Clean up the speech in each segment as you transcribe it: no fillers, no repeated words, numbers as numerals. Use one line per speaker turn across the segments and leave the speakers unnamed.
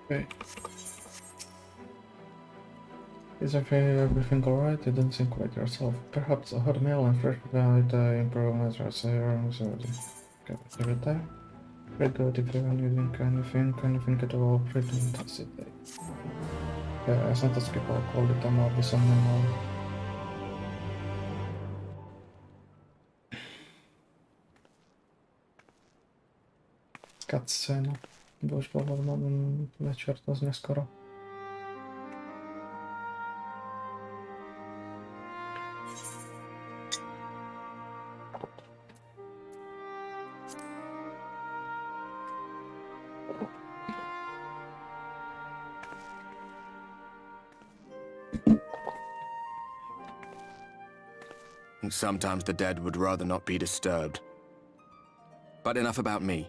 Okay. Is everything alright? You don't seem quite yourself. Perhaps a hot meal and fresh with improvements are every time. Very good if you're needing anything at all, free to hesitate. Jag inte ska bara kolla lite om avvisningen av cutscena. Bo już powoli mam wieczór to z nieskoro.
Sometimes the dead would rather not be disturbed. But enough about me.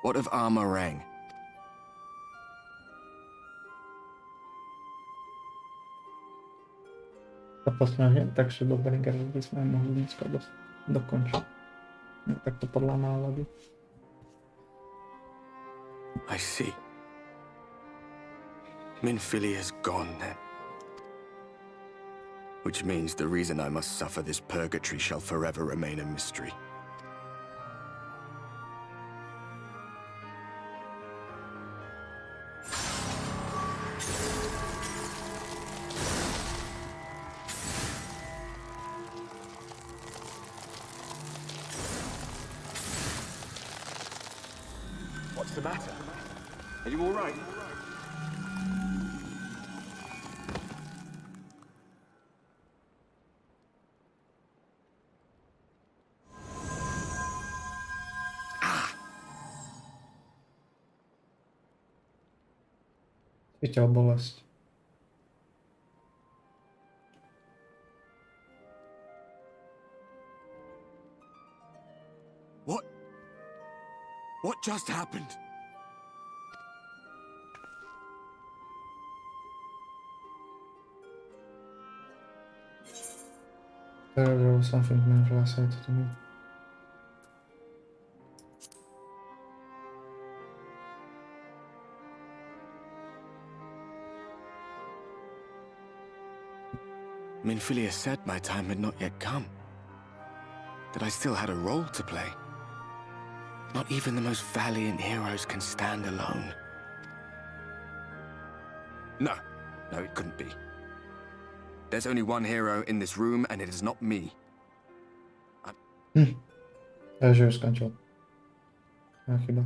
What of Armorang?
Posledně, takže do Beringeru bychom mohli dneska dokončit. Tak to podle nálady.
I see. Minfilia is gone then. Which means the reason I must suffer this purgatory shall forever remain a mystery.
What's the matter? Are you all right?
Cítil bolest.
What just happened?
There was something Minfilia said to me.
Minfilia said my time had not yet come. That I still had a role to play. Not even the most valiant heroes can stand alone. No, it couldn't be. There's only one hero in this room, and it is not me.
Ja już skończył. Ja chyba.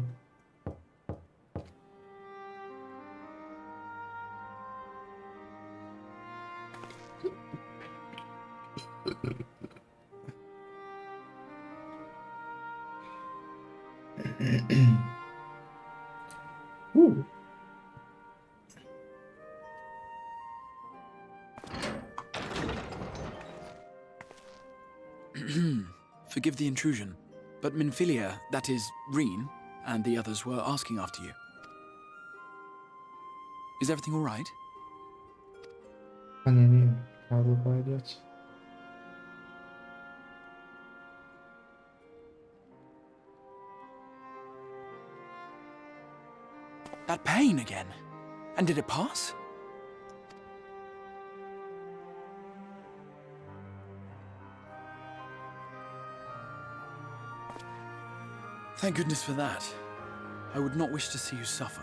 Forgive the intrusion, but Minfilia, that is, Reen, and the others were asking after you. Is everything all right?
Nie, chciałbym powiedzieć.
That pain again. And did it pass? Thank goodness for that. I would not wish to see you suffer.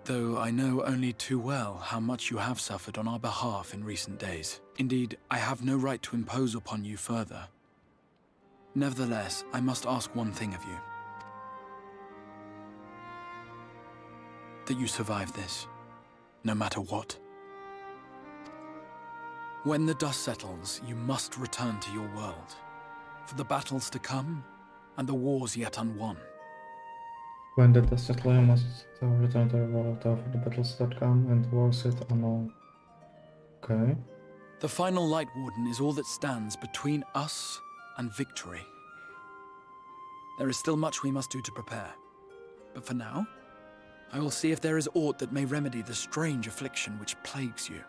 Though I know only too well how much you have suffered on our behalf in recent days. Indeed, I have no right to impose upon you further. Nevertheless, I must ask one thing of you. That you survive this, no matter what. When the dust settles, you must return to your world, for the battles to come and the wars yet unwon.
When the dust settles, you must return to the world for the battles that come and the wars yet unknown. Okay.
The final Light Warden is all that stands between us and victory. There is still much we must do to prepare, but for now, I will see if there is aught that may remedy the strange affliction which plagues you.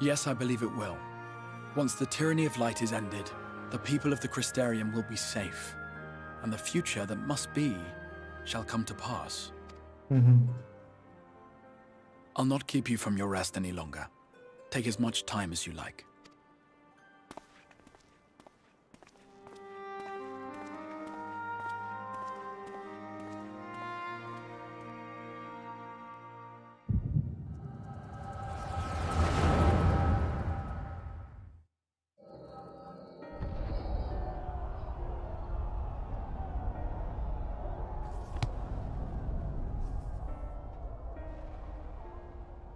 Yes, I believe it will. Once the tyranny of light is ended, the people of the Crystarium will be safe, and the future that must be shall come to pass. I'll not keep you from your rest any longer. Take as much time as you like.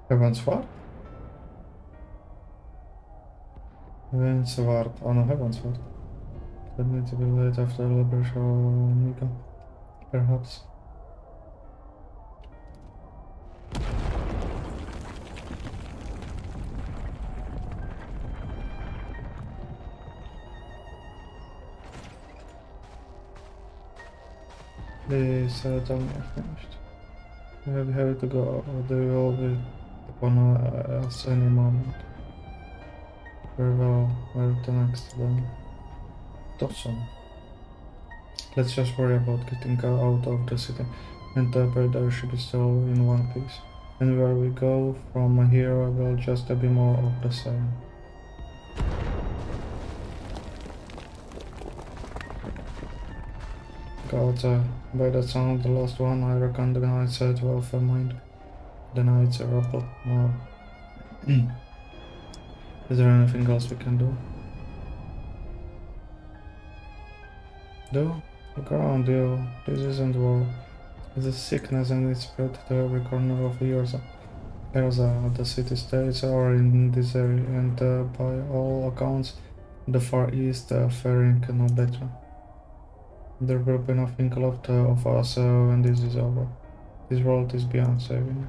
Heaven's what? Heaven's Ward. Oh no, Heaven's Ward. That needs to be late after the liberation of Nika. Perhaps. Please tell me I finished. We have to go. They will be upon us any moment. Very well. Where the next then? Dawson. Let's just worry about getting out of the city, and the radar ship is still in one piece. And where we go from here will just be more of the same. God, by that sound, the last one, I reckon the knights had welfare mind. The knights are rebel. No. Is there anything else we can do? Look around you. This isn't war. It's a sickness and it's spread to every corner of Erza. The city-states are in this area, and by all accounts, the Far East faring no better. There will be nothing left of us when this is over. This world is beyond saving.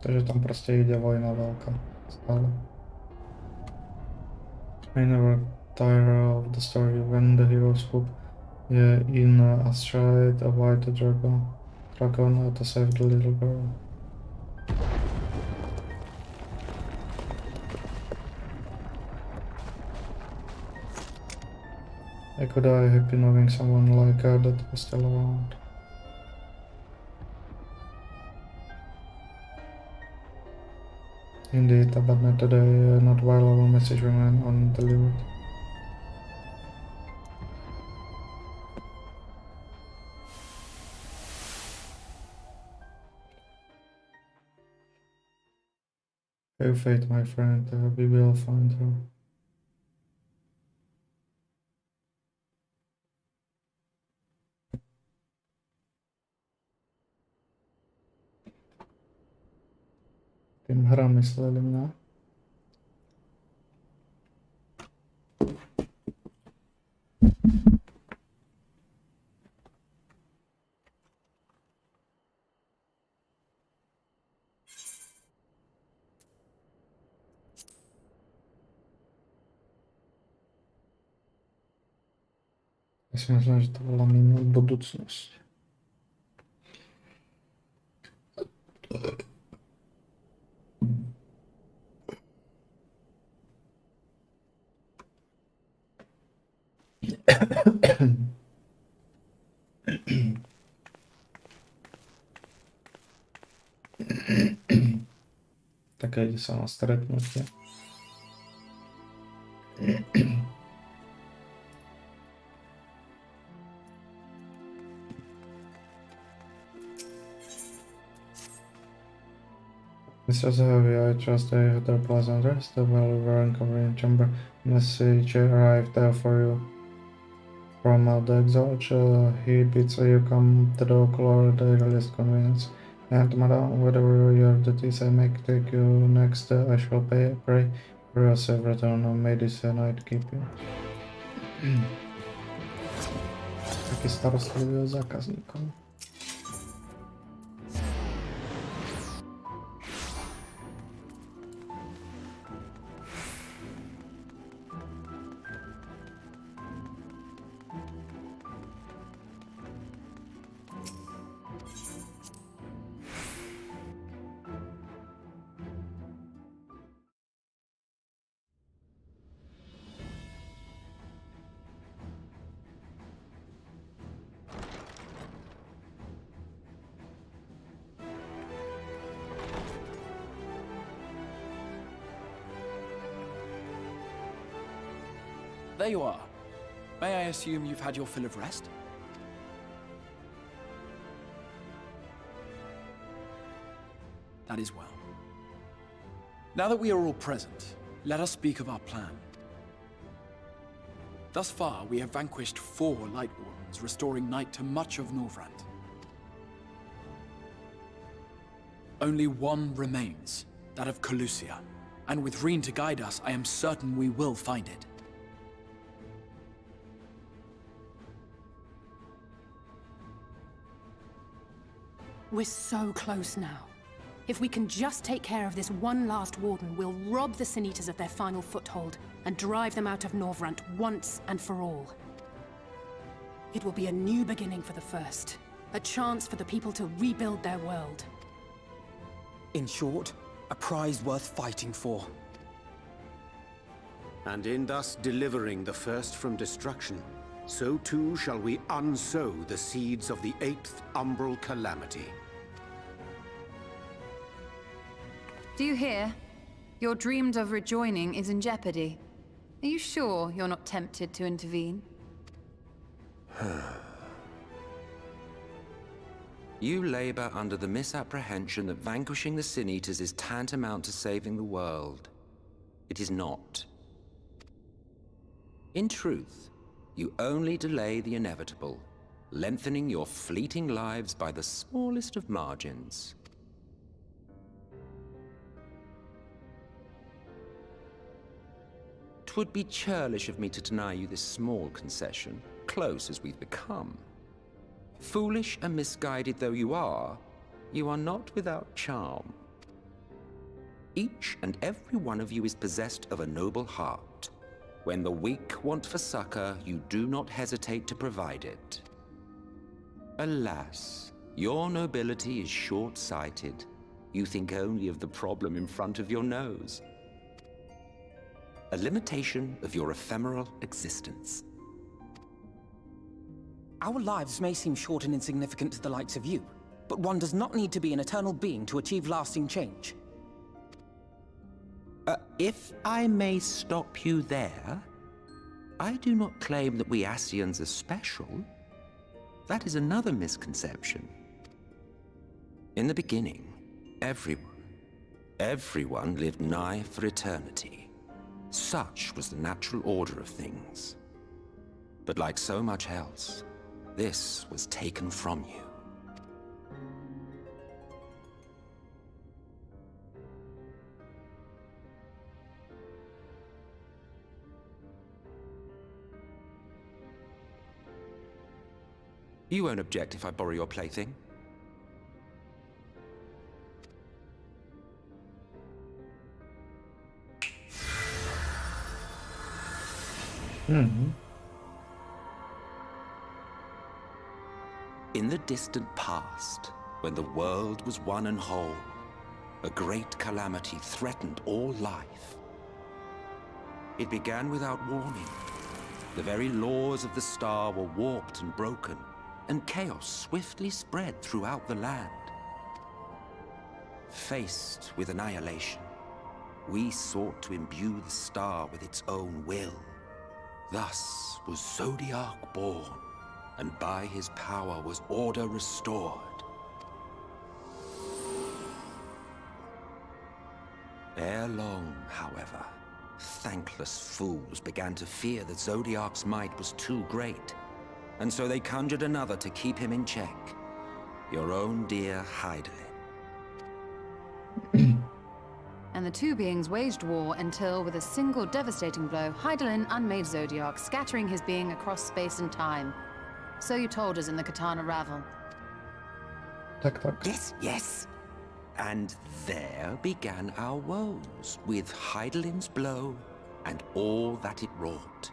Takže tam prostě jde vojna velká. Stále. I never tire of the story when the heroes swoop in astride a white dragon to save the little girl. I could die happy knowing someone like her that was still around. Indeed, but not today, not while our message remained undelivered. Have faith, my friend, we will find her. Tým hra mysleli na. Ja si myslím, že to bola minulá budúcnosť. Také ide sa na stretnutie. Mr. Zahavi, I trust they had their pleasant rest while we were in convenient chamber. Message arrived for you from the exarch. He bids you come to the color the earliest convenience. And madam, whatever your duties I make take you next, I shall pray for your safe return. May this night keep you. Taký starostlivý o zákazníkom.
there you are. May I assume you've had your fill of rest? That is well. Now that we are all present, let us speak of our plan. Thus far, we have vanquished 4 Light Wardens, restoring night to much of Norvrand. Only one remains, that of Calusia. And with Reen to guide us, I am certain we will find it.
We're so close now. If we can just take care of this one last Warden, we'll rob the Sin Eaters of their final foothold and drive them out of Norvrand once and for all. It will be a new beginning for the First. A chance for the people to rebuild their world.
In short, a prize worth fighting for.
And in thus delivering the First from destruction, so too shall we unsow the seeds of the 8th Umbral Calamity.
Do you hear? Your dreamed of rejoining is in jeopardy. Are you sure you're not tempted to intervene?
You labor under the misapprehension that vanquishing the Sin Eaters is tantamount to saving the world. It is not. In truth, you only delay the inevitable, lengthening your fleeting lives by the smallest of margins. Twould be churlish of me to deny you this small concession, close as we've become. Foolish and misguided though you are not without charm. Each and every one of you is possessed of a noble heart. When the weak want for succor, you do not hesitate to provide it. Alas, your nobility is short-sighted. You think only of the problem in front of your nose. A limitation of your ephemeral existence.
Our lives may seem short and insignificant to the likes of you, but one does not need to be an eternal being to achieve lasting change.
If I may stop you there, I do not claim that we Ascians are special. That is another misconception. In the beginning, everyone lived nigh for eternity. Such was the natural order of things. But like so much else, this was taken from you. You won't object if I borrow your plaything? In the distant past, when the world was one and whole, a great calamity threatened all life. It began without warning. The very laws of the star were warped and broken, and chaos swiftly spread throughout the land. Faced with annihilation, we sought to imbue the star with its own will. Thus was Zodiac born, and by his power was order restored. Ere long, however, thankless fools began to fear that Zodiac's might was too great, and so they conjured another to keep him in check. Your own dear Hydaelyn.
And the two beings waged war until, with a single devastating blow, Hydaelyn unmade Zodiac, scattering his being across space and time. So you told us in the Katana Ravel.
Tak, tak.
Yes. And there began our woes, with Hydaelyn's blow and all that it wrought.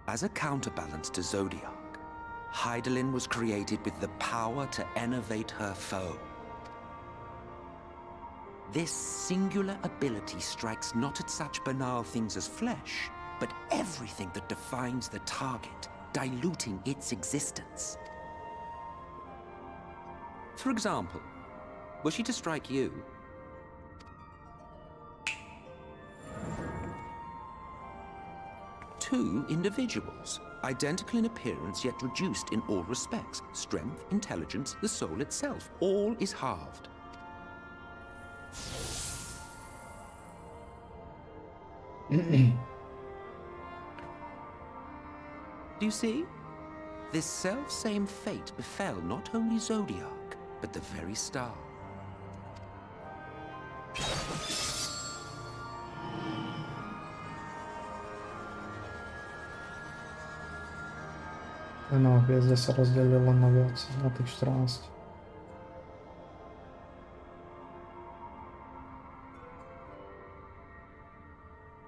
As a counterbalance to Zodiac, Hydaelyn was created with the power to enervate her foe. This singular ability strikes not at such banal things as flesh, but everything that defines the target, diluting its existence. For example, were she to strike you, two individuals, identical in appearance yet reduced in all respects. Strength, intelligence, the soul itself, all is halved. Do you see? This self-same fate befell not only Zodiac, but the very star.
No, hviezda se rozdělila na víc, na těch 14.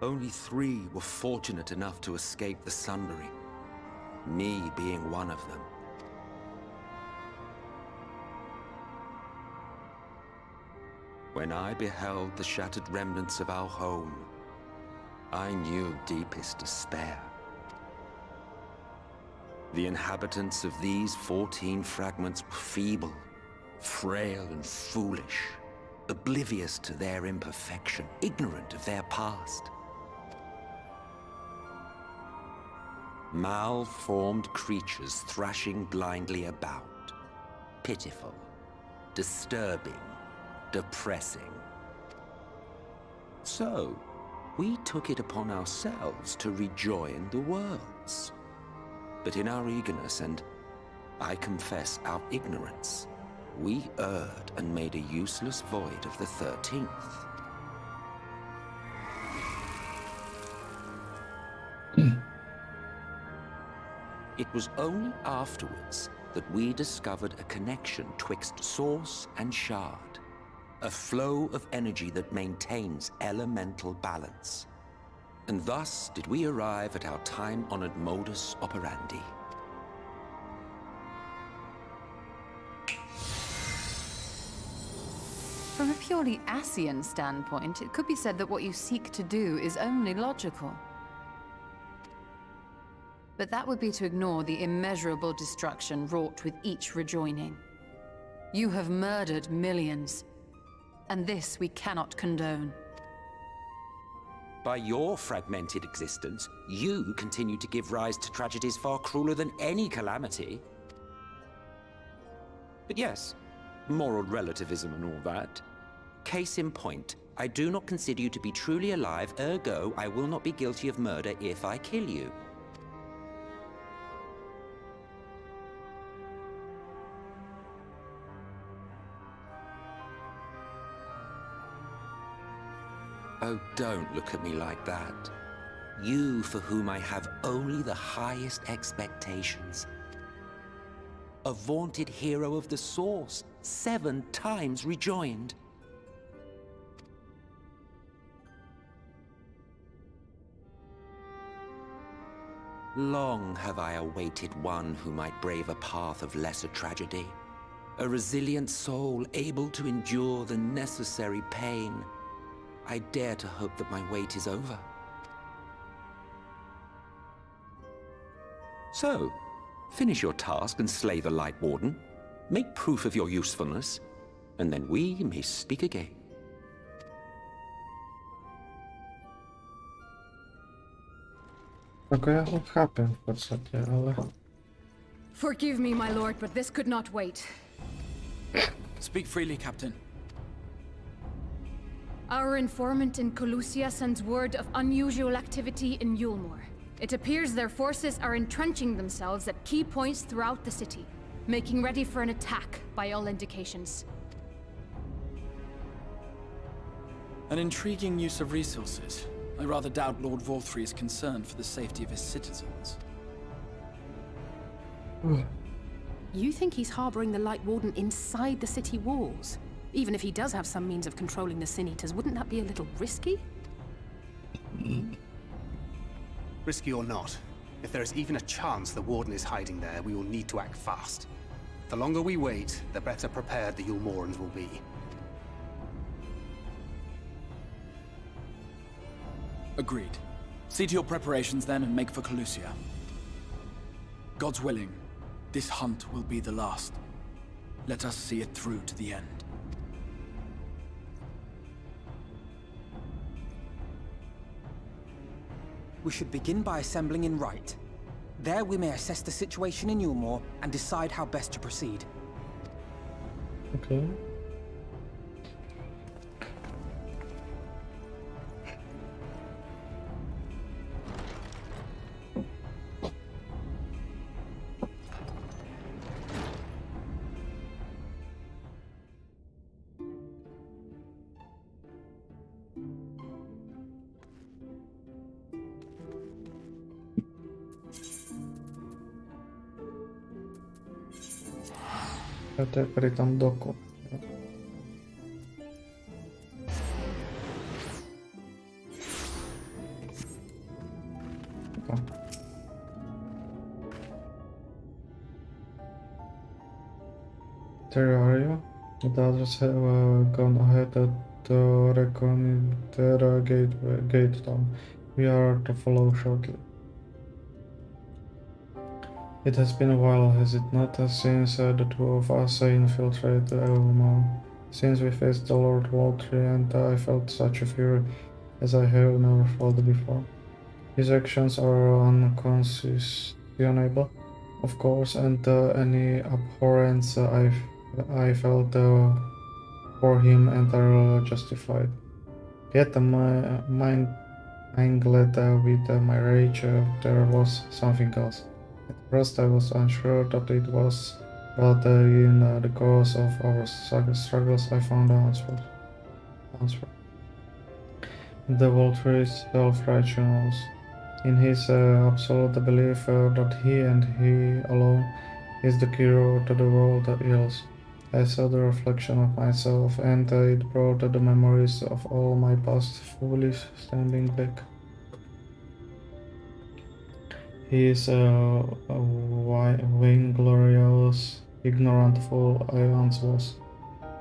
Only 3 were fortunate enough to escape the Sunbury, me being one of them. When I beheld the shattered remnants of our home, I knew deepest despair. The inhabitants of these 14 fragments were feeble, frail and foolish, oblivious to their imperfection, ignorant of their past. Malformed creatures thrashing blindly about. Pitiful, disturbing, depressing. So, we took it upon ourselves to rejoin the worlds. But in our eagerness and, I confess, our ignorance, we erred and made a useless void of the 13th. It was only afterwards that we discovered a connection twixt source and shard. A flow of energy that maintains elemental balance. And thus did we arrive at our time-honored modus operandi.
From a purely Asian standpoint, it could be said that what you seek to do is only logical. But that would be to ignore the immeasurable destruction wrought with each rejoining. You have murdered millions, and this we cannot condone.
By your fragmented existence, you continue to give rise to tragedies far crueler than any calamity. But yes, moral relativism and all that. Case in point, I do not consider you to be truly alive, ergo I will not be guilty of murder if I kill you. Oh, don't look at me like that. You for whom I have only the highest expectations. A vaunted hero of the Source, 7 times rejoined. Long have I awaited one who might brave a path of lesser tragedy. A resilient soul able to endure the necessary pain. I dare to hope that my wait is over. So, finish your task and slay the Light Warden. Make proof of your usefulness, and then we may speak again.
Jako ja ho chápem v podstatě, ale...
Forgive me, my lord, but this could not wait.
Speak freely, Captain.
Our informant in Colusia sends word of unusual activity in Yulmore. It appears their forces are entrenching themselves at key points throughout the city, making ready for an attack by all indications.
An intriguing use of resources. I rather doubt Lord Vorthry is concerned for the safety of his citizens.
You think he's harboring the Light Warden inside the city walls? Even if he does have some means of controlling the Sin Eaters, wouldn't that be a little risky?
Risky or not, if there is even a chance the Warden is hiding there, we will need to act fast. The longer we wait, the better prepared the Yulmorans will be.
Agreed. See to your preparations then and make for Colusia. God's willing, this hunt will be the last. Let us see it through to the end.
We should begin by assembling in Rite. There we may assess the situation in Yulmore and decide how best to proceed.
Okay. Otevri tam doku. There are you? The others have gone ahead to reconnoiter gate town. We are to follow shortly. It has been a while, has it not, since the two of us infiltrated Elmore, since we faced the Lord Waltry, and I felt such a fury as I have never felt before. His actions are unconscionable, of course, and any abhorrence I felt for him entirely justified. Yet, mingled with my rage, there was something else. At first I was unsure that it was, but in the course of our struggles I found an answer. The Waltry's self-righteousness, in his absolute belief that he and he alone is the cure to the world's ills. I saw the reflection of myself, and it brought the memories of all my past fully standing back. He is vainglorious, ignorant fool I once was,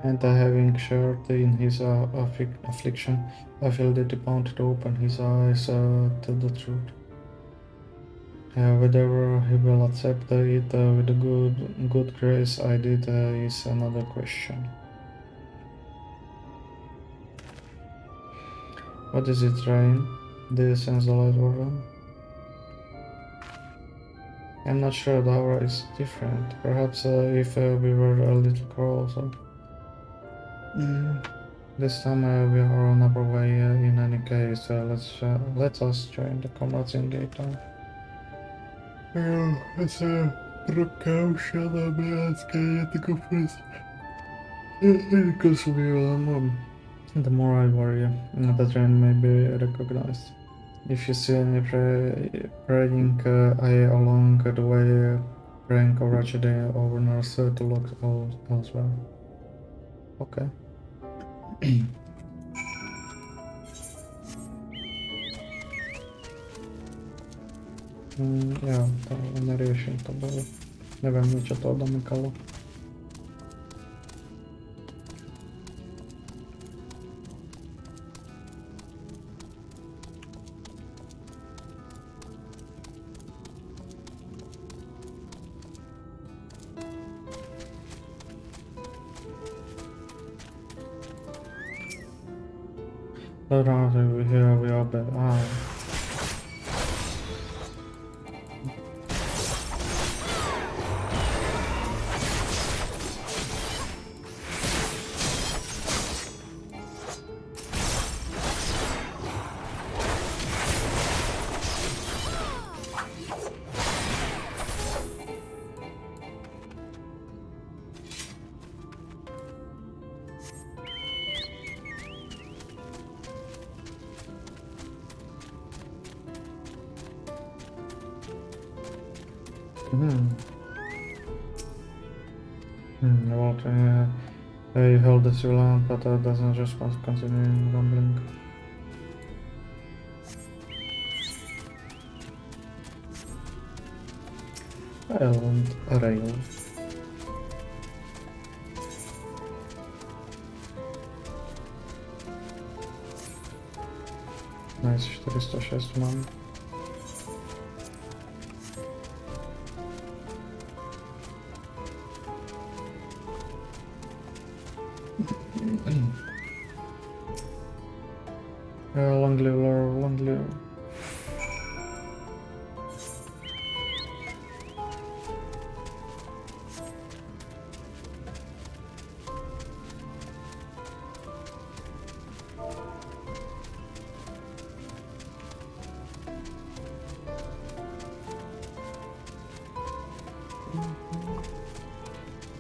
and having shared in his affliction, I feel it bound to open his eyes to the truth. Whether he will accept it with good grace I did is another question. What is it, Ryan? Do you sense the light warden? I'm not sure, the aura is different. Perhaps if we were a little closer. This time we are on our way in any case. Let us join the comrades in Gaytown. As a precaution, I may ask you to go first. Because the more I worry, the train may be recognized. If you see any praying along the way, praying courage the governors to look elsewhere. Okay. Jo, to neriešim to bylo. Nevím, čo to domykalo. Here we are back. Walter, you held the surveillance, but doesn't just continue rumbling. Island rail. Nice, 406 mam. Long live, Lord, long live.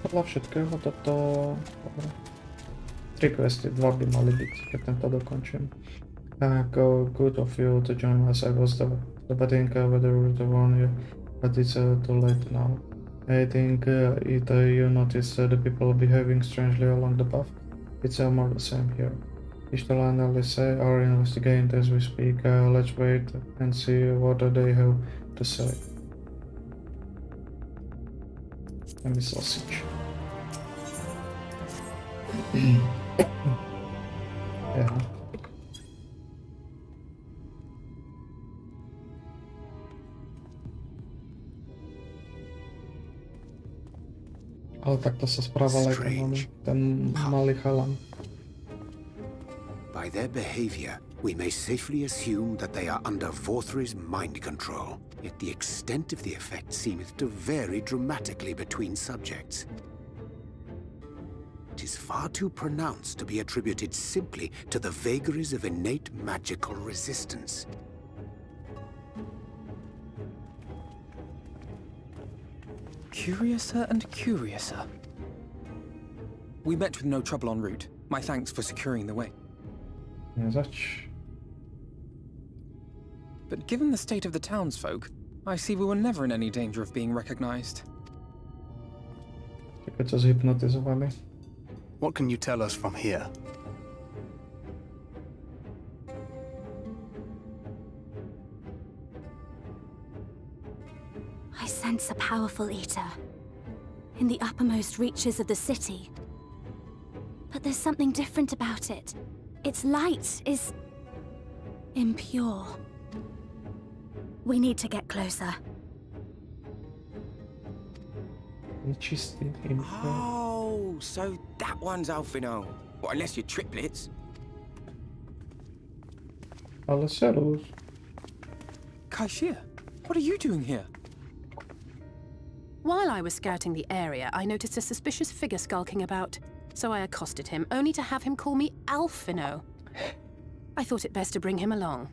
Podľa všetkého toto... Dobre. 3 questy, 2 by mali byť, keď tento dokončím. Good of you to join us. I was debating whether to warn you, but it's too late now. I think either you notice the people behaving strangely along the path. It's more the same here. Ishtal and Alice are investigating as we speak. Let's wait and see what they have to say. Let me sausage. Yeah. Ale takto sa správal aj ten malý chalan.
By their behavior, we may safely assume that they are under Vorthri's mind control. Yet the extent of the effect seemeth to vary dramatically between subjects. It is far too pronounced to be attributed simply to the vagaries of innate magical resistance.
Curiouser and curiouser. We met with no trouble en route. My thanks for securing the way. But given the state of the townsfolk, I see we were never in any danger of being recognized.
What can you tell us from here?
I sense a powerful eater in the uppermost reaches of the city. But there's something different about it. Its light is impure. We need to get closer.
Oh, so that one's Alfino. Well, unless you're triplets.
Kaishir, what are you doing here?
While I was scouting the area, I noticed a suspicious figure skulking about. So I accosted him, only to have him call me Alfino. I thought it best to bring him along.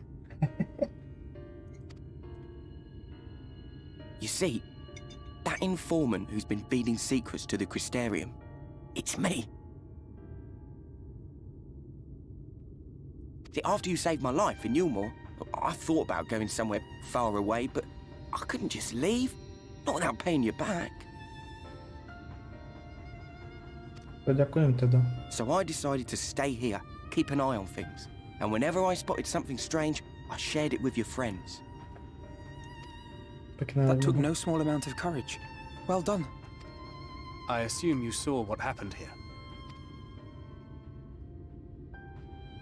You see, that informant who's been feeding secrets to the Crystarium, it's me. See, after you saved my life in Yulmore, I thought about going somewhere far away, but I couldn't just leave. Not without paying you back. So I decided to stay here, keep an eye on things. And whenever I spotted something strange, I shared it with your friends.
That took no small amount of courage. Well done.
I assume you saw what happened here.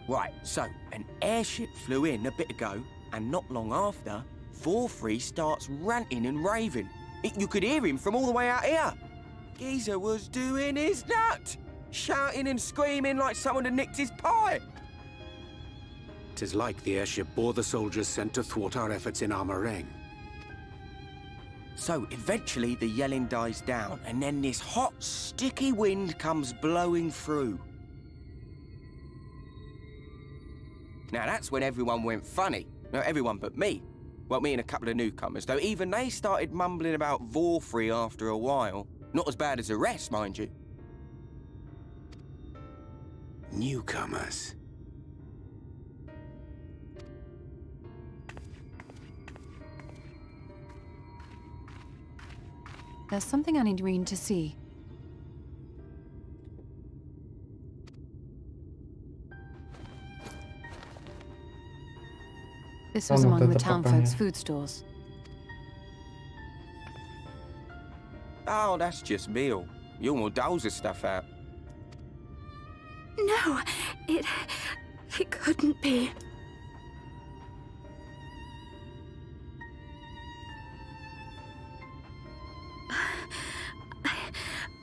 Right, so an airship flew in a bit ago, and not long after, Vorthri starts ranting and raving. You could hear him from all the way out here. Geezer was doing his nut, shouting and screaming like someone had nicked his pie.
'Tis like the airship bore the soldiers sent to thwart our efforts in Armorang.
So eventually the yelling dies down, and then this hot, sticky wind comes blowing through. Now that's when everyone went funny. No, everyone but me. Well, me and a couple of newcomers, though even they started mumbling about Vorthri after a while. Not as bad as the rest, mind you.
Newcomers.
There's something I need Reen to see. This was among the townfolk's food stores.
Oh, that's just meal. Yulmore doles the stuff out.
No, it couldn't be.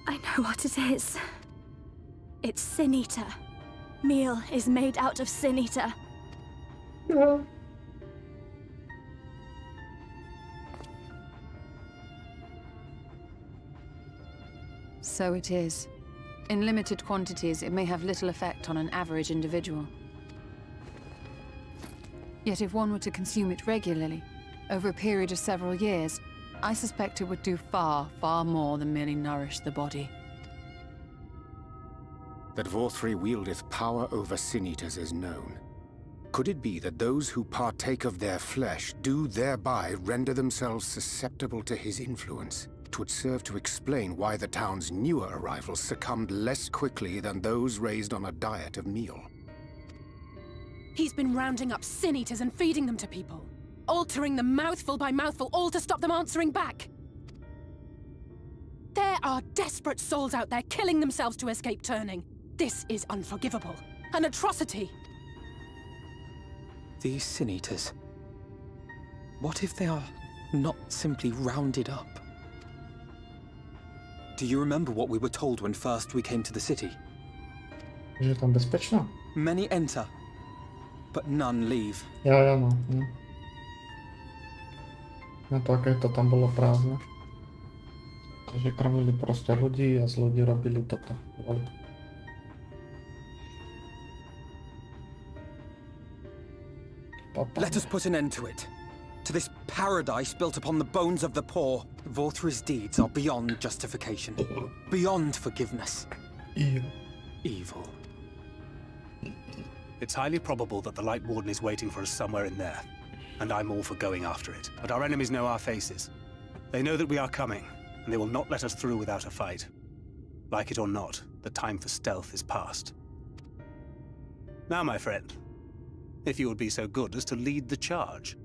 I know what it is. It's Sin Eater. Meal is made out of Sin Eater.
Yeah.
So it is. In limited quantities, it may have little effect on an average individual. Yet if one were to consume it regularly, over a period of several years, I suspect it would do far, far more than merely nourish the body.
That Vorthri wieldeth power over Sin-Eaters is known. Could it be that those who partake of their flesh do thereby render themselves susceptible to his influence? It would serve to explain why the town's newer arrivals succumbed less quickly than those raised on a diet of meal.
He's been rounding up Sin-Eaters and feeding them to people. Altering them mouthful by mouthful, all to stop them answering back. There are desperate souls out there killing themselves to escape turning. This is unforgivable. An atrocity.
These Sin-Eaters. What if they are not simply rounded up? Do you remember what we were told when first we came to the city?
Że tam bezpieczna?
Many enter, but none leave.
Ja, no. No to aké to tam bolo prázdne. Takže krmili proste ľudí a z ľudí robili toto.
Let us put an end to it. To this paradise built upon the bones of the poor. Vorthri's deeds are beyond justification. Beyond forgiveness. Evil.
It's highly probable that the Light Warden is waiting for us somewhere in there. And I'm all for going after it. But our enemies know our faces. They know that we are coming, and they will not let us through without a fight. Like it or not, the time for stealth is past. Now, my friend, if you would be so good as to lead the charge.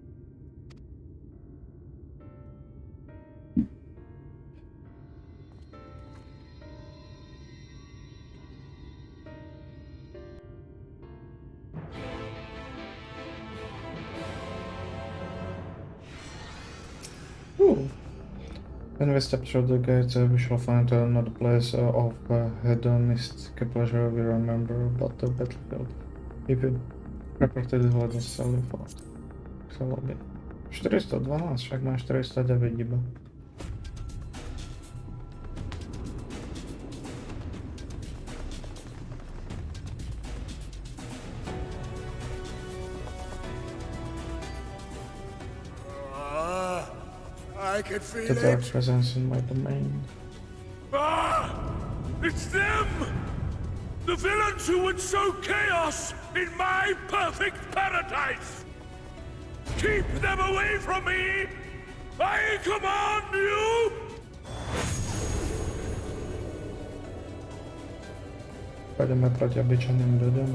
When we step through the gates, we shall find another place of hedonistic pleasure we remember about the battlefield. If you reported it was necessarily fought. Chcelo by. 412, však má 409 iba.
I can feel
The dark
it.
presence in my domain.
Ah! It's them! The villains who would sow chaos in my perfect paradise! Keep them away from me! I command you!
Pôjdeme proti obyčejným ľuďom.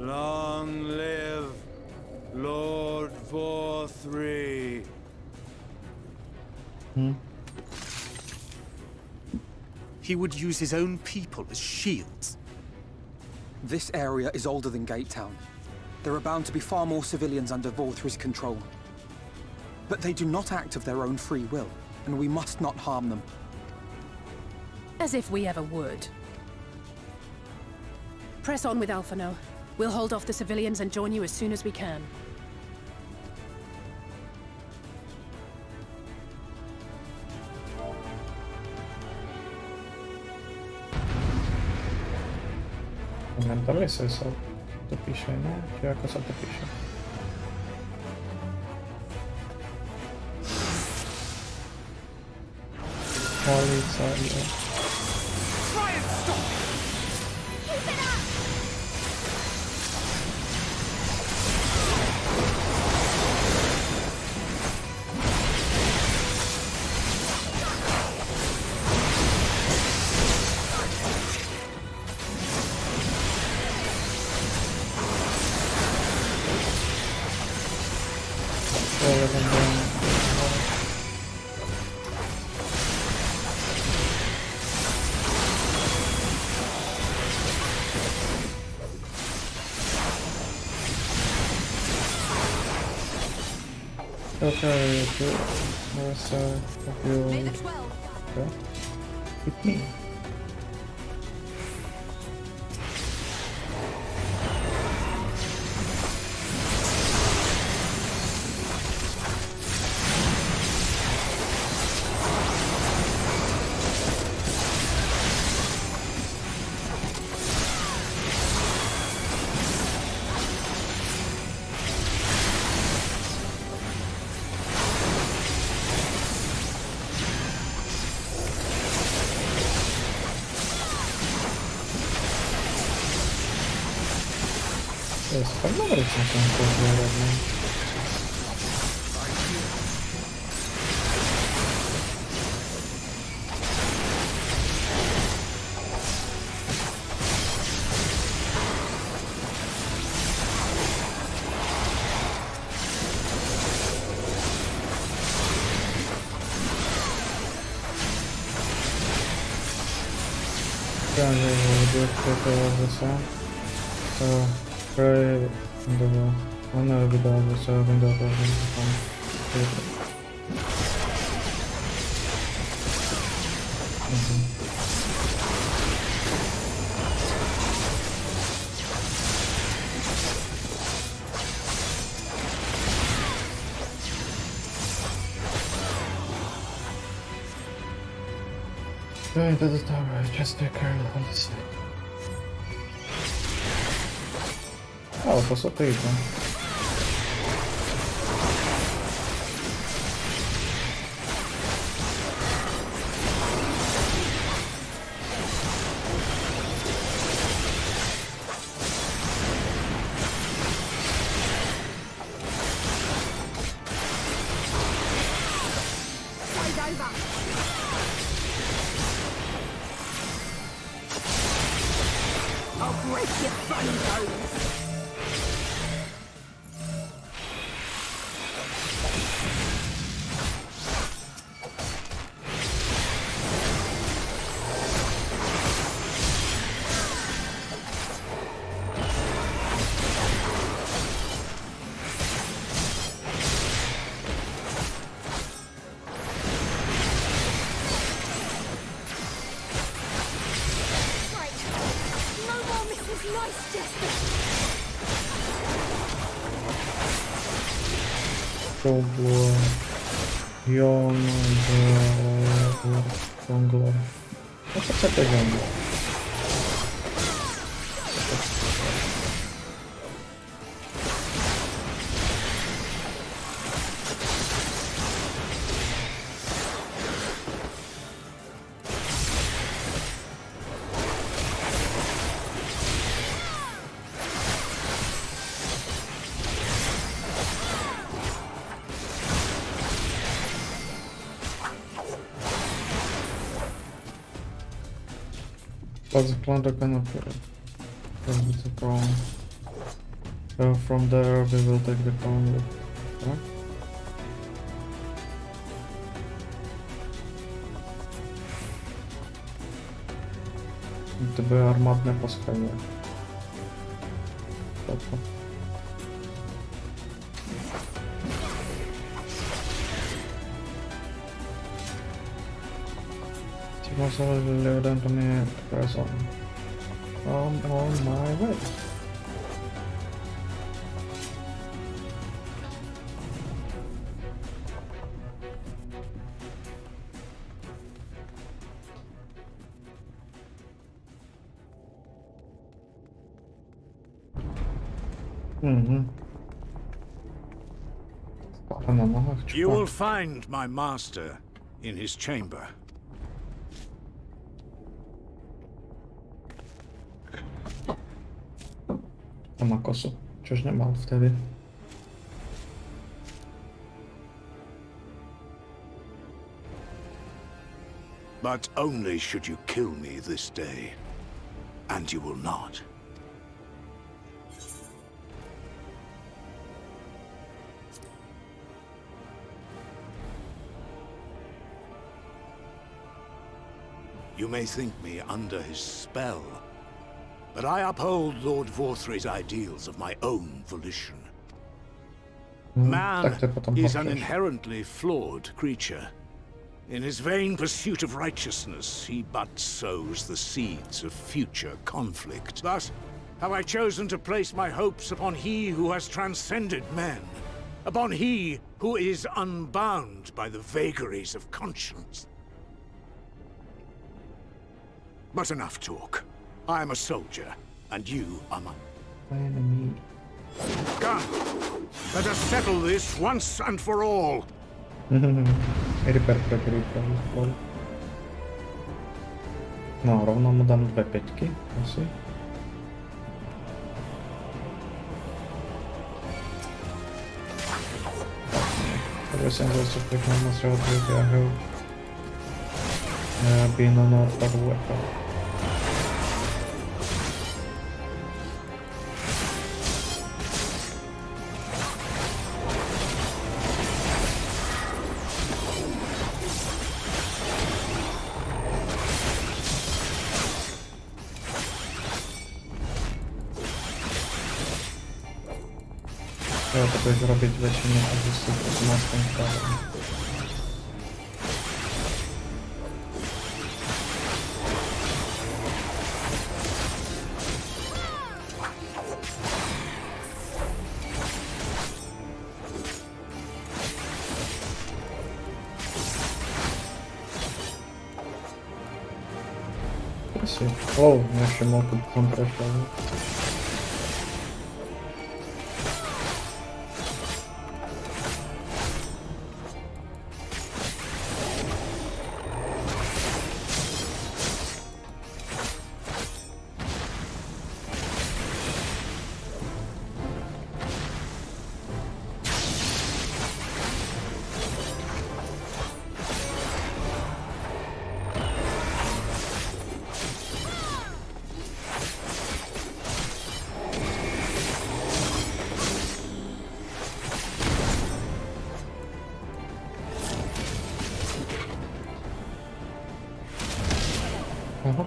Long live Lord Vorthri.
He would use his own people as shields.
This area is older than Gatetown. There are bound to be far more civilians under Vorthri's control. But they do not act of their own free will, and we must not harm them.
As if we ever would. Press on with Alphano. We'll hold off the civilians and join you as soon as we can.
Inventory sa to píše, ne? Či ako sa to píše? Koalícia je... Okay, good. There's a few... Okay. With me. Погнали на конкурс, родной. So, pray the one of the dogs serving the Going to the tower, just take care of this. Oh, posso peito.
I'll break your funny bones.
Jungler. What's up with the jungler? What's the plan to kind of the crown? From there we will take the crown. Right? Тебе арматне пасхання. Тобто. Also learn to me press on my way.
You will find my master in his chamber.
Ma kosu. Czyż nie mal wtedy?
But only should you kill me this day. And you will not. You may think me under his spell, but I uphold Lord Vorthry's ideals of my own volition. Man is an inherently flawed creature. In his vain pursuit of righteousness, he but sows the seeds of future conflict. Thus, have I chosen to place my hopes upon he who has transcended men, upon he who is unbound by the vagaries of conscience. But enough talk. I am a soldier, and you are my
enemy.
Come, let us settle this once and for all.
No, rovno mu dám 2 peťky, asi. Every single supplicant must show duty Ahoj. Being an orthodox weapon. Trzeba to coś zrobić, weźmy nie korzystać z mocnym prawem. O, jak się mogę kompresować. Aha.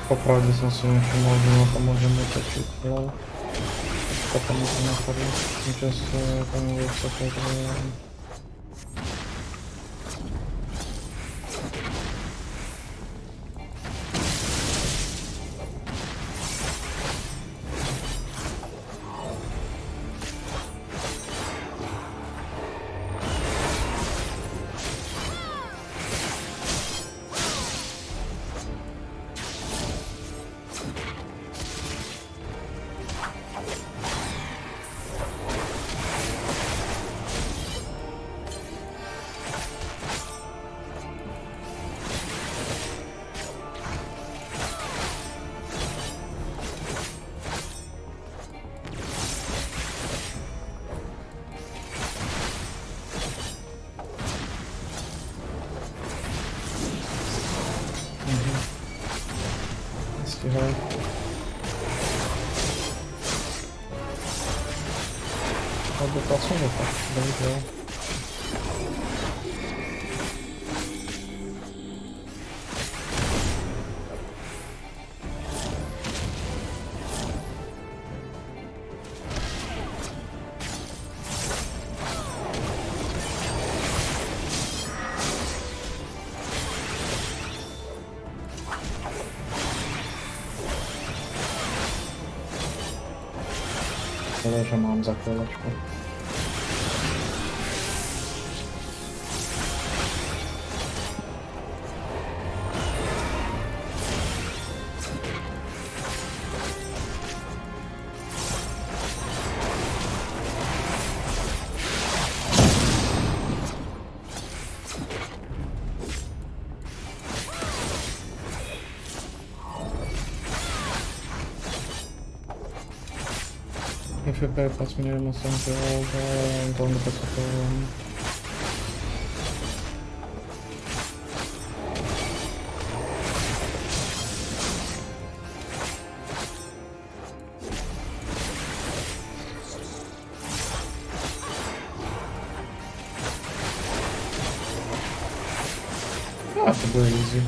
Poprawić sensują się może, no to możemy to chwilę. Potem to na chwilę. Just tam jest sobie... Słuchaj. Albo pracuje tak, będzie. Tyle, że mam za chwileczkę. If you pay plus minimum something over, don't look at the one. Ah, to było easy.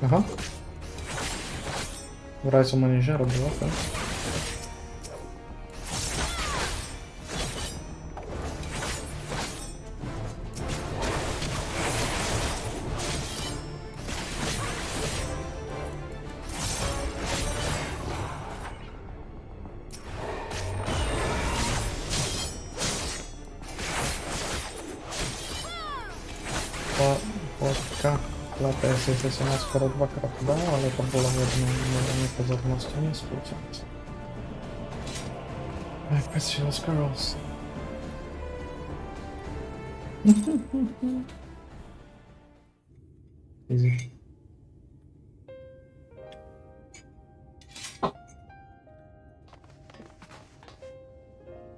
Aha. W razie ma nie robiła, tak? Lepiej si sa nás skoro dvakrát dá, ale to bolo v jednej pozornosti nespúcať. My precious girls. Easy.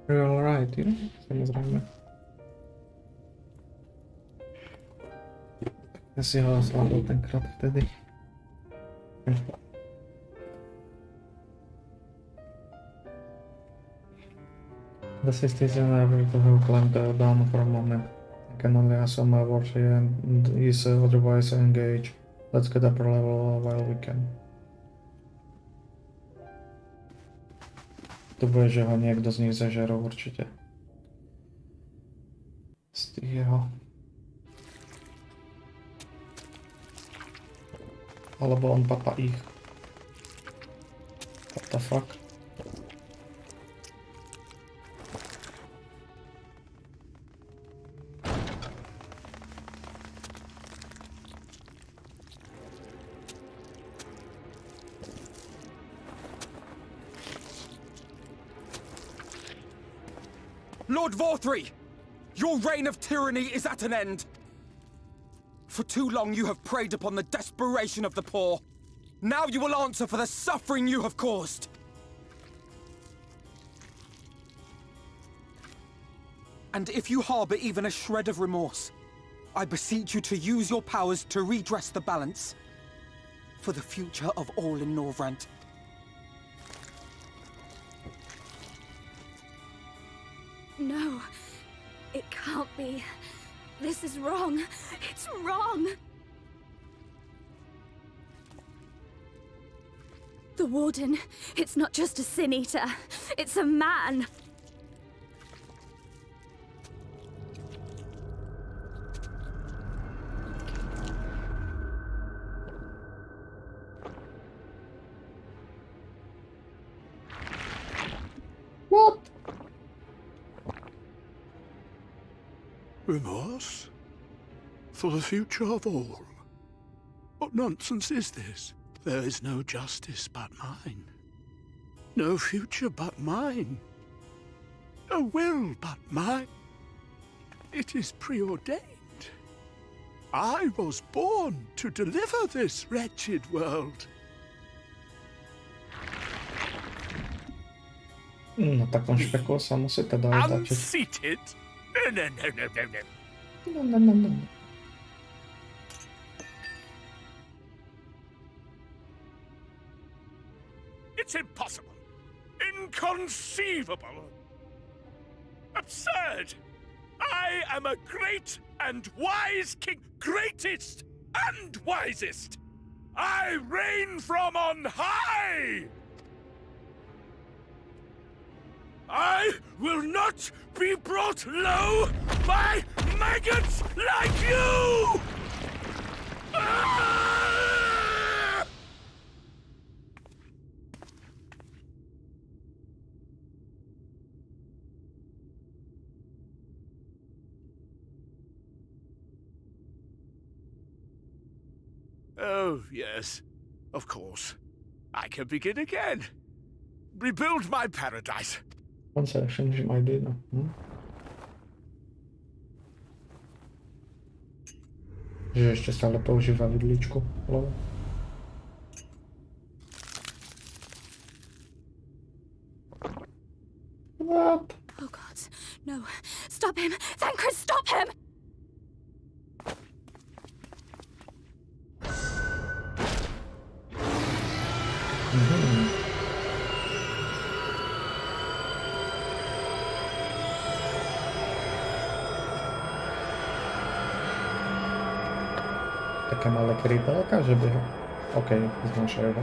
You're alright, you know? Samozrejme. Ja si ho zvládol tenkrát vtedy. The system never to climb down for a moment. I can only assume my work and is otherwise engaged. Let's get upper level while we can. To bude, že ho niekto z nich zažerol určite. Z tých jeho. Alebo on papa ich. What the fuck?
Lord Vorthri! Your reign of tyranny is at an end! For too long you have preyed upon the desperation of the poor. Now you will answer for the suffering you have caused! And if you harbor even a shred of remorse, I beseech you to use your powers to redress the balance. For the future of all in Norvrant.
No, it can't be. This is wrong. It's wrong. The Warden, it's not just a Sin Eater. It's a man.
What?
Remorse? For the future of all? What nonsense is this? There is no justice but mine. No future but mine. No will but mine. It is preordained. I was born to deliver this wretched world.
No taką špeku sa musí teda otáčiť.
Unseated? No.
No.
It's impossible. Inconceivable. Absurd. I am a great and wise king. Greatest and wisest. I reign from on high. I will not be brought low by maggots like you! Ah! Oh, yes, of course. I can begin again. Rebuild my paradise.
On sa change my idea, no? Že ešte stále používa vidličku. Lol. What?
Oh God, no. Stop him! Thancred, stop him!
Taká malá krypelka, že by ho... OK, zmenšuje ho.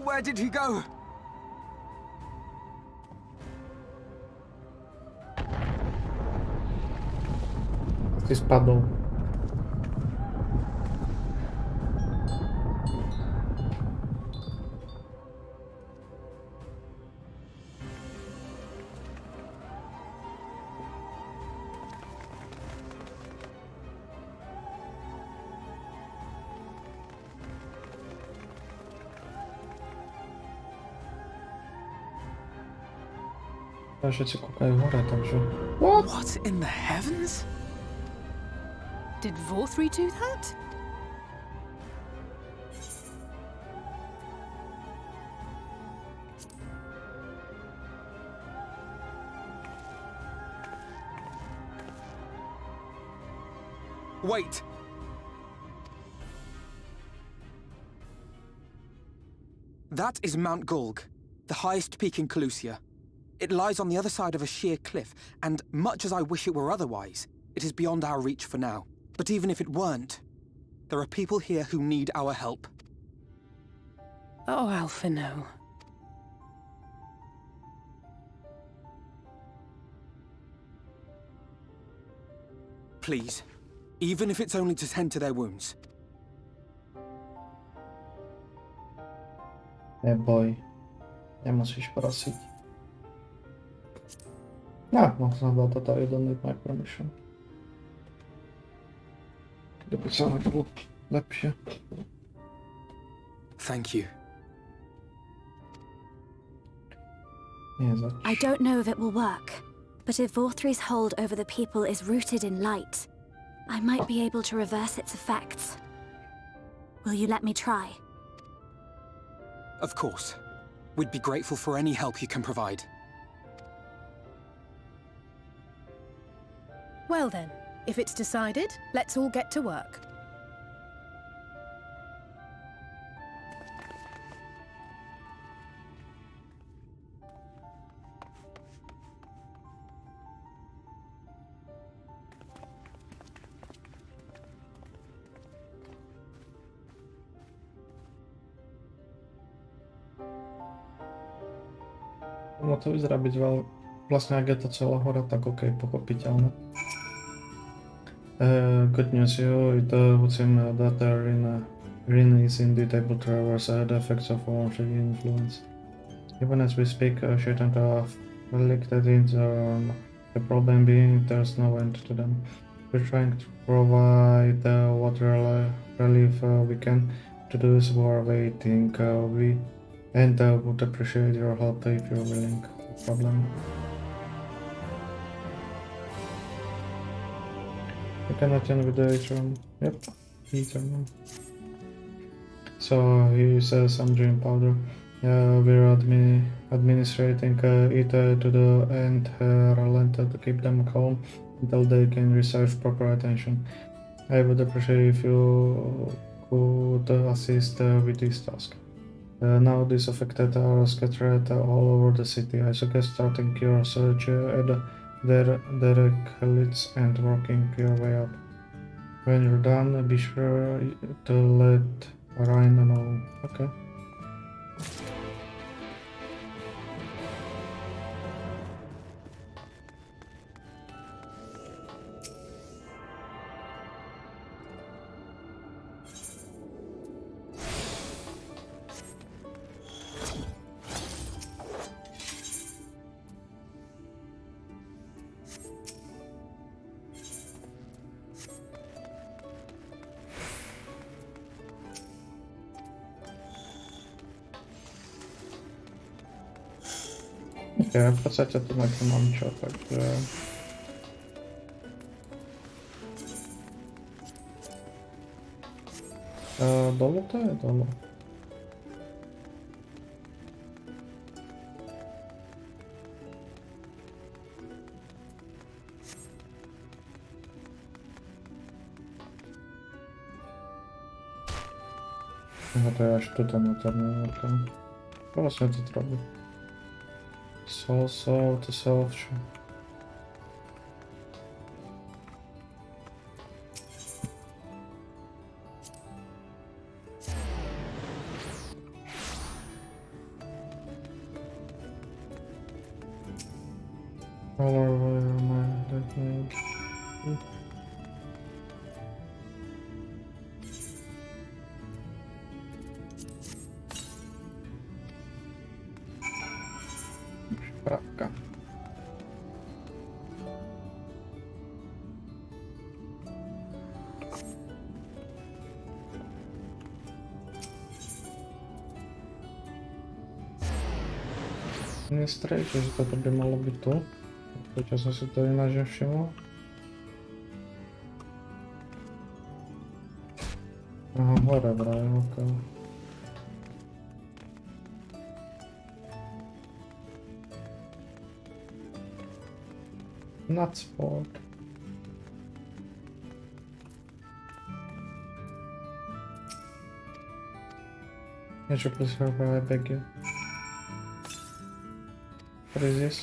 Where did he go?
Si spadol. Všetci kúkajú hore, takže...
What in the heavens?
Did Vorthree do that?
Wait! That is Mount Gulg, the highest peak in Calusia. It lies on the other side of a sheer cliff, and much as I wish it were otherwise, it is beyond our reach for now. But even if it weren't, there are people here who need our help.
Oh, Alphino.
Please, even if it's only to tend to their wounds.
Neboj. Nemusíš prosiť. Možno bol toto jeden my permission. Kdyby sa nebolo lepšie.
Thank you.
I don't know if it will work, but if Vorthry's hold over the people is rooted in light, I might be able to reverse its effects. Will you let me try?
Of course. We'd be grateful for any help you can provide.
Well then, if it's decided, let's all get to work.
No to vyzerá byť vlastne, ak je to celá hora, tak ok, pochopiteľné. Good news, you, it would seem that Rin is indeed able to reverse the effects of our influence. Even as we speak, she turned off afflicted into the problem being there's no end to them. We're trying to provide what relief we can to those who are waiting. We would appreciate your help if you're willing. No problem. You can attend with the H-room. Yep, H-room. So here's some dream powder. We're administrating it to the end relented to keep them calm until they can receive proper attention. I would appreciate if you could assist with this task. Now these affected are scattered all over the city. I suggest starting your search at their cliffs and working your way up. When you're done, be sure to let Ryan know. Okay. Okay, v podstate tu nemám čo, takže... Dolu to je dolu. No to je až tu ten motorný, ok. To vlastne to robí. To solve. All over my head. Правка. Ministry, čiže toto by malo byť tu. Prečo som si to ináč nevšimol? Aha, hore vraj, ok. Not sport. Nature please help, I beg you. What is this?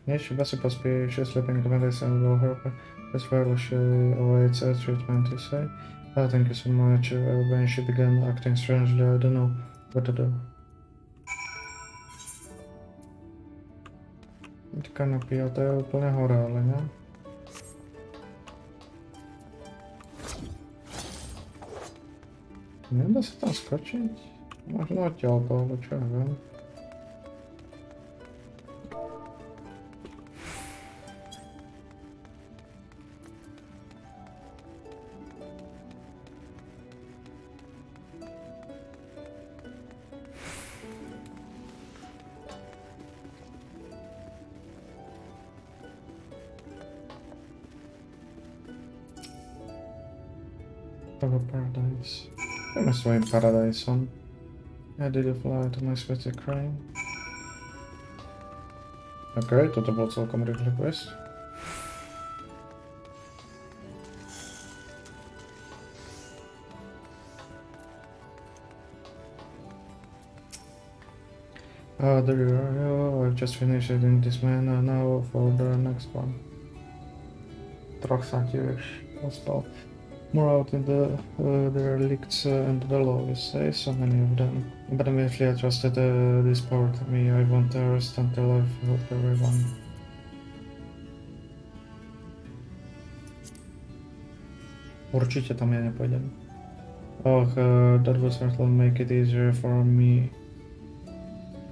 Nature best be she's sleeping accommodation will help her. This file she awaits a treatment, you say? Oh, thank you so much. When she began acting strangely, I don't know what to do. Kanopia, to je úplne hore, ale ne? Nedá sa tam skočiť? Možno odtiaľto, alebo čo ja viem. Paradise. I must wait paradise on. I did a fly to my sweaty crane. Okay, toto bol celkom rýchly quest. There you are. I've just finished editing this man now for the next one. Troch sa tiež ostal. More out in the relicts and the law, you say, so many of them. But immediately I trusted this power to me. I won't rest until I've helped everyone. Určite tam ja nepôjdem. Oh, that would certainly make it easier for me.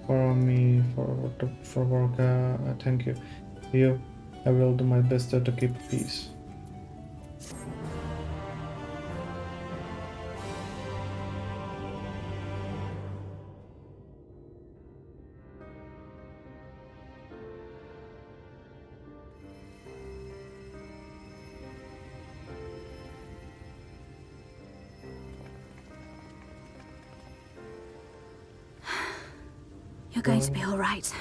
For work. Thank you. I will do my best to keep peace.
You're going to be all right.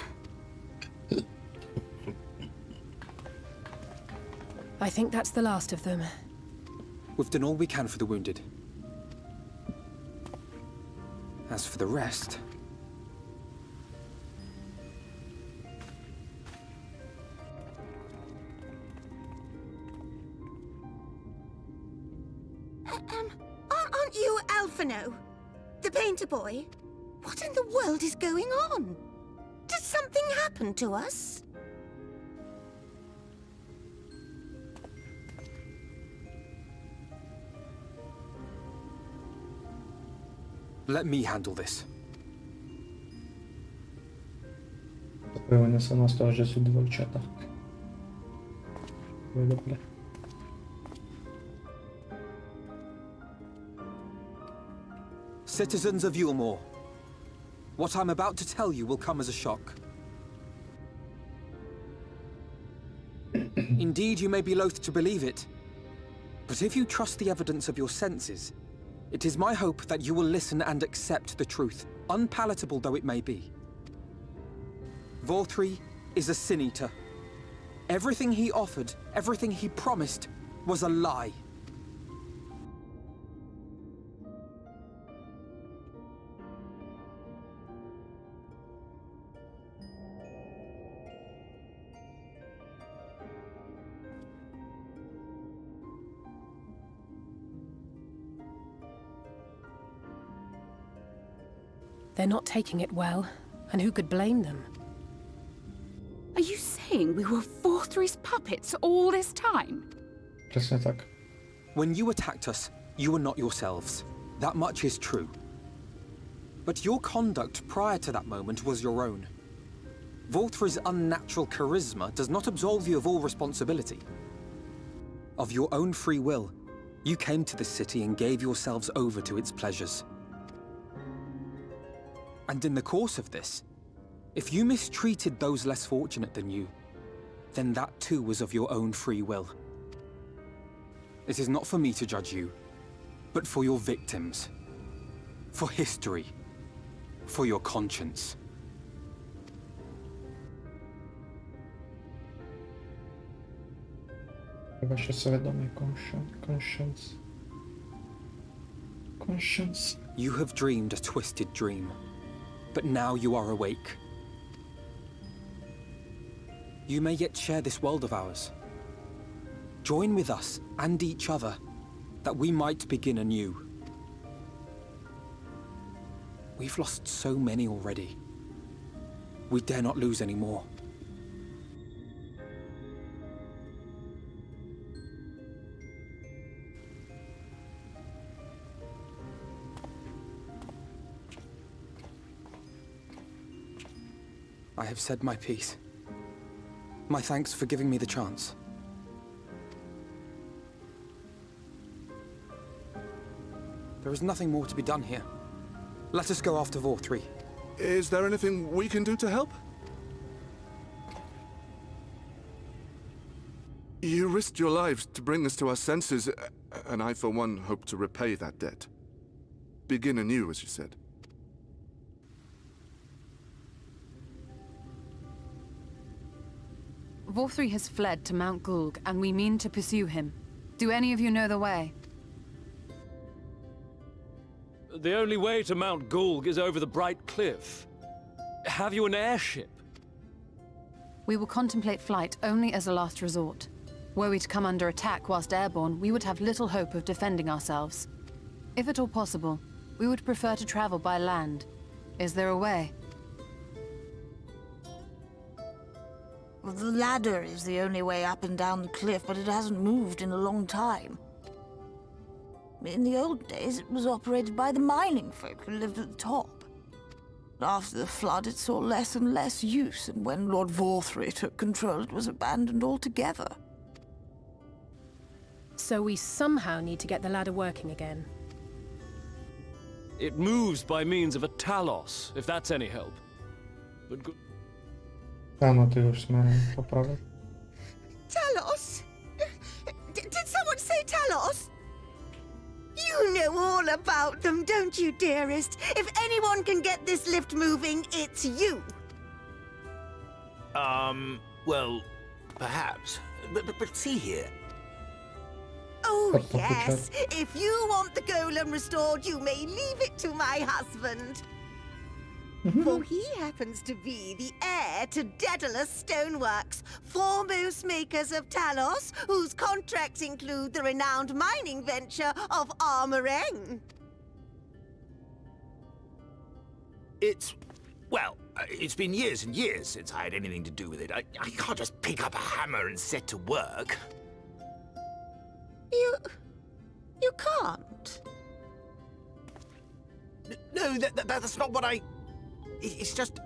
I think that's the last of them.
We've done all we can for the wounded. As for the rest...
Aren't you Alphino? The painter boy? What in the world is going on? Did something happen to us?
Let me handle this.
Zapojenie sa na to, že sú dvojčata. To je dobre.
Citizens of Yulmore, what I'm about to tell you will come as a shock. Indeed, you may be loath to believe it, but if you trust the evidence of your senses, it is my hope that you will listen and accept the truth, unpalatable though it may be. Vorthri is a sin-eater. Everything he offered, everything he promised, was a lie.
They're not taking it well, and who could blame them?
Are you saying we were Vorthri's puppets all this time?
Presne tak.
When you attacked us, you were not yourselves. That much is true. But your conduct prior to that moment was your own. Vorthri's unnatural charisma does not absolve you of all responsibility. Of your own free will, you came to this city and gave yourselves over to its pleasures. And in the course of this, If you mistreated those less fortunate than you, then that too was of your own free will. It is not for me to judge you, but for your victims, for history, for your conscience.
Vaše svědomí, conscience. Conscience.
You have dreamed a twisted dream, but now you are awake. You may yet share this world of ours. Join with us and each other, that we might begin anew. We've lost so many already. We dare not lose any more. I have said my piece. My thanks for giving me the chance. There is nothing more to be done here. Let us go after VFXIV.
Is there anything we can do to help? You risked your lives to bring us to our senses, and I, for one, hope to repay that debt. Begin anew, as you said.
VFXIV has fled to Mount Gulg, and we mean to pursue him. Do any of you know the way?
The only way to Mount Gulg is over the Bright Cliff. Have you an airship?
We will contemplate flight only as a last resort. Were we to come under attack whilst airborne, we would have little hope of defending ourselves. If at all possible, we would prefer to travel by land. Is there a way?
Well, the ladder is the only way up and down the cliff, but it hasn't moved in a long time. In the old days, it was operated by the mining folk who lived at the top. After the flood, it saw less and less use, and when Lord VFXIV took control, it was abandoned altogether.
So we somehow need to get the ladder working again.
It moves by means of a talos, if that's any help. But
Ano, ty už jsme popravili.
Talos? Did someone say Talos? You know all about them, don't you, dearest? If anyone can get this lift moving, it's you.
Well, perhaps. But see here.
Oh, yes. If you want the golem restored, you may leave it to my husband. For he happens to be the heir to Daedalus Stoneworks, foremost makers of Talos, whose contracts include the renowned mining venture of Armoreng.
Well, it's been years and years since I had anything to do with it. I can't just pick up a hammer and set to work.
You can't?
No, that's not what I... It's just...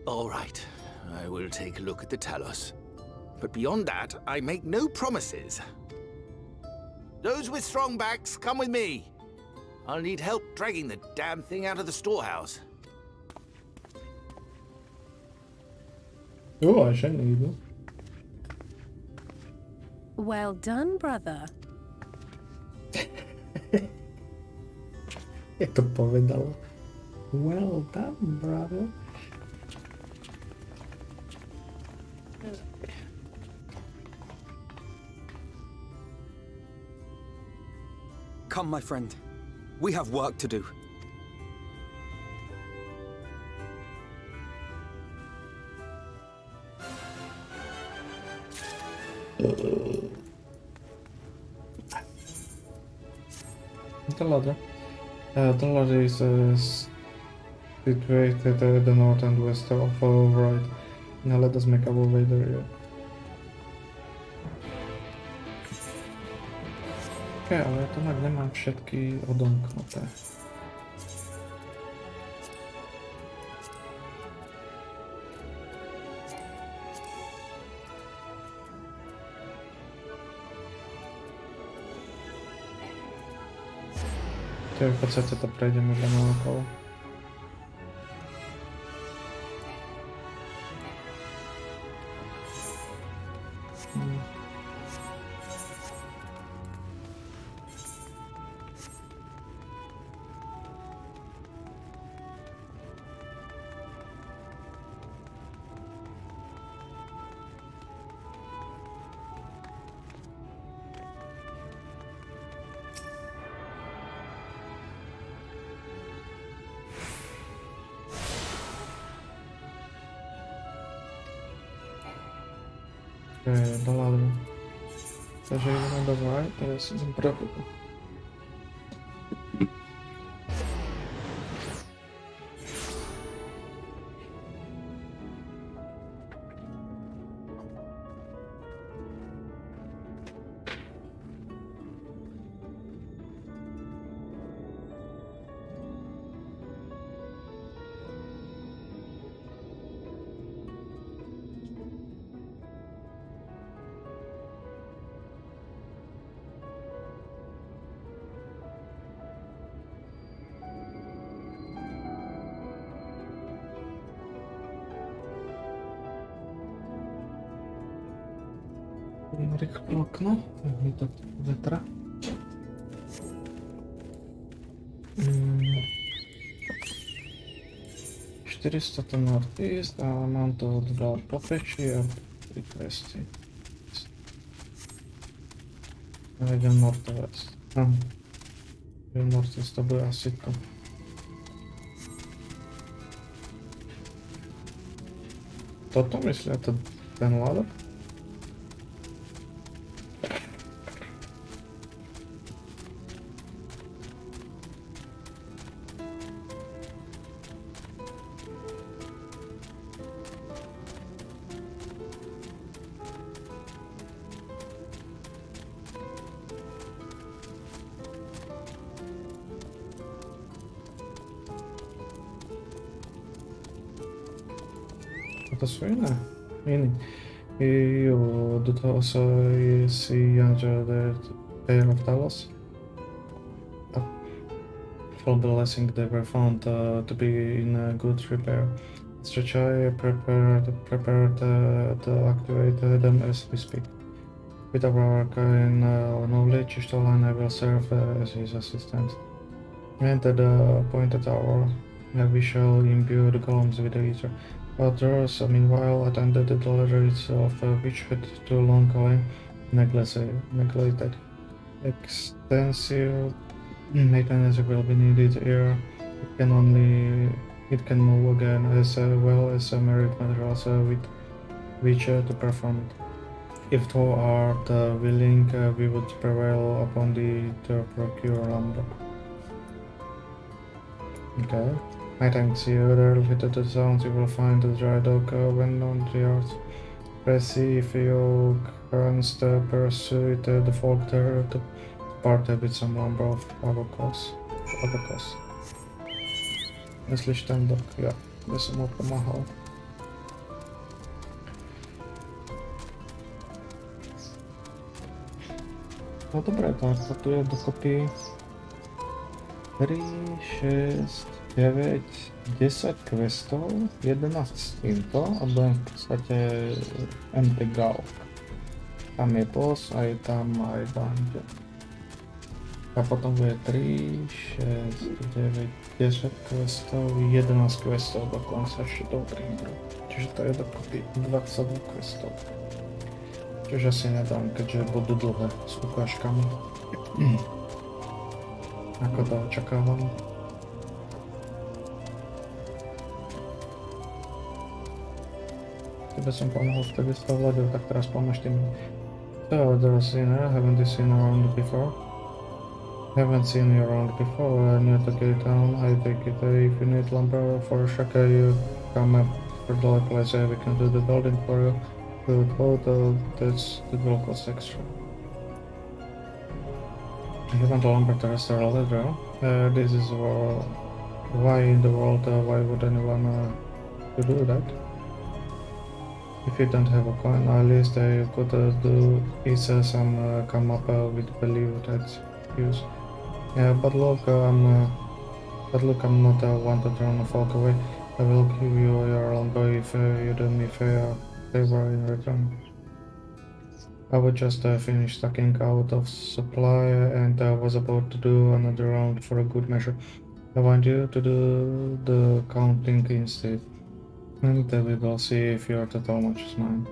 All right, I will take a look at the Talos. But beyond that, I make no promises. Those with strong backs, come with me. I'll need help dragging the damn thing out of the storehouse.
Jo, až je nejdu.
Well done, brother.
Jak to povedalo? Well done, brother.
Come, my friend. We have work to do.
The ladder. The ladder is situated at the north and west of right. Now let us make our way there. Okay, ale to nemám všetky odomknuté. Теперь пацать это пройдем для молокова. Да ладно. Даже его надо звать, то есть правда. Рихло окно, тут ветра. 400 to northeast, amount of 2 prophecy of requesting. Идем northwest. Northeast to była sitką. To myślę, to ten ładek? To słyne. You do also see under the pair of Talos. For the blessing they were found to be in good repair. Strachai prepared to activate them as we speak. With our arcane knowledge, Stolan will serve as his assistant. Enter the appointed hour. We shall imbue the golems with the ether. Others, meanwhile, attended the deliveries of which had too long neglected. Extensive maintenance will be needed here. It can move again as well as merit materials with which to perform it. If thou art willing, we would prevail upon thee to procure lumber. Okay. I thanks you. Related to the sounds you will find the dry dog when on the earth. Let's see if you can pursue the folk there to part with some lumber of Abacos. Myslíš ten dog? Jo, by jsem mu pomáhal. No dobré, tak tu je dokopy 3, 6, 9, 10 questov, 11 s týmto a budem v podstate empty galk. Tam je boss, aj tam, aj dungeon. A potom bude 3, 6, 9, 10 questov, 11 questov dokonca ešte dobrý bro. Čiže to je dokopy 22 questov. Čiže asi nedám, keďže budú dlhé s ukážkami. Ako to očakávam. Tebe som pomohol vtedy s tou vladou, tak teraz pomôž tým. So, there's sinner, haven't you seen around before? Haven't seen you around before, new to get down, I take it. If you need lumber for a shaker, you come up for the place, we can do the building for you. Good, that will cost extra. You want the lumber to restore a ladder? This is why in the world, why would anyone to do that? If you don't have a coin, at least you could do is some come up with believe that's use. Yeah, but look, I'm not one to turn off walk away. I will give you your logo if you do me a favor in return. I would just finish stocking out of supply and I was about to do another round for a good measure. I want you to do the counting instead. And we will see if your total matches mine.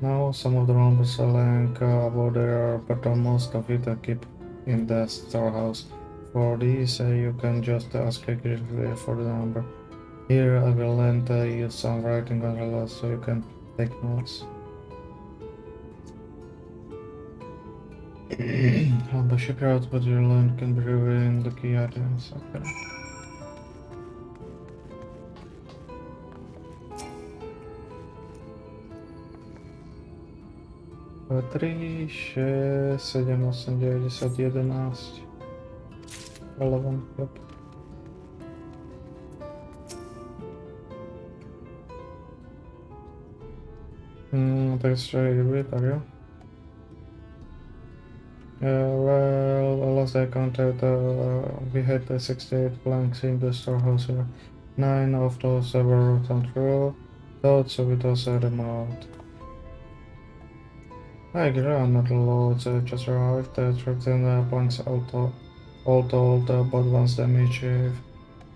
Now some of the numbers are lying about there, but most of it I keep in the storehouse. For these you can just ask accurately for the number. Here I will lend you some writing umbrellas so you can take notes. On the shipyard, but you learn can be revealing the key items. Okay. Three, 6, 7, 8, 9, 10, 11. 11, yep. That's very good, are you? Well, last I counted, we had 68 blanks in the storehouse here. 9 of those were written through, so we toss them out. I agree, I'm not loads, just arrived, 13 blanks all told, but once damage,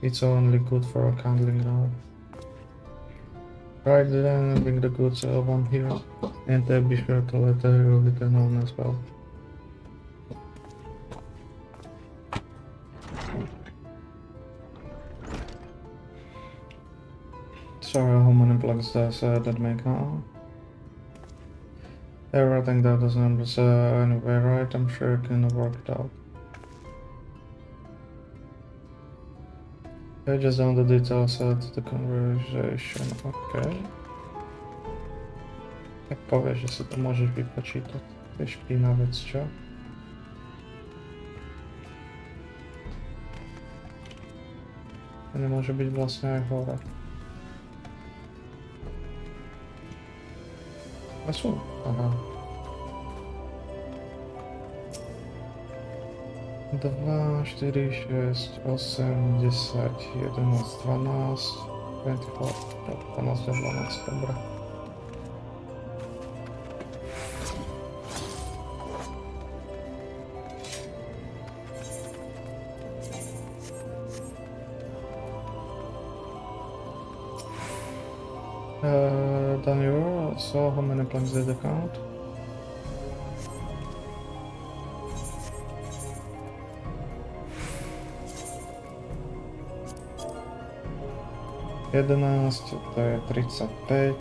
it's only good for handling now. Right then, bring the goods one here, and be sure to let it known as well. Sorry, how many plugs does that make now? Everything that does numbers anyway, right? I'm sure you can work it out. I just on the details to the conversation, okay. Jak powiesz, że sobie to możesz wypoczytać. Ty śpi nawet, co? To nie może być własna chora. A co? Aha. 2, 4, 6, 8, 10, 11, 12, 24, 12, 12, dobra. Done your, so how many planks did you count? Jedenáct, to je 35.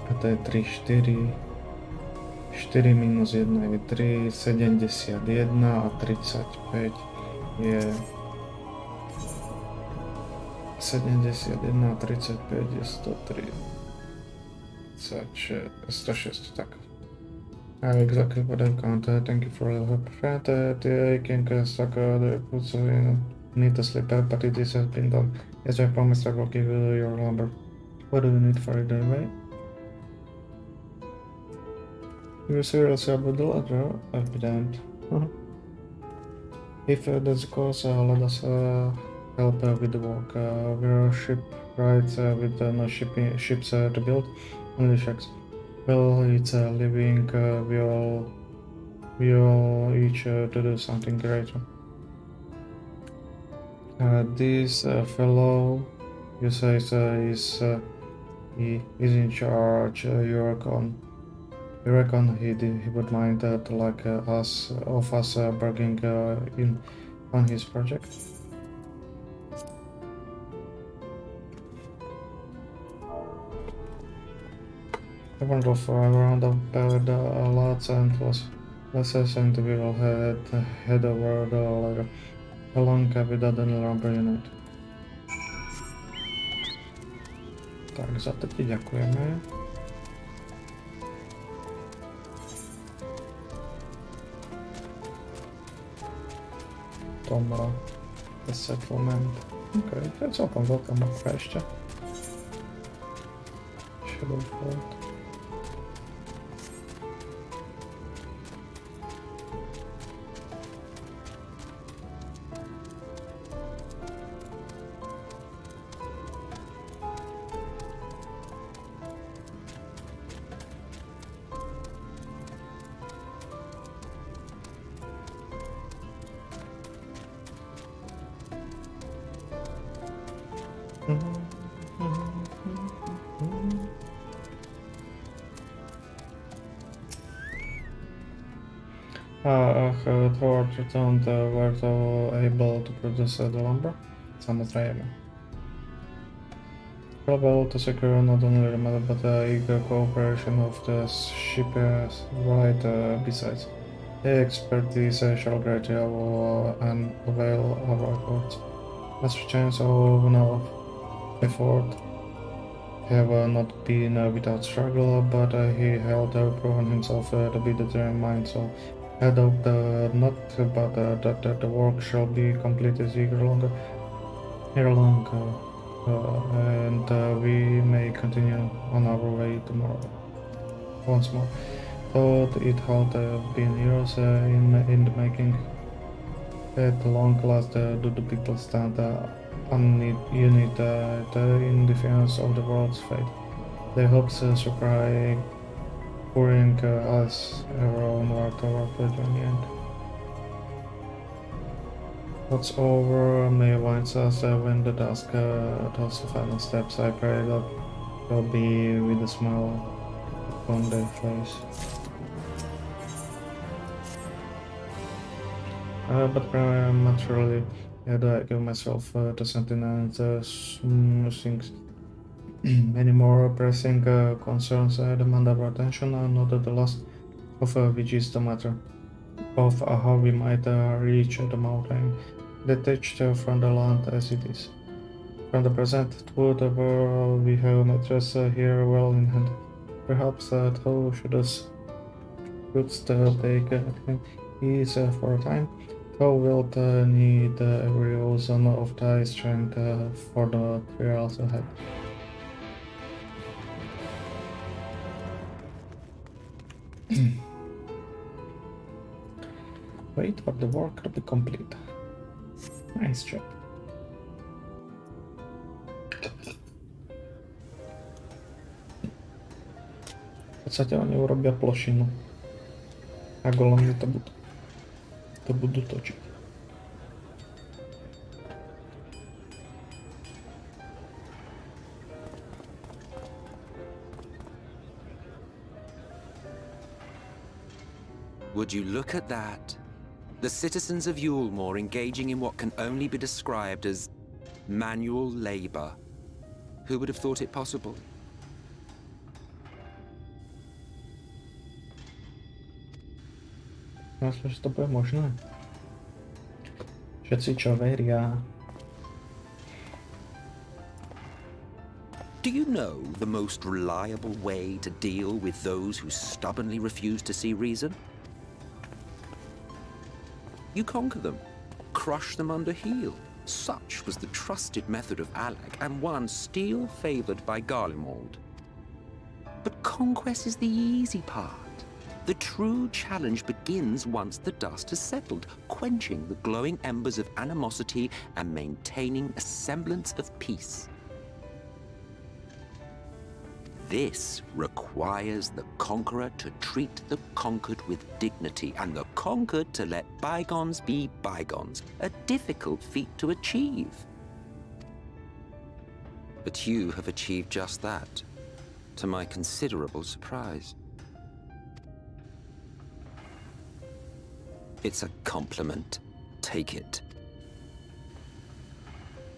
A to je 3, 4. 4 minus 1 je 3, 71 a 35 je 71 a 35 je 103. 106, tak. Exactly what I've counted. Thank you for the help, friend. The king stuck the puts need to sleep, but it has been done. As I promised, I will give you your number. What do you need for it anyway? You're serious about the letter? I'll be damned. If that's the case, let us help with the work. We're a ship, right? With no ships to build, only shacks. Well, it's a living. We all each to do something greater. This fellow, you say, is in charge. You reckon he would mind like us bragging in on his project? I wonder if around about lots and losses and we will head over along without any lumber unit. Tak, za to ti ďakujeme. Dobra, the settlement. Okay, to je celkom veľká mapka ešte. Shadowbringer. Howard returned were they able to produce the lumber? Samozrejme. Able to secure not only the metal but the eager cooperation of the shipyards right besides. Their expertise shall greatly avail our efforts. Master Chains of no effort have not been without struggle, but he had proven himself to be determined, so I hope not, but that the work shall be completed ere long, and we may continue on our way tomorrow. Once more, thought it had been years in the making. At long last, do the people stand united in defense of the world's fate. Their hopes surprise pouring us ever onward toward the end. What's over may winds us when the dusk does the final steps. I pray that they'll be with a smile upon their face. But prematurely, I give myself to something and things. Many more pressing concerns demand our attention, not the last of which is the matter of how we might reach the mountain, detached from the land as it is. From the present to the world we have matters here well in hand. Perhaps thou shouldst take ease for a time. Thou wilt need every ounce of thy strength for the trials ahead. Wait for the work to be complete. Nice job. V podstate oni urobia plošinu. A golemy to budú točiť.
Would you look at that? The citizens of Yulemore engaging in what can only be described as manual labor. Who would have thought it possible?
Myslím, že to bude možné. Všetci, čo veria.
Do you know the most reliable way to deal with those who stubbornly refuse to see reason? You conquer them, crush them under heel. Such was the trusted method of Alec, and one still favored by Garlemald. But conquest is the easy part. The true challenge begins once the dust has settled, quenching the glowing embers of animosity and maintaining a semblance of peace. This requires the conqueror to treat the conquered with dignity, and the conquered to let bygones be bygones, a difficult feat to achieve. But you have achieved just that, to my considerable surprise. It's a compliment. Take it.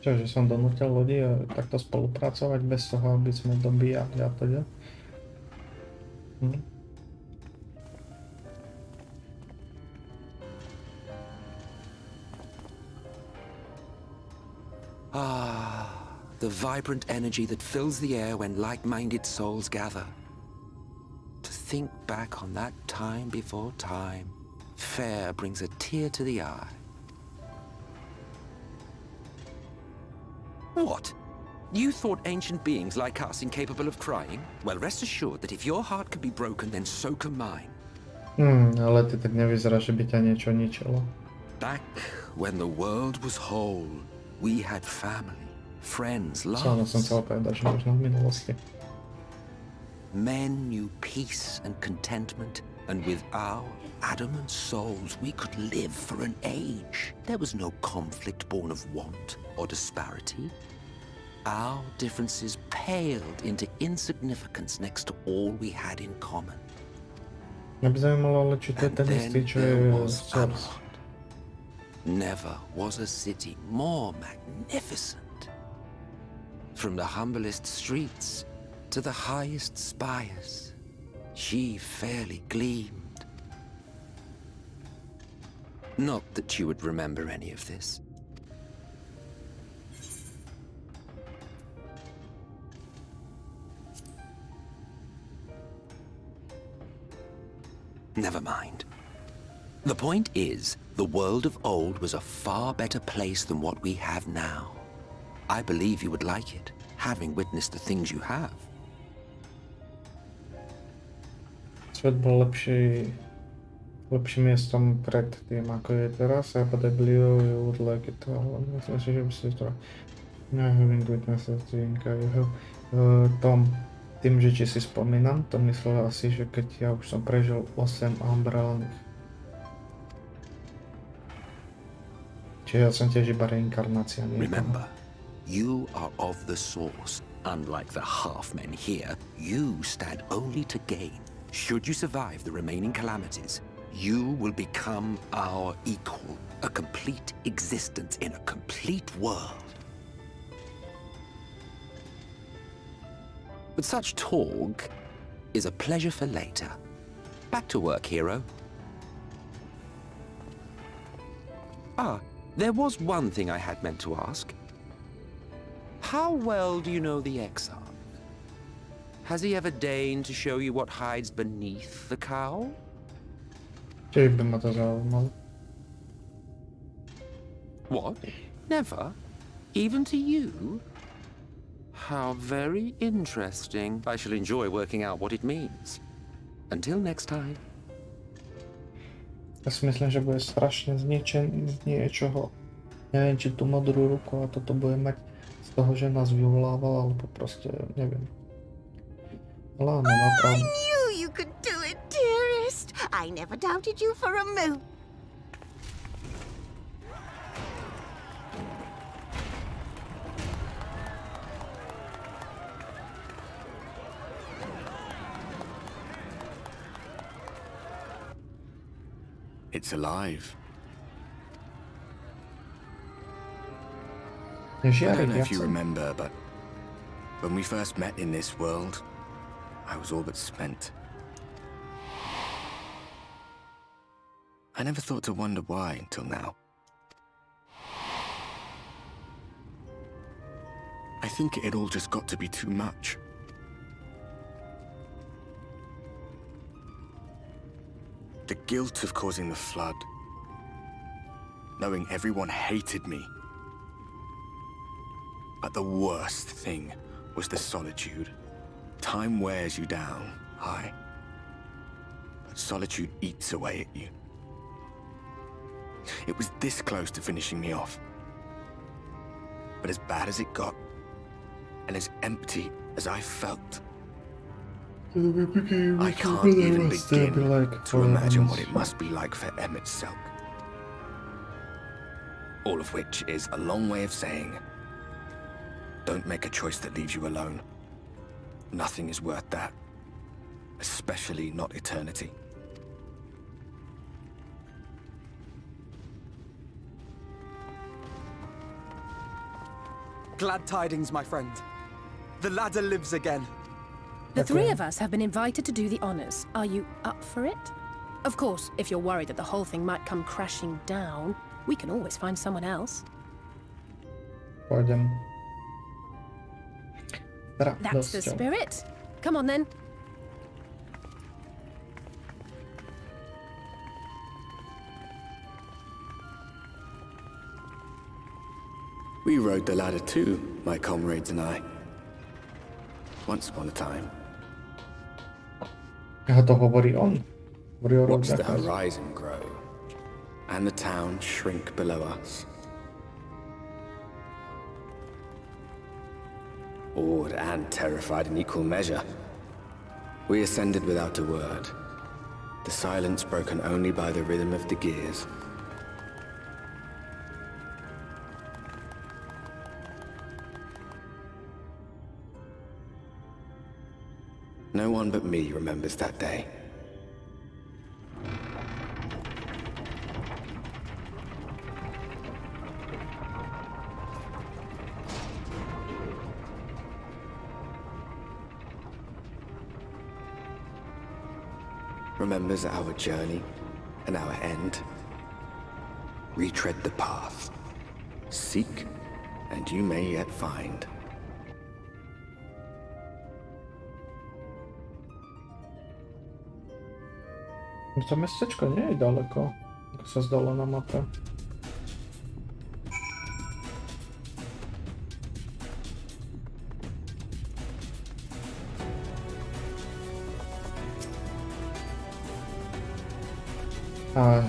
Čože som donútil ľudí takto spolupracovať bez toho, aby sme dobíjali a teda.
The vibrant energy that fills the air when like-minded souls gather. To think back on that time before time, fair brings a tear to the eye. What? You thought ancient beings like us incapable of crying? Well, rest assured that if your heart can be broken, then so can mine.
Ale ty tak nevyzeráš, že by ťa niečo ničilo.
Back when the world was whole, we had family, friends, loves.
Som chcel povedať, že možno v minulosti.
Men knew peace and contentment, and with our adamant souls, we could live for an age. There was no conflict born of want or disparity. Our differences paled into insignificance next to all we had in common.
Mě by zajímalo, ale či to je ten jistý, čo je source.
Never was a city more magnificent. From the humblest streets to the highest spires, she fairly gleamed. Not that you would remember any of this. Never mind. The point is, the world of old was a far better place than what we have now. I believe you would like it, having witnessed the things you have.
Svet bol lepším miestom pred tým, ako je teraz. I but I believe you would like it. Myslím si, že by si to... Having witnessed the thing you have. Tým, že či si spomínam, to myslel asi, že keď ja už som prežil 8 umbrelných. Čiže ja som tiež iba reinkarnácia niekoho.
Remember, you are of the source. Unlike the half-men here, you stand only to gain. Should you survive the remaining calamities, you will become our equal. A complete existence in a complete world. But such talk is a pleasure for later. Back to work, hero. Ah, there was one thing I had meant to ask. How well do you know the Exarch? Has he ever deigned to show you what hides beneath the cowl?
Čiže by ma to zaujímalo.
What? Never? Even to you? How very interesting. I shall enjoy working out what it means. Until next time.
Ja si myslím, že bude strašne zničený z niečoho. Neviem, či tú modrú ruku a toto bude mať z toho, že nás vyvolával, alebo proste neviem. Ale áno, má pravdu.
I knew you could do it, dearest. I never doubted you for a moment.
It's alive.
I
don't know if you remember, but when we first met in this world, I was all but spent. I never thought to wonder why until now. I think it all just got to be too much. The guilt of causing the flood. Knowing everyone hated me. But the worst thing was the solitude. Time wears you down, aye. But solitude eats away at you. It was this close to finishing me off. But as bad as it got, and as empty as I felt, I can't even begin to imagine what it must be like for Emmett Selk. All of which is a long way of saying, don't make a choice that leaves you alone. Nothing is worth that. Especially not eternity.
Glad tidings, my friend. The ladder lives again.
The three of us have been invited to do the honors. Are you up for it? Of course, if you're worried that the whole thing might come crashing down, we can always find someone else.
Pardon.
That's the spirit. Come on then.
We rode the ladder too, my comrades and I. Once upon a time.
To hovorí on.
Watch the horizon grow, and the town shrink below us. Awed and terrified in equal measure, we ascended without a word, the silence broken only by the rhythm of the gears. No one but me remembers that day. remembers our journey and our end. Retread the path. Seek, and you may yet find.
To miasteczko nie jest daleko, tylko se z dołu na mapę.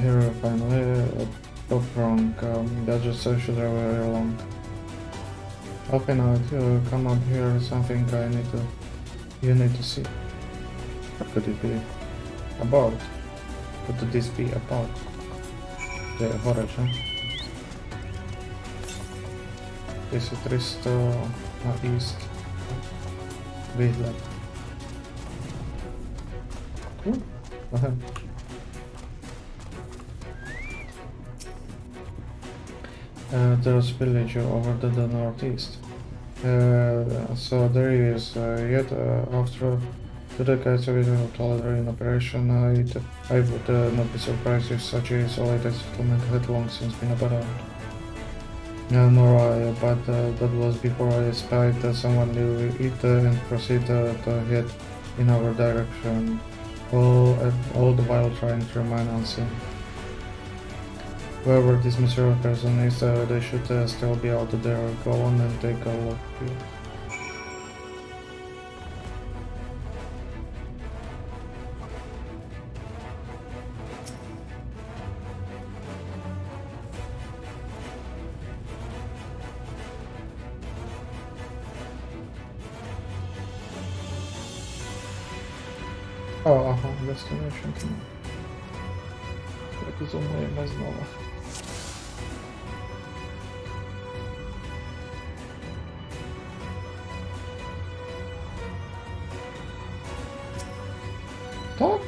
Here finally, got wrong. That just should have very long. Okay, now come up here. Something you need to see. What could it be? About? Could this be about? The horizon. This is 300 east. Wyhled. Cool. Go ahead. There's a village over to the northeast. So there is yet after the guys original tolerary in operation, I would not be surprised if such a isolated settlement had long since been abandoned. Nor I, but that was before I spied someone knew it and proceeded to head in our direction, all the while trying to remain unseen. Whoever this mysterious person is, they should still be out there. Go on and take a look. Oh, destination. Jak zoomujemy znowu. Tak?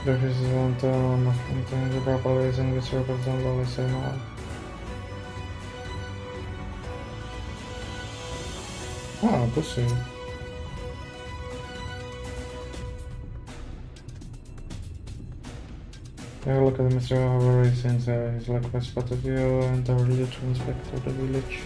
There is one town of contains the proper reason which represents only same one. To see. Have a look at the Mr. However, since his luck was spotted you and our leader turns back to the village.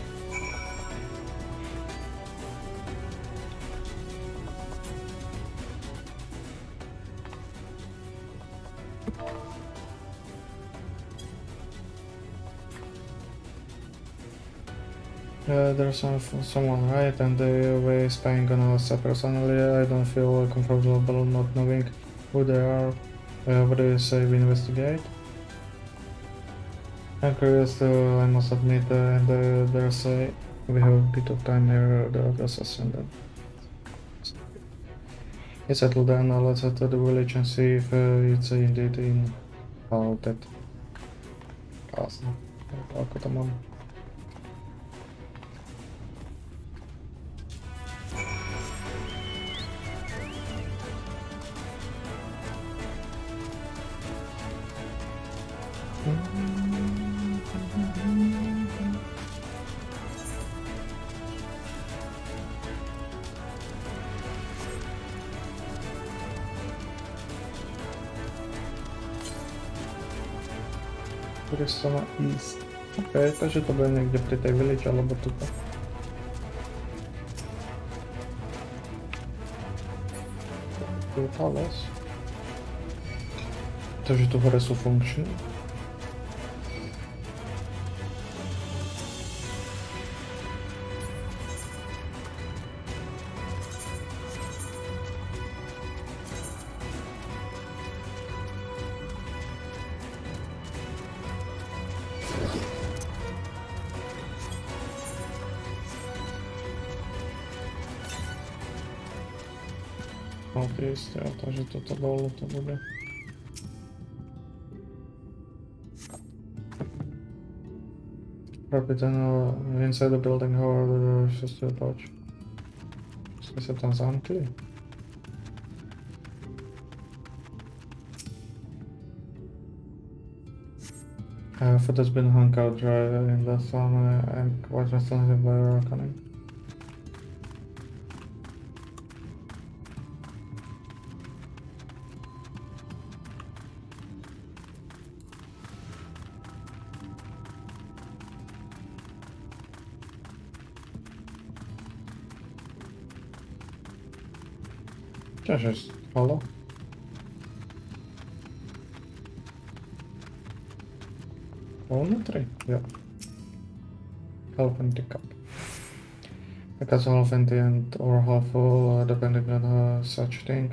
There's someone right, and the way spying on us personally, I don't feel comfortable not knowing who they are. What do you say we investigate? I'm curious too, I must admit, and there's we have a bit of time here, the assassin then. It's settled then, let's head to the village and see if it's indeed in that castle. Ako to mam? Strona East. Okej, takže to bude někde při té village, alebo tuto. Palace. Takže tu hore jsou funkční. Takže toto dole to bude. Probably then inside the building, however, there's just a approach. Jsme se tam zamkli. Food has been hung out dry in the sun and quite restlessly by a reckoning. Just follow. Only 3, yeah. Half empty cup. Because half empty and or half full, depending on such thing,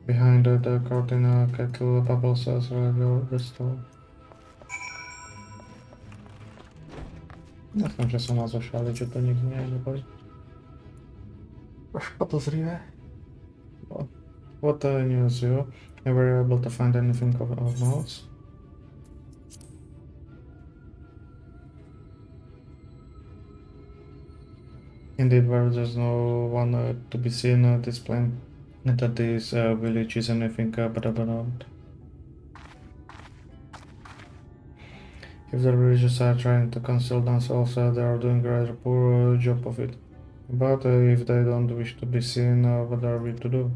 behind the curtain, kettle bubbles as the stove. Nechám, že sa nás zašali, že to nikdy neboli. Až podozrivé. What news you? Never able to find anything of notes? Indeed, where there's no one to be seen displaying that this village is anything but abandoned. If the villagers are trying to conceal themselves, they are doing a rather poor job of it. But if they don't wish to be seen, what are we to do?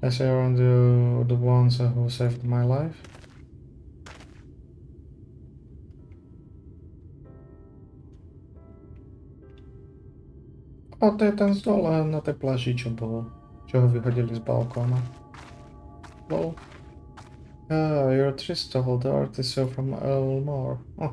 I say around the ones who saved my life. A to je ten stôl na tej pláži, čo bol, čo ho vyhodili z balkóna. Lol. You're Tristal, the artist from Elmore. Oh.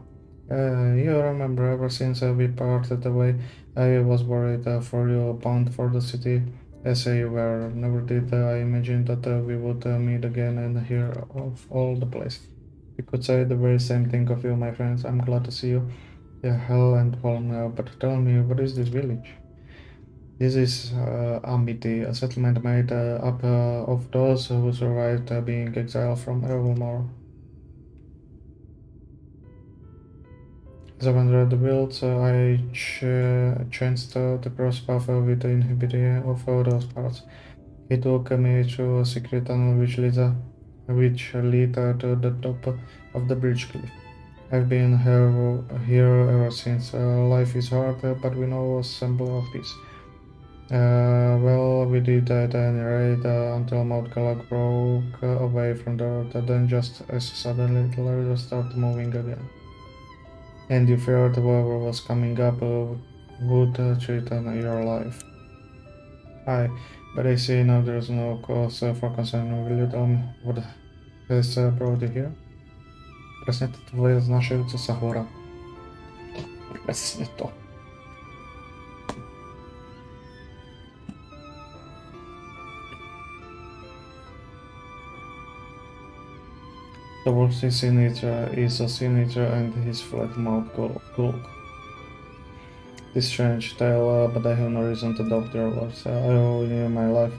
You remember ever since we parted away, I was worried for you, bound for the city, as you were. Never did I imagine that we would meet again and hear of all the place. We could say the very same thing of you, my friends. I'm glad to see you. Yeah, hell and home now, but tell me, what is this village? This is Amity, a settlement made up of those who survived being exiled from Evermore. As I wandered the wilds, I chanced to cross path with the inhabitant of those parts. He took me to a secret tunnel which lead to the top of the bridge cliff. I've been here ever since. Life is hard, but we know a symbol of peace. Well, we did at any rate until Mount Galak broke away from the earth, then just as suddenly the ladder started moving again. And you feared whoever was coming up would threaten your life. Aye, but I see now there's no cause for concern. Will you tell me what has brought you here? Presne to tvoje znašajúca sa hora. Presne to. The worst signature is a signature and his flat mouth gulp. This strange tale, but I have no reason to doubt their words. I owe you my life.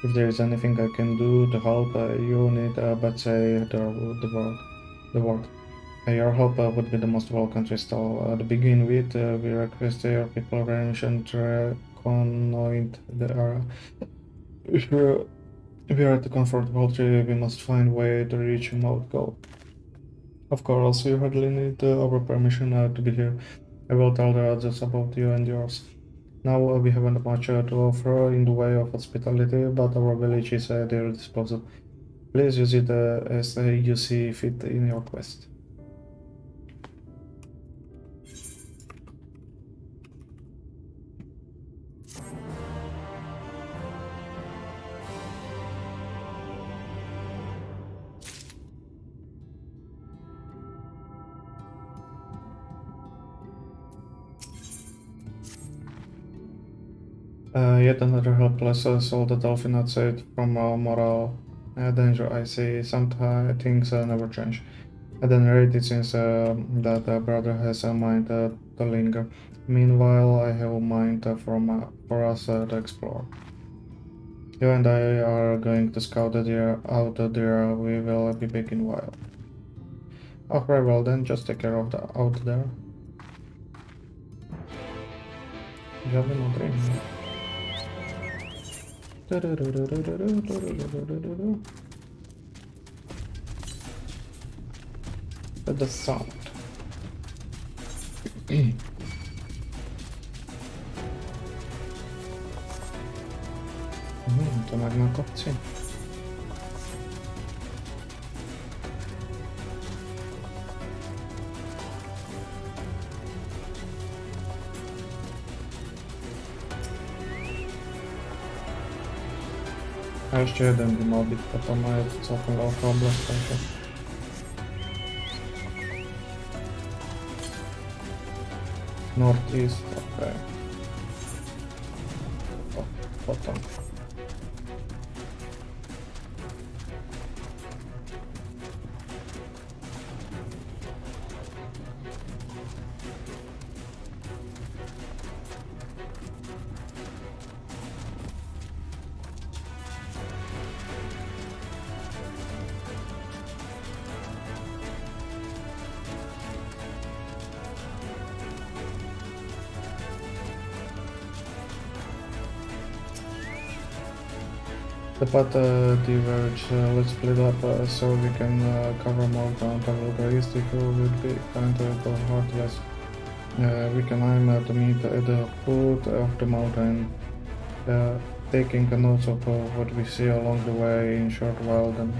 If there is anything I can do to help, you need but say the word. Your help would be the most welcome, Crystal. To begin with, we request your people permission to reconnoit the area. If we are to comfort Valtteri, we must find a way to reach Mount Gold. Of course, you hardly need our permission to be here. I will tell the others about you and yours. Now we haven't much to offer in the way of hospitality, but our village is at your disposal. Please use it as you see fit in your quest. Yet another helpless soul that dolphin outside from moral danger. I see some things never change. At any rate, it seems that brother has a mind to linger. Meanwhile, I have a mind for us to explore. You and I are going to scout out there. We will be back in a while. Oh, very well then. Just take care of out there. The sound. To jak na kopci. ještě jeden by mal být potom a je to celkem velká oblast, takže... Northeast, ok. Potom. But diverge, let's split up so we can cover more ground. I will go east if you would be kind to go heartless. We can aim to meet at the foot of the mountain, taking notes of what we see along the way in short while then.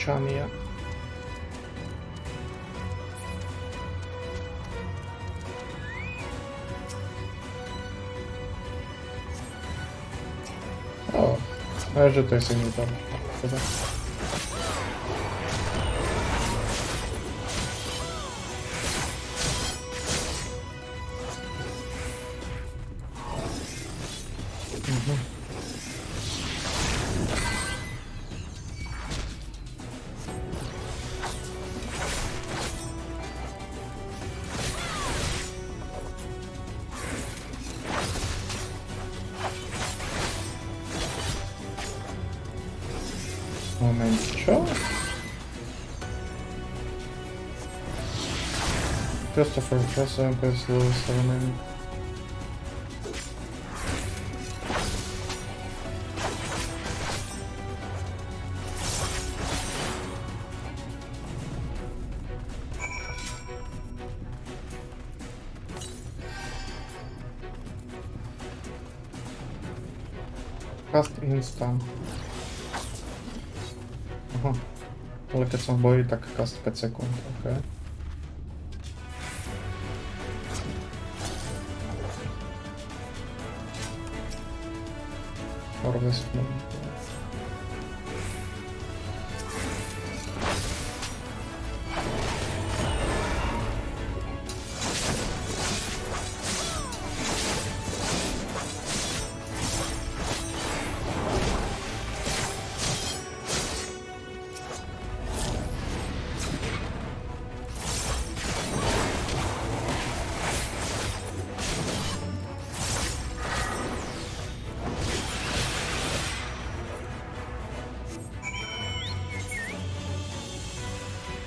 Chania. O, ale że to jest imitor. Chyba. Momentcio. Christopher Present is Lewis Learning. Cast instant. Aha, ale keď som v boji, tak cast 5 sekúnd, ok. Harvest Moon.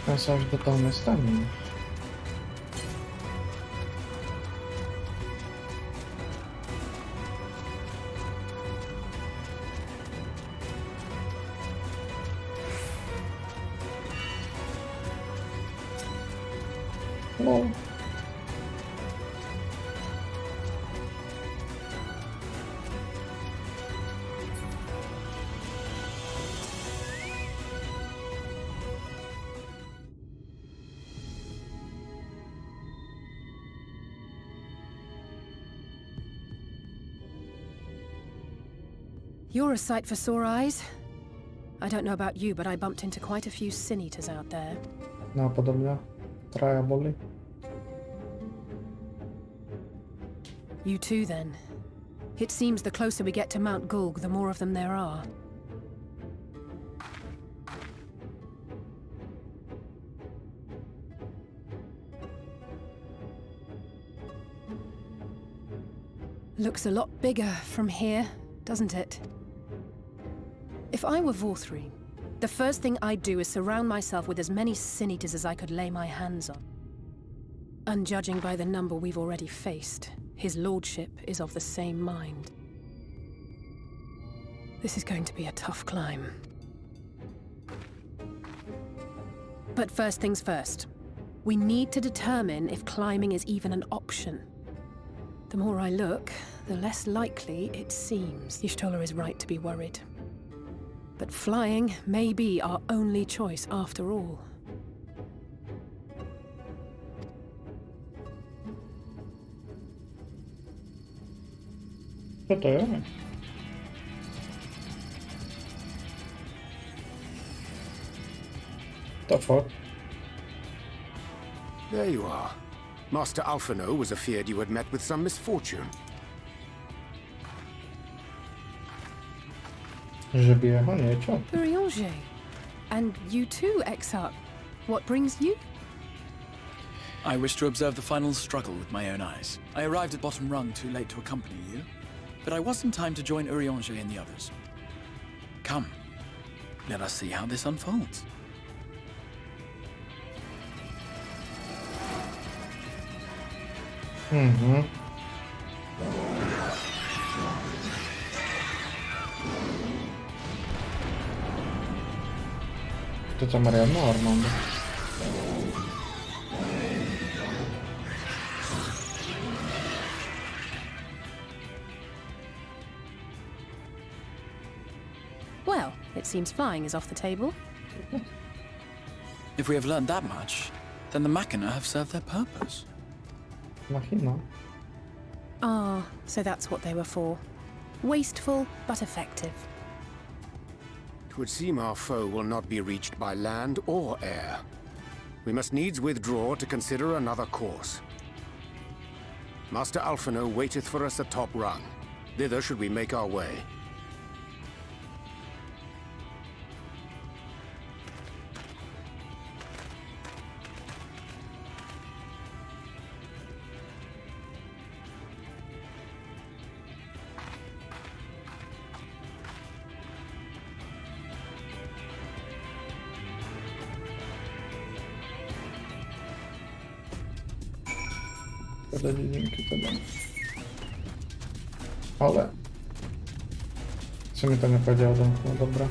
Pensava que botar nesse caminho. Bom.
You're a sight for sore eyes. I don't know about you, but I bumped into quite a few sin eaters out there.
Napodobia. Traja boli.
You too, then. It seems the closer we get to Mount Gulg, the more of them there are. Looks a lot bigger from here, doesn't it? If I were Vorthri, the first thing I'd do is surround myself with as many sin eaters as I could lay my hands on. And judging by the number we've already faced, his lordship is of the same mind. This is going to be a tough climb. But first things first. We need to determine if climbing is even an option. The more I look, the less likely it seems. Y'shtola is right to be worried. But flying may be our only choice after all.
Co to je? The fuck?
There you are. Master Alphino was afeard you had met with some misfortune.
Že by jeho niečo?
Urianger. And you too, Exarch. What brings you?
I wish to observe the final struggle with my own eyes. I arrived at bottom rung too late to accompany you, but I was in time to join Urianger and the others. Come, let us see how this unfolds.
Mhm. To tam Marianna Armando.
Well, it seems flying is off the table.
If we have learned that much, then the Machina have served their purpose.
Machina?
Ah, so that's what they were for. Wasteful, but effective.
It would seem our foe will not be reached by land or air. We must needs withdraw to consider another course. Master Alphino waiteth for us at top rung. Thither should we make our way.
Dědinky teda. Ale se mi to nepodělalo domů, dobré.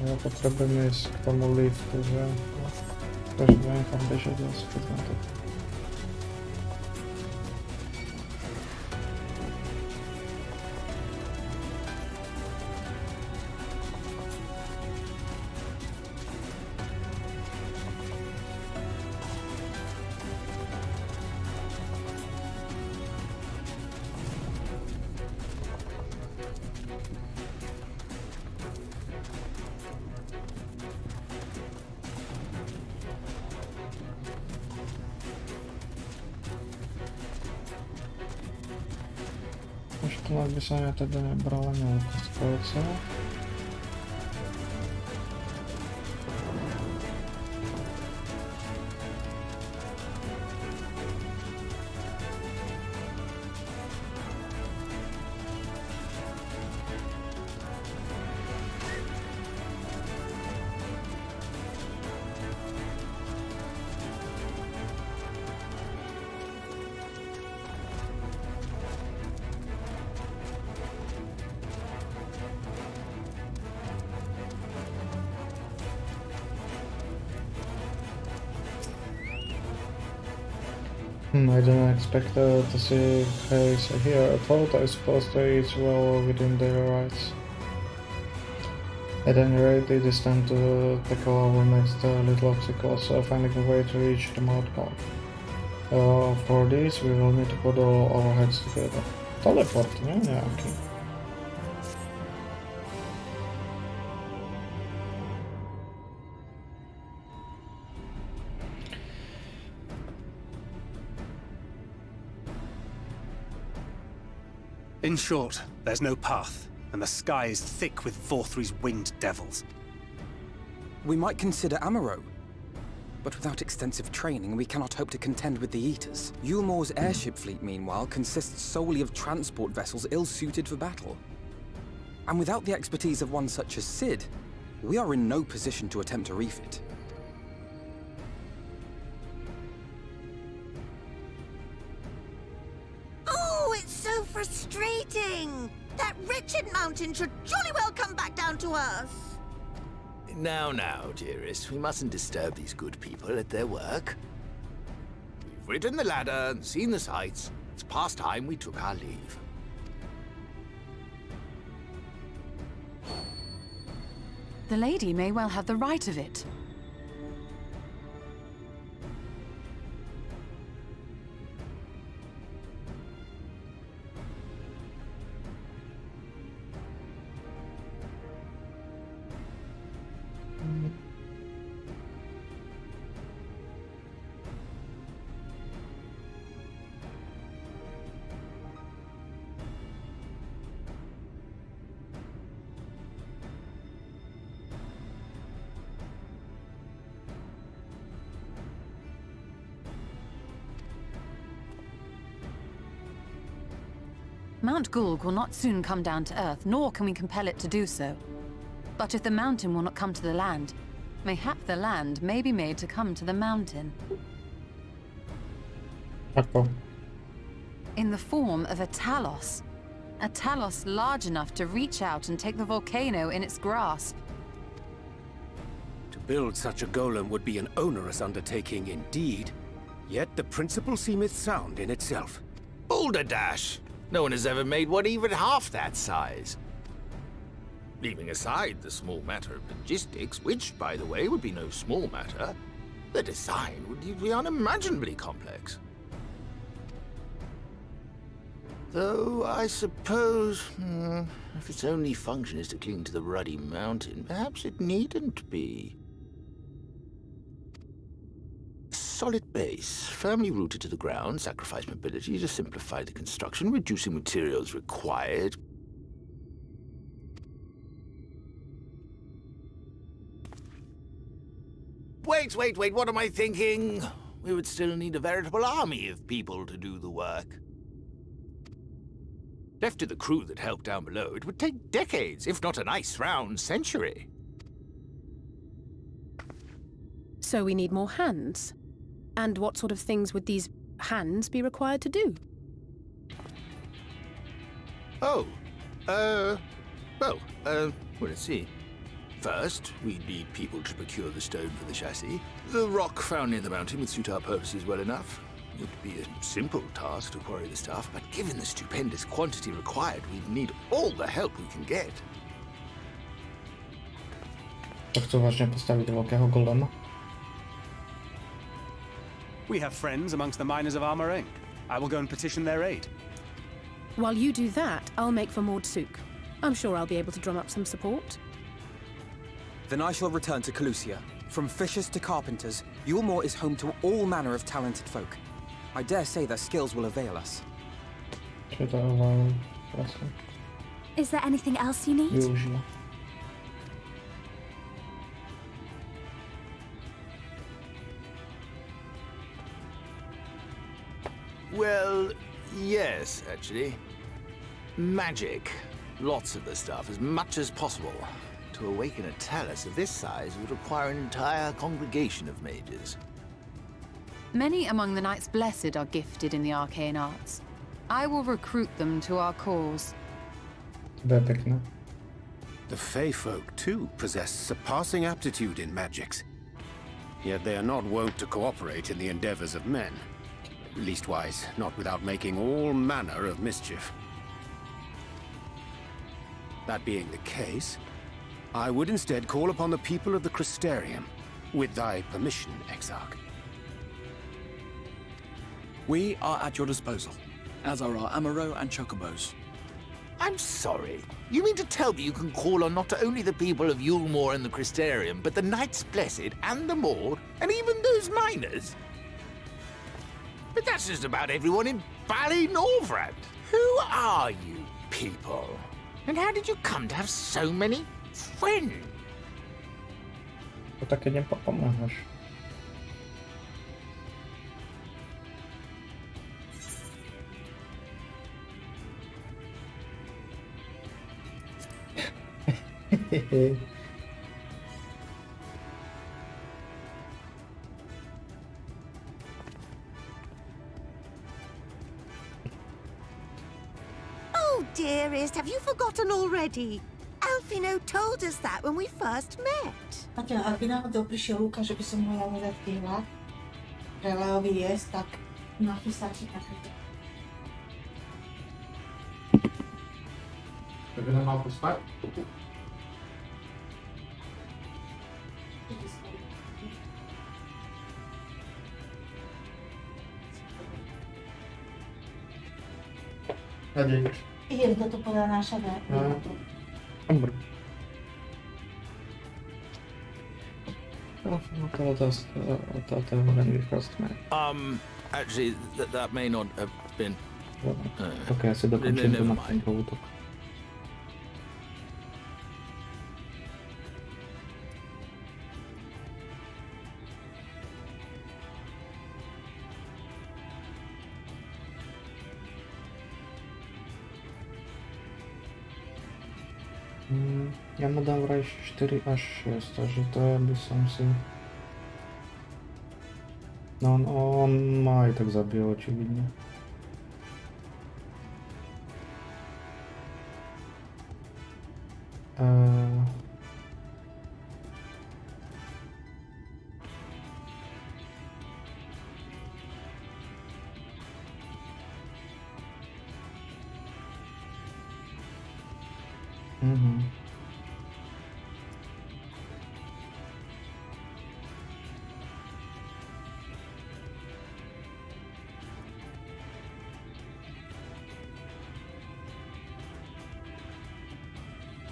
Já potřebujeme jít k tomu liftu, že? Takže budeme tam běžet zase na to. Už by som ja teda nebral ani otázkovce. I didn't expect to see Hayes here. I thought I suppose they each well within their rights. At any rate, it is time to tackle our next little obstacles, finding a way to reach the outcome. For this, we will need to put all our heads together. Teleport, yeah, okay.
In short, there's no path, and the sky is thick with Vorthri's winged devils.
We might consider Amaro, but without extensive training, we cannot hope to contend with the Eaters. Yulmore's airship fleet, meanwhile, consists solely of transport vessels ill-suited for battle. And without the expertise of one such as Cid, we are in no position to attempt to refit.
Frustrating! That wretched mountain should jolly well come back down to us!
Now, dearest, we mustn't disturb these good people at their work. We've ridden the ladder and seen the sights. It's past time we took our leave.
The lady may well have the right of it. Mount Gulg will not soon come down to Earth, nor can we compel it to do so. But if the mountain will not come to the land, mayhap the land may be made to come to the mountain. In the form of a Talos. A Talos large enough to reach out and take the volcano in its grasp.
To build such a golem would be an onerous undertaking indeed, yet the principle seemeth sound in itself.
Boulder Dash! No one has ever made one even half that size. Leaving aside the small matter of logistics, which, by the way, would be no small matter, the design would be unimaginably complex. Though, I suppose, if its only function is to cling to the ruddy mountain, perhaps it needn't be. Solid base, firmly rooted to the ground, sacrifice mobility to simplify the construction, reducing materials required. Wait, what am I thinking? We would still need a veritable army of people to do the work. Left to the crew that helped down below, it would take decades, if not a nice round century.
So we need more hands. And what sort of things would these hands be required to do?
Well, let's see. First, we'd need people to procure the stone for the chassis. The rock found near the mountain would suit our purposes well enough. It'd be a simple task to quarry the stuff, but given the stupendous quantity required, we'd need all the help we can get.
To chcą właśnie postawić wielkiego golema.
We have friends amongst the miners of Armoreng. I will go and petition their aid.
While you do that, I'll make for Mordsuk. I'm sure I'll be able to drum up some support.
Then I shall return to Calusia. From fishers to carpenters, Yulmore is home to all manner of talented folk. I dare say their skills will avail us.
Is there anything else you need?
Well, yes, actually. Magic. Lots of the stuff, as much as possible. To awaken a Talos of this size would require an entire congregation of mages.
Many among the Knights Blessed are gifted in the arcane arts. I will recruit them to our cause.
The Fey folk, too, possess surpassing aptitude in magics. Yet they are not wont to cooperate in the endeavors of men. Leastwise, not without making all manner of mischief. That being the case, I would instead call upon the people of the Crystarium, with thy permission, Exarch.
We are at your disposal, as are our Amaro and Chocobos.
I'm sorry. You mean to tell me you can call on not only the people of Yulmore and the Crystarium, but the Knights Blessed and the Mord, and even those miners? But that's just about everyone in Valley Norvrand. Who are you people? And how did you come to have so many friends?
To takie nie pomachasz.
Oh, dearest, have you forgotten already? Alfino told us that when we first met.
Aťa, ak by náhodou prišiel Luka, že by som mohla vedať kývať, pre Leovi jesť, tak nachystá si takéto.
Tak by nemal pospať? Kde ideš?
Idem toto podľa naša
Dobre. That when we first met.
Actually, that may not have been...
Okay, asi dokončím to na ten útok. Ja mu dám vraj 4 až 6, takže to by som si... No on má aj tak zabil očividne.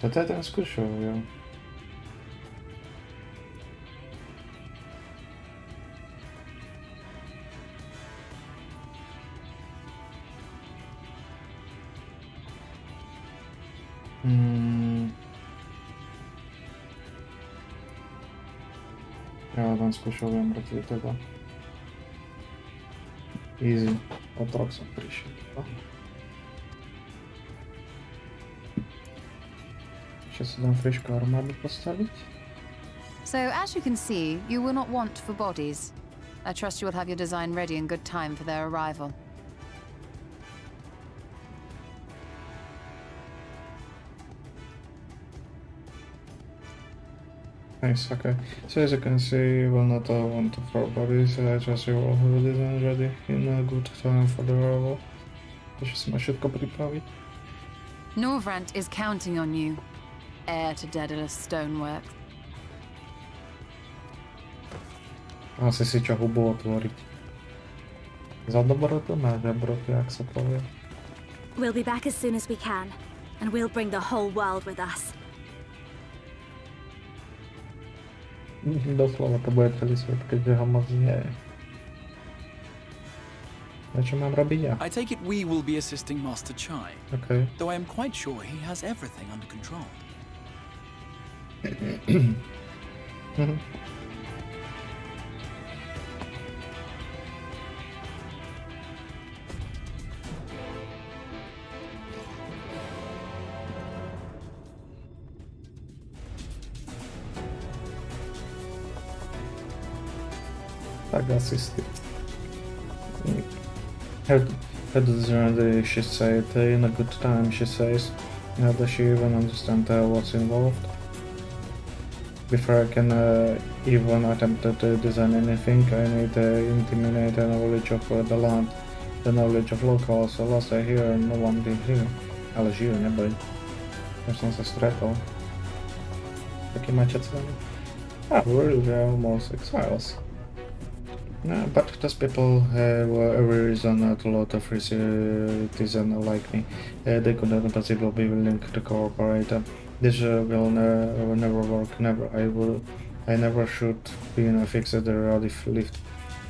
To je ten zkušel, jo. Ja ten zkušel viem proti teda. Easy. Otrok som prišiel.
So, as you can see, you will not want for bodies. I trust you will have your design ready in good time for their arrival.
Nice, okay. So as you can see, you will not want for bodies. I trust you will have your design ready in a good time for the arrival. Takže si ma všetko pripraviť.
Norvrant is counting on you. Heir to Daedalus stonework.
Asi si čo hubu otvoriť. Za dobrotu, na dobrotu, jak sa povie.
We'll be back as soon as we can, and we'll bring the whole world with us.
Doslova to bude celý svet, keďže ho moc nie je. Čo mám robiť ja?
I take it we will be assisting Master Chai.
Okay.
Though I am quite sure he has everything under control.
Tak asi s tým. Head of the journey, she said, in a good time, she says, that she even understands what's involved. Before I can even attempt to design anything, I need intimate knowledge of the land, the knowledge of locals. Last I hear, no one been here. Ale žijú, neboj. Ja som sa stretol. Taký mačacvený. We're almost exiles. But those people have every reason to lot of citizens like me. They could not possibly be willing to cooperate. This will never work. I never should be in a fixed radiff lift.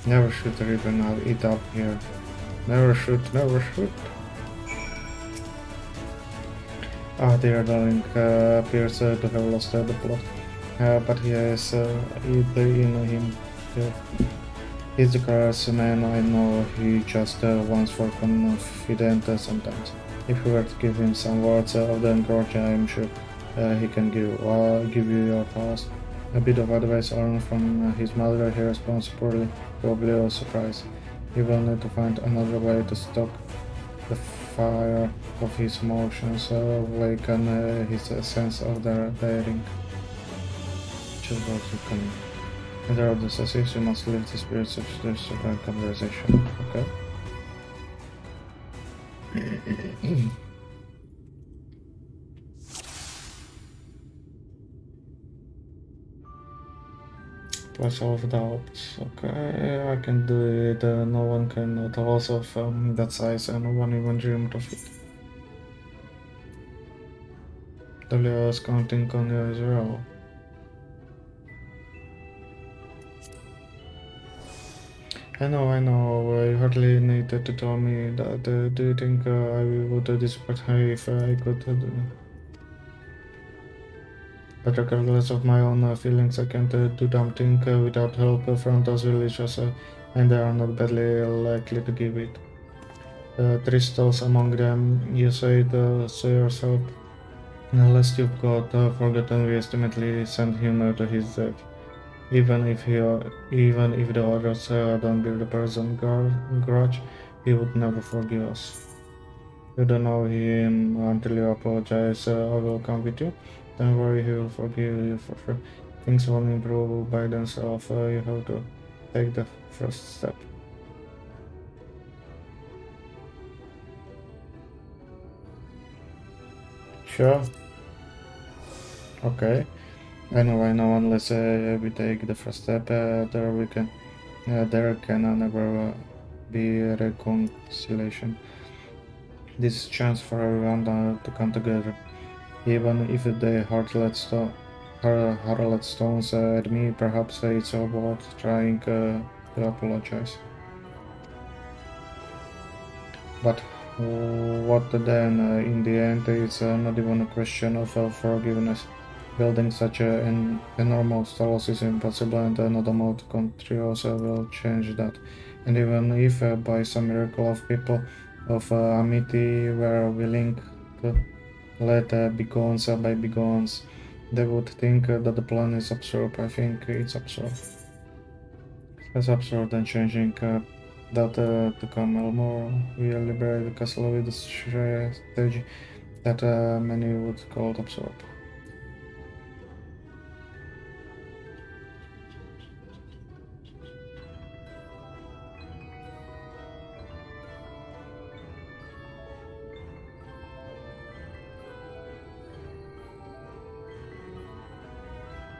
Never should ribbon it up here. Never should. Dear darling appears to have lost the plot. But he has it in him. He's the curious man I know. He just wants for confident sometimes. If you were to give him some words of the encouragement, I'm sure he can give you your thoughts. A bit of advice earned from his mother. He responds poorly, probably a surprise. You will need to find another way to stop the fire of his emotions awaken his sense of their daring. Just what you can. In the road associates, you must lift the spirits of this conversation. Okay. Plus all of doubts. Okay, I can do it. No one can know the loss of that size, and no one even dreamed of it. Talia is counting on you as well. I know, you hardly needed to tell me that. Do you think I would disappoint her if I could? But regardless of my own feelings, I can't do something without help from those villagers, and they are not badly likely to give it. Tristos among them, you say it so yourself. Unless you've got forgotten, we estimately sent him to his death. Even if the others don't bear the person grudge, he would never forgive us. You don't know him until you apologize. I will come with you. Don't worry, he will forgive you for sure. Things won't improve by themselves. You have to take the first step. Sure. Okay. I know. Unless we take the first step, there can never be reconciliation. This is a chance for everyone to come together, even if they hurl stones at me. Perhaps it's worth trying to apologize. But what then? In the end, it's not even a question of forgiveness. Building such an enormous talos is impossible, and not amount of countries will change that. And even if by some miracle of people of Amity were willing to let bygones by bygones, they would think that the plan is absurd. I think it's absurd. It's absurd than changing that to come more. We liberate the castle with a strategy that many would call absurd.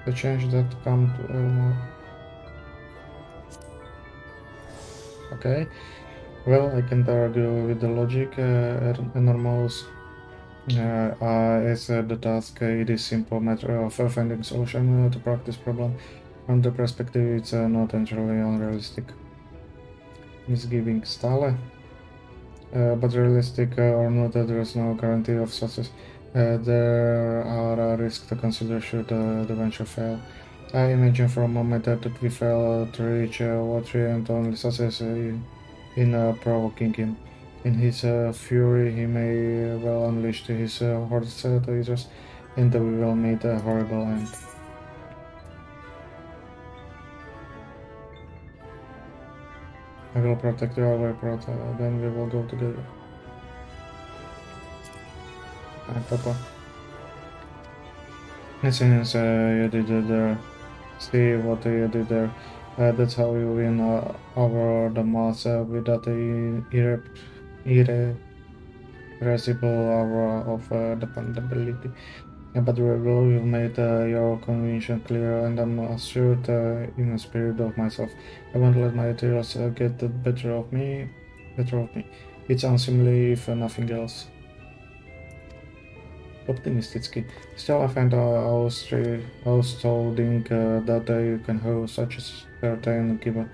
The change that come to Elmore. Okay, well, I can't argue with the logic. Enormous is the task. It is simple matter of finding solution to practice problem. From the perspective, it's not entirely unrealistic. Misgiving style, but realistic or not, there is no guarantee of success. There are risks to consider should the venture fail. I imagine for a moment that we fail to reach Watry and only success in provoking him. In his fury, he may well unleash his hordes to users, and we will meet a horrible end. I will protect you, I will protect, then we will go together. Papa. Since you did there, see what you did there. That's how you win over the mass with that irrepressible aura of dependability. But you've made your conviction clear, and I'm assured in the spirit of myself. I won't let my tears get the better of me. It's unseemly if nothing else. Optimisticky. Still, I find astounding that you can have such a certain given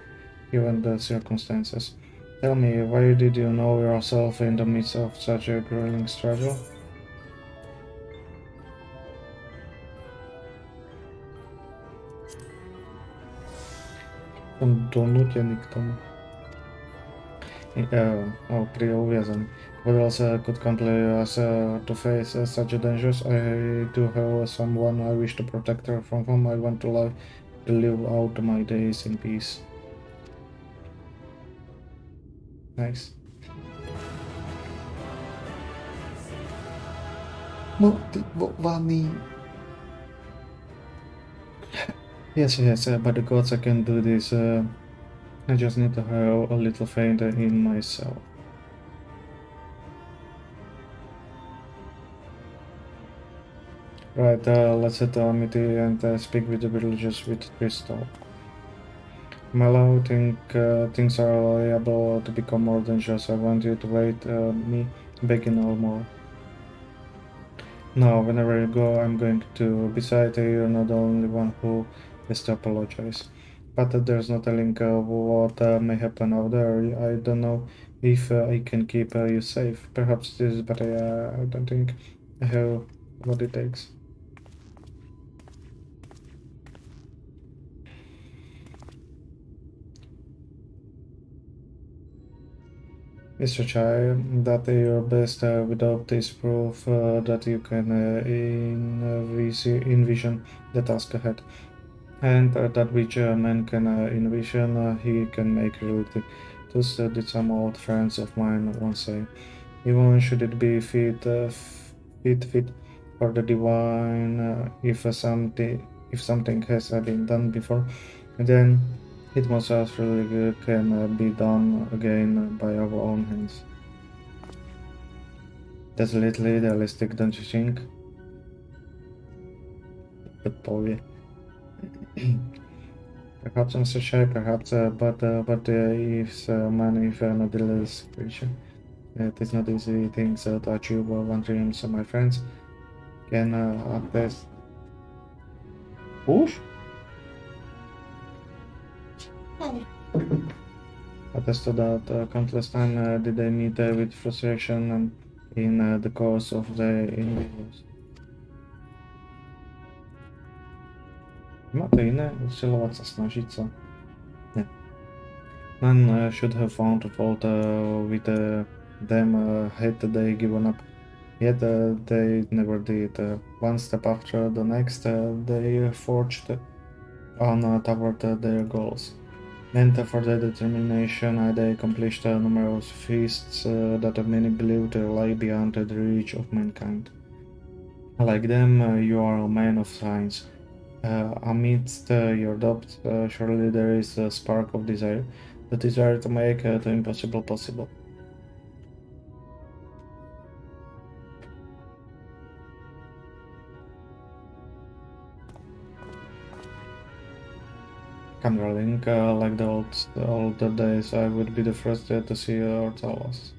the circumstances. Tell me, why did you know yourself in the midst of such a grueling struggle? Donútený k tomu. Pri uviazaní. What else could compel us to face such dangers? I do have someone I wish to protect her, from whom I want to live out my days in peace. Nice. Motivovaný. Yes, but the gods, I can do this. I just need to have a little faith in myself. Right, let's head to Amity and speak with the villagers with Crystal. Mellow, things are liable to become more dangerous. I want you to wait me begging no more. No, whenever you go, I'm going to. Besides, you're not the only one who has to apologize. But there's no telling what may happen out there. I don't know if I can keep you safe. Perhaps this is better. I don't think I have what it takes. Mr. Chai, that your best without this proof that you can envision the task ahead. And that which man can envision, he can make reality. Thus did some old friends of mine once say. Even should it be fit for the divine, if something has been done before, then it most certainly can be done again by our own hands. That's a little idealistic, don't you think? But boy. Perhaps Mr. Shai, perhaps, but if man, if not a little creature, it is not easy things to achieve. One dreams, my friends can attest. Push? Attest to that countless time did they meet with frustration and in the course of the interviews. Máte jiné? Usilovat se, snažit se. Ne. Man should have found fault with them had they given up. Yet they never did. One step after the next, they forged on toward their goals. And for their determination, they accomplished numerous feats that many believed lie beyond the reach of mankind. Like them, you are a man of science. Amidst your doubts, surely there is a spark of desire, the desire to make the impossible possible. Camdraling, like the older days, I would be the first to see our towers.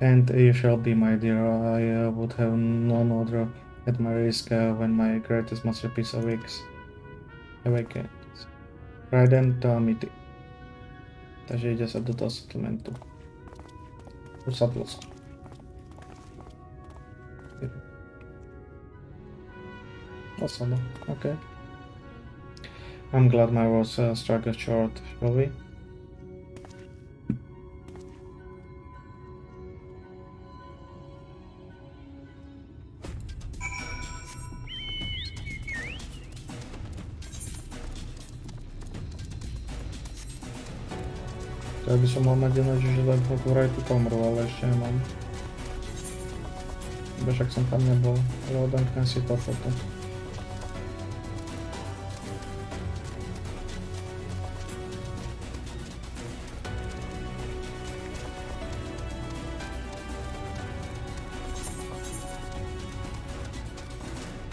And you shall be, my dear. I would have none other at my risk when my greatest masterpiece awakens. Raiden to Amity. Takže ide sa do toho settlementu. Usadlo sa. Osada, okay. I'm glad my words struck a short, shall we? Ja by som mal mať nádej, že tak vraj tu pomru, ale ešte nemám. Bo však som tam nebol, ale odanknem si to foto.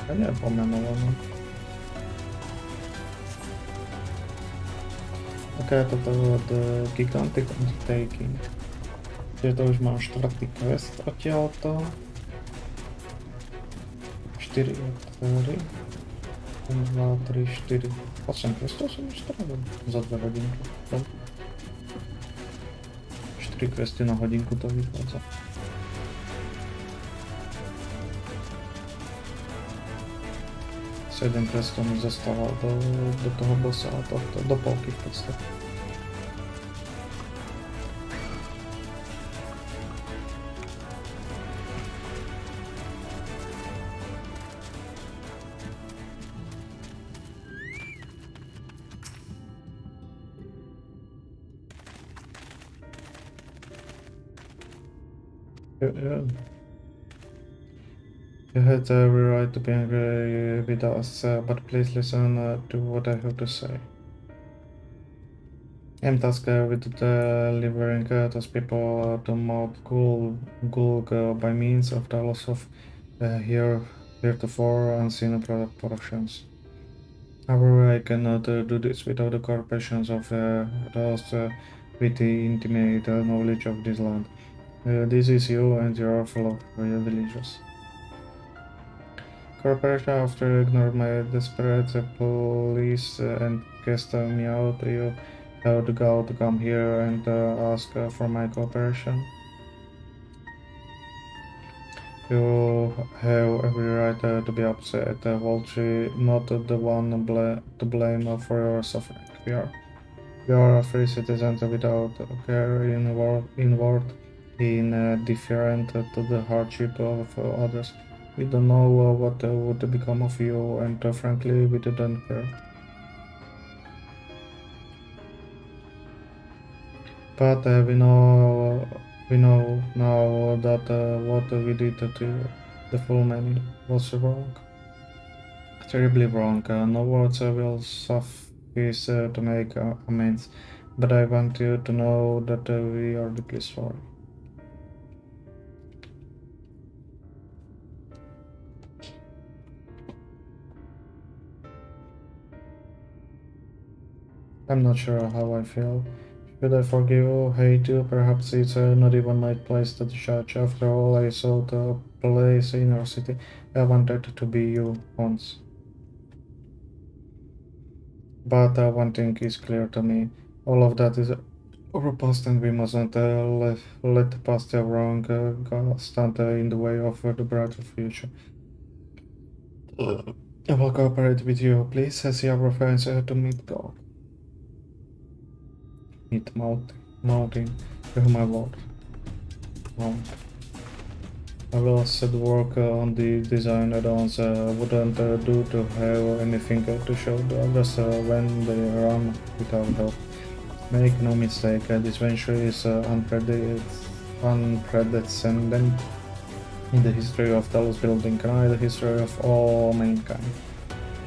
Ja nie je pomenované. Ok, toto od Gigantic Undertaking. Čiže to už mám 4. quest odtiaľto. 4 otvory. 1, 2, 3, 4. 8 questov som už strávil za 2 hodinky. 4 questy na hodinku to vychádza. Jeden quest mi zostával do toho bossa a do polky v podstate. You had every right to be angry with us, but please listen to what I have to say. I'm tasked with delivering those people to Mount Gulg by means of the loss of heretofore unseen productions. However, I cannot do this without the corporations of those with the intimate knowledge of this land. This is you and your fellow villagers. Corporation, after ignoring my desperate police and cast me out, you have the gall to come here and ask for my cooperation. You have every right to be upset. Vulture, not the one to blame for your suffering. We are free citizens without care indifferent to the hardship of others. We don't know what would become of you, and frankly, we don't care. But we know now that what we did to the full many was wrong. Terribly wrong. No words will suffice to make amends, but I want you to know that we are deeply sorry. I'm not sure how I feel. Should I forgive or hate you? Perhaps it's not even my place to judge. After all, I sought a place in your city. I wanted to be you once. But one thing is clear to me. All of that is our past, and we mustn't let the past wrong stand in the way of the brighter future. I will cooperate with you. Please see our friends to meet God. Meet mountain, my lord. Mount. I will set work on the design add-ons. Wouldn't do to have anything to show the others when they run without help. Make no mistake, this venture is unprecedented in the history of Talos building, and the history of all mankind.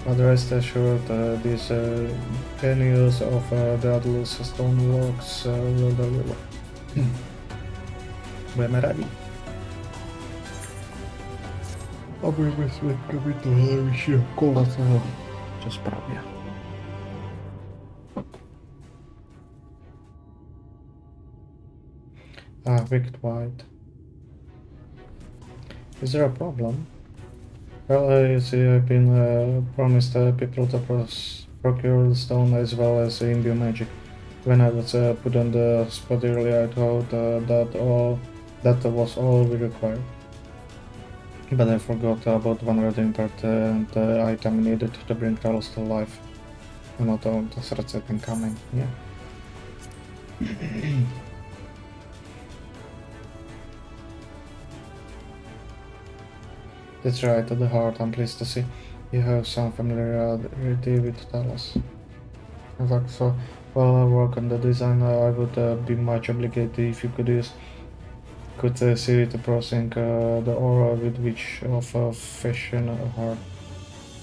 But rest assured, these genius of the Atlas stoneworks will deliver. Budeme ready. Aby jsme to vyššího kola co správně. Wicked White. Is there a problem? Well, you see, I've been promised people to procure the stone as well as imbue magic. When I was put on the spot earlier, I thought that was all we required. But I forgot about one rather important item needed to bring Talos to life. No to srdce ten kameň, nie? That's right, to the heart. I'm pleased to see you have some familiarity with Talos. So, while I work on the design, I would be much obligated if you could see it processing the aura with which of fashion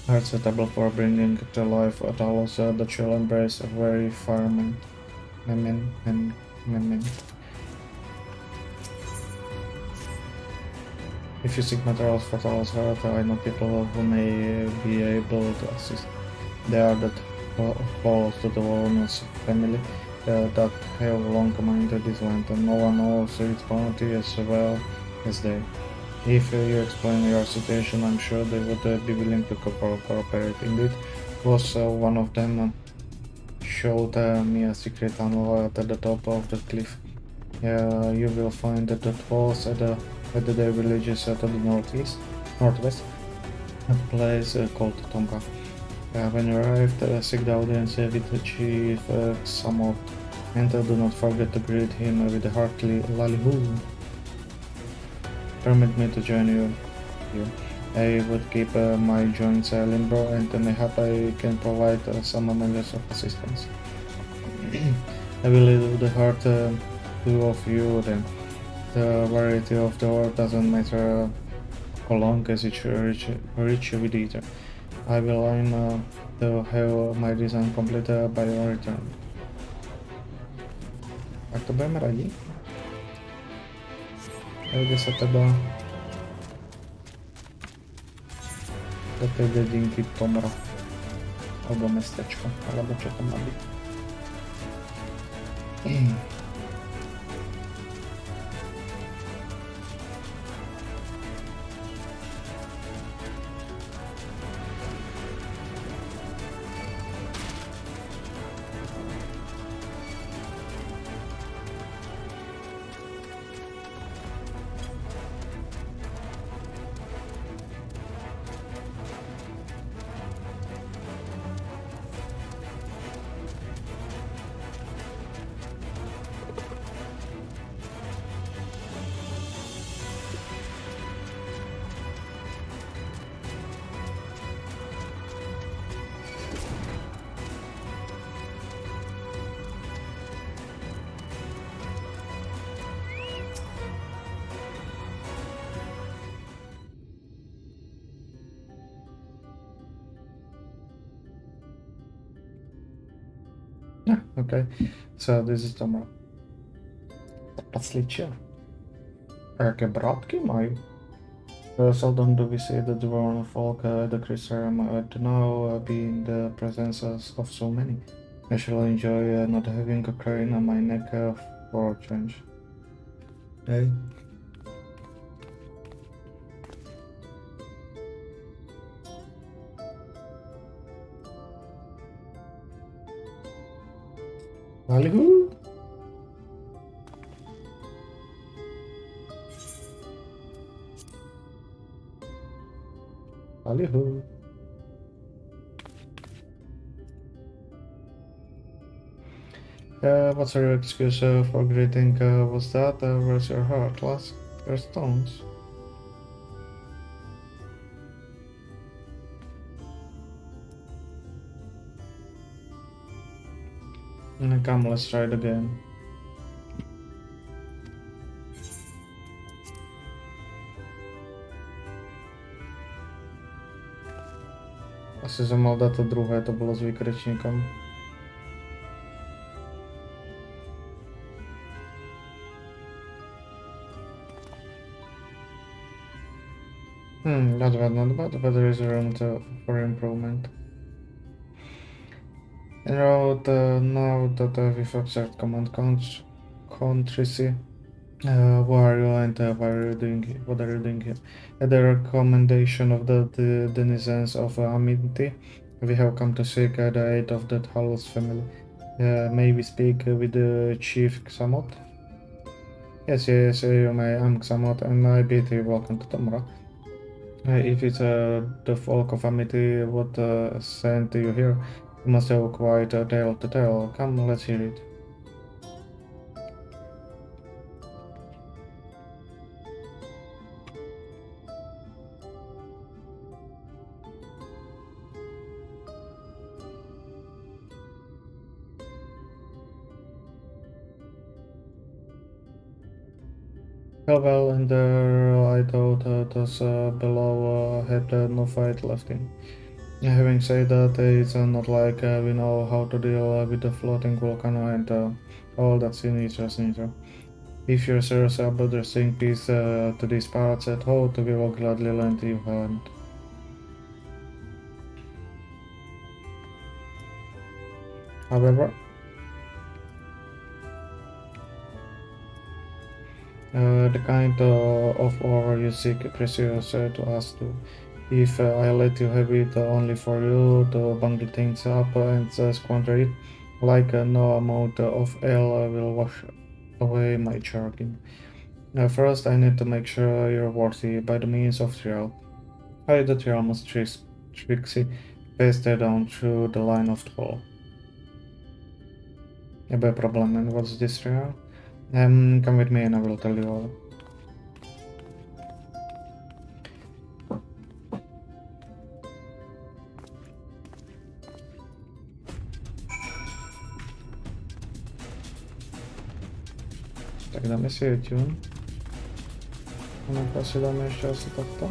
are suitable for bringing to life a Talos that shall embrace a very firm If you seek materials for Talos Heart, I know people who may be able to assist. They are that close to the Warren's family that have long commanded this land, and no one knows its bounty as well as they. If you explain your situation, I'm sure they would be willing to cooperate. Indeed, was one of them showed me a secret tunnel at the top of the cliff. You will find that walls at the villages to the northwest, a place called Tonga. When you arrive, seek the audience with the chief Samot, and do not forget to greet him with a hearty lalihu. Permit me to join you. I would keep my joints limber, and mayhap I can provide some measures of assistance. I will leave the heart two of you then. The variety of the ore doesn't matter how long as it reach with either. I will aim to have my design completed by your return. Tak to budeme radí. Jde se teda do tej dedinky Tomra. Alebo mestečko, alebo čo tam má byť. Yeah, okay. So this is Tomra. Trpasličia. A jaké brátky mají? Seldom do we see the dwarven folk at the Crisarium, to now be in the presence of so many. I shall enjoy not having a crane on my neck for a change. Hey. Ballyhoo! Ballyhoo! What's your excuse for greeting? Was that? Where's your heart, lass? Your stones. Come, let's try it again. Asi som mal dať to druhé, to bolo s výkričníkom. Not bad, but there is room for improvement. Now that we've observed command country, who are you and what are you doing here? At the recommendation of the denizens of Amity, we have come to seek the aid of the Talos family. May we speak with the Chief Xamot? Yes, you may. I'm Xamot and I bid you welcome to Tomra. If it's the folk of Amity what sent you here, you must have quite a tale to tell. Come, let's hear it. Well, and I thought those below had no fight left in. Having said that, it's not like we know how to deal with the floating volcano and all that's in neither. If you're serious about bringing peace to these parts at all, we will gladly lend you a hand. However, the kind of ore you seek precious to us too. If I let you have it only for you to bundle things up and squander it, like no amount of ale will wash away my charging. First, I need to make sure you're worthy by the means of trial. The trial must Trixie pasted down through the line of toll. A bad problem, and what's this trial? Come with me and I will tell you all. Tak dáme si tune. No si dáme ještě asi takto.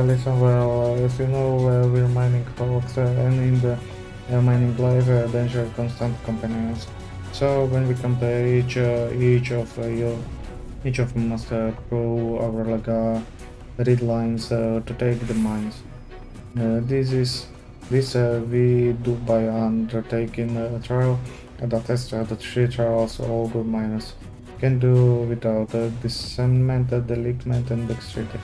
Listen, well, as you know, we're mining rocks and in the mining life, danger constant companions. So when we come to each of you must through our red lines to take the mines. This we do by undertaking a trial that tests the 3 trials all good miners can do without discernment, delinquent, and dexterity.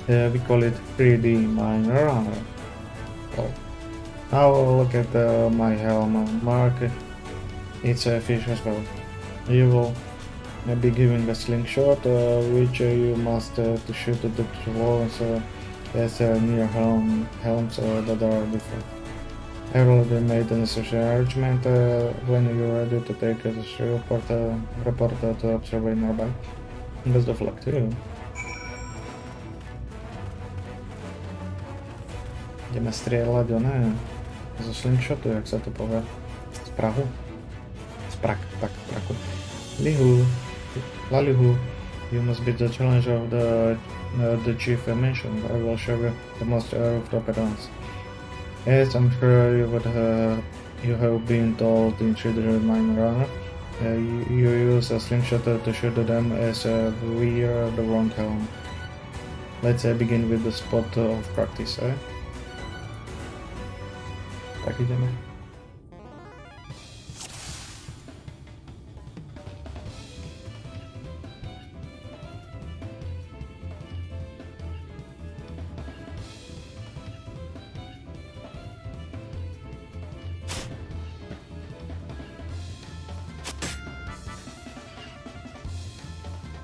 We call it 3D miner runner. Well, now look at my helm mark. It's a fish as well. You will be given a slingshot, which you must to shoot at the walls as near helms that are different. I already made the necessary arrangement. When you're ready to take a report to observer nearby. Best of luck to you. Jdeme střílet, jo ne? Ze slingshotu, jak se to povede? Z prahu? Z praku. Lihu. Lalihu. You must beat the challenge of the chief mentioned. I will show you the most rooftop advance. Yes, I'm sure you have been told in 3D mine runner. You use a slingshot to shoot them as we are the wrong helm. Let's begin with the spot of practice, eh? Tak jdeme.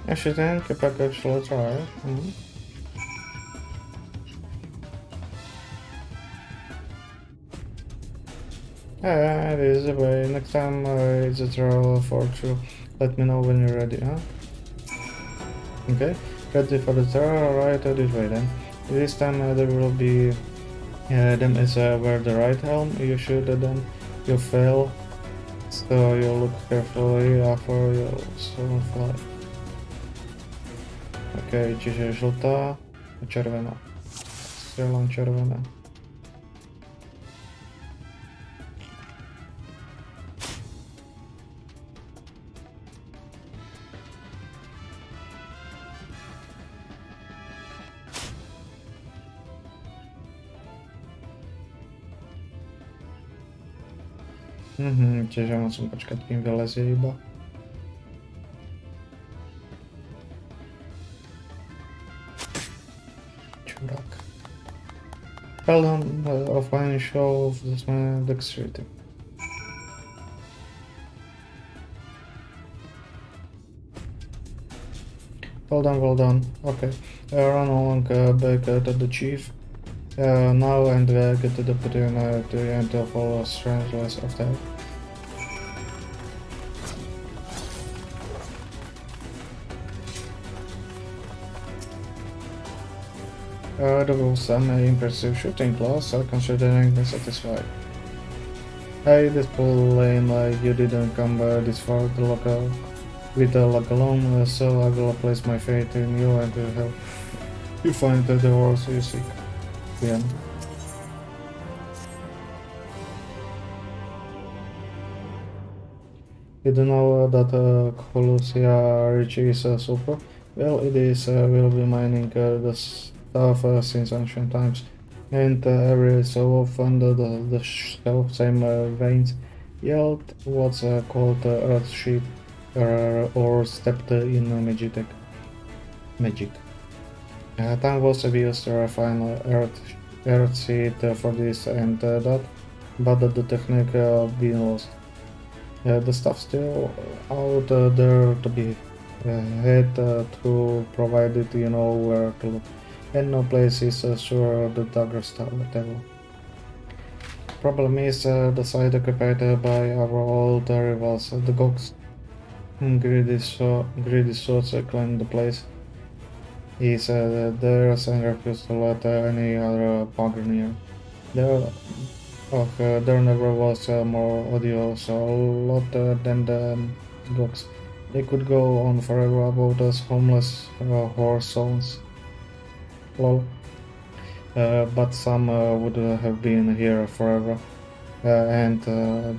Ještě ten pak šlo třeba, It is the way. Next time it's a trial for true. Let me know when you're ready, huh? Okay, ready for the trial, right? This way then. This time there will be them as where the right helm. You shoot at them, you fail. So you look carefully after you so fly. Okay, čiže žlutá a červená. Střelám červená. Čiže musím počkat, kým vylezie iba. Čurák. Well done, a fine show of this man dexterity. Well done. Okay, run along back to the chief. Now and get to the between to the end of all strangeless of that. There was some impressive shooting class, considering me satisfied. Hey, this pool lane, you didn't come this far with the luck alone, so I will place my faith in you and help you find the horse you seek. Yeah. You don't know that Colusia Ridge is super? Well, it is. We'll be mining the stuff since ancient times, and every so often the same veins yield what's called earth sheep or stepped in magic. Time was used to refine earth seed for this and that, but the technique been lost. The stuff still out there to be had to provided you know where to look, and no place is sure the dagger table. Problem is the site occupied by our old rivals, the Gogs. Greedy swords claim the place. He said theirs and refused to let any other bugger near. There never was more odious lot than the dogs. They could go on forever about us homeless horse souls. Lol. But some would have been here forever, and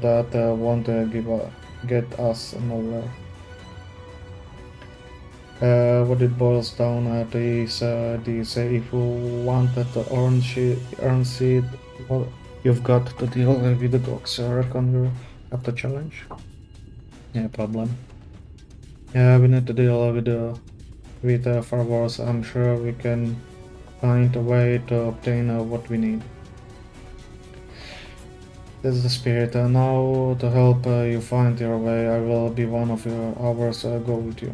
that won't get us nowhere. What it boils down to is this: if you wanted to earn seed, well, you've got to deal with the dogs. Reckon you have the challenge? Yeah, problem. Yeah, we need to deal with far worse. I'm sure we can find a way to obtain what we need. That's the spirit. Now, to help you find your way, I will be one of your hours. Go with you.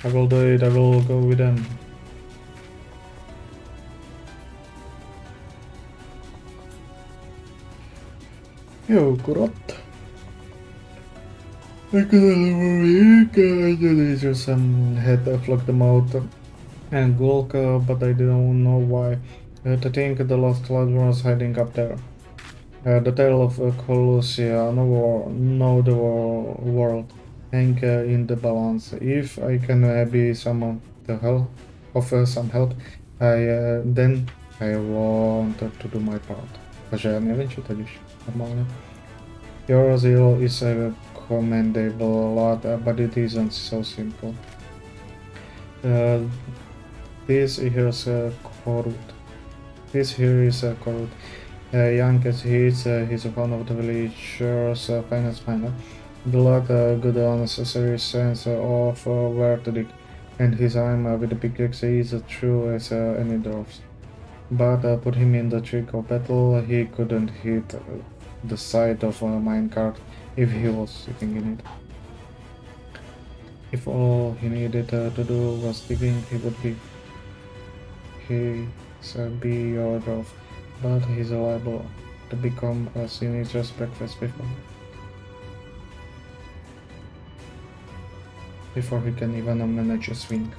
I will do it. I will go with them. Jo, kurat. I could just had flocked them out and Gulk, but I don't know why. To think the lost cloud was hiding up there. The tale of Colossia, know the world, hang in the balance. If I can be someone to help, offer some help, then I want to do my part. Takže já nevím, či to jdeš normálně. Your zeal is commendable, lot, but it isn't so simple. This here is corrupt. This here is corrupt. Young as he is, he's one of the village's finest men. The lot good unnecessary sense of where to dig, and his aim with the pickaxe is as true as any dwarf's. But put him in the trick of battle, he couldn't hit the side of a minecart if he was sitting in it. If all he needed to do was digging, he would be your dwarf, but he's liable to become a sinister's breakfast before he can even manage a swing.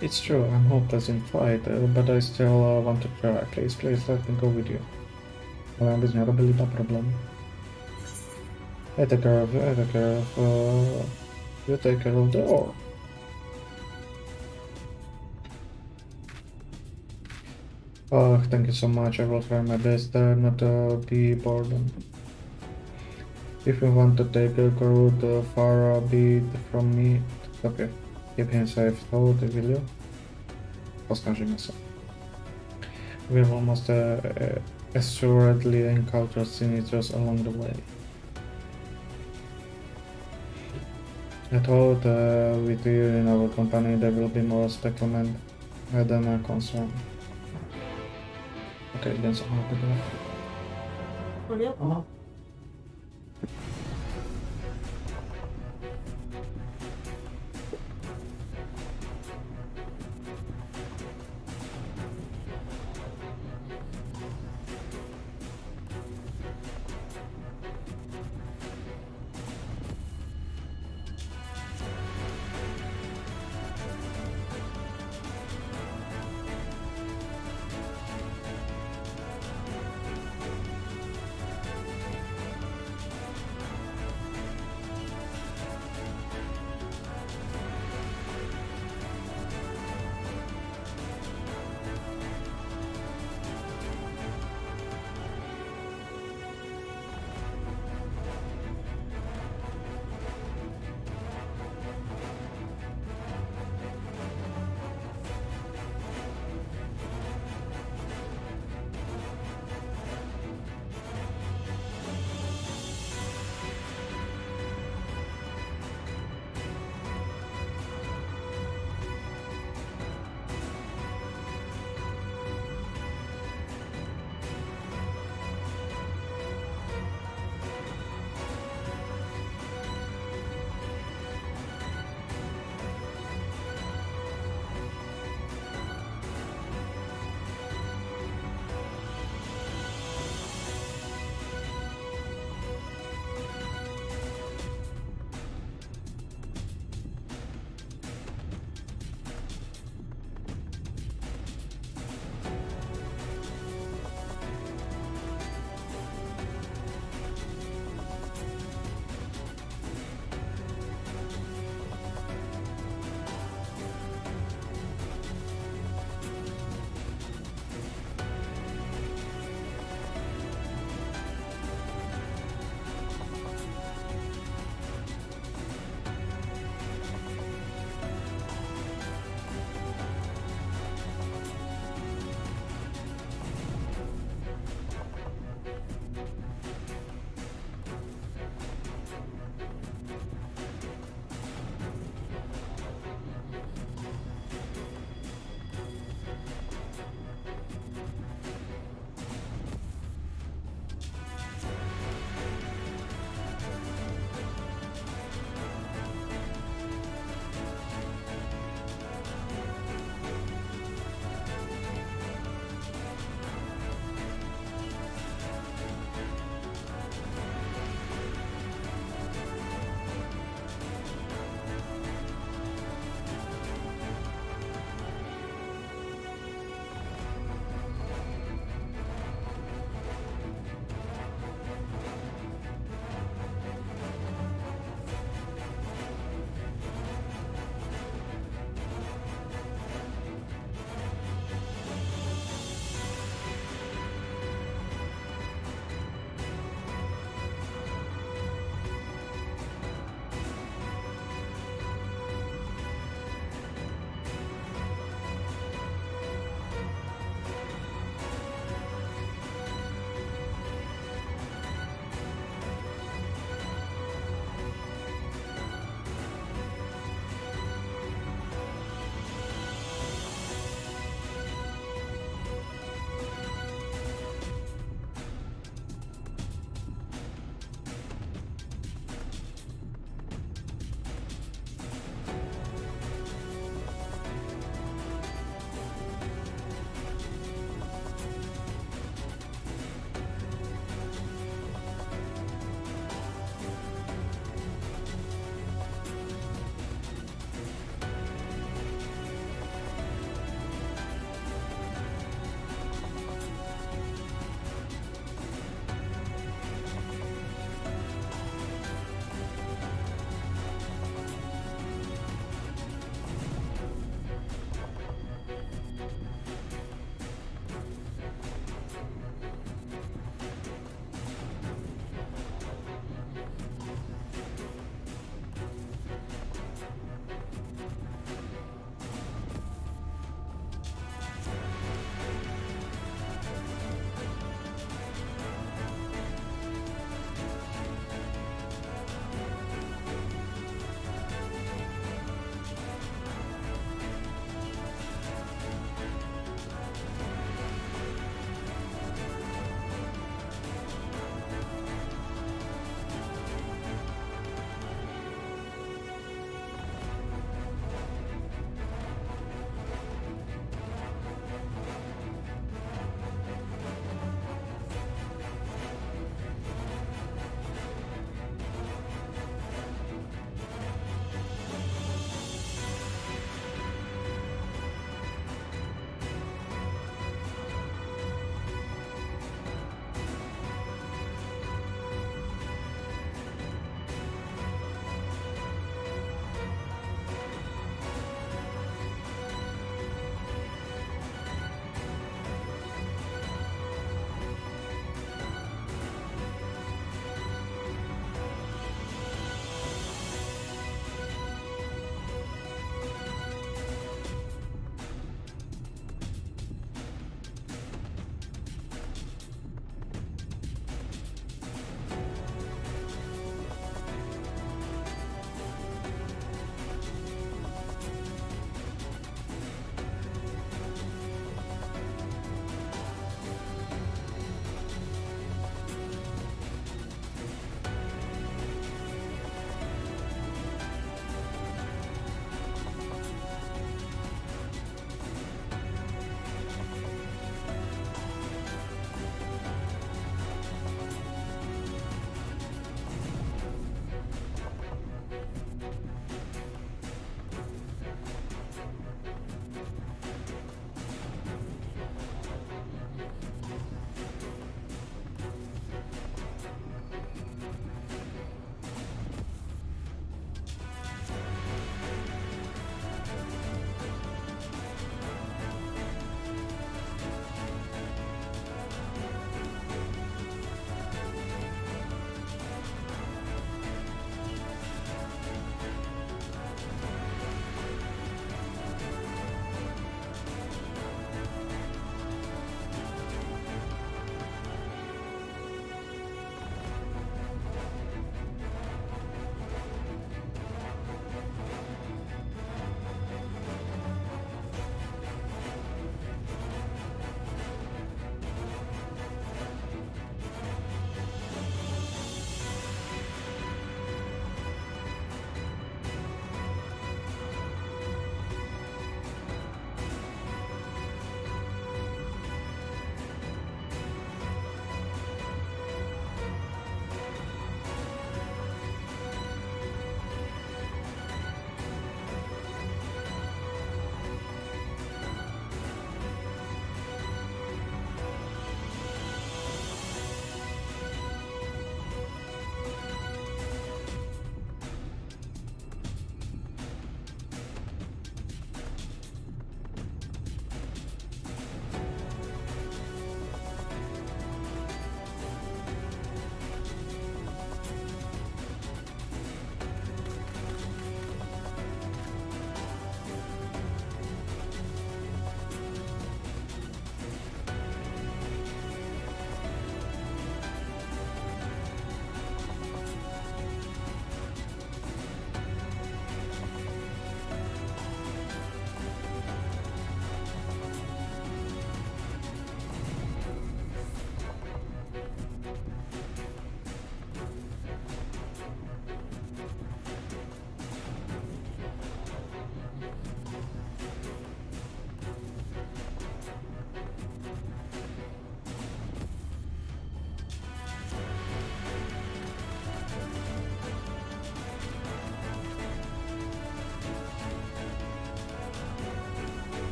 It's true, I'm hopeless in fight, but I still want to try. Please let me go with you. Ale aby jsme robili na problém. I take care of you, you take care of the ore. Thank you so much, I will try my best not to be bored. If you want to take a route far a bit from me, okay. Keep him safe though, will you? Posnažíme se. We will almost assuredly encounter signatures along the way. I thought with you in our company there will be more speculation than a concern. Okay, then somehow to go.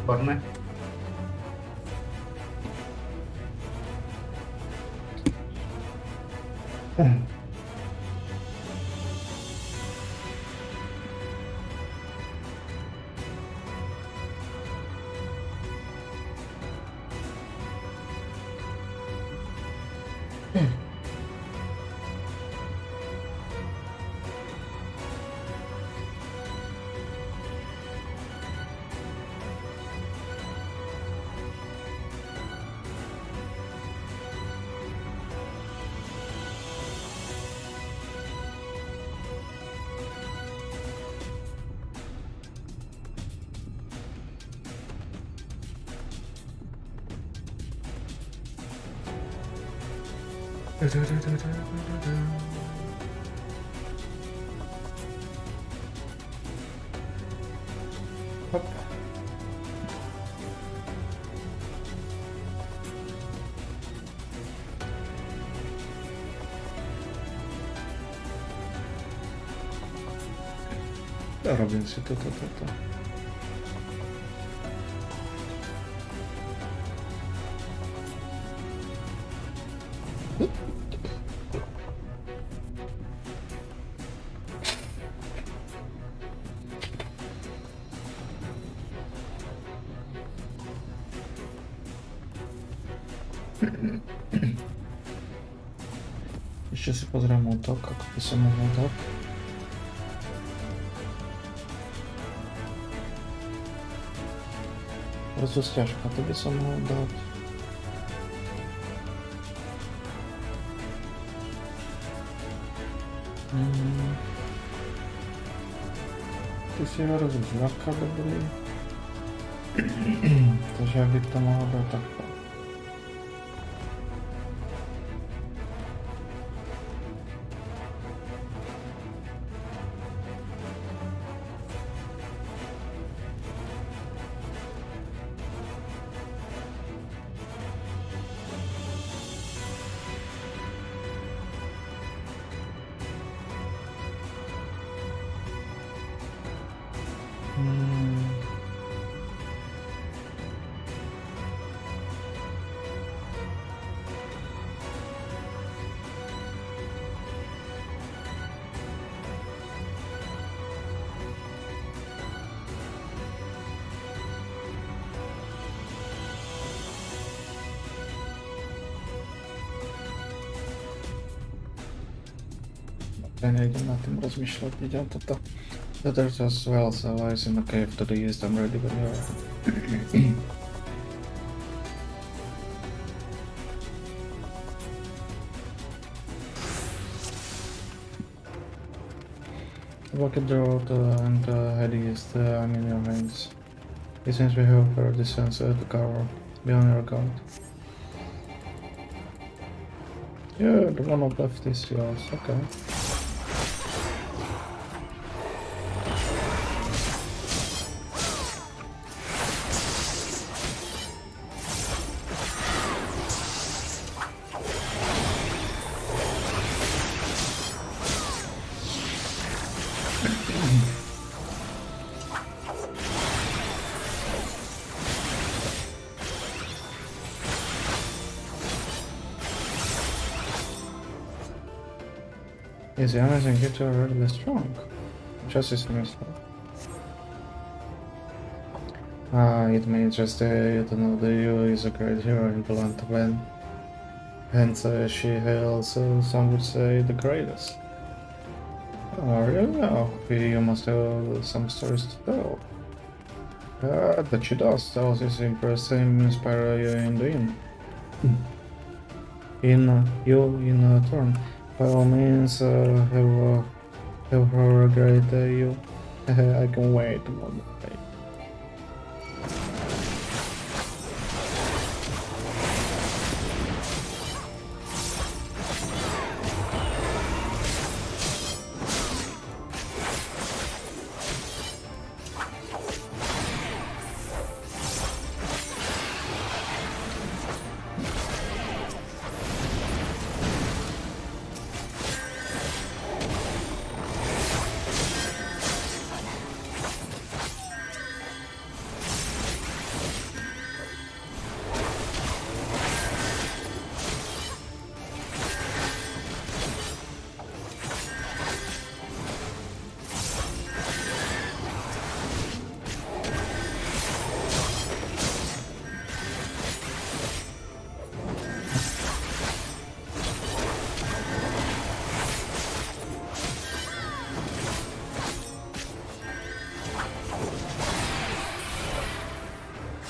Výborné. Hop. Robię si to. Ještě si pozriem útok, ako by som mohol dať. Rozosťažka, to by som mohol dať. Ty si ho rozosťažka dobrý. Takže ja bych to mohol dať takto. Ja nejdem nad tým rozmýšľať, videl toto. There's as well allies in the cave to the east. I'm ready when you are. Walk at the road and head east. I'm in your hands. It seems we have further distance to cover. Be on your guard. Yeah, the one up left is yours. Okay. Is the Amazon guitar really strong? Just as myself. It may just you to know that you is a great hero in the land of men. Hence she hails, some would say, the greatest. Really? No, you must have some stories to tell. That she does. Tells us impress and inspire you in the inn. In turn. By all means, have her a great day, you. I can wait one day.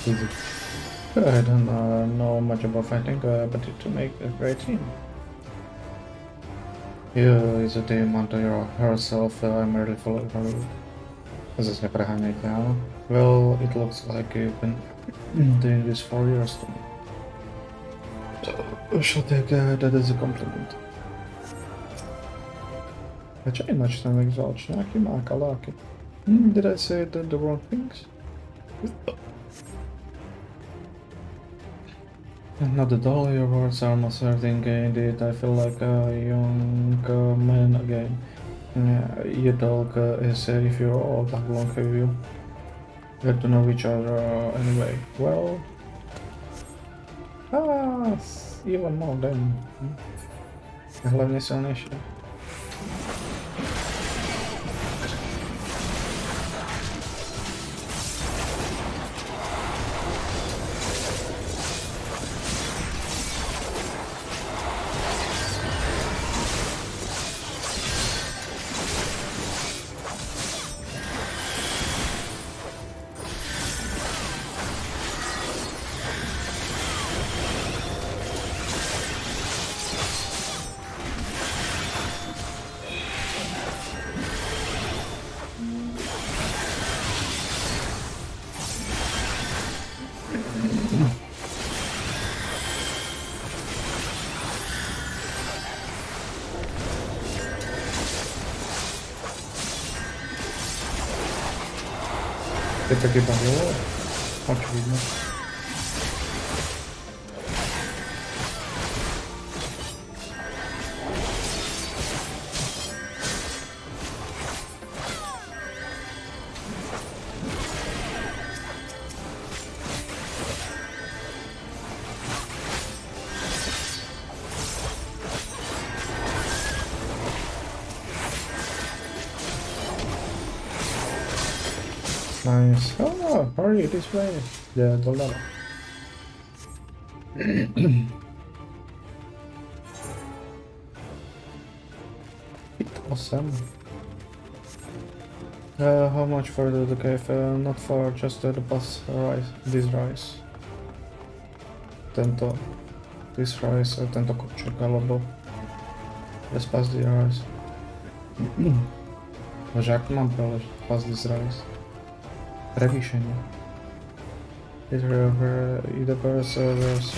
easy. I don't know much about fighting, but it to make a great team. Here is a team unto herself. I'm really following her. Здесь не прогоняет, yeah. Well, it looks like you've been doing this for years to me. Shall take that as a compliment. А чё иначе там экзал? Чнаки, макалаки. Did I say the wrong things? Not at all, your words are concerning indeed. I feel like a young man again. You talk as if you're all that long have you. Get to know each other anyway. Well, even more than главное сильнейшее. Ты погибал, очевидно. Nice. Oh, hurry this way. Yeah, the ladder. Awesome. How much further the cave? Not far, just the past rise. This rise. Tento. This rise, tento kopček, alebo just past the rise. Bože, jak to mám preležet? Past this rise. Prevýšení. Either versus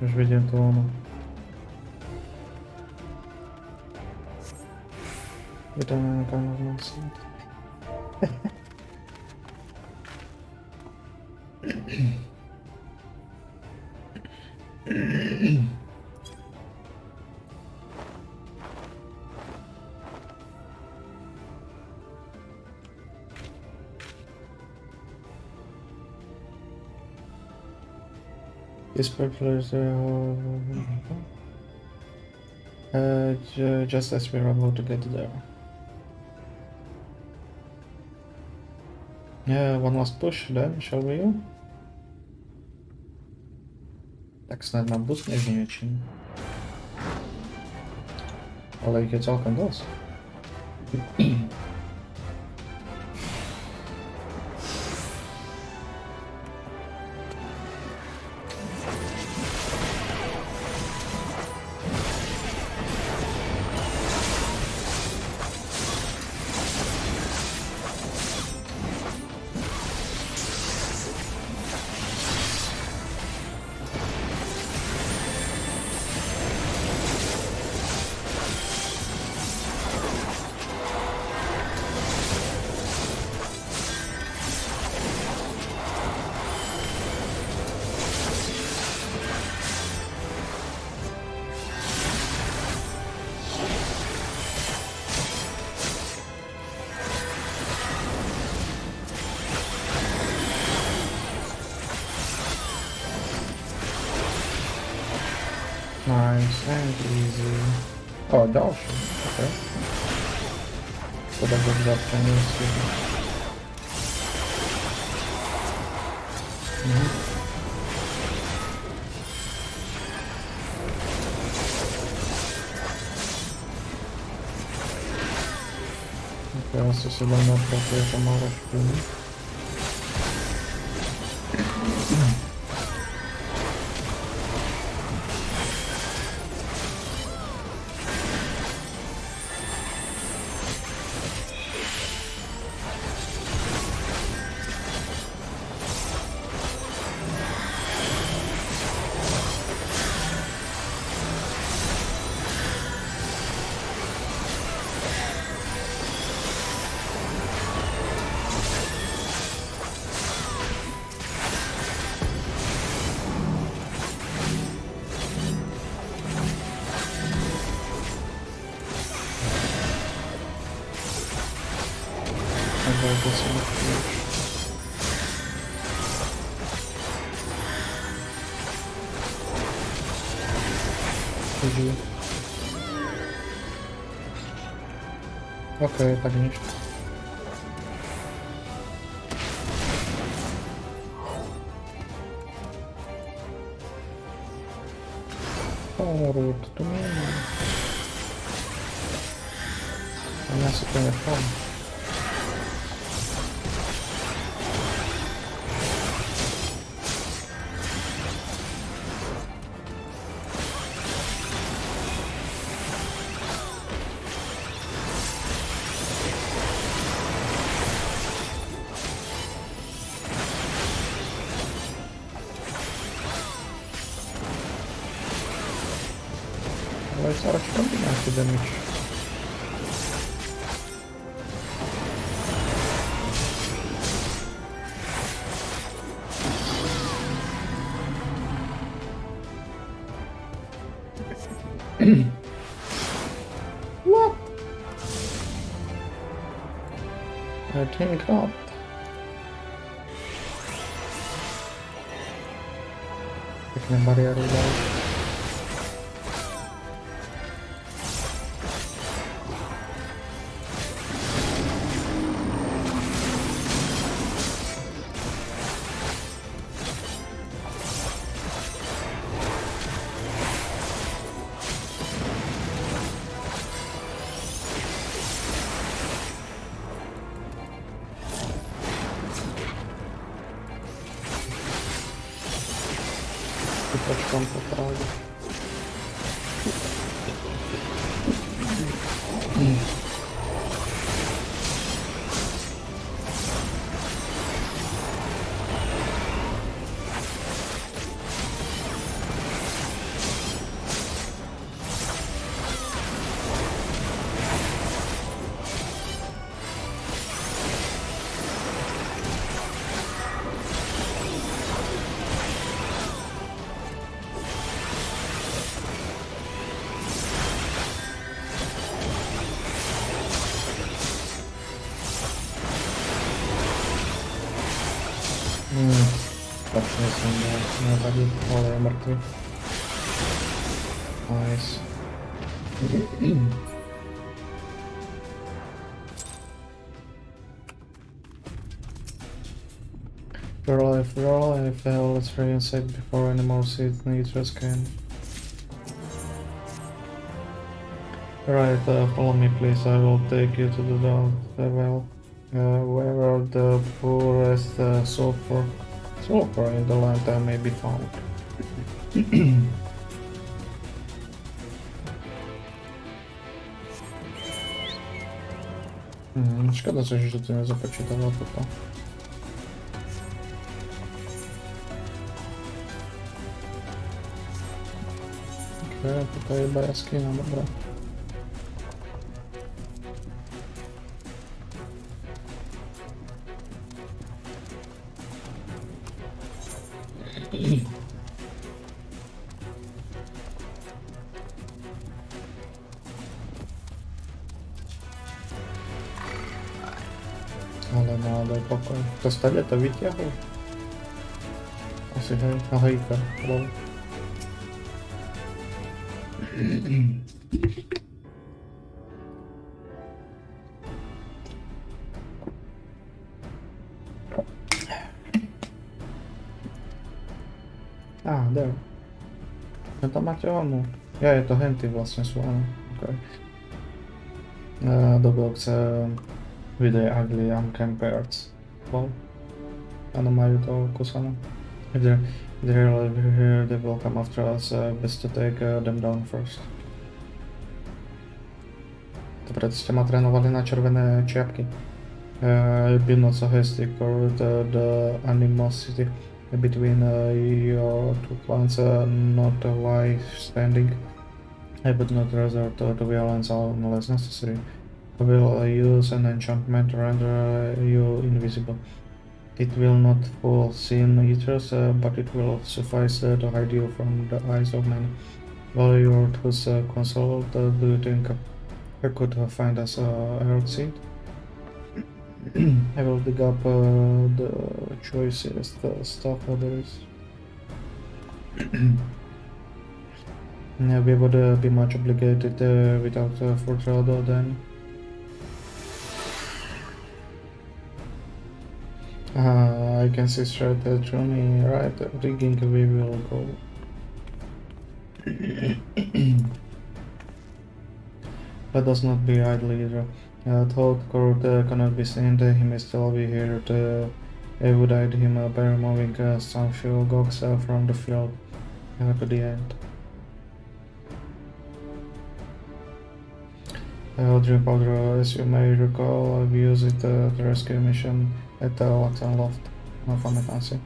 Już wiedziałem to ono. Witamy na kanał nonsense. This purple is just as we're about to get there. Yeah, one last push then, shall we? Tak snad nám bus niečím. Ale ich je celkom dosť. Nice and easy. Oh, Dawson. Okay. So that was that kind of thing. Teraz się będę pracuję pomału w tym. Okej, tak nie. Powrót, tu nie ma. A ja sobie nie wchodzę. Ale zaraz kombinację damage. What? I think not. Piękne bariery dalej. Почком поправлю. Patrzę są na wagi, ale martwy. Nice. Your life, hell, let's reinsect before any more seed needs can. Right, follow me please, I will take you to the well, where the poorest sulfur in the land may be found. Szkoda coś, że to nie zapoczytało to. Okej, tutaj chyba jaskina, dobra. Ale no, daj pokoj. Dostali to wyciągnął. Asi hej, ahojka. Hello. There. No to máte onu. Ja, je to henty vlastne sú, áno. Okay. The box with the ugly uncampared ball. Áno, majú to kúsané. If they're here, they will come after us. Best to take them down first. Dobre, ste ma trénovali na červené čiapky. Be not so hasty, or the animosity between your two clans not why standing. I would not resort to violence unless necessary. I will use an enchantment to render you invisible. It will not fool sin eaters, but it will suffice to hide you from the eyes of men. While you're tools consult, do you think I could find us a seed? I will dig up the choicest stuff there is. We would be much obligated without further ado then. I can see straight through me, right? Digging we will go. Let us not be idle either. Thought Kurt cannot be seen, he may still be here. I would hide him by removing some few gogs from the field to the end. Dream powder, as you may recall, we used it to rescue a mission at the Watson Loft. No fun, I can see.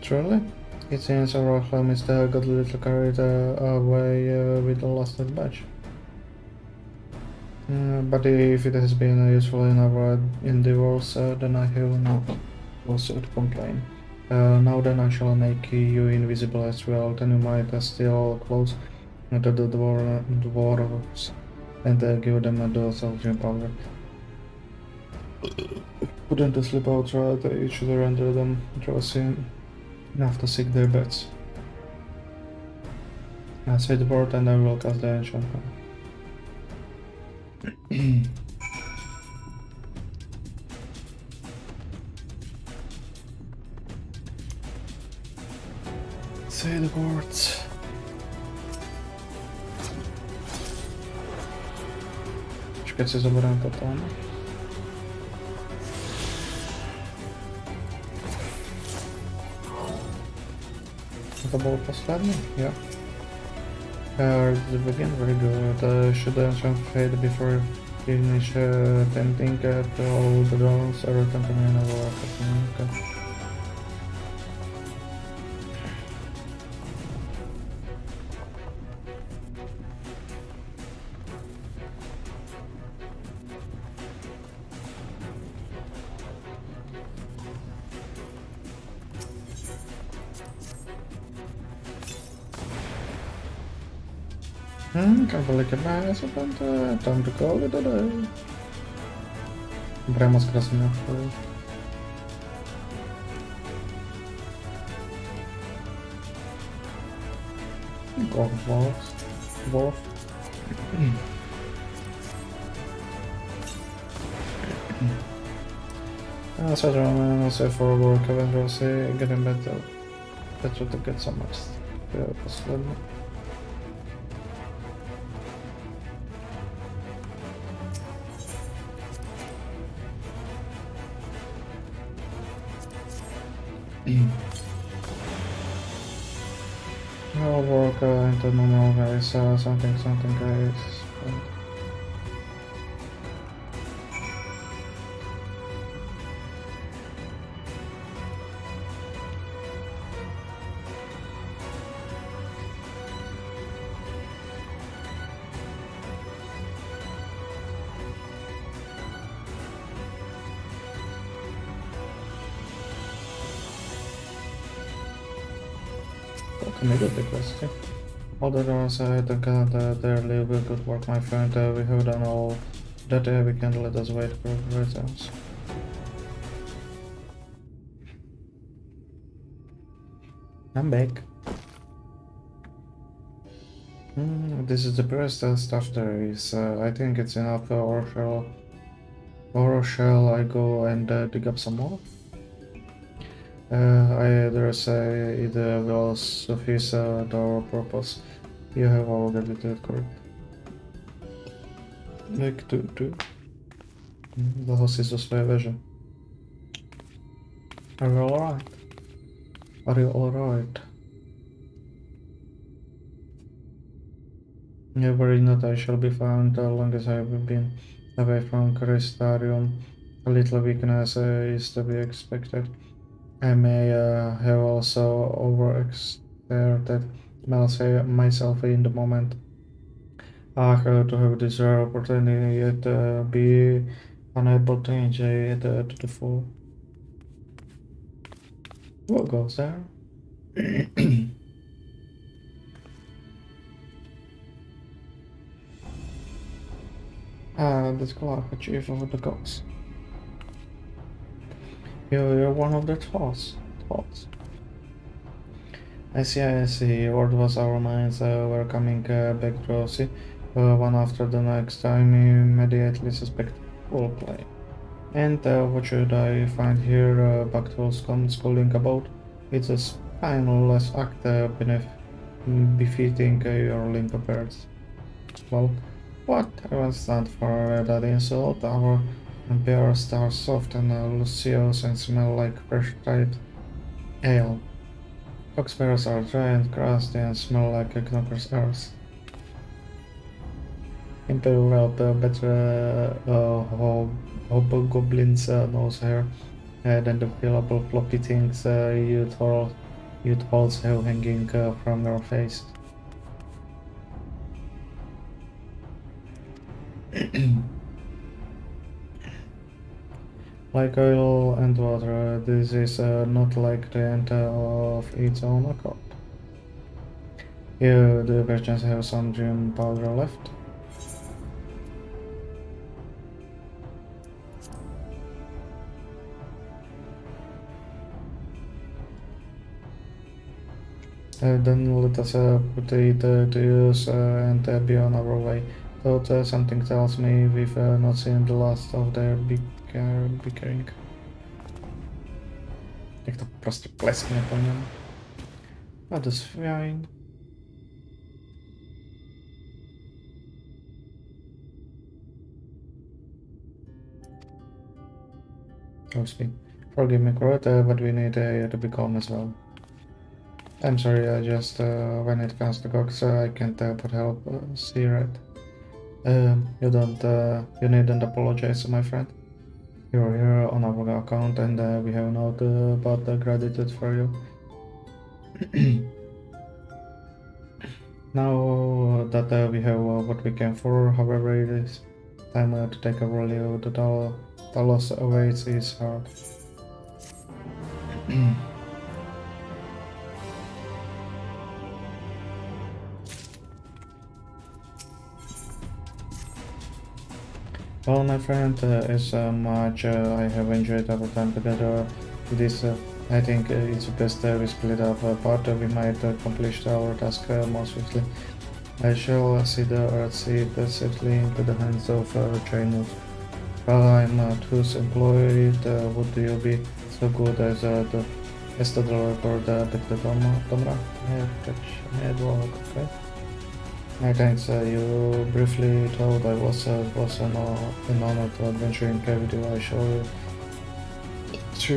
Truly? It seems our Mr. got a little carried away with the lost badge. But if it has been useful in our endeavors, then I have no cause to complain. Now then I shall make you invisible as well, then you might steal close to the dwarves and give them a dose of dream powder. Put them to sleep outright, each other render them drowsy enough to seek their beds. I say the word and I will cast the enchantment. Say the words. Čekaj, si zoberiem potom. To było poslednie? Yeah. Ready to begin? Very good. Should the enchant fade before you finish tending to all the doors or return to me in our okay. Can't believe it, man. It's about time to call it a day. Прямо с красным. Dwarf. Such a man, I'll say for work, I'll say getting better to get so much. Последний. I'll work into normal guys, something guys. Immediately question. All the doors I think they're really good work, my friend. We have done all that we can let us wait for results. I'm back. This is the best stuff there is. I think it's enough, or shall I go and dig up some more? I dare say it will suffice to our purpose. You have already did correct. Make two. Dlouho si zo své veže. Are you alright? Are you alright? Yeah, worry not, I shall be fine as long as I have been away from Crystarium. A little weakness is to be expected. I may have also overexerted myself in the moment. To have this rare opportunity yet be unable to enjoy it to the full. What goes there? This Galaka chief of the gods. You're one of the thoughts. I see. What was our minds were coming back to see one after the next. I immediately suspect foul play. And what should I find here? Bactals schooling about? It's a spineless act befitting your limp birds. Well, what? I will stand for that insult. Our bears are soft and luciose and smell like fresh dried ale. Cockspurs are dry and crusty and smell like a knocker's earth. Imperial better hobgoblins nose hair than the fillable floppy things you'd also have hanging from your face. Like oil and water, this is not like to enter of its own accord. You do perchance have some gem powder left? Then let us put it to use and be on our way. Though something tells me we've not seen the last of their bickering. Jak to prostě pleskne po něm. A to je fajn. Forgive me, Croat, but we need to be calm as well. I'm sorry, I just when it comes to Cox, I can't but help see it. You needn't apologize, my friend. You're here on our account and we have note but gratitude for you. Now that we have what we came for, however, it is time to take a rally. The loss awaits his heart. Well, my friend, as much I have enjoyed our time together, I think it's best we split up, but we might accomplish our task more swiftly. I shall see the Earth seed safely into the hands of trainers. While I'm who's employed, would you be so good as to deliver back to Tomra? Okay. My thanks, you briefly told I was an honor to adventure in cavity. I shall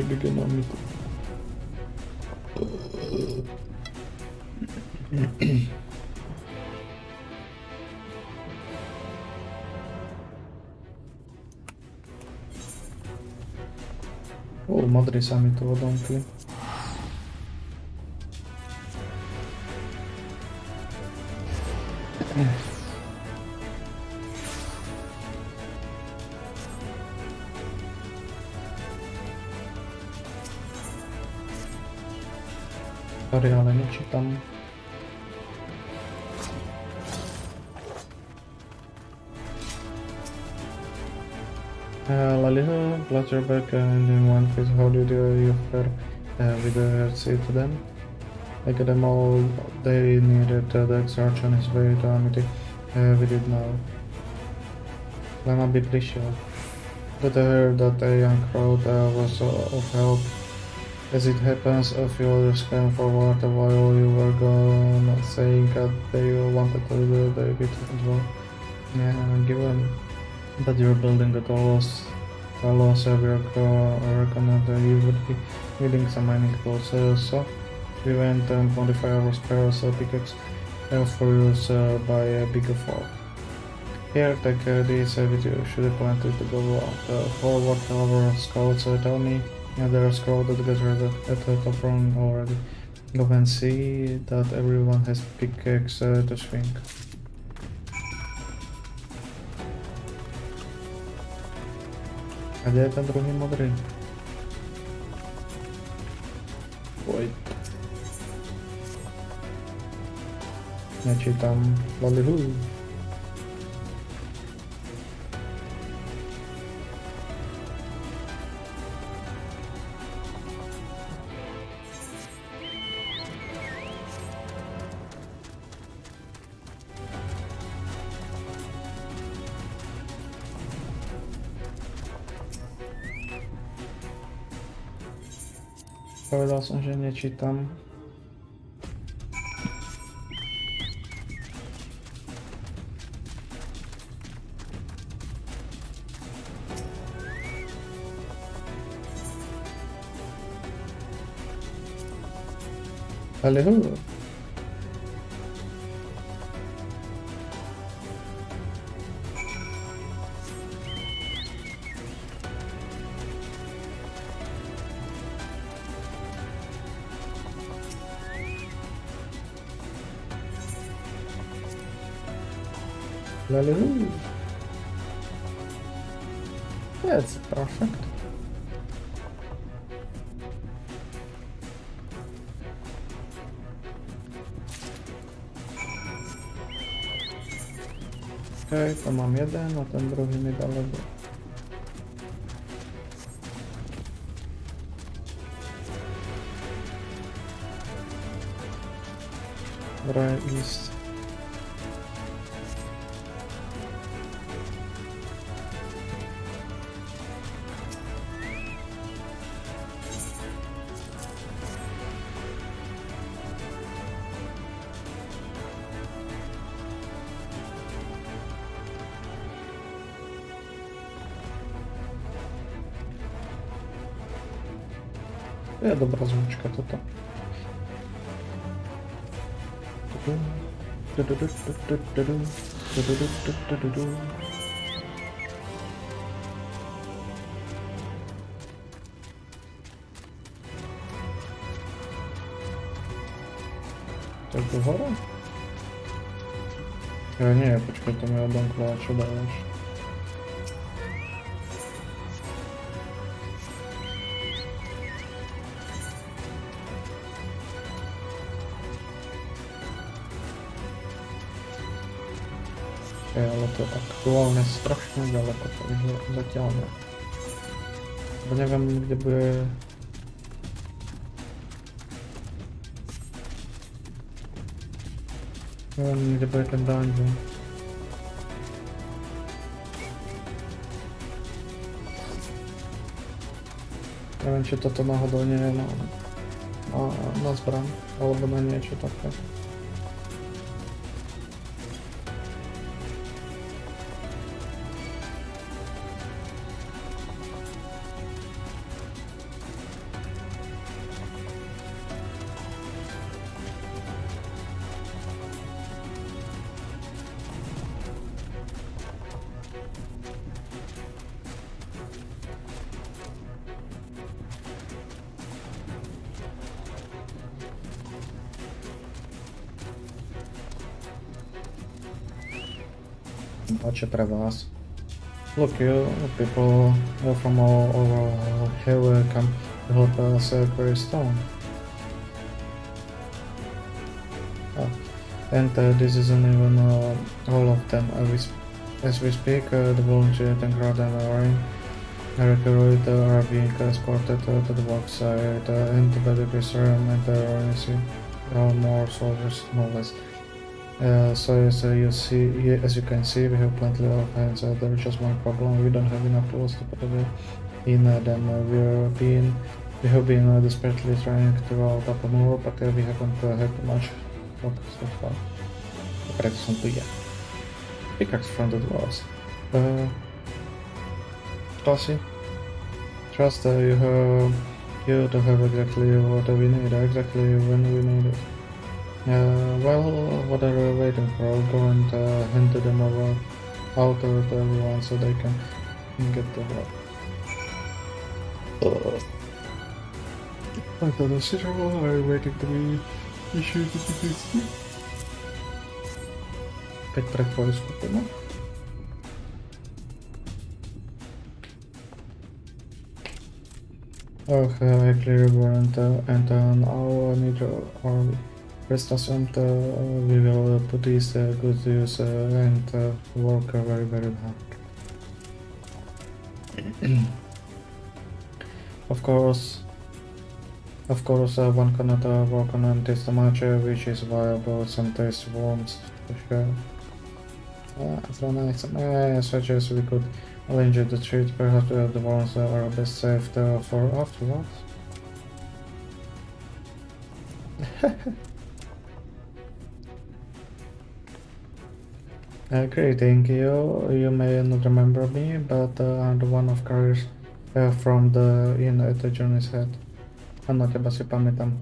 begin on me. Modrý sa mi tu odomkli. Sorry, ale nečítam. Laliho, glad you're back in one piece. How did you fare with the sea to them? I got them all they needed. The extract on his way to Amity. We did now. Lama be pleasure. But I heard that a young crowd was of help. As it happens, a few others came forward while you were gone, saying that they wanted to do the bit as well. Yeah, given that you're building the Talos, I reckon that you would be needing some mining tools. So we went and modify our spheres pickaxe for use by a bigger fork. Here, take these with you. Should you plan to go forward, our scouts tell me there are scouts that gathered at the top rung already. Go and see that everyone has pickaxe to swing. A kde je ten druhý modrý? Pojď. Nečítám. Lalihu. Povedal som, že nečítam. Hallo. Hallelujah. That's perfect. Okay, to mám jeden a ten druhý mi dal lebo. Right east. Je dobrá zvučka toto. To je tu hore? Ja nie, počkaj, to mi odomkla, čo dávaš? Ale to aktuálne strašne ďaleko, takže zatiaľ nie. Bo neviem, kde bude... Neviem, kde bude ten dungeon. Neviem, či toto náhodou nie je na zbraň, alebo na niečo také. Pače pre vás. Look, you people from all over have come to help us carry stone. And this isn't even all of them. As we speak, the volunteer and crowd and rain recruit are being escorted to the work site and the Bedouin's room and there are more soldiers, no less. So as you can see, we have plenty of hands. There's just one problem: we don't have enough tools to put away in them. We have been desperately trying to route up more, but we haven't had much luck so far. Practice on 2 yet. Pickaxe from the dwarves. Tossy. Trust you don't have exactly what we need, exactly when we need it. Well, what are we waiting for? I'll go and hand them over out to everyone so they can get the work. I don't know, Cyril, are waiting to be issued to this. Опять проходит спокойно. I clear warrant and our need army. Rest assumed we will put these goods to use and work very hard. Of course, one cannot work on empty stomach, which is viable. Some taste worms for sure. So nice. I suggest we could arrange the treat. Perhaps the worms are best saved for afterwards. Greeting you may not remember me, but I'm the one of carriers from the inn at the journey's head. No, chyba się pamiętam.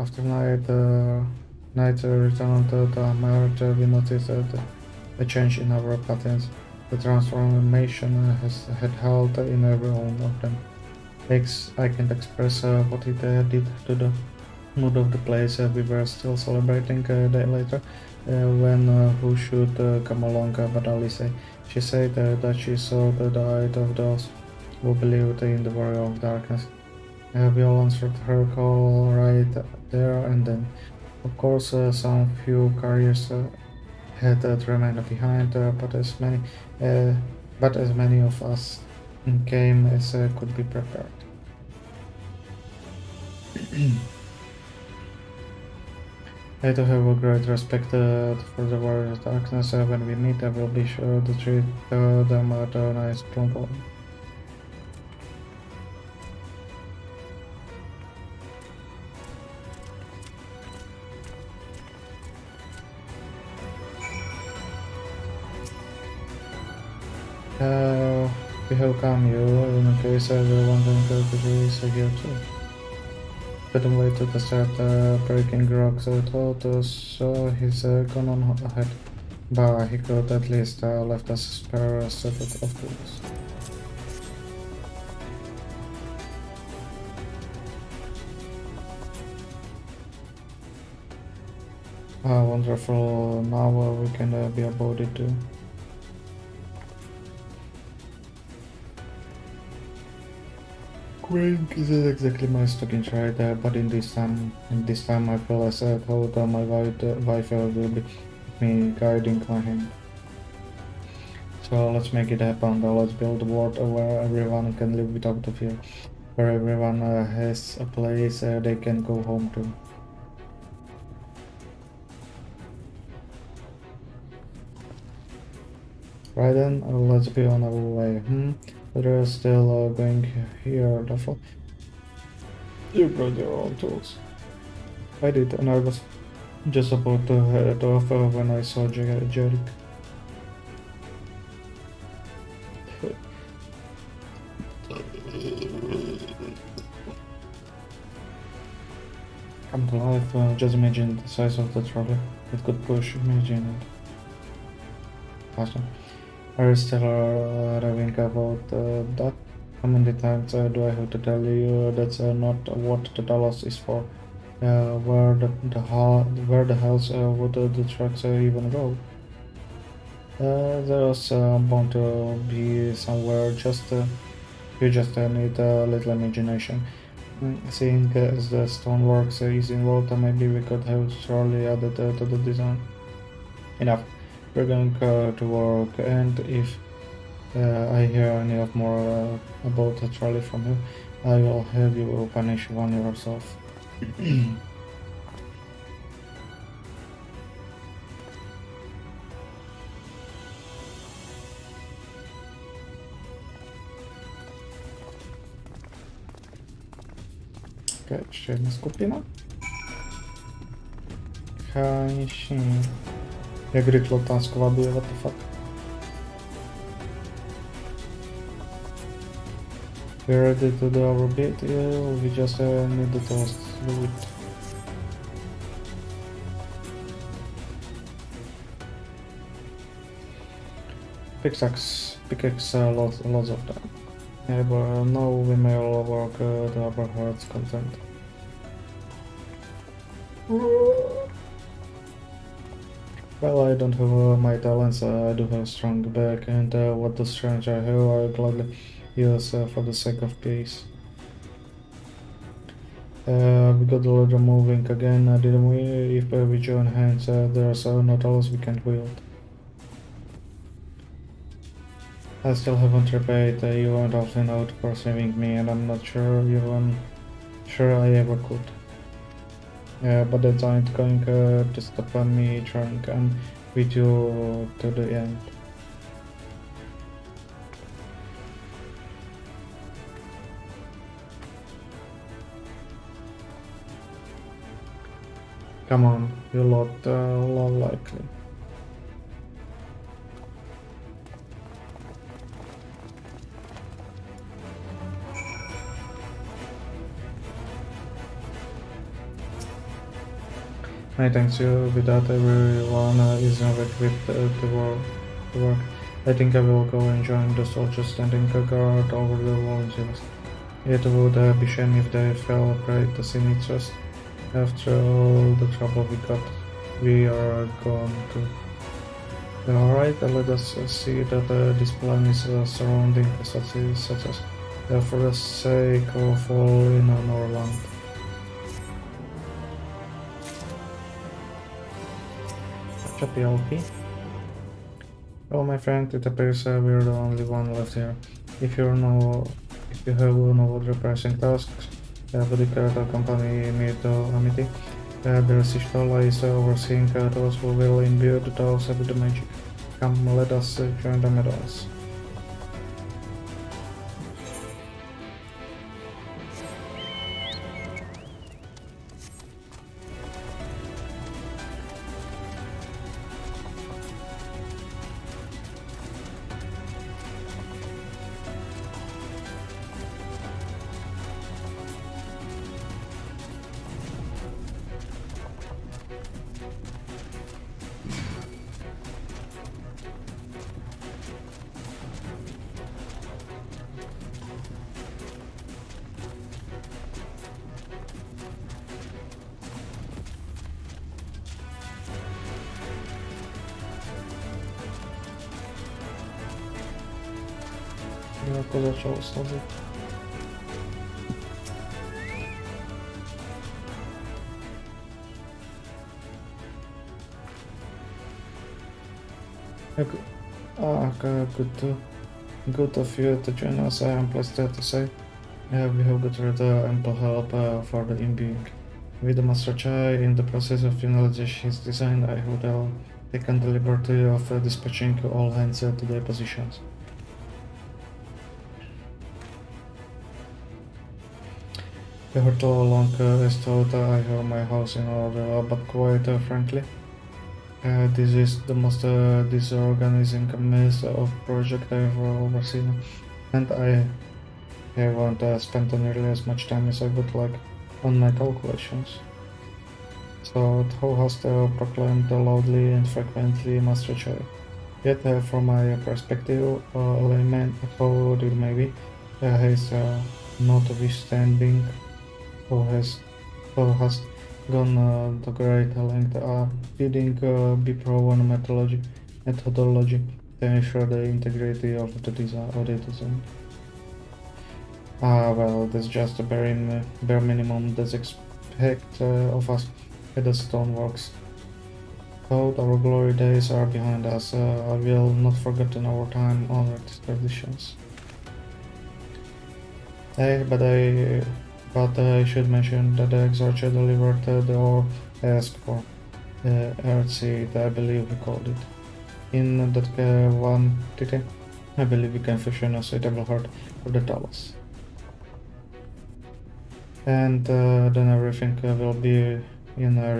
After night return to the merge, we noticed a change in our patterns. The transformation has had held in every one of them. I can't express what it did to the mood of the place. We were still celebrating a day later when who should come along but Alice. She said that she saw the light of those who believed in the warrior of darkness. We all answered her call right there and then. Of course, some few carriers had to remain behind, but as many of us came as could be prepared. I do have a great respect for the warriors of darkness. When we meet, I will be sure to treat them at a nice plump. We have come you, in case everyone is here too. Couldn't wait to start breaking rocks. I thought he's gone on ahead, but he could at least left us a spare set of tools. Wonderful, now we can be about it too. Queen isn't exactly my stocking right, but in this time I feel as though my wife will be me guiding my hand. So let's make it happen. Let's build a world where everyone can live without fear, where everyone has a place they can go home to. Right then, let's be on our way. They're still going here, Duffel. You brought your own tools. I did, and I was just about to head off when I saw Jerick. Come to life, just imagine the size of the trolley. It could push, imagine it. Awesome. Are you still raving about that? How many times do I have to tell you that's not what the Talos is for? Where the hells would the trucks even go? There's bound to be somewhere. You just need a little imagination. Seeing as the stoneworks is involved, maybe we could have surely added to the design. Enough. We're going to work, and if I hear any of more about a trolley from you, I will have you punish one yourself. Okay, jeszcze jedna skupina. Chajsi. Jak ryklo tam składuje, what the fuck. We're ready to do our bit, yeah, we just need the toast, do it. Pickaxe, lots of them. Yeah, but now we may all work to our heart's content. Well, I don't have my talents, I do have a strong back, and what the strength I have, I gladly use for the sake of peace. We got the ladder moving again, didn't we? If we join hands, there's not else we can wield. I still haven't repaid you and awfully note for saving me, and I'm not sure I ever could. But that's not going to stop me trying. I'm with you to the end. Come on, you lot likely. Many thanks you, without everyone is not equipped to work. I think I will go and join the soldiers standing guard over the walls. It would be shame if they fell prey to Sinistras. After all the trouble we got, we are going to. Alright, let us see that this plan is surrounding such as for the sake of all in our land. Choppy LP. Oh my friend, it appears we're the only one left here. If you have no other pressing tasks, would you care to accompany me to Amity? The Sishtola is overseeing those who will imbue the tools with the magic. Come, let us join the medals. Jako zaczął sobie. Good of you to join us, I am pleased to say. We have got ample help for the imbuing. With the Master Chai in the process of finalizing his design, I have taken the liberty of dispatching all hands to their positions. We heard all along as thought I have my house in order, but quite frankly, this is the most disorganizing mess of project I've overseen, and I haven't spent nearly as much time as I would like on my calculations. So thou hast proclaimed loudly and frequently Master Chai. Yet from my perspective, layman, how it may be, has notwithstanding who has gone to great length bidding be proven methodology to ensure the integrity of the design. Well, that's just a bare minimum that's expected of us at the Stoneworks. Though our glory days are behind us, I will not forget our time-honored traditions. But I should mention that the Exarcher delivered the ore I asked for. The Earthseed, I believe we called it. In that quantity, I believe we can fashion a suitable heart for the Talos. And then everything will be in a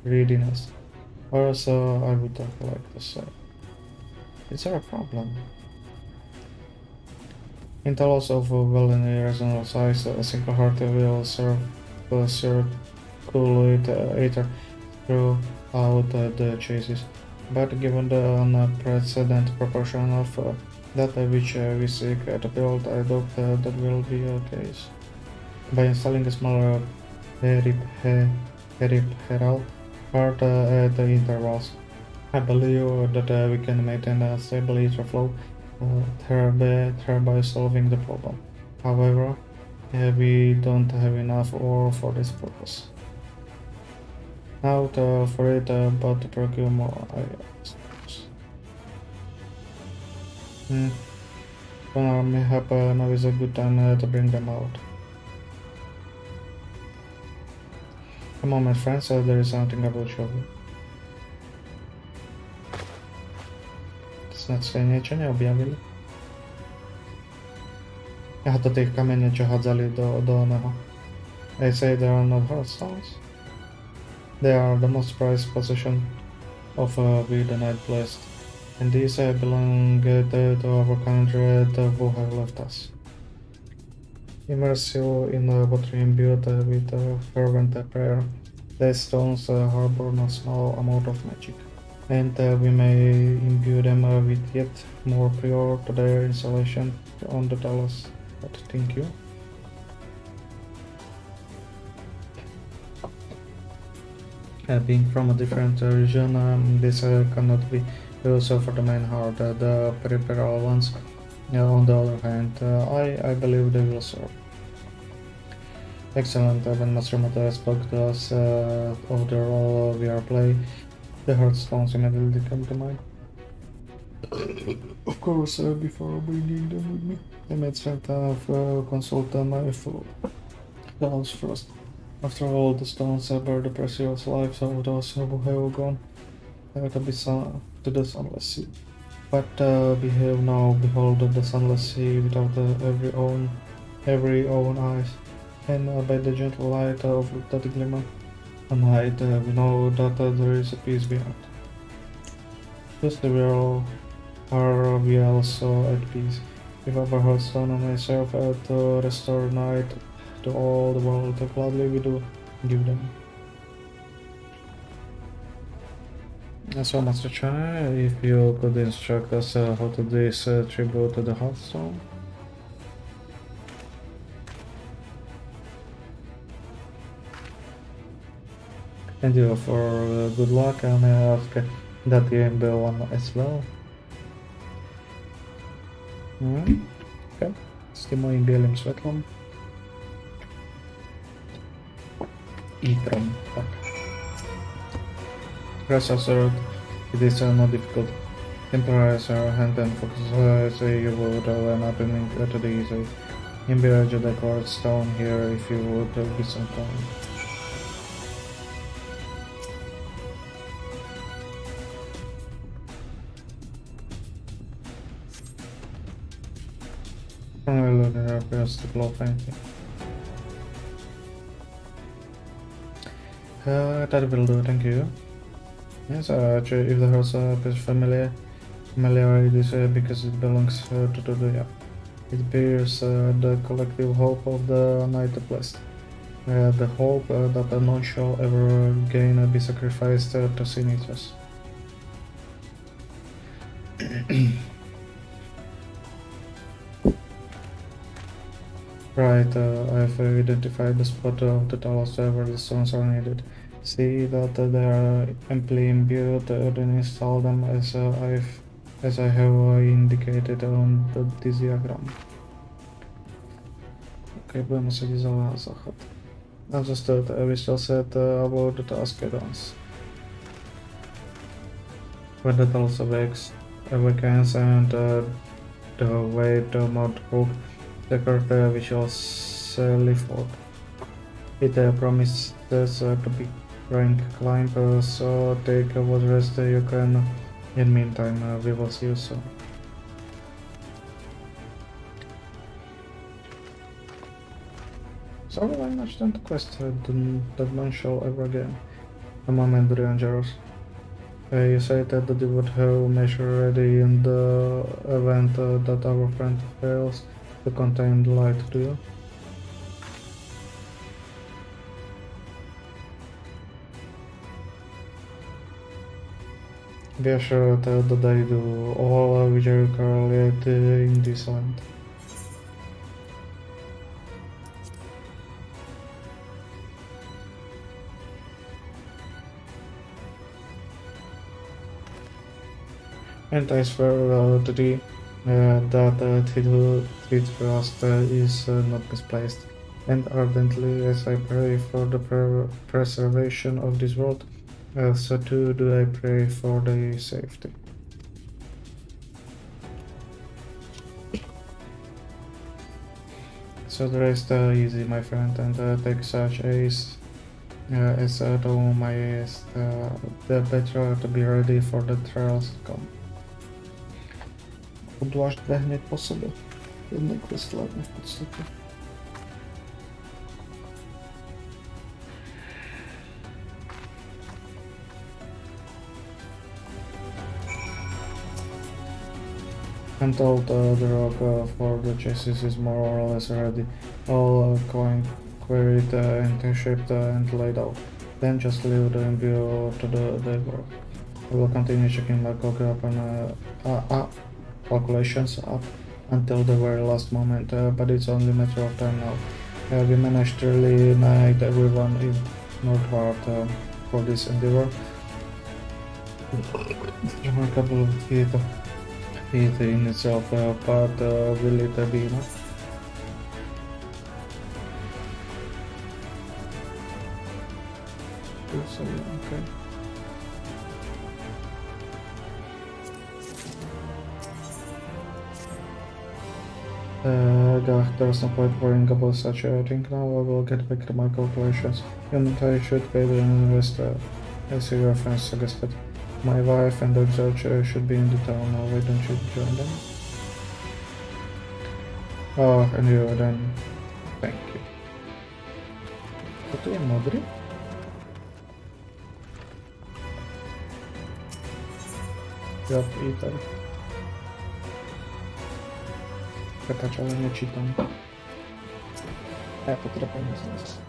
readiness. Or so I would like to say. Is there a problem? In Talos of well in a reasonable size, a single heart will serve to circulate ether throughout the chases. But given the unprecedented proportion of data which we seek to build, I doubt that will be the case. By installing a smaller peripheral part at the intervals, I believe that we can maintain a stable ether flow, thereby solving the problem. However, we don't have enough ore for this purpose. Now for it, but to procure more, I suppose. Mayhap now is a good time to bring them out. A moment, friends, there is something I will show you. Snad ste niečo neobjavili? Aha, to tých kamene, čo hádzali do oného. I say they are not heartstones. They are the most prized possession of we the Night Blessed, and these belong to our kindred who have left us. Immerse you in water imbued with fervent prayer. These stones harbor no small amount of magic, and we may imbue them with yet more prior to their installation on the Talos. But thank you. Being from a different region, this cannot be used for the main heart. The peripheral ones, on the other hand, I believe they will serve. Excellent. When Master Mata spoke to us of the role we are playing, the heartstones immediately come to mind. Of course, before bringing them with me, I made certain of consult my fellows first. After all, the stones bear the precious lives of those who have gone to the Sunless Sea. But behold the Sunless Sea without every own eyes, and by the gentle light of that glimmer, night, we know that there is a peace beyond. Justly we are also at peace. If our heartstone may serve to restore night to all the world, gladly we do give them. So, Master Chai, if you could instruct us how to do this tribute to the heartstone. And you for good luck, and I ask that game be one as well. Okay, z tím mojím bělým světlem. Etrom, tak. Rest assured, it is not difficult. Temporize our hand and focus you would when opening to the easy. Imbue the cord stone here if you would be some time. I'm looking up just the glow painting. That will do, thank you. Yes, actually, if the horse is familiar it is because it belongs to the it bears the collective hope of the Night Blessed. The hope that none shall ever again be sacrificed to sin eaters. Right, I've identified the spot of the Talos where the stones are needed. See that they are amply imbued, then install them as I have indicated on this diagram. Okay, budeme se dívat za záchod. As I still said about the task add-ons. when the Tulsa awakens and the way the Mount Brook decorated the visual Sally Ford. It promises to be rank climb, so take what rest you can. In meantime, we will see you soon. So I understand the quest that none shall ever again. A moment, Rangers. You said that you would have measure ready in the event that our friend fails to contain the light, do you? Be assured that they do all which are correlated in this land. And I swear to thee that thy trust is not misplaced, and ardently as I pray for the preservation of this world, so too do I pray for their safety. So the rest easy, my friend, and take such as thou mayest, the better to be ready for the trials to come. Obzvlášť dve hneď po sebe. Jedné kvestlárne v podstate. I'm told the rock for the chassis is more or less ready. All queried and shaped and laid out. Then just leave the embryo to the work. I will continue checking my calculations up until the very last moment, but it's only a matter of time now. We managed to really unite everyone in Northward for this endeavor. Remarkable feat in itself, but will it be enough? So, okay. There's no point worrying about such a thing now. I will get back to my calculations. And I should pay the rest, as your friends suggested. My wife and the judge should be in the town now. Why don't you join them? Oh, and you then. Thank you. Toto je modrý? Jo, i tady. Prepáč, ale nečítam. A ja to teda poviem zase.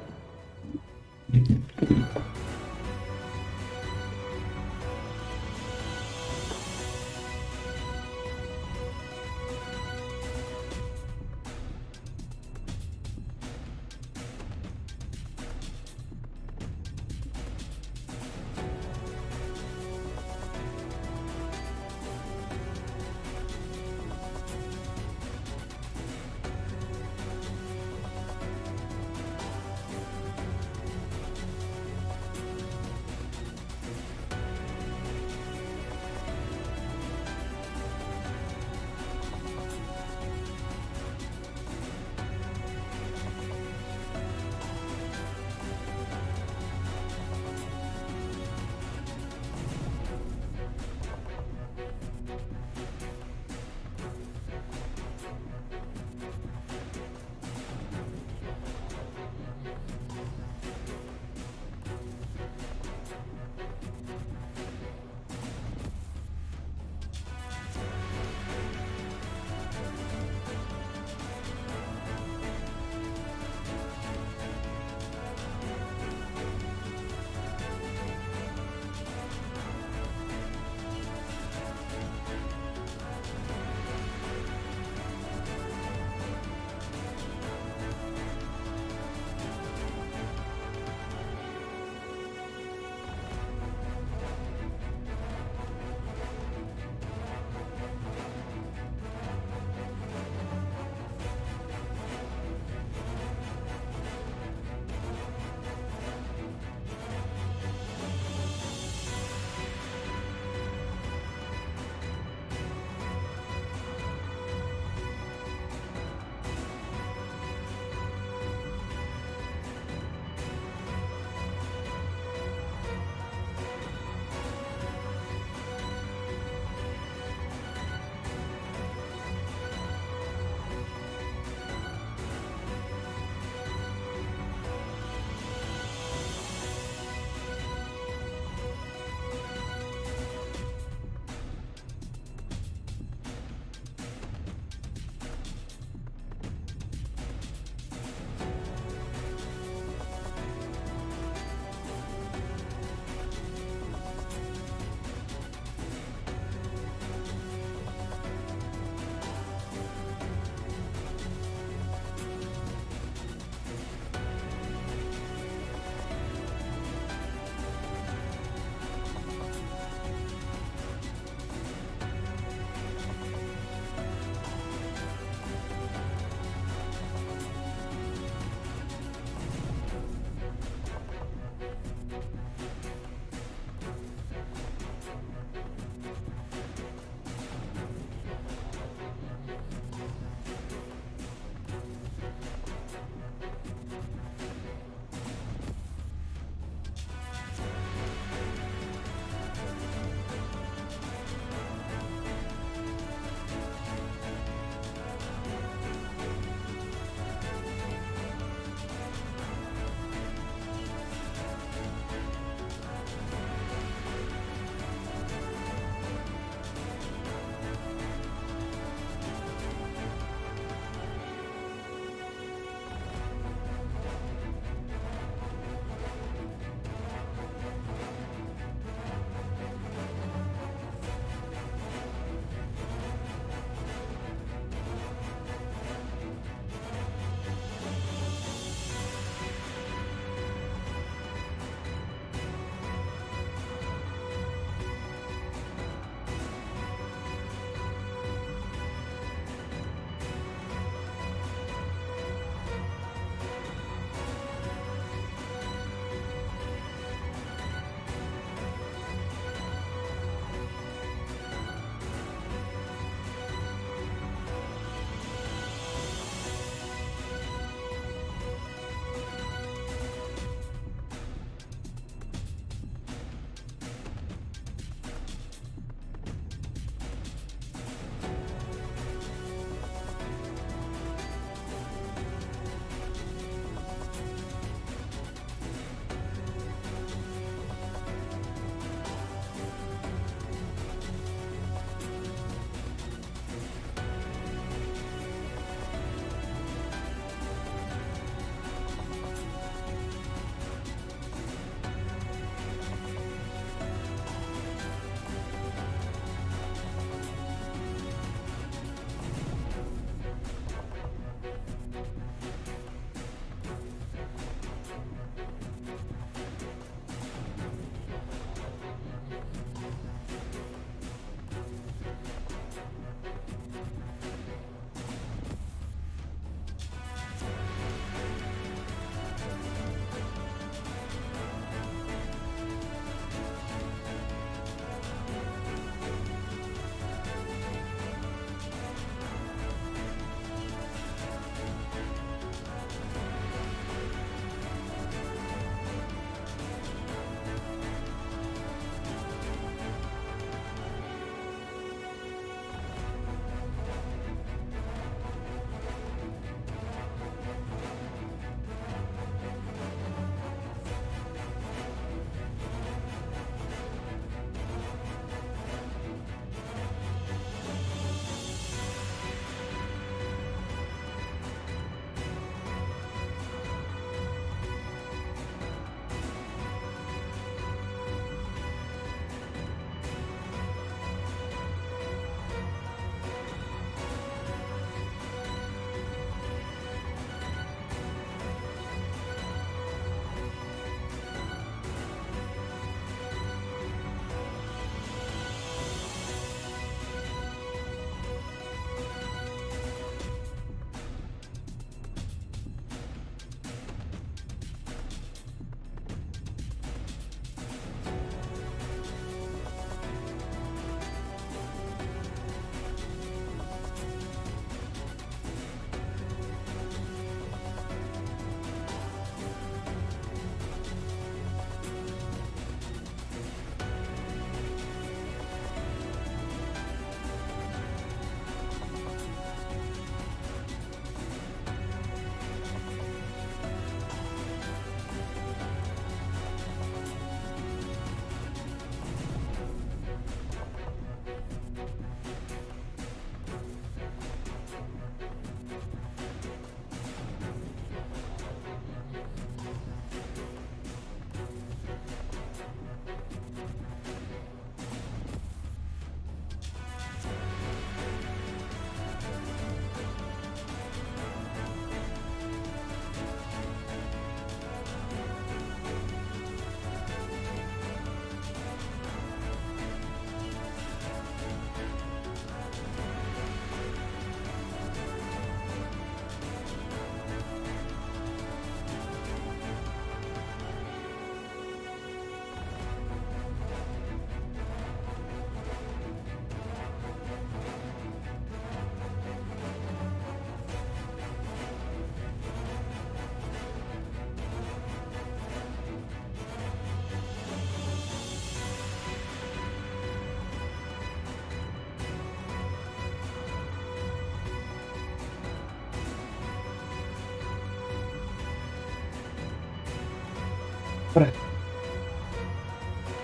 Dobre.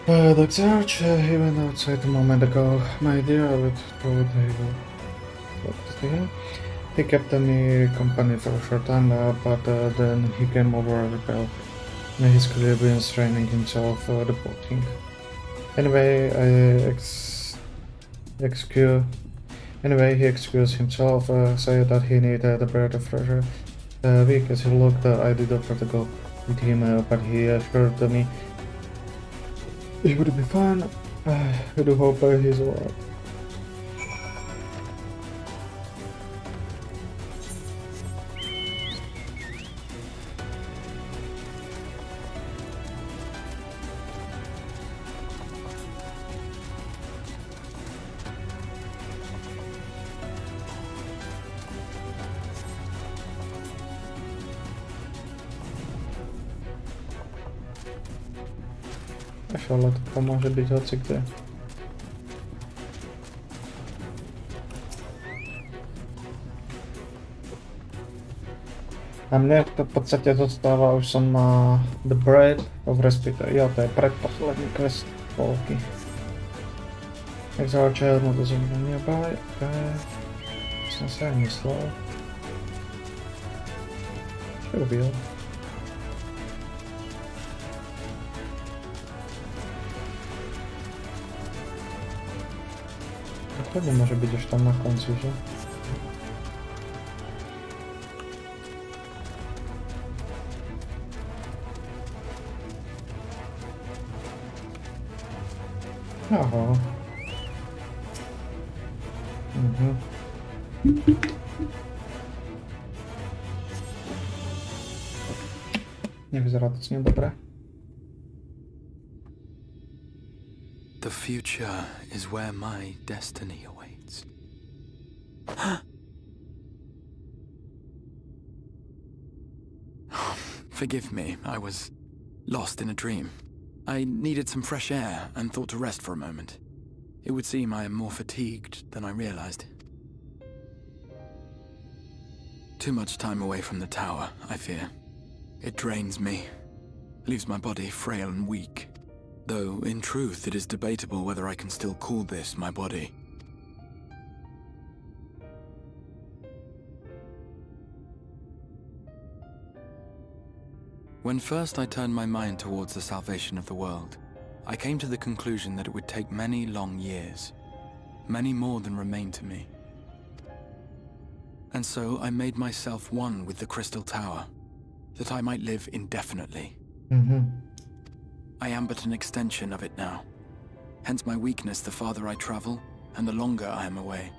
The church, even outside a moment ago, my dear, I would thought he would talk to him. He kept me company for a short time, but then he came over and rebelled. He's clearly been straining himself the boating. Anyway, he excused himself, said that he needed a breath of fresh air. Weak as he looked, I did offer to go with him, but he assured me he would be fine. I do hope he's alright. Ale to może być hoci kde. A mne to v podstate zostáva, už som na The Bread of Respite. Jo, to je predposledný quest polky. Exarcher, no to zomrenie, bye, som si aj myslel. Čo robil? Pewnie może być już tam na końcu, że? Aha. Mhm. Nie wyzerá to co niedobre.
The future is where my destiny awaits. Forgive me, I was lost in a dream. I needed some fresh air and thought to rest for a moment. It would seem I am more fatigued than I realized. Too much time away from the tower, I fear. It drains me, leaves my body frail and weak. Though, in truth, it is debatable whether I can still call this my body. When first I turned my mind towards the salvation of the world, I came to the conclusion that it would take many long years, many more than remain to me. And so I made myself one with the Crystal Tower, that I might live indefinitely. I am but an extension of it now. Hence my weakness the farther I travel, and the longer I am away.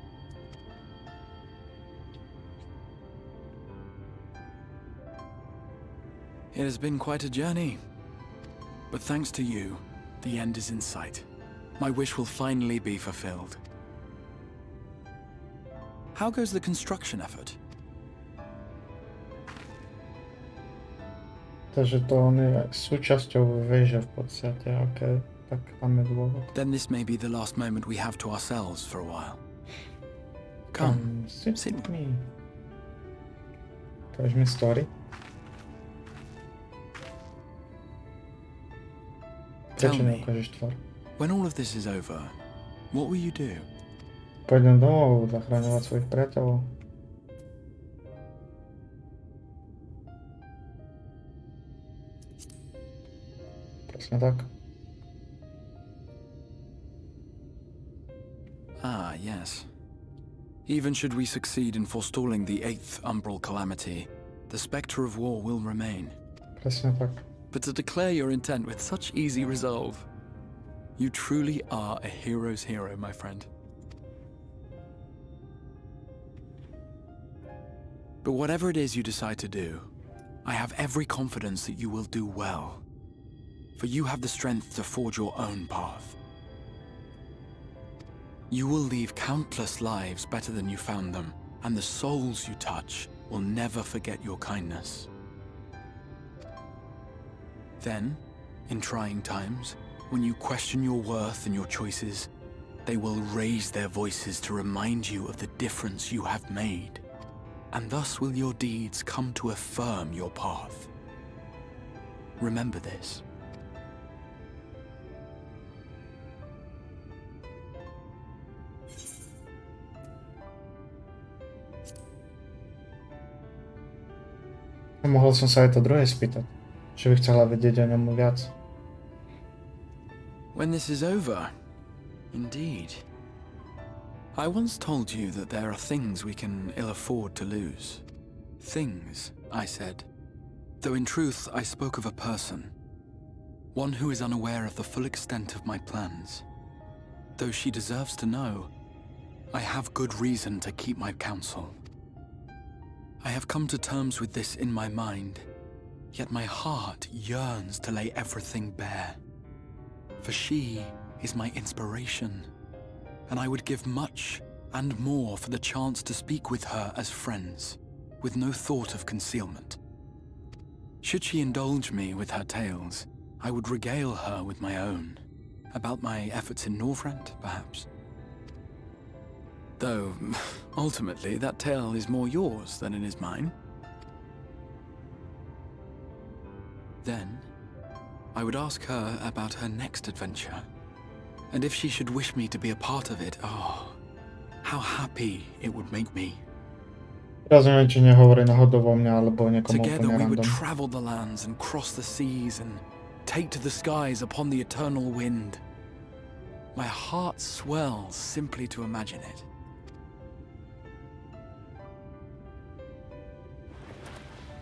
It has been quite a journey. But thanks to you, the end is in sight. My wish will finally be fulfilled. How goes the construction effort?
Takže to on je súčasťou veže v podstate, okej. Tak máme dôvod.
Then this may be the last moment we have to ourselves for a while. Come,
sit with me. Ukáž mi story.
Tell me, when all of this is over, what will you do?
Pôjdem domov zachraňovať svojich priateľov. Presne tak.
Ah, yes. Even should we succeed in forestalling the 8th Umbral Calamity, the spectre of war will remain.
Presne tak.
But to declare your intent with such easy resolve, you truly are a hero's hero, my friend. But whatever it is you decide to do, I have every confidence that you will do well. For you have the strength to forge your own path. You will leave countless lives better than you found them, and the souls you touch will never forget your kindness. Then, in trying times, when you question your worth and your choices, they will raise their voices to remind you of the difference you have made. And thus will your deeds come to affirm your path. Remember this.
Mohol som sa aj to druhé spýtať. Že by chcela vedieť o ňom viac.
When this is over, indeed. I once told you that there are things we can ill afford to lose. Things, I said. Though in truth, I spoke of a person. One who is unaware of the full extent of my plans. Though she deserves to know, I have good reason to keep my counsel. I have come to terms with this in my mind, yet my heart yearns to lay everything bare. For she is my inspiration, and I would give much and more for the chance to speak with her as friends, with no thought of concealment. Should she indulge me with her tales, I would regale her with my own, about my efforts in Norvrant, perhaps. Though, ultimately, that tale is more yours than it is mine. Then, I would ask her about her next adventure, and if she should wish me to be a part of it, oh, how happy it would make me.
Rozumiem, či nehovorí náhodou o mňa alebo niekomu
Together
úplne
we would
random.
travel the lands and cross the seas and take to the skies upon the eternal wind. My heart swells simply to imagine it.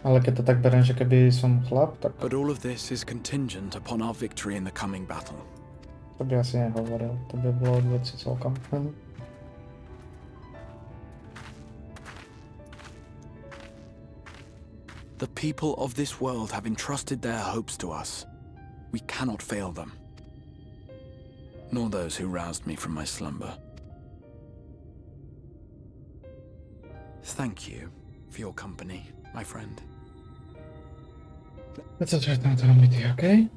Ale keď to tak beriem, že keby som chlap, tak
But all of this is contingent upon our victory in the coming battle.
to by asi nehovoril. To by bolo od veci celkom.
The people of this world have entrusted their hopes to us. We cannot fail them. Nor those who roused me from my slumber. Thank you for your company, my friend.
Let's try to tell me, okay?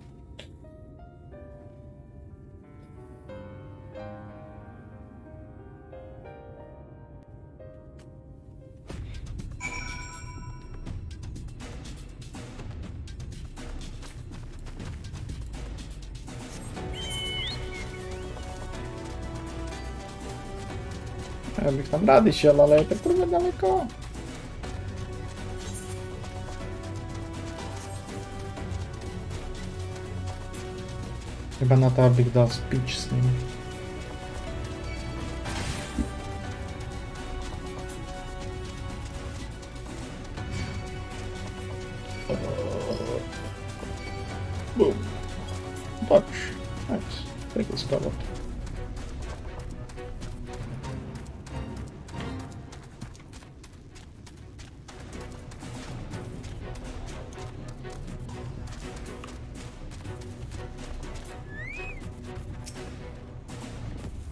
Ja bych tam rád išiel, ale je to kurva ďaleko. Chyba na to, abych dal speech s ním. Boom. Touch. Nice. Take this cover.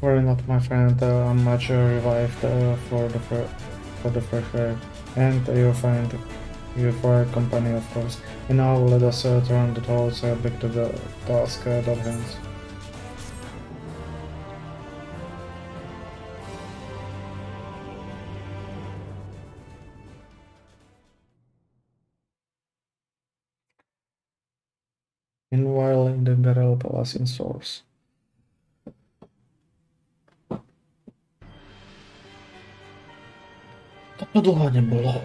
Worry not, my friend. I'm much revived for the first raid, and you'll find you for a company, of course. And now let us turn the thoughts back to the task at hand. Meanwhile, in the Beryl Palace in Source. To dlho nebolo.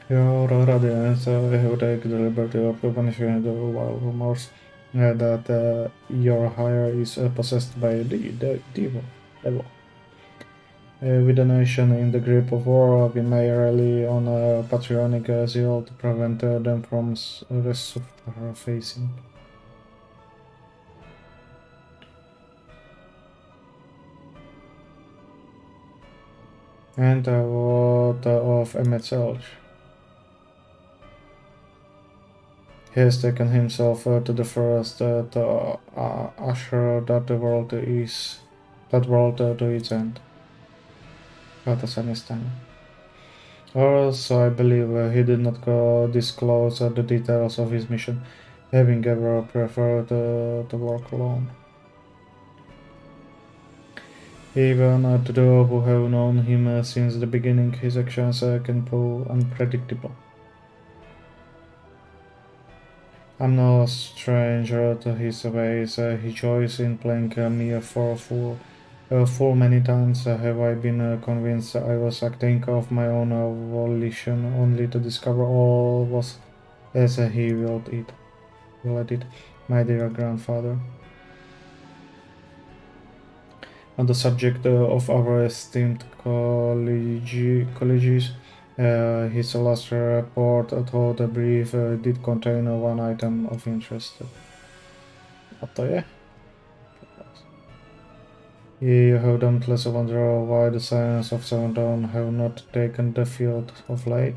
Your radiance who take the liberty of punishing the wild rumors that your hire is possessed by the devil. With the nation in the grip of war, we may rely on patriotic zeal to prevent them from facing. And what of MSQ? He has taken himself to the forest to usher that world to its end. To sa nestane. Also, I believe he did not disclose the details of his mission, having ever preferred to work alone. Even to those who have known him since the beginning, his actions can prove unpredictable. I'm no stranger to his ways. He joys in playing me for a fool, full many times have I been convinced I was acting of my own volition, only to discover all was as he willed it. My dear grandfather. On the subject of our esteemed colleges, his last report, though the brief, did contain one item of interest. A to je? You have doubtless wonder why the science of Seven Dawn have not taken the field of late.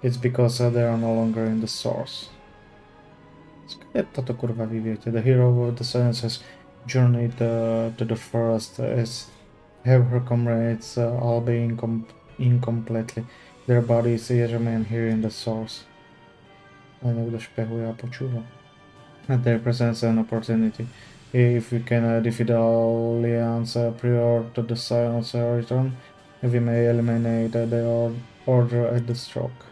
It's because they are no longer in the source. Skąd to kurwa wy wiecie? The hero of the science has journeyed to the forest, as have her comrades, albeit incompletely. Their bodies yet remain here in the source. Ale niekto szpehuje a počúva. And there presents an opportunity. If we can defeat the Alliance prior to the science return, we may eliminate the order at the stroke.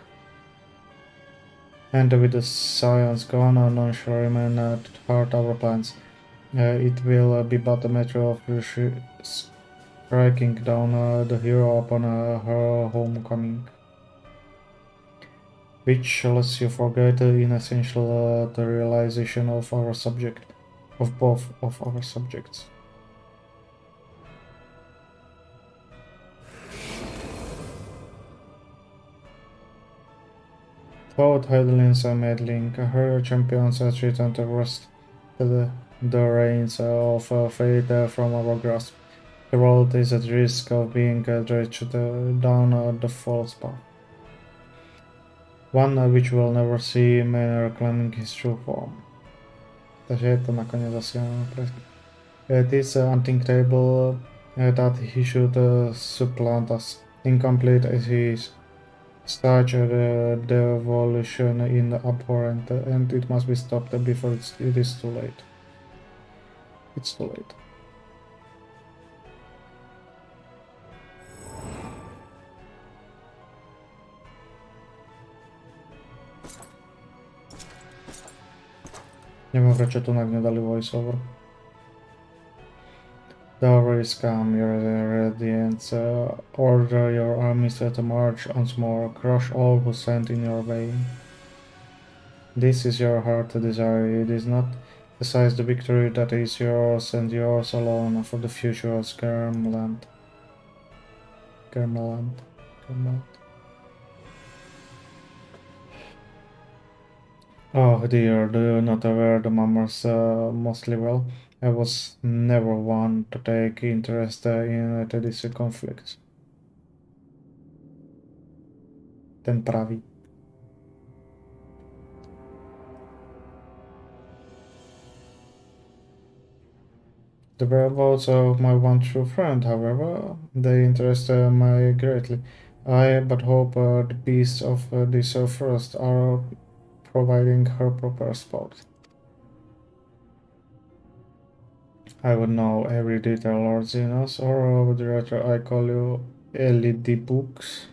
And with the science gone, none shall remain at heart our plans. It will be but a matter of striking down the hero upon her homecoming. Which, lest you forget, in essential the realization of our subject, of both of our subjects. Both Heidelins and Medling, her champions has returned to wrest the reins of fate from our grasp. The world is at risk of being dredged down the false path. One which will never see man reclaiming his true form. Takže je to nakonec asi It is unthinkable that he should supplant us, incomplete as he is. Such a devolution in abhorrent, and it must be stopped before it is too late. It's too late. Neviem, prečo tu nedali voiceover. The hour is come, your radiance. Order your armies to march once more, crush all who stand in your way. This is your heart desire, it is not besides the victory that is yours and yours alone for the future of Germland. Oh dear, do you not wear the mummers mostly well? I was never one to take interest in this conflict. Ten pravý. The whereabouts of my one true friend, however, they interest me greatly. I but hope the beasts of this forest are providing her proper spot. I would know every detail, Lord Zenos, or would rather I call you LED Books.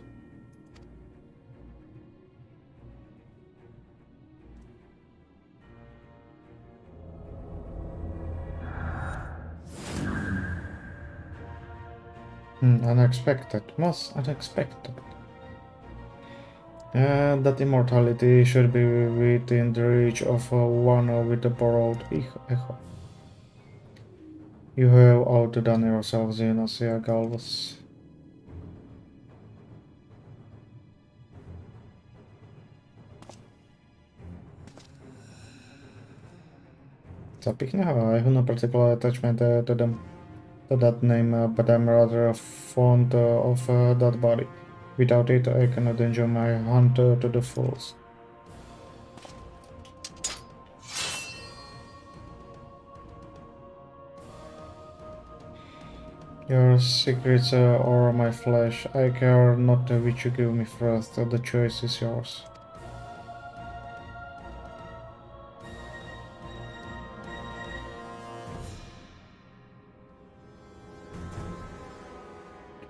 Unexpected, most unexpected. That immortality should be within the reach of one with the borrowed echo. You have outdone yourself, Xenosia Galvus. Zapikne ho, I have no particular attachment to that name, but I'm rather fond of that body. Without it, I cannot enjoy my hunt to the fullest. Your secrets or my flesh, I care not which you give me first, the choice is yours.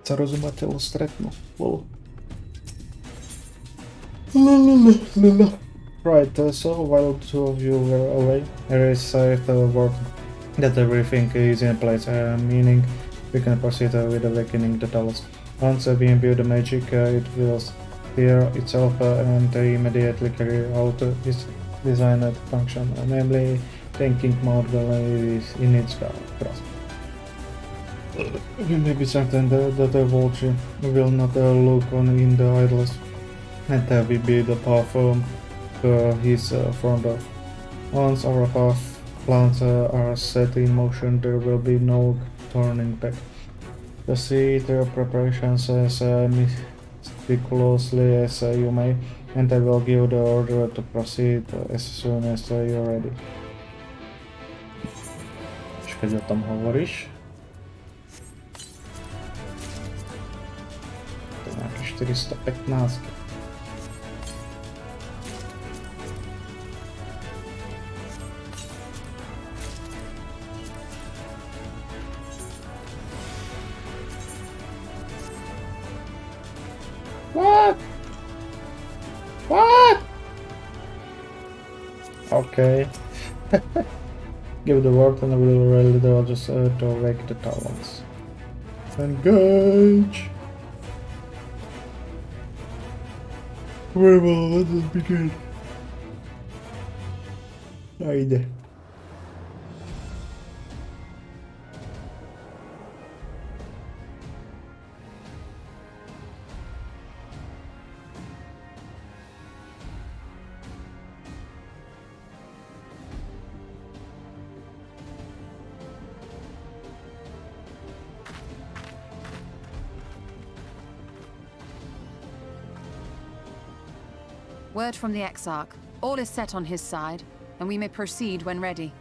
Zarozumateľo stretnú. Lol. Right, so while the two of you were away, Ares saved the world that everything is in place, meaning we can proceed with awakening the Talos. Once we imbue the magic, it will steer itself and immediately carry out its designed function, namely taking Mount Gala in its grasp. We may be certain that the vulture will not look on in the idlers, and we be the path his front of. Once our plans are set in motion, there will be no turning back. Proceed their preparations as meticulously as you may, and I will give the order to proceed as soon as you're ready. Keď o tom hovoríš, to je nejaké 415. What? What? Okay. Give the word and I will rally the others to wake the Talons. Engage! Very well, let us begin. Haydi.
Word from the Exarch. All is set on his side, and we may proceed when ready.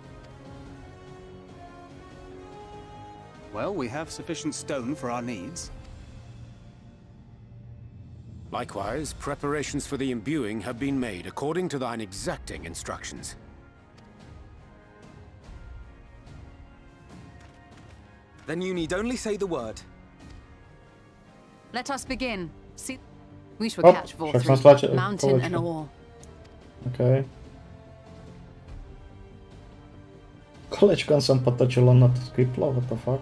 Well, we have sufficient stone for our needs.
Likewise, preparations for the imbuing have been made according to thine exacting instructions.
Then you need only say the word.
Let us begin. See, we shall
Oh,
catch
však
Vor
som stlačil.
mountain and all.
Okay. Kolečkom som potočil, on na to skiplo, what the fuck?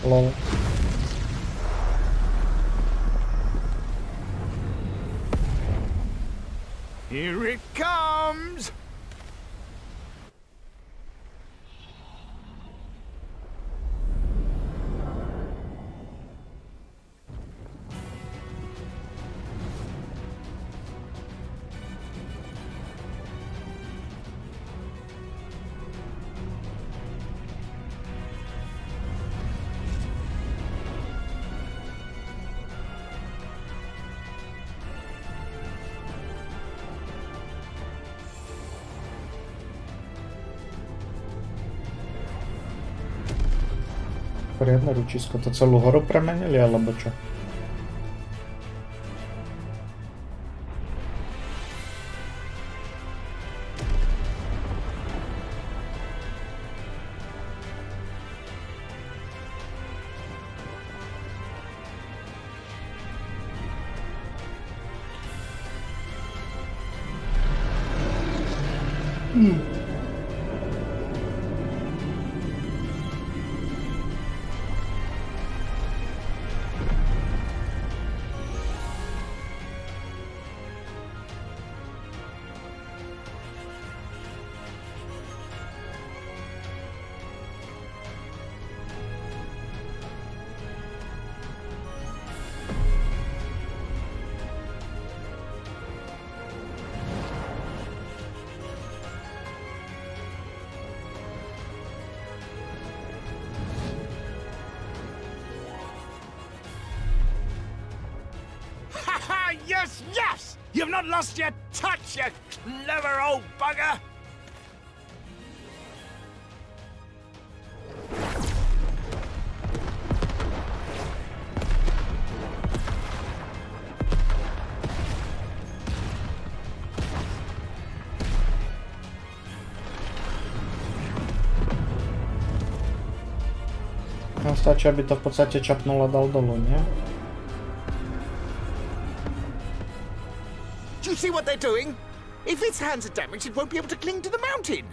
Lol.
Here it comes!
Poriadne ručisko, to celú horu premenili, alebo čo?
Yes, yes! You've not lost your touch, you clever old bugger!
stačí, aby to v podstate čapnul a dal dolu, nie?
Do you see what they're doing? If its hands are damaged, it won't be able to cling to the mountain.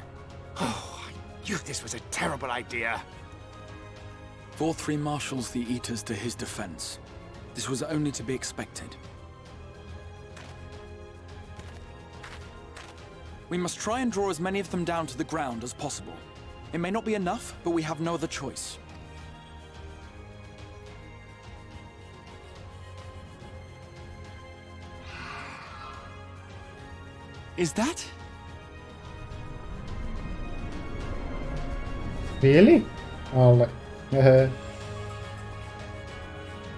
Oh, I knew this was a terrible idea.
4-3 marshals the Eaters to his defense. This was only to be expected. We must try and draw as many of them down to the ground as possible. It may not be enough, but we have no other choice. Is that?
Really? Oh,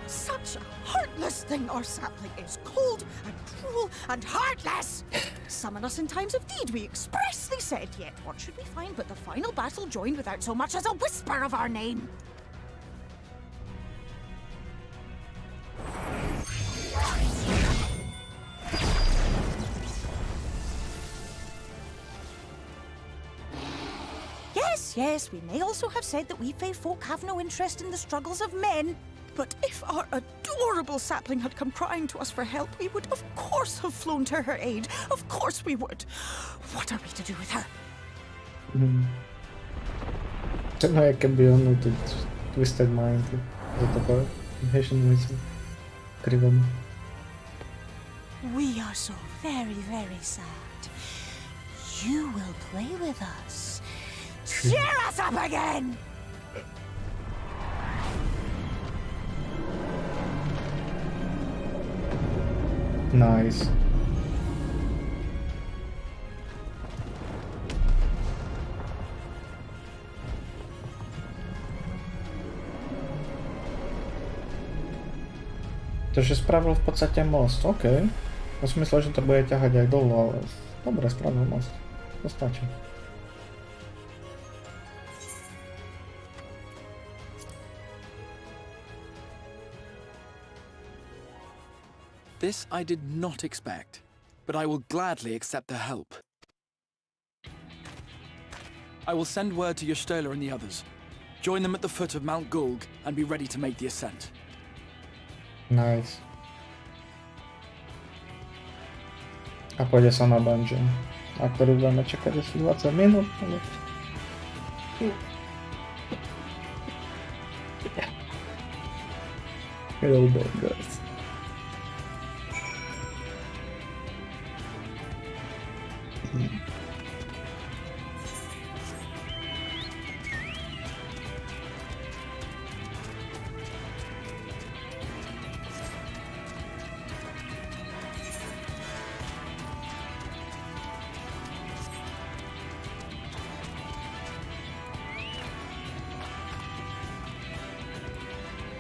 Such a heartless thing our sapling is. Cold and cruel and heartless. Summon us in times of need, we expressly said, yet what should we find but the final battle joined without so much as a whisper of our name? Yes, we may also have said that we Fae folk have no interest in the struggles of men. But if our adorable sapling had come crying to us for help, we would of course have flown to her aid. Of course we would. What are we to do with her?
Ten jak by on tu Twisted Mind. Za takové hešené mysli. Krivené.
We are so very, very sad. You will play with us. Cheer us up again!
Nice. Takže spravil v podstate most, OK. Ja som myslel, že to bude ťahať aj dolu, ale dobre, spravil most. To stačí.
This I did not expect, but I will gladly accept their help. I will send word to Y'shtola and the others. Join them at the foot of Mount Gulg and be ready to make the ascent.
Nice. A pôjde sa na dungeon, na ktorú budeme čakať asi 20 minút. Hello there, guys.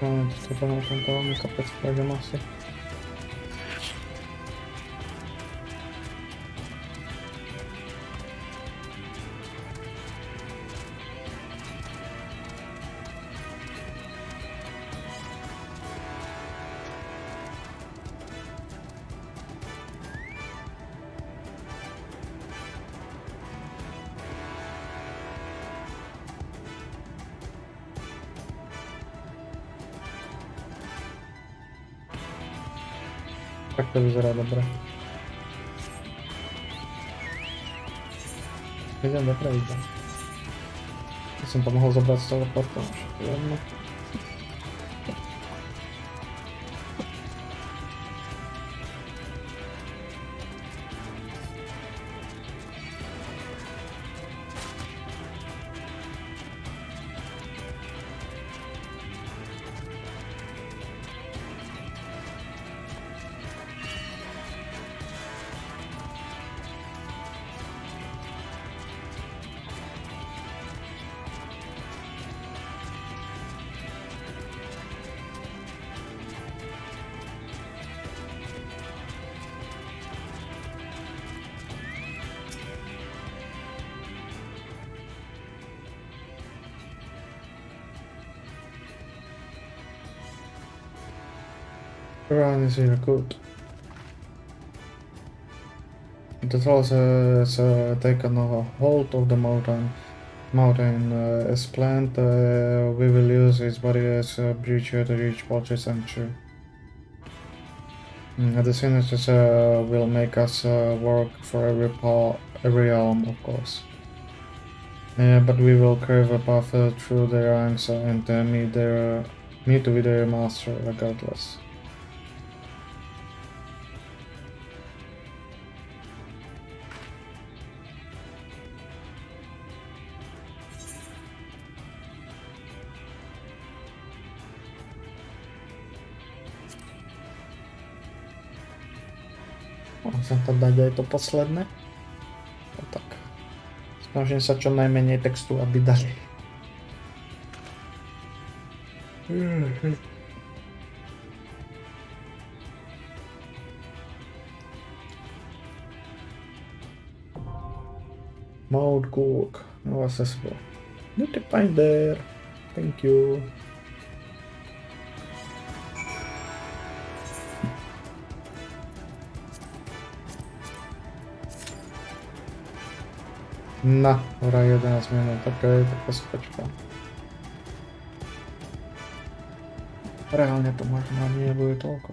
No, to tam ten kapec pôjdem asi. Tak to vyzerá dobre. Idem dopraviť. Ja som to mohol zobrať z teleportu. Jedno. Run is here, good. The trolls has taken a hold of the mountain. mountain as planned. We will use its body as a bridge to reach Poultry Sanctuary. The signatures will make us work for every alum, of course. But we will carve a path through the ranks and meet with their master regardless. Chcem to dať aj to posledné. No tak. Snažím sa čo najmenej textu, aby dali. Mode cook. No accessible. Need to find there. Thank you. Na, vraj 11 minút, tak pospočkám. Reálne to možno ani nebude toľko.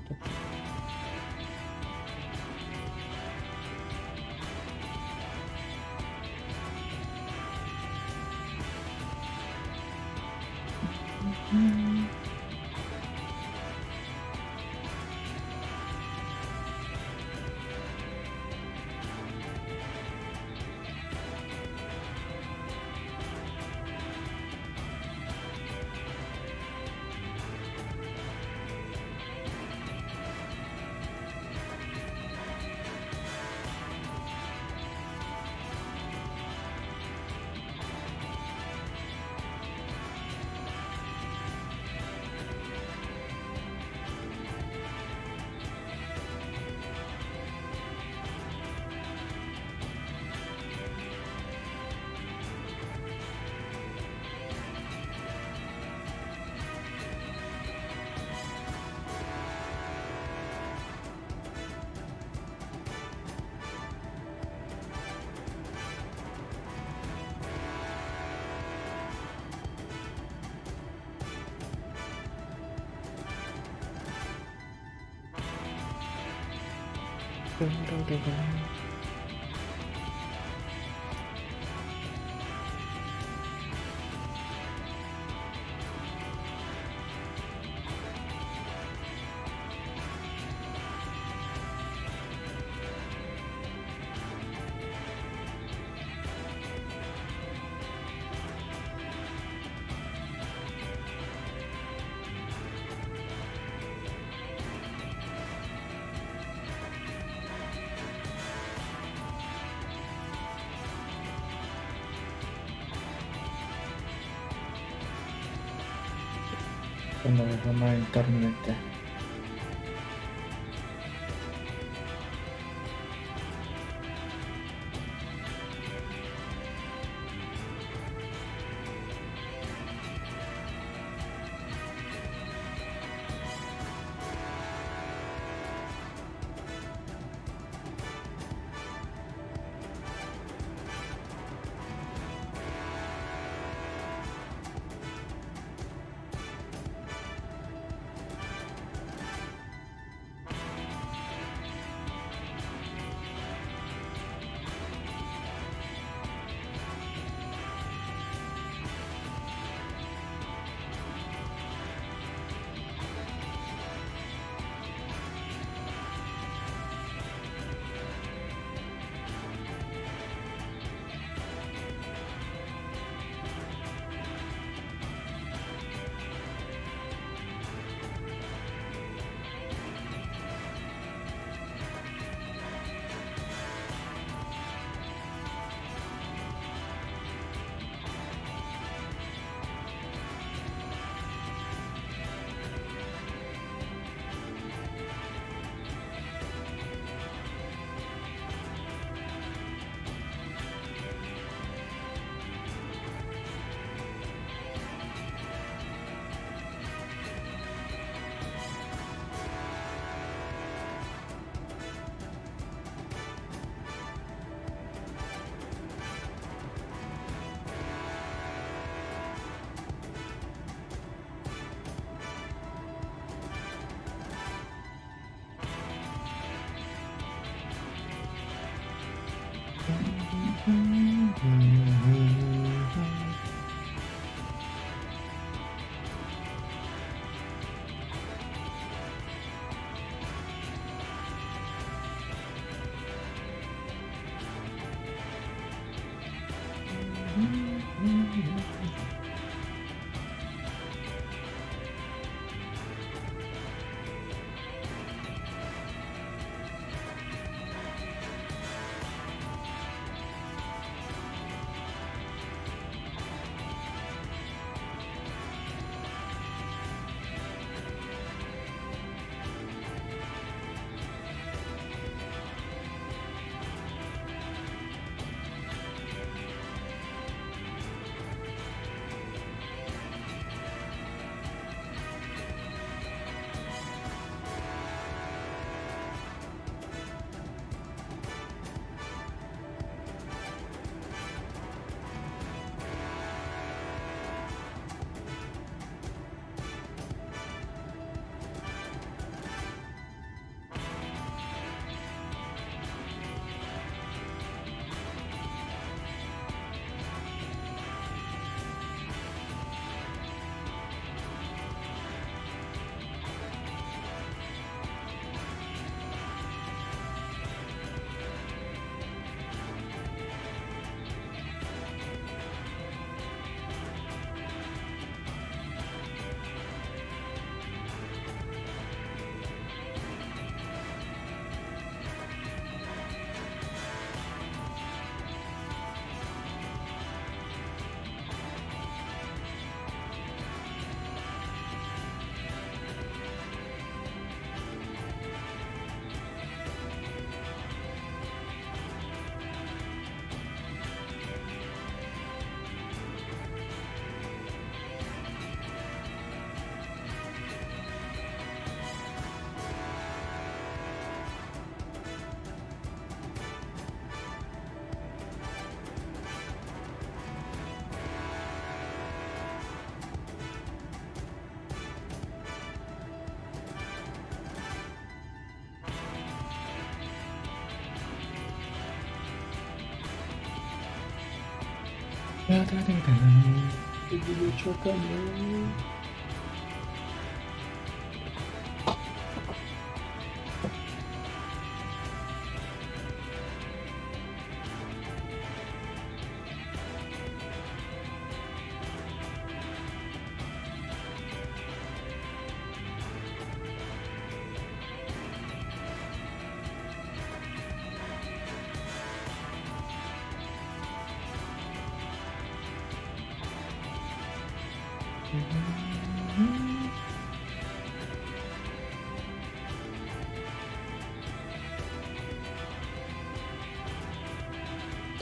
Ponovo na internete.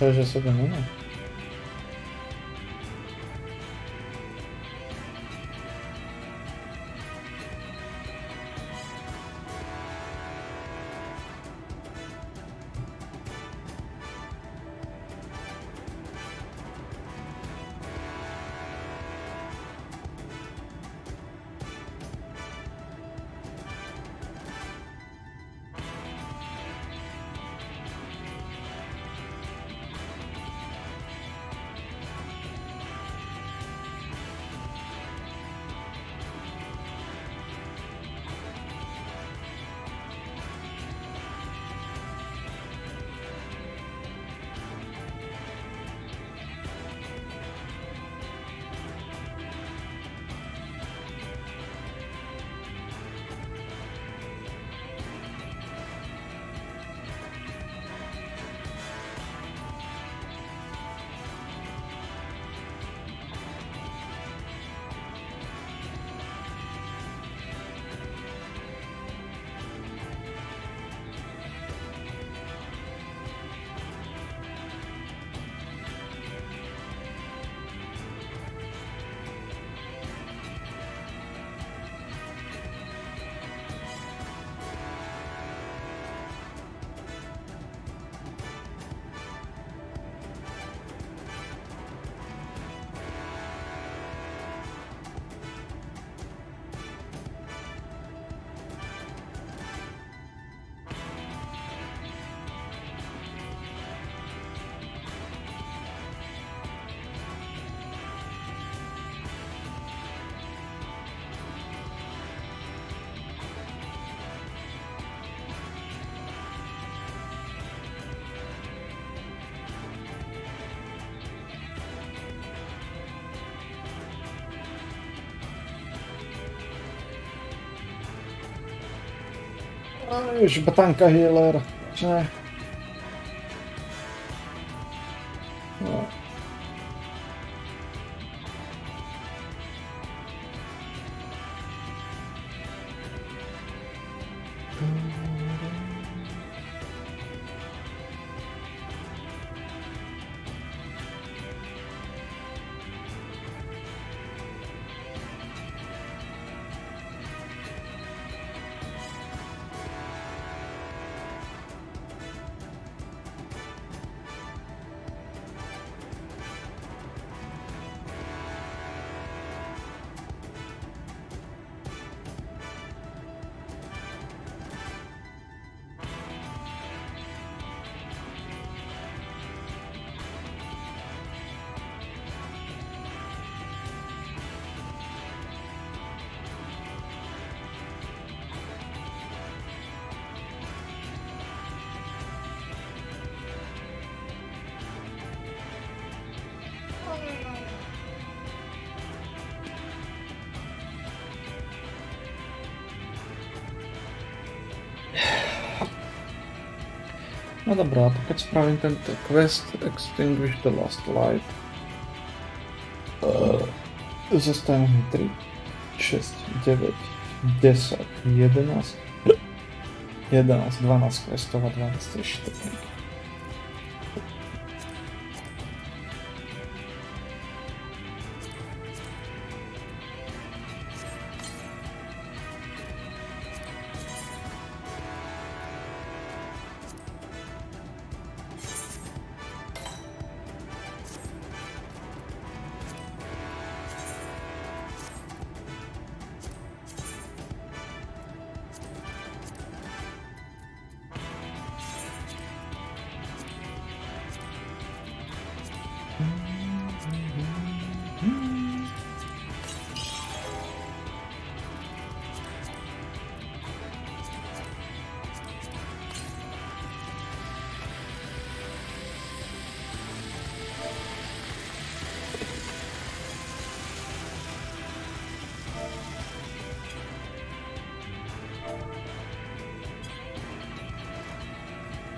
To już sobie nie ma. Už batanka healer. Ne. No. No dobra, to keď spravím tento quest Extinguish the Last Light. Zostane mi 3, 6, 9, 10, 11, 12 questov a 12 štvrtník.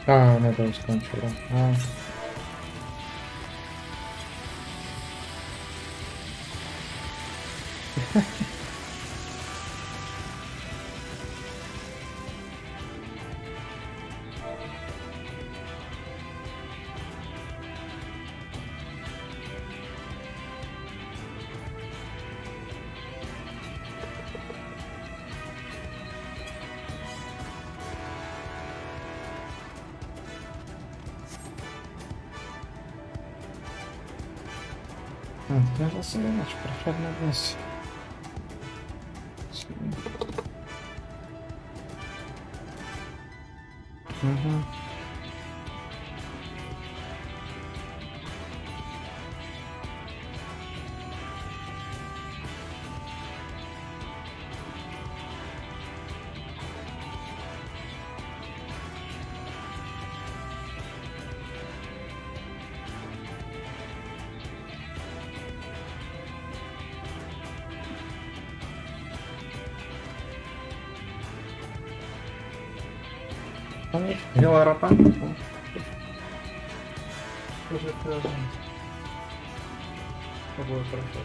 A, no to już skończyło. A. Teraz sobie masz perfidna misja. Mhm. Взяла рапа. Уже Побой прошел.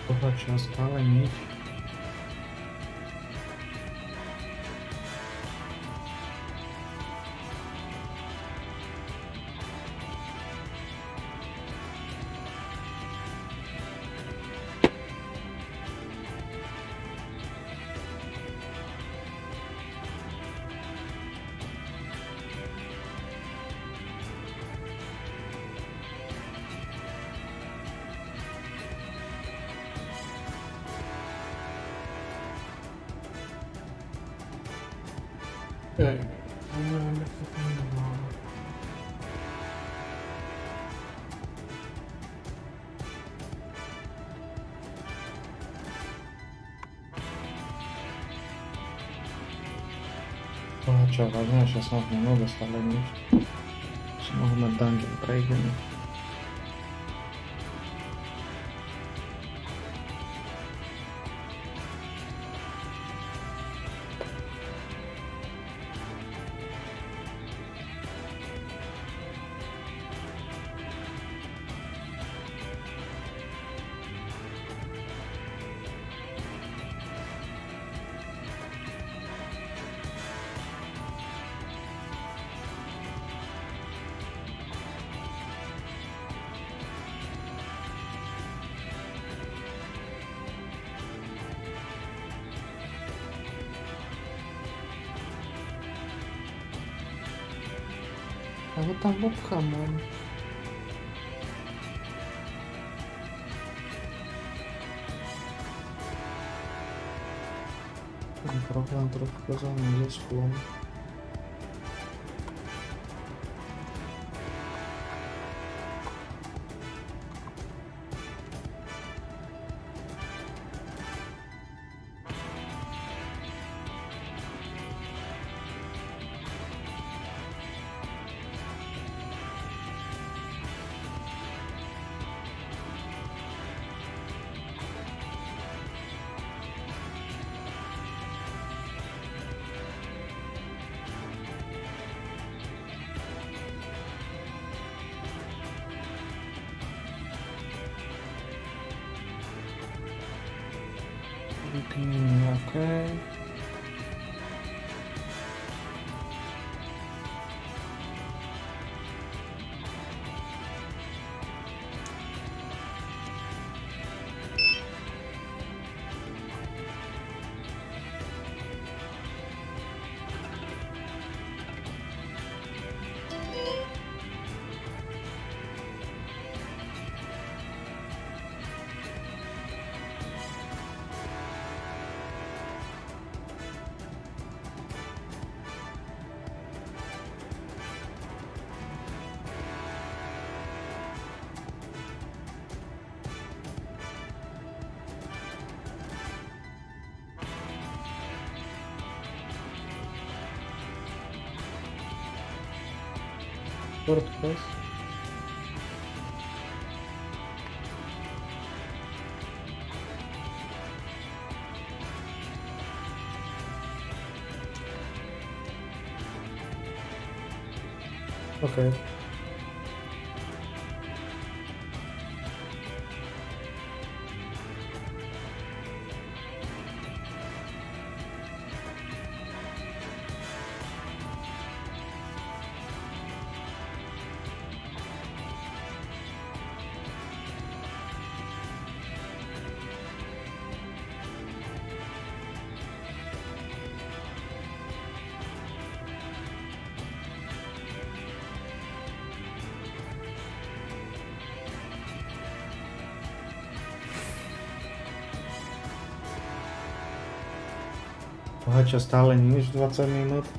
Богача скала, нить. Okay. Богача возьму, сейчас надо немного стало нить. Смогу на данжен пройдем. А вот там вот хамон. Проблем трохи казаний є склон. Okay. Short press. Okay. Aha, čo stále nič 20 minút?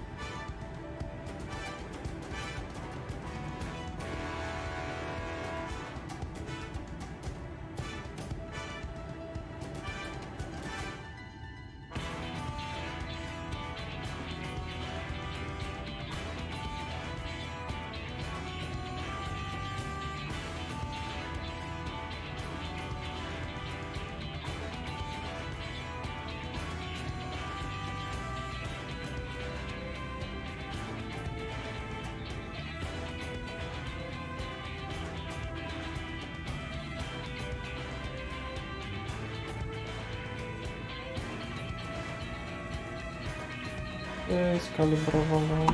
Skalibrowało.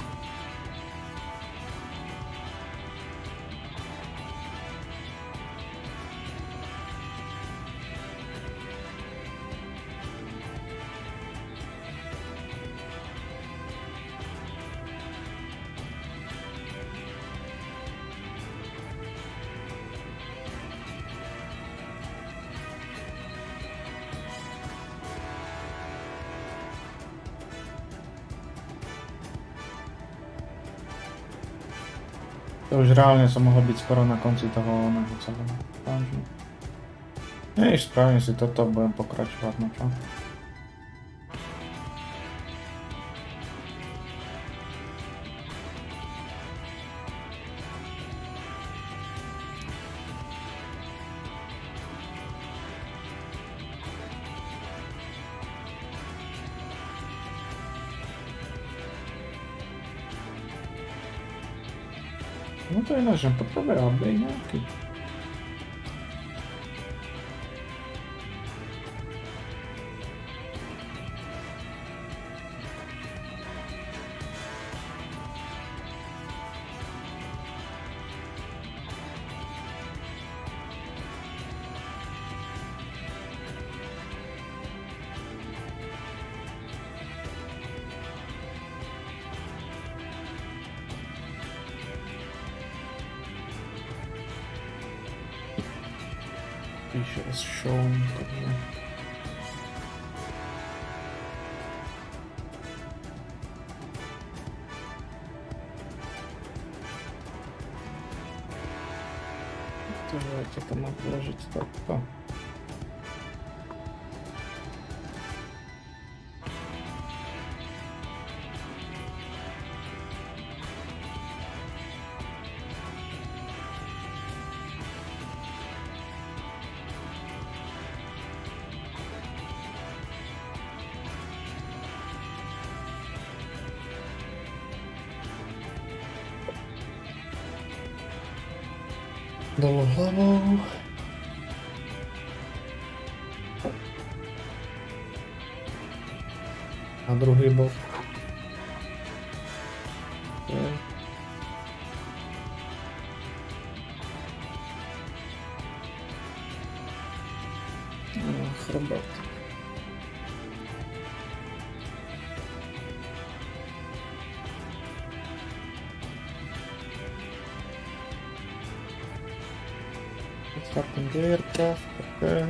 To už reálne som mohol byť skoro na konci toho oného celého dungeonu. Než správne si toto budem pokračovať, no čo? No to ináč nepotrebuje update nejaký. Píše s show, takže... Takže to mám položiť takto. Dolu hlavou. Na druhý bok. Okay. Chrbát. Starting aircraft, okay.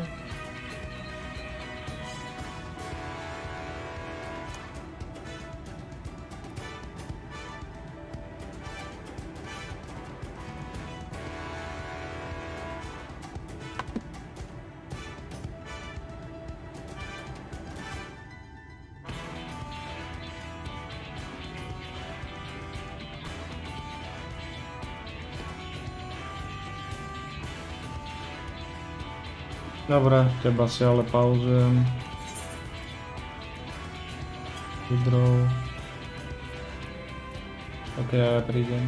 Dobre, teba si ale pauzujem. Withdraw. Ok, ja prídem.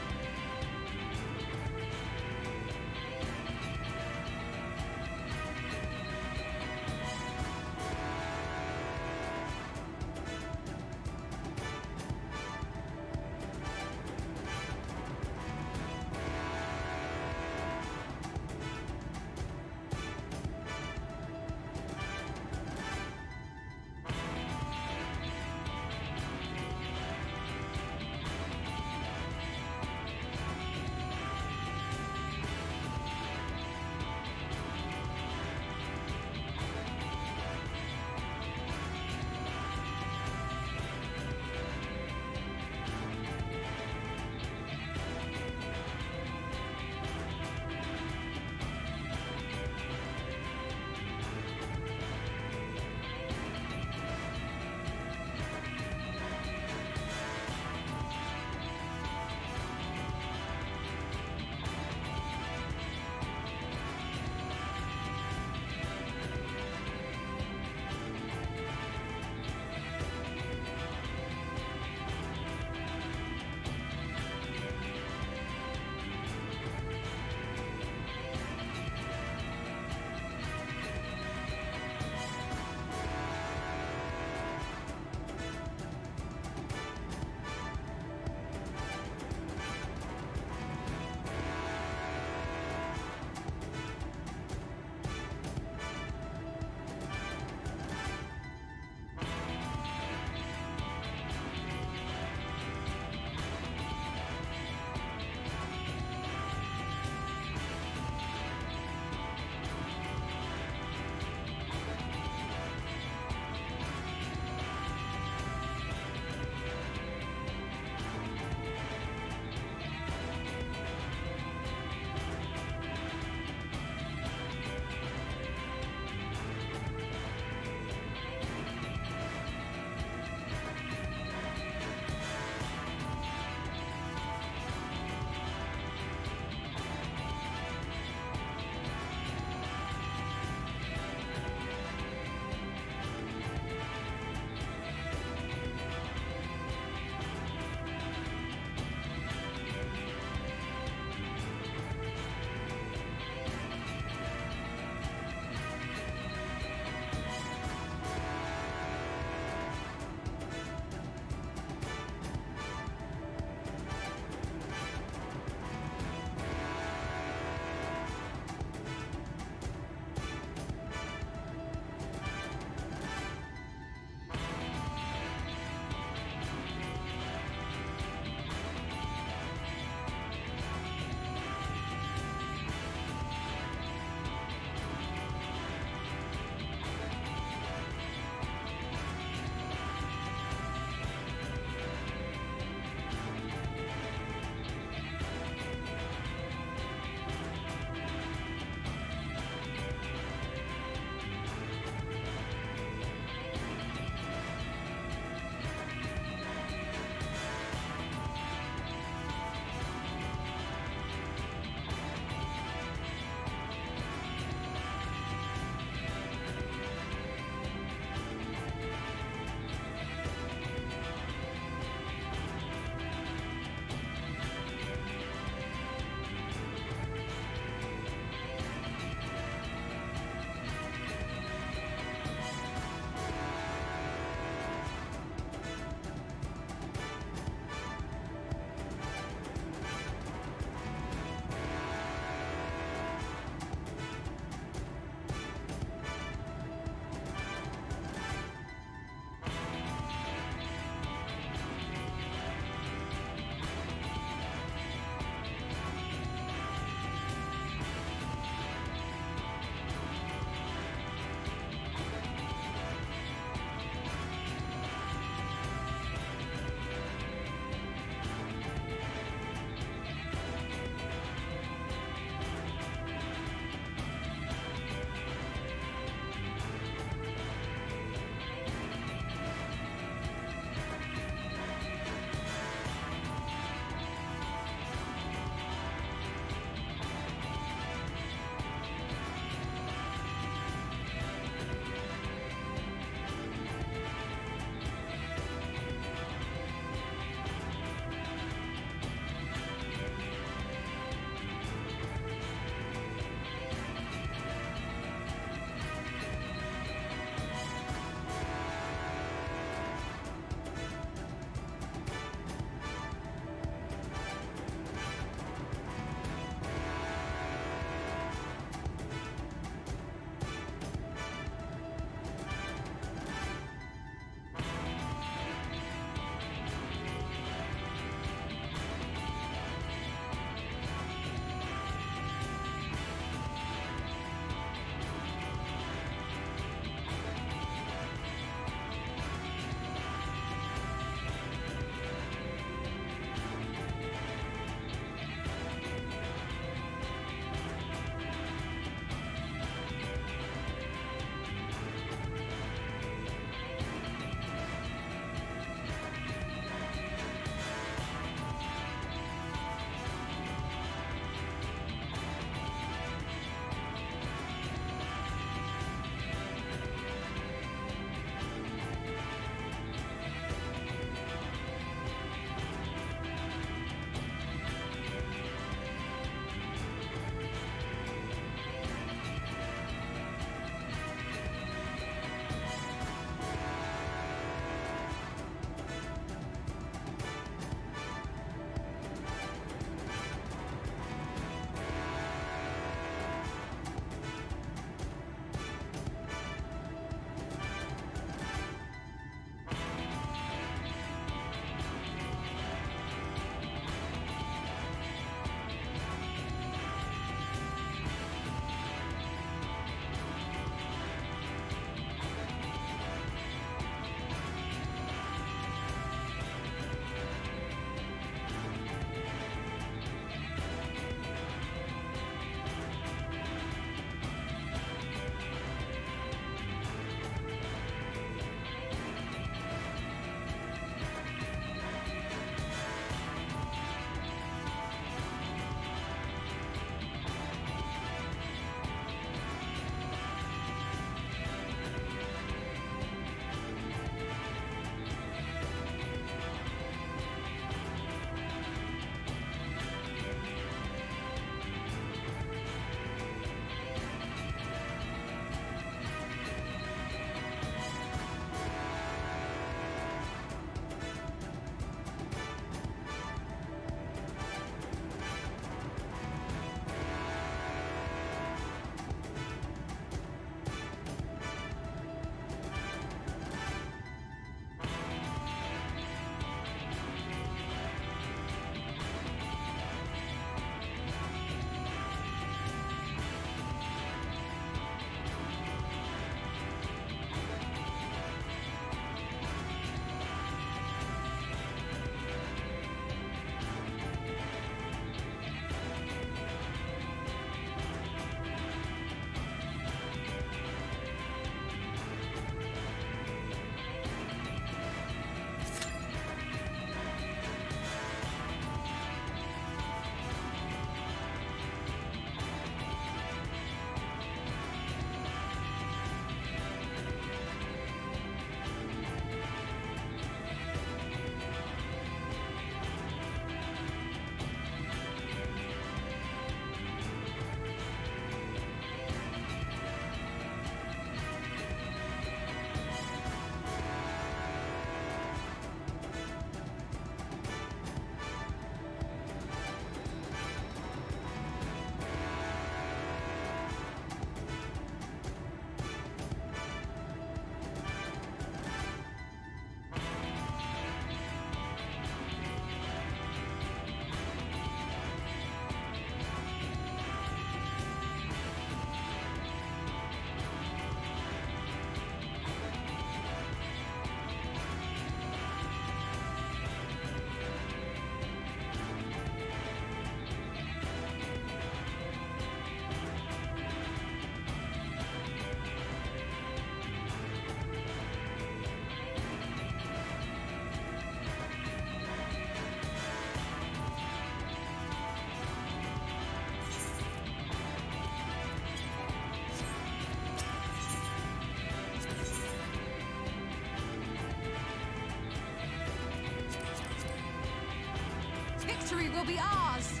be ours!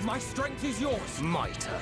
My strength is yours!
Mitre.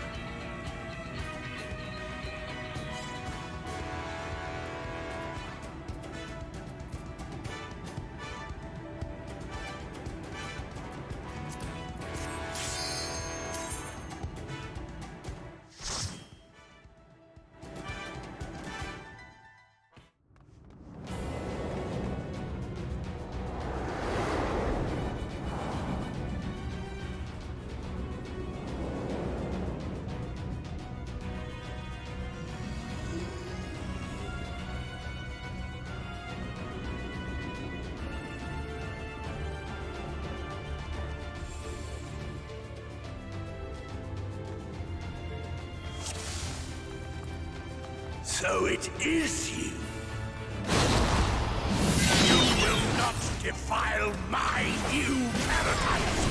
So it is you. You will not defile my new paradise.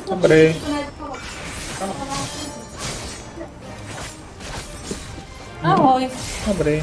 Dobry.
Ahoj.
Dobry.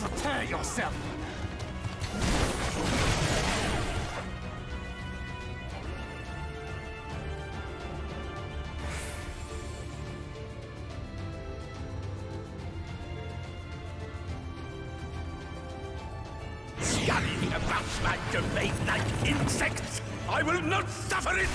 Prepare yourself! Scurrying about my domain like insects! I will not suffer it!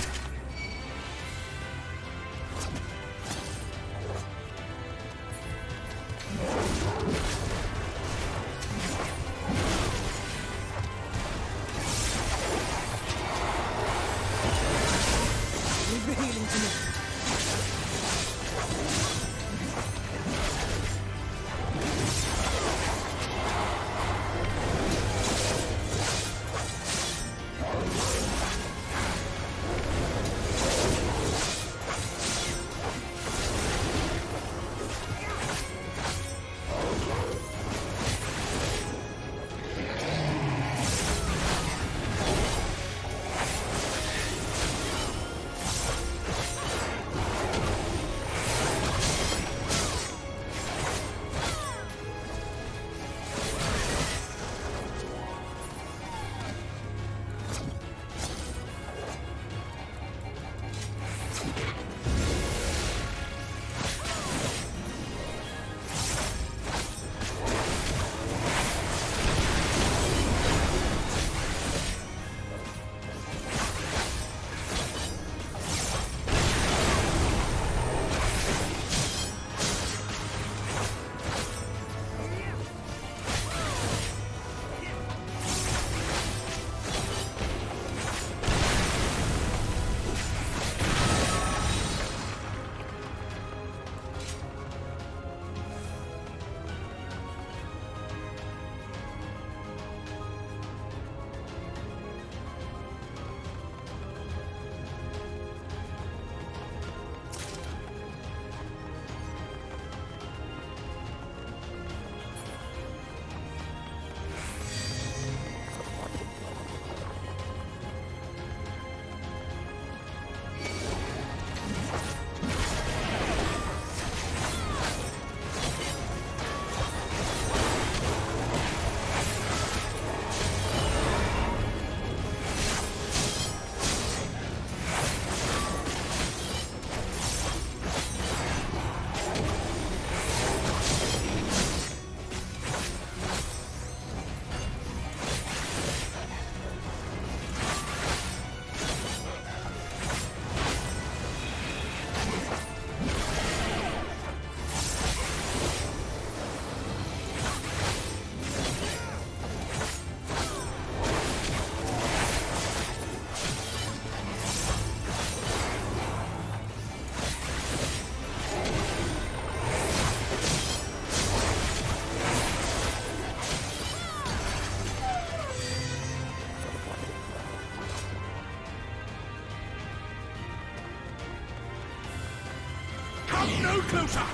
No closer!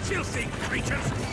Filthy creatures!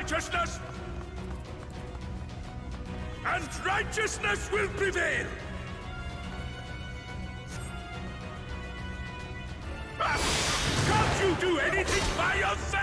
righteousness, and righteousness will prevail. you do anything by yourselves!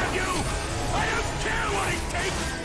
on you! I don't care what it takes!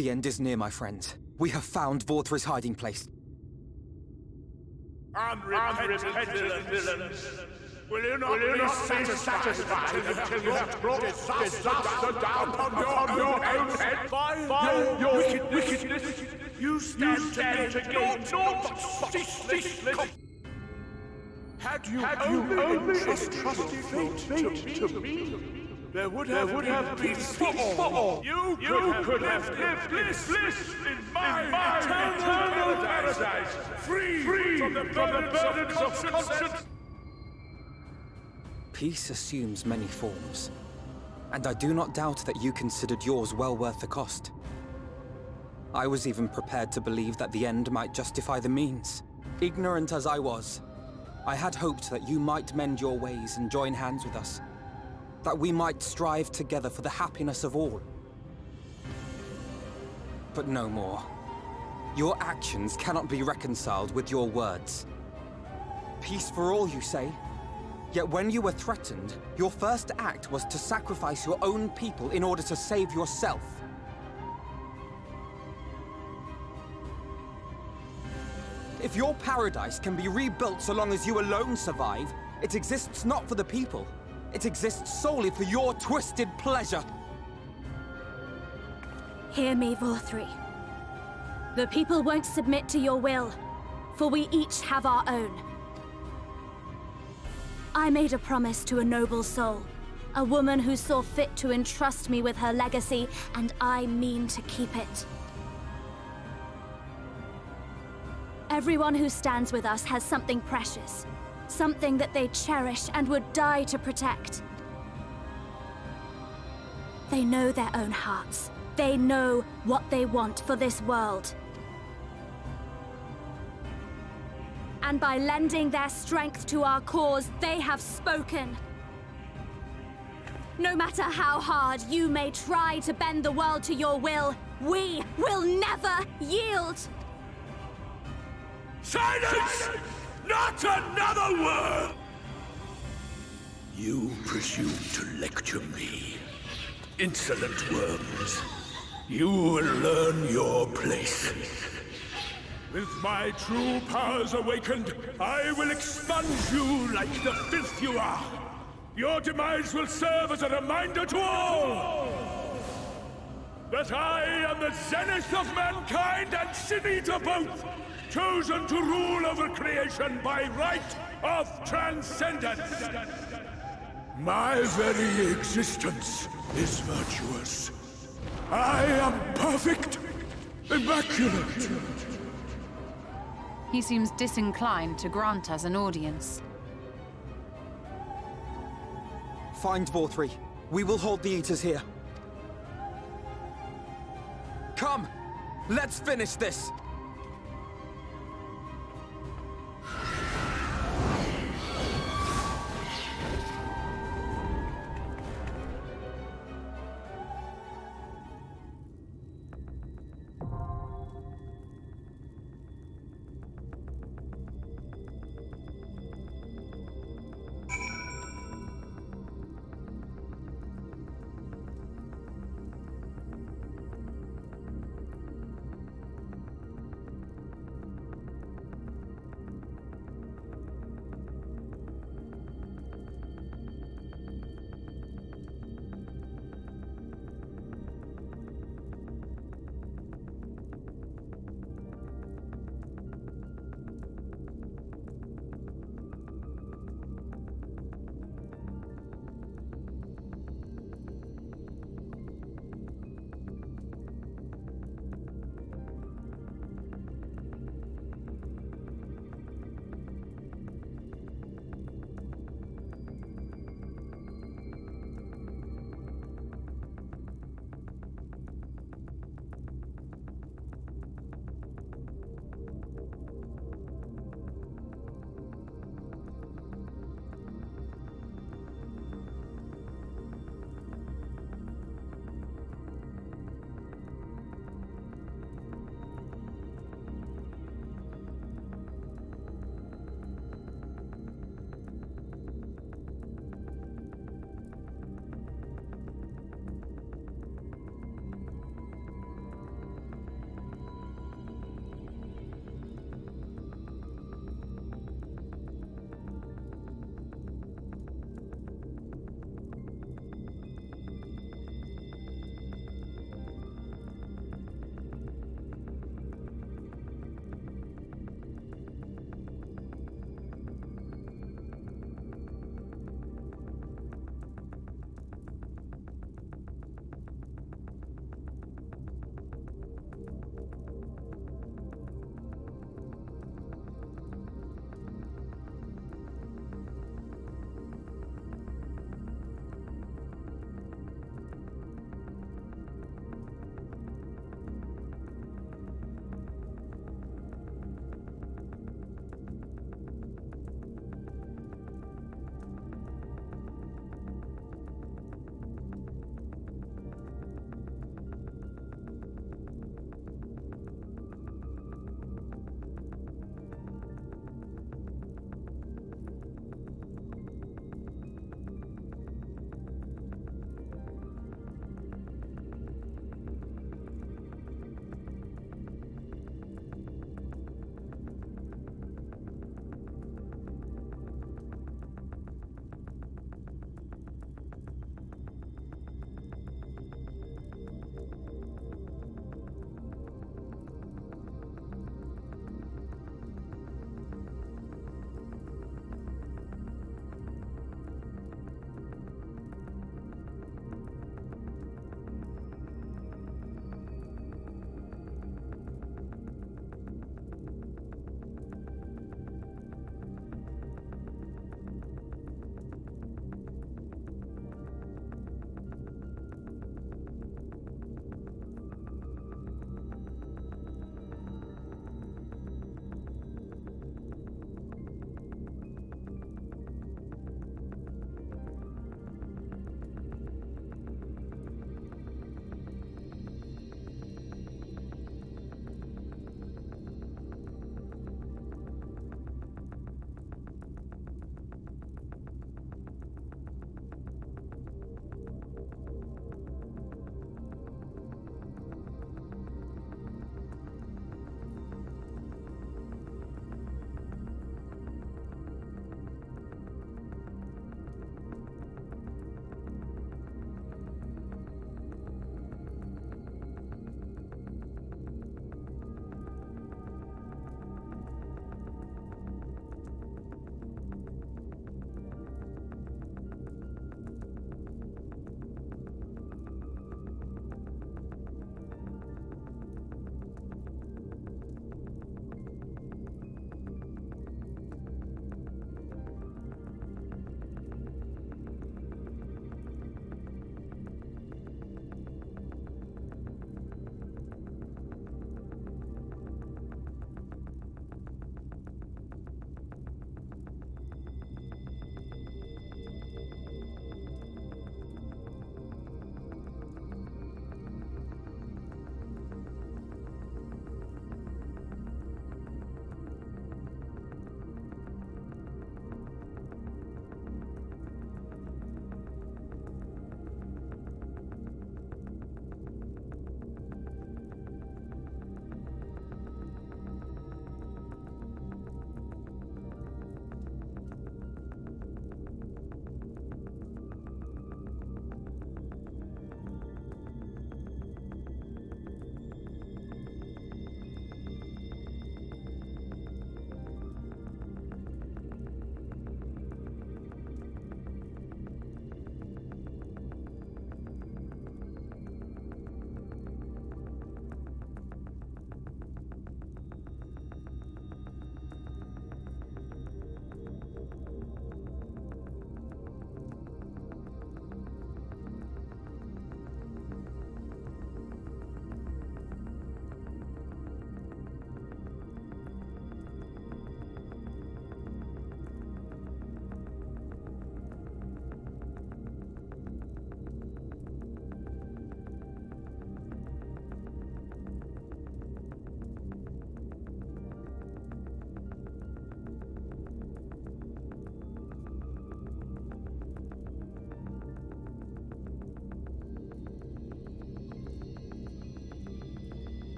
The end is near, my friends. We have found Vorthri's hiding place.
Unrepentant villains! Will you not be satisfied until you have brought disaster down upon your own head by your wickedness? You stand to gain naught but ceaseless. Had you only entrusted fate to me, there would have been for all. You could have lived bliss in my eternal paradise, free from the burdens of conscience.
Peace assumes many forms, and I do not doubt that you considered yours well worth the cost. I was even prepared to believe that the end might justify the means. Ignorant as I was, I had hoped that you might mend your ways and join hands with us. That we might strive together for the happiness of all. But no more. Your actions cannot be reconciled with your words. Peace for all, you say? Yet when you were threatened, your first act was to sacrifice your own people in order to save yourself. If your paradise can be rebuilt so long as you alone survive, it exists not for the people. It exists solely for your twisted pleasure.
Hear me, Vorthri. The people won't submit to your will, for we each have our own. I made a promise to a noble soul, a woman who saw fit to entrust me with her legacy, and I mean to keep it. Everyone who stands with us has something precious, something that they cherish and would die to protect. They know their own hearts. They know what they want for this world. And by lending their strength to our cause, they have spoken. No matter how hard you may try to bend the world to your will, we will never yield!
Silence! Not another word! You presume to lecture me. Insolent worms. You will learn your place. With my true powers awakened, I will expunge you like the filth you are. Your demise will serve as a reminder to all that I am the zenith of mankind and Sin Eater both, chosen to rule over creation by right of transcendence. My very existence is virtuous. I am perfect, immaculate.
He seems disinclined to grant us an audience.
Find Vorthri. We will hold the Eaters here. Come! Let's finish this!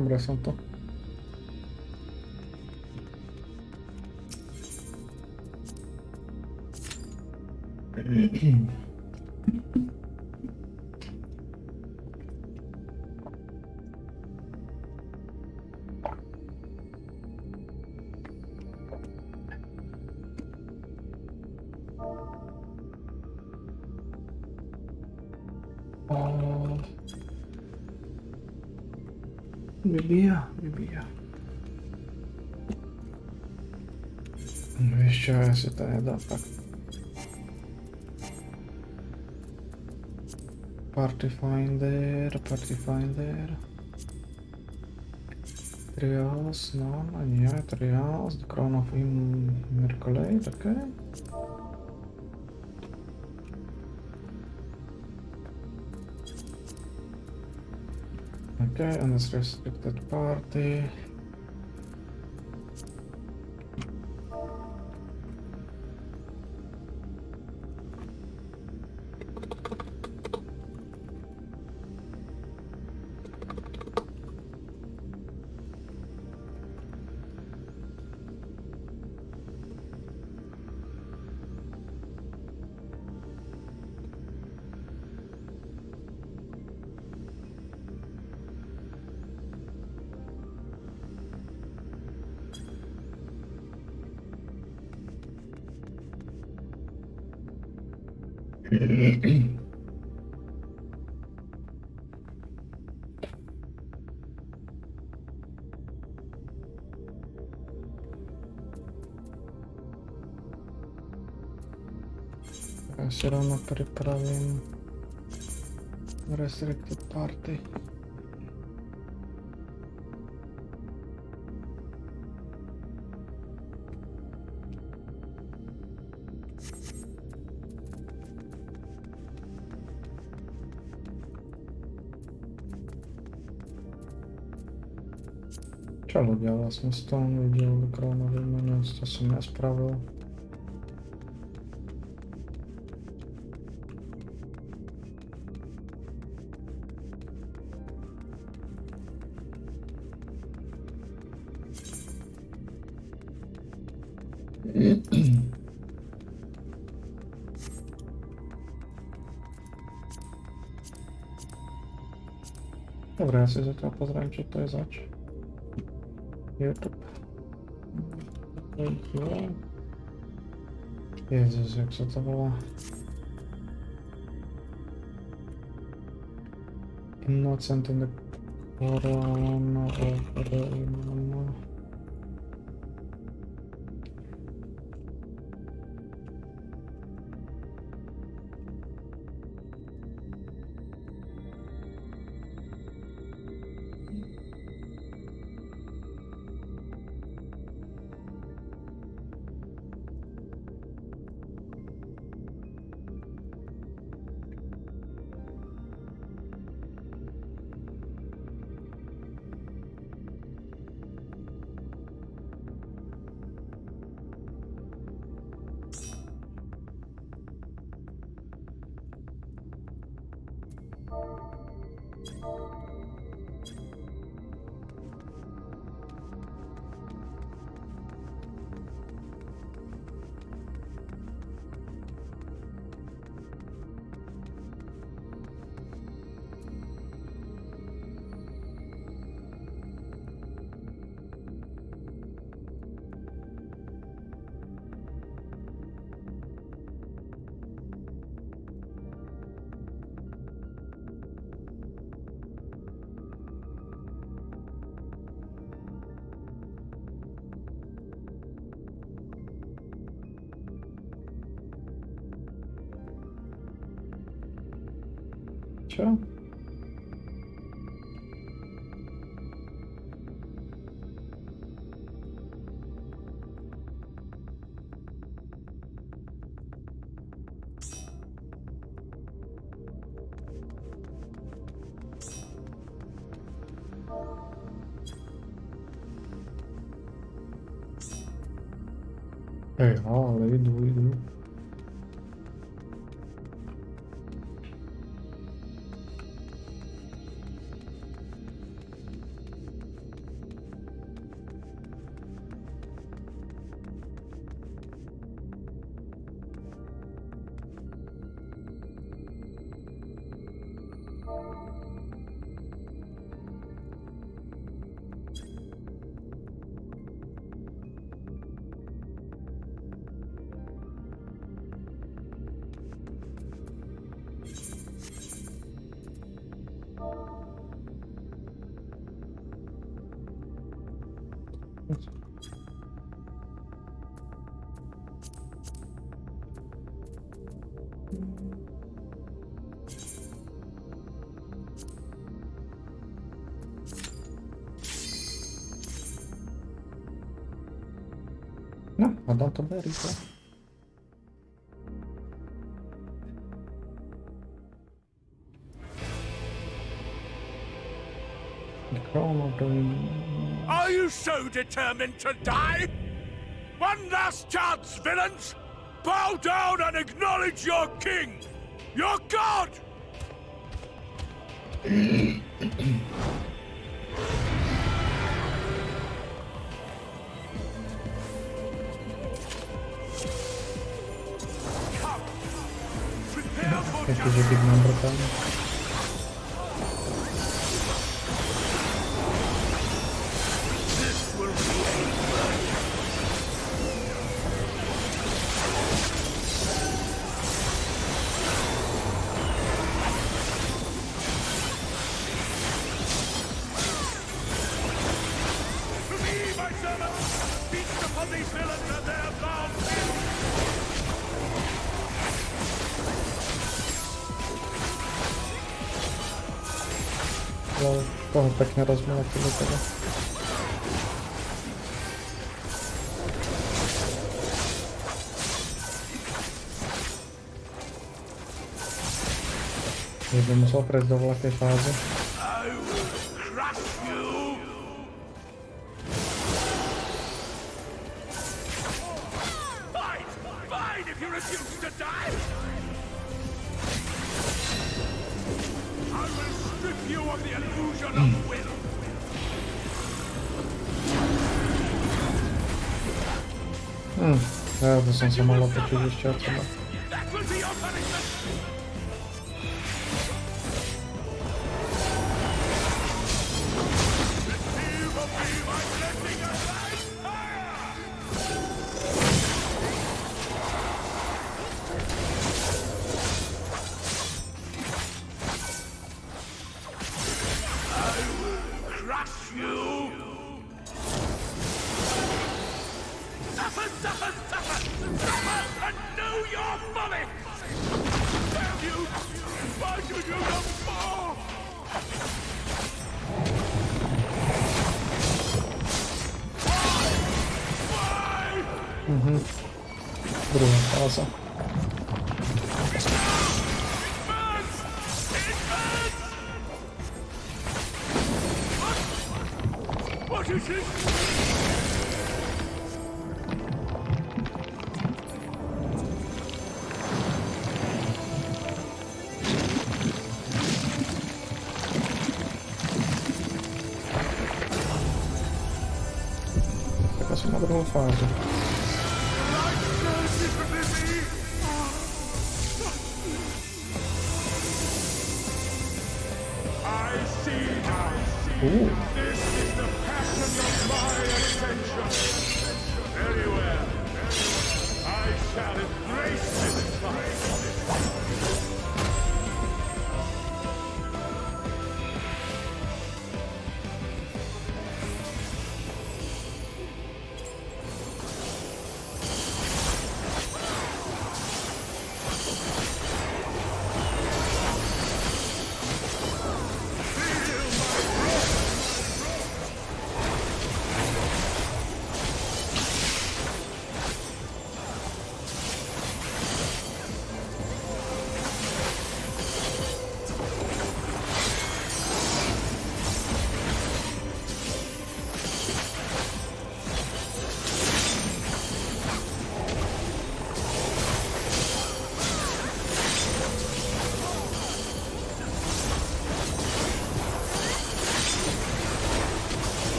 Hombre santo. Vybíja. Víš čo, ja si to nedám tak. Party Finder. Trials, no, nie, Trials, The Crown of Immaculate, okay. Okay, and it's restricted party. Ja si rovno pripravím Restricted Party. Čo ľudia vlastne z toho videli krónový menu, to som nespravil. Dobre, ja si zatiaľ pozriem, čo to je zač. YouTube. Jezus, jak sa to volá? Innocent in the Corona of the Imam. Čo? Hej, ale idú. Madame to be rychle. The crown of the...
Are you so determined to die? One last chance, villains! Bow down and acknowledge your king! Your god!
It is a big number of times.
This will be to me, my servants! Feast upon these villains and their blood!
Ale toho pekne rozmlátili teda. By musel prejsť do veľkej fázy.
I will crush you! Fine! Fine if you refuse to die! I will strip you of the illusion of will!
Ja to som sa mal otočiť ešte od seba.
That will be your punishment!
Druhá fáza.
What is it?
Taka som na druhú fázu.
Ooh. This is the passion of my ascension. Very well. I shall embrace this fight.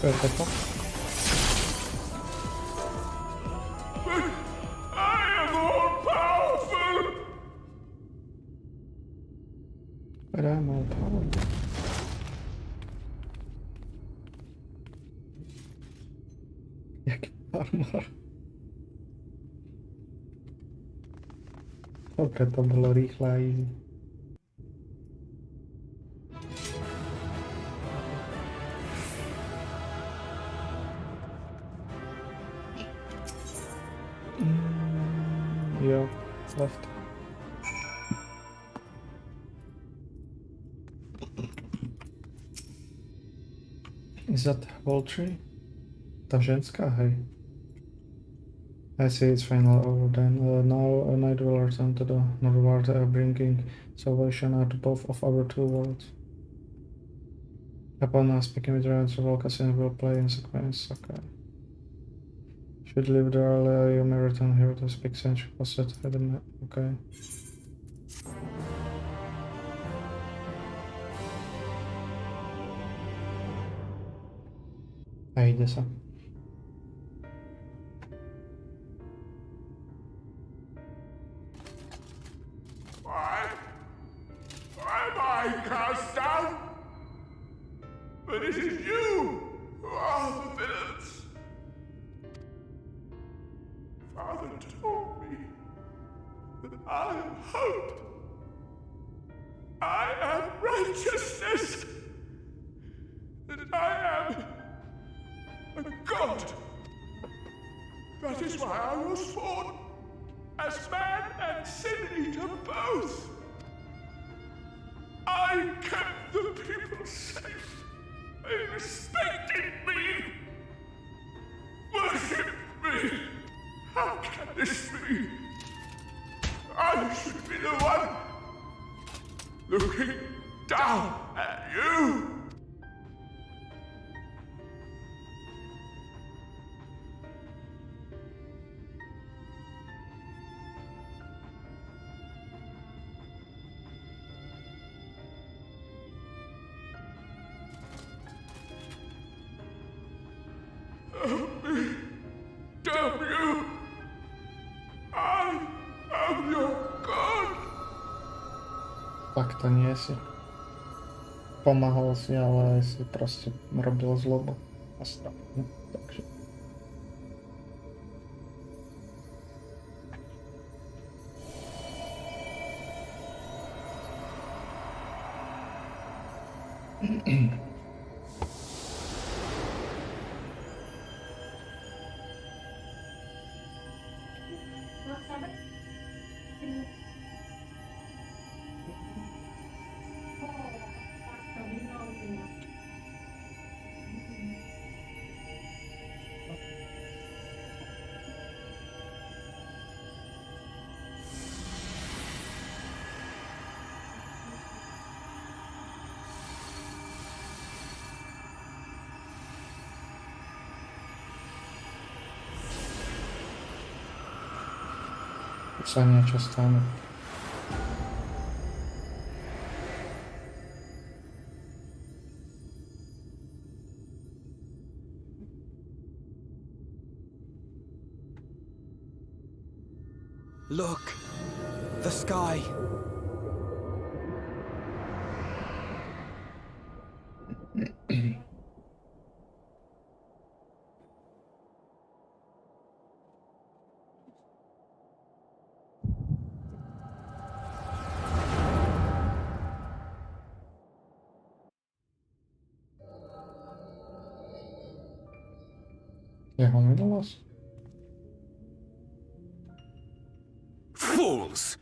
Perfetto.
I am all powerful.
But I'm all powerful. Jaki armor. Dobre, to bolo rýchle a easy. Jo, left. Is that whole tree? Ta ženská, hej. I see it's final over then. Now a night will return to the northward, bringing salvation out both of our two worlds. Upon speaking with Ryan, several cutscenes will play in sequence. Okay. Should leave there earlier, you may return here to speak since you posted the map. Okay. A jde se.
Why am I cast down? But it is you who are the villains. Father told me that I am hope. I am righteousness. That I am a god. That is why I was born as man and sin eater both. I kept the people safe. They respected me. Worshipped me. How can this be? I should be the one looking down at you. Help me. Damn you. I am your god.
Fakt to nie si. Pomáhal si, ale si prostě robil zlobu. A strach. Takže. Sa niečo stane.
Look, the sky.
Jeho minulost?
Fools!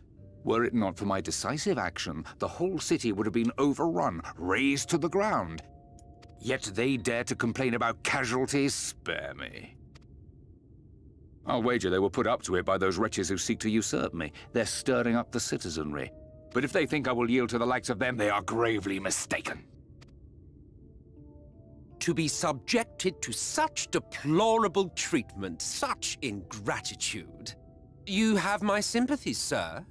Were it not for my decisive action, the whole city would have been overrun, razed to the ground. Yet they dare to complain about casualties? Spare me. I'll wager they were put up to it by those wretches who seek to usurp me. They're stirring up the citizenry. But if they think I will yield to the likes of them, they are gravely mistaken.
To be subjected to such deplorable treatment, such ingratitude. You have my sympathies, sir.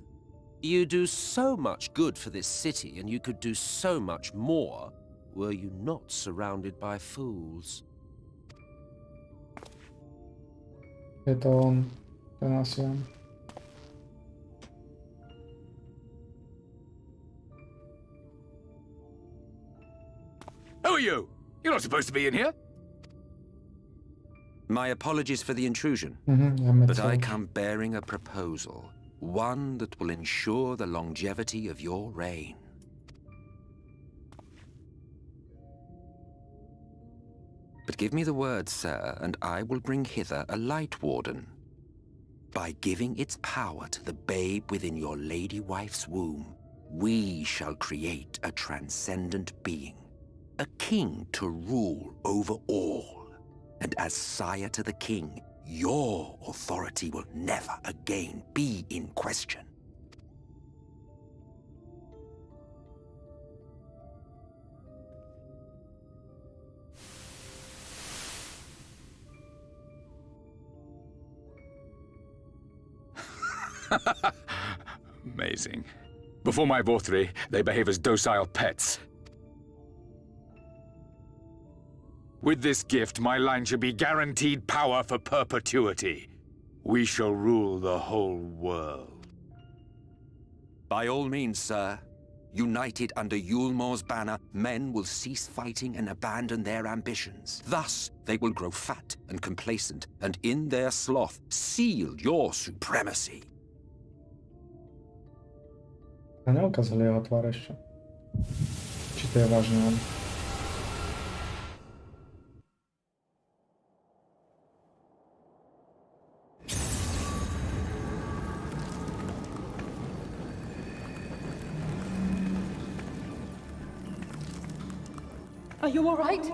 You do so much good for this city, and you could do so much more were you not surrounded by fools.
Je to on, ten Asian.
Who are you? You're not supposed to be in here.
My apologies for the intrusion, but I come bearing a proposal, one that will ensure the longevity of your reign. But give me the word, sir, and I will bring hither a Light Warden. By giving its power to the babe within your lady wife's womb, we shall create a transcendent being.
a king to rule over all. And as sire to the king, your authority will never again be in question.
Amazing. Before my Vorthri, they behave as docile pets. With this gift, my line shall be guaranteed power for perpetuity. We shall rule the whole world.
By all means, sir. United under Yulmor's banner, men will cease fighting and abandon their ambitions. Thus, they will grow fat and complacent, and in their sloth, seal your supremacy.
A nie ukazali jeho tvar ještě. Či to je vážně on?
Are you all right?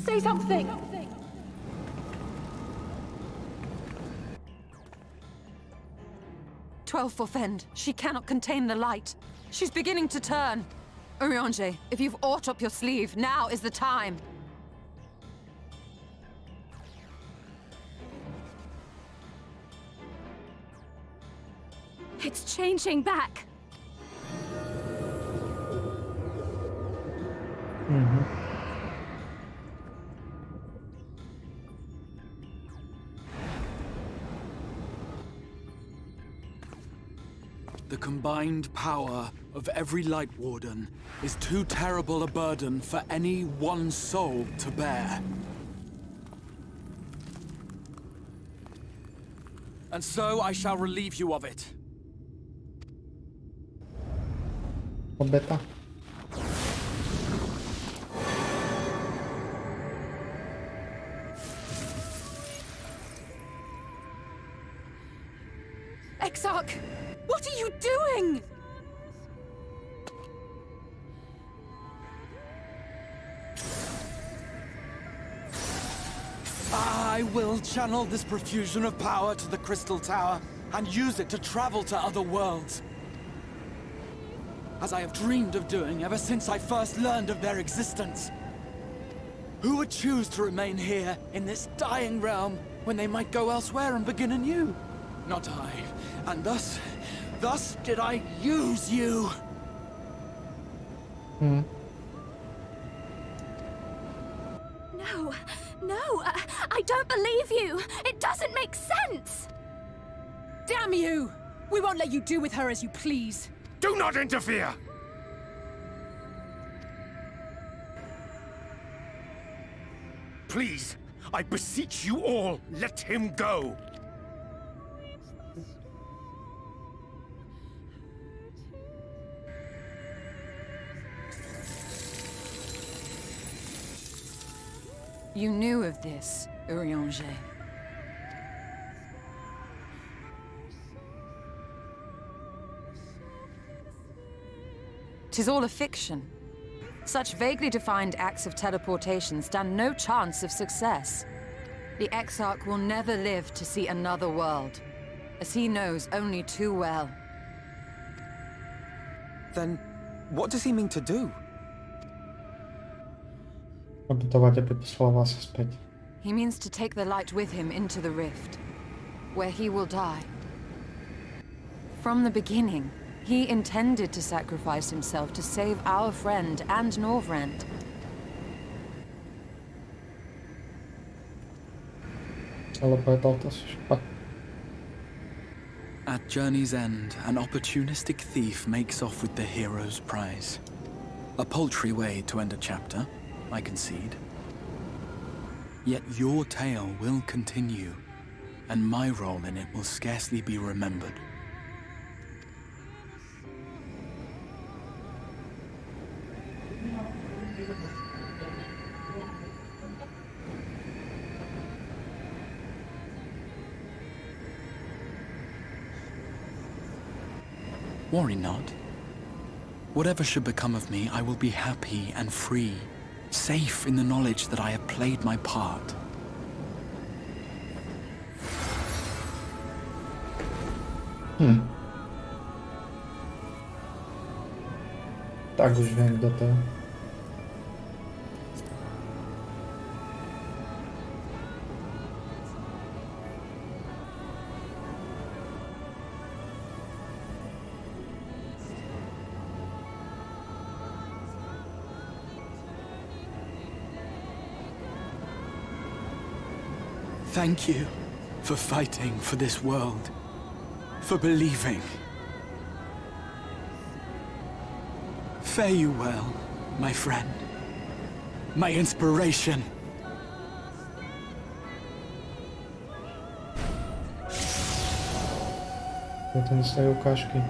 Say something!
12 for Fend. She cannot contain the light. She's beginning to turn. Urianger, if you've aught up your sleeve, now is the time.
It's changing back.
The combined power of every Light Warden is too terrible a burden for any one soul to bear. And so I shall relieve you of it.
Kobieta.
Exarch! What are you doing?
I will channel this profusion of power to the Crystal Tower and use it to travel to other worlds. As I have dreamed of doing ever since I first learned of their existence. Who would choose to remain here in this dying realm when they might go elsewhere and begin anew? Not I. And thus did I use you.
No, I don't believe you. It doesn't make sense.
Damn you! We won't let you do with her as you please.
Do not interfere! Please, I beseech you all, let him go!
You knew of this, Urianger. Tis all a fiction. Such vaguely defined acts of teleportation stand no chance of success. The Exarch will never live to see another world, as he knows only too well.
Then, what does he mean to do?
Obětovat, aby poslal vás zpět.
He means to take the light with him into the rift, where he will die. From the beginning, he intended to sacrifice himself to save our friend and Norvrend.
At journey's end, an opportunistic thief makes off with the hero's prize. A paltry way to end a chapter, I concede. Yet your tale will continue, and my role in it will scarcely be remembered. Worry not. Whatever should become of me, I will be happy and free, safe in the knowledge that I have played my part.
Tak dźwięk do tego.
Thank you for fighting for this world, for believing. Fare you well, my friend, my inspiration.
Potem dostaję Łukaszki.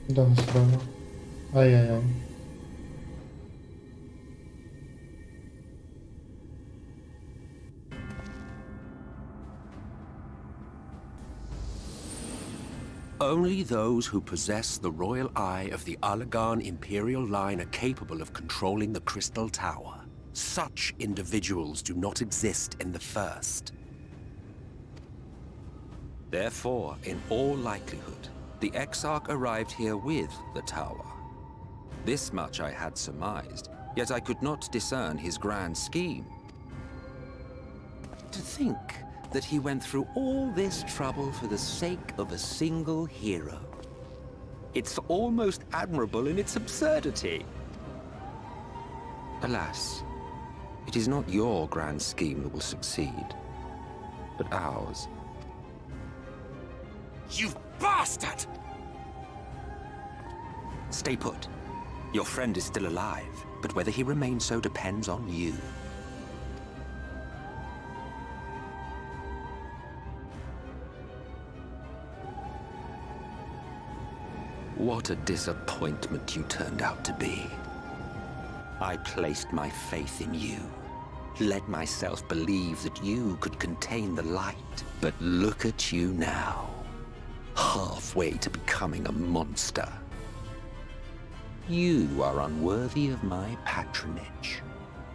Dobra sprawa. Ajajaj.
Only those who possess the royal eye of the Allagan Imperial line are capable of controlling the Crystal Tower. Such individuals do not exist in the First. Therefore, in all likelihood, the Exarch arrived here with the tower. This much I had surmised, yet I could not discern his grand scheme. To think that he went through all this trouble for the sake of a single hero. It's almost admirable in its absurdity. Alas, it is not your grand scheme that will succeed, but ours.
You bastard!
Stay put. Your friend is still alive, but whether he remains so depends on you. What a disappointment you turned out to be. I placed my faith in you. Let myself believe that you could contain the light. But look at you now. Halfway to becoming a monster. You are unworthy of my patronage.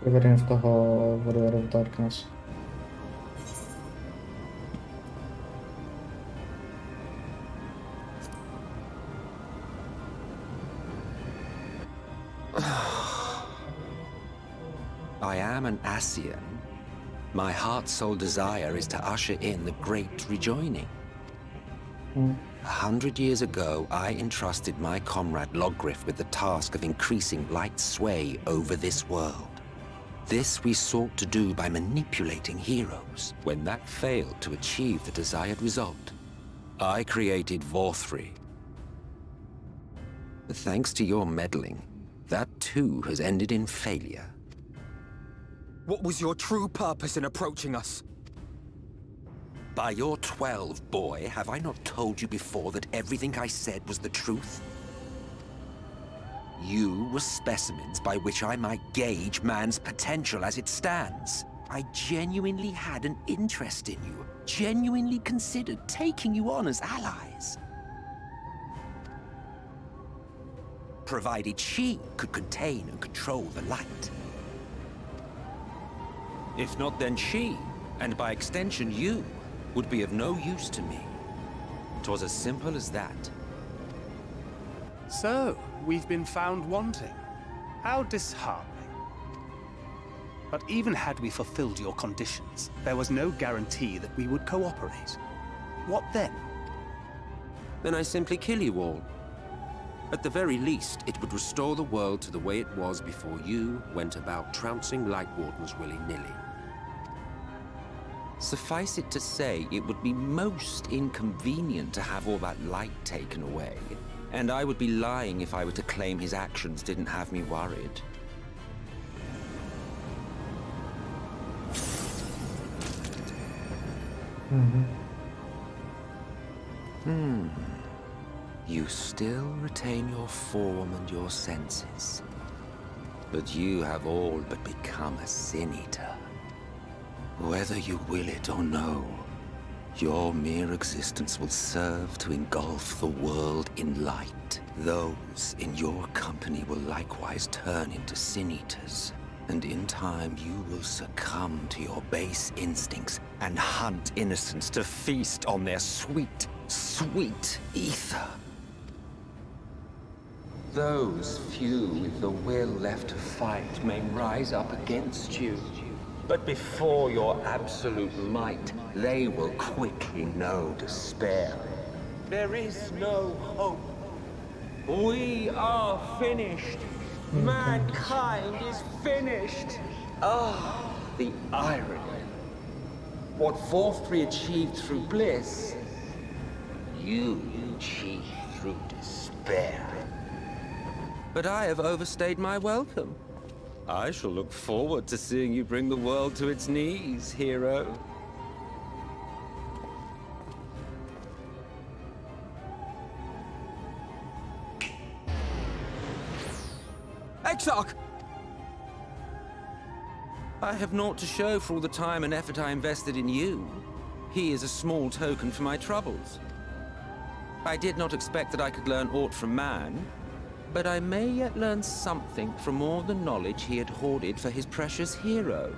Wybieram w toho Warrior of Darkness.
I am an Ascian. My heart's sole desire is to usher in the great rejoining. 100 years ago, I entrusted my comrade Logriff with the task of increasing light's sway over this world. This we sought to do by manipulating heroes. When that failed to achieve the desired result, I created Vorthri. Thanks to your meddling, that too has ended in failure.
What was your true purpose in approaching us?
By your 12, boy, have I not told you before that everything I said was the truth? You were specimens by which I might gauge man's potential as it stands. I genuinely had an interest in you, genuinely considered taking you on as allies. Provided she could contain and control the light. If not, then she, and by extension you, would be of no use to me. 'Twas as simple as that.
So, we've been found wanting. How disheartening. But even had we fulfilled your conditions, there was no guarantee that we would cooperate. What then?
Then I simply kill you all. At the very least, it would restore the world to the way it was before you went about trouncing Light Wardens willy-nilly. Suffice it to say, it would be most inconvenient to have all that light taken away. And I would be lying if I were to claim his actions didn't have me worried. You still retain your form and your senses. But you have all but become a Sin Eater. Whether you will it or no, your mere existence will serve to engulf the world in light. Those in your company will likewise turn into Sin Eaters. And in time, you will succumb to your base instincts and hunt innocents to feast on their sweet, sweet ether. Those few with the will left to fight may rise up against you. But before your absolute might, they will quickly know despair. There is no hope. We are finished. Mankind is finished. Ah, the irony. What Vorfrey achieved through bliss, you achieved through despair. But I have overstayed my welcome. I shall look forward to seeing you bring the world to its knees, hero.
Exarch!
I have naught to show for all the time and effort I invested in you. He is a small token for my troubles. I did not expect that I could learn aught from man, but I may yet learn something from all the knowledge he had hoarded for his precious hero.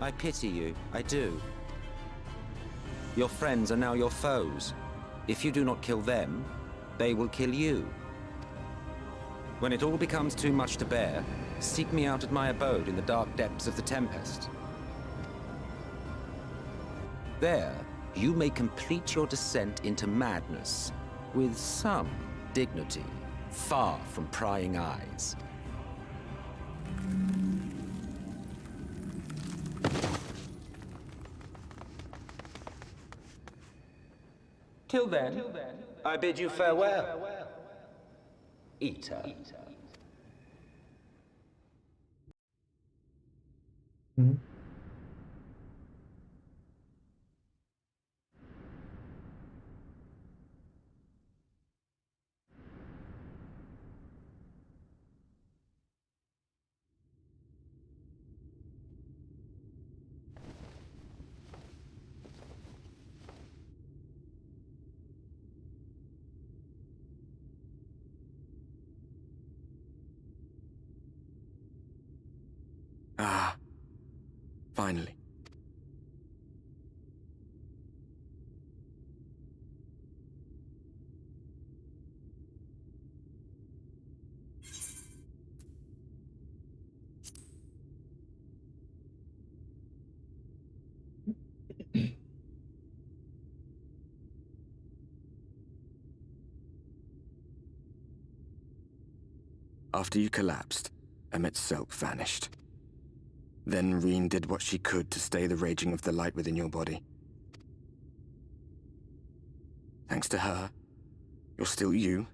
I pity you, I do. Your friends are now your foes. If you do not kill them, they will kill you. When it all becomes too much to bear, seek me out at my abode in the dark depths of the Tempest. There, you may complete your descent into madness, with some dignity, far from prying eyes. Till then, I bid you farewell, Eater.
Ah, finally. After you collapsed, Emmet's self vanished. Then Reen did what she could to stay the raging of the light within your body. Thanks to her, you're still you,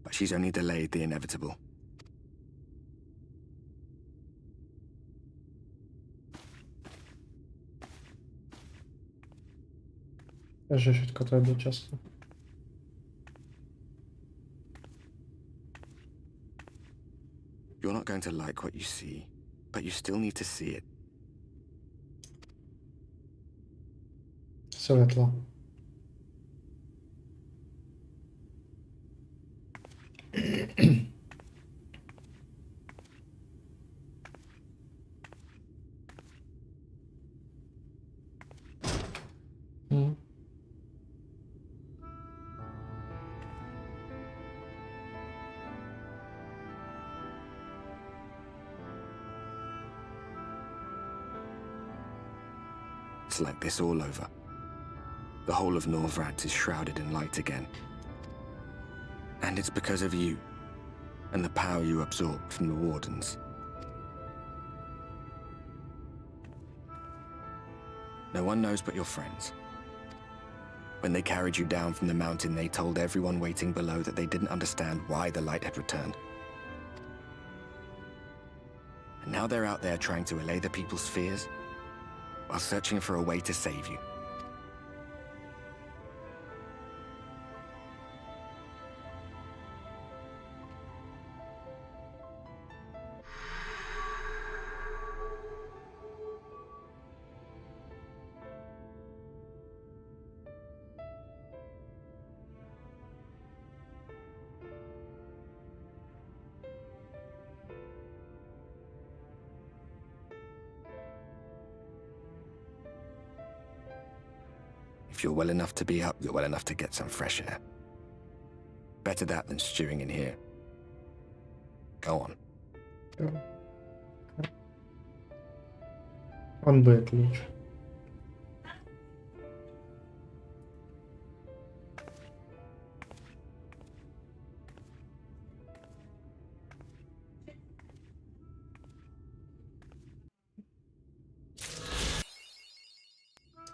but she's only delayed the inevitable.
Że wszystko to doczesne.
You're not going to like what you see, but you still need to see it.
Svetlo.
It's like this all over. The whole of Norvrant is shrouded in light again. And it's because of you, and the power you absorbed from the Wardens. No one knows but your friends. When they carried you down from the mountain, they told everyone waiting below that they didn't understand why the light had returned. And now they're out there trying to allay the people's fears, while searching for a way to save you. If you're well enough to be up, you're well enough to get some fresh air. Better that than stewing in here. Go on.
Он будет лучше.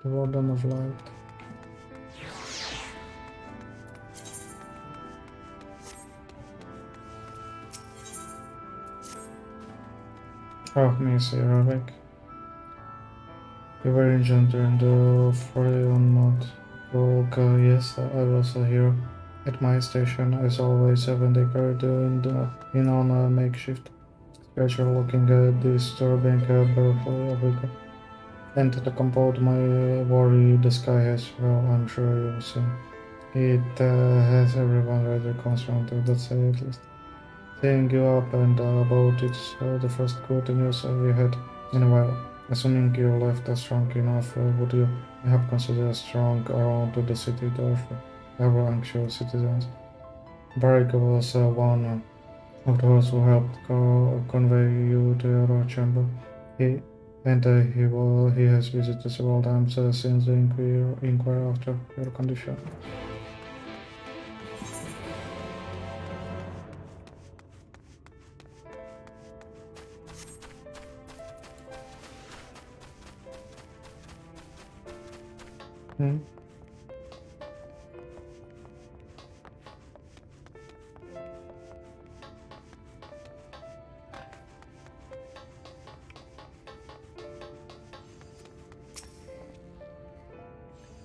The Warden of Light. Oh, Miss Aerobic. You were injured during the fray on Mount Volga. Yes, I was here at my station, as always, when they carried you in on a makeshift stretcher, looking disturbing bareful and to compose my worry, the sky has, well, I'm sure you've seen. It has everyone rather concerned, that's at least. Seeing you up and about it's the first good news we had in a while. Assuming you left us strong enough, would you have considered strong around the city of ever anxious citizens? Barrick was one of those who helped convey you to your chamber. He has visited several times since the inquiry after your condition.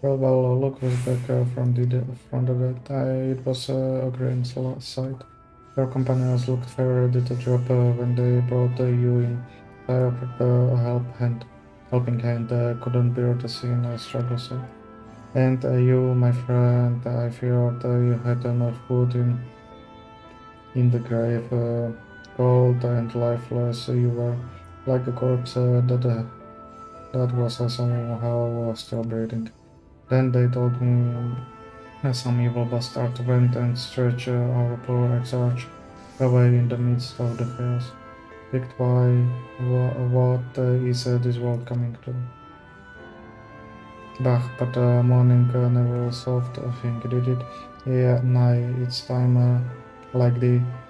Well, look was back from the dead. It was a grand sight. Your companions looked very ready to drop when they brought you in. I offered a helping hand, couldn't bear to see a struggle so. And you, my friend, I feared you had enough food in the grave. Cold and lifeless, you were like a corpse that was somehow still breathing. Then they told me some evil bastard went and stretched our poor exarch away in the midst of the chaos. Picked by what is this world coming to? Bah, but morning never solved a thing, did it? Yeah, it's time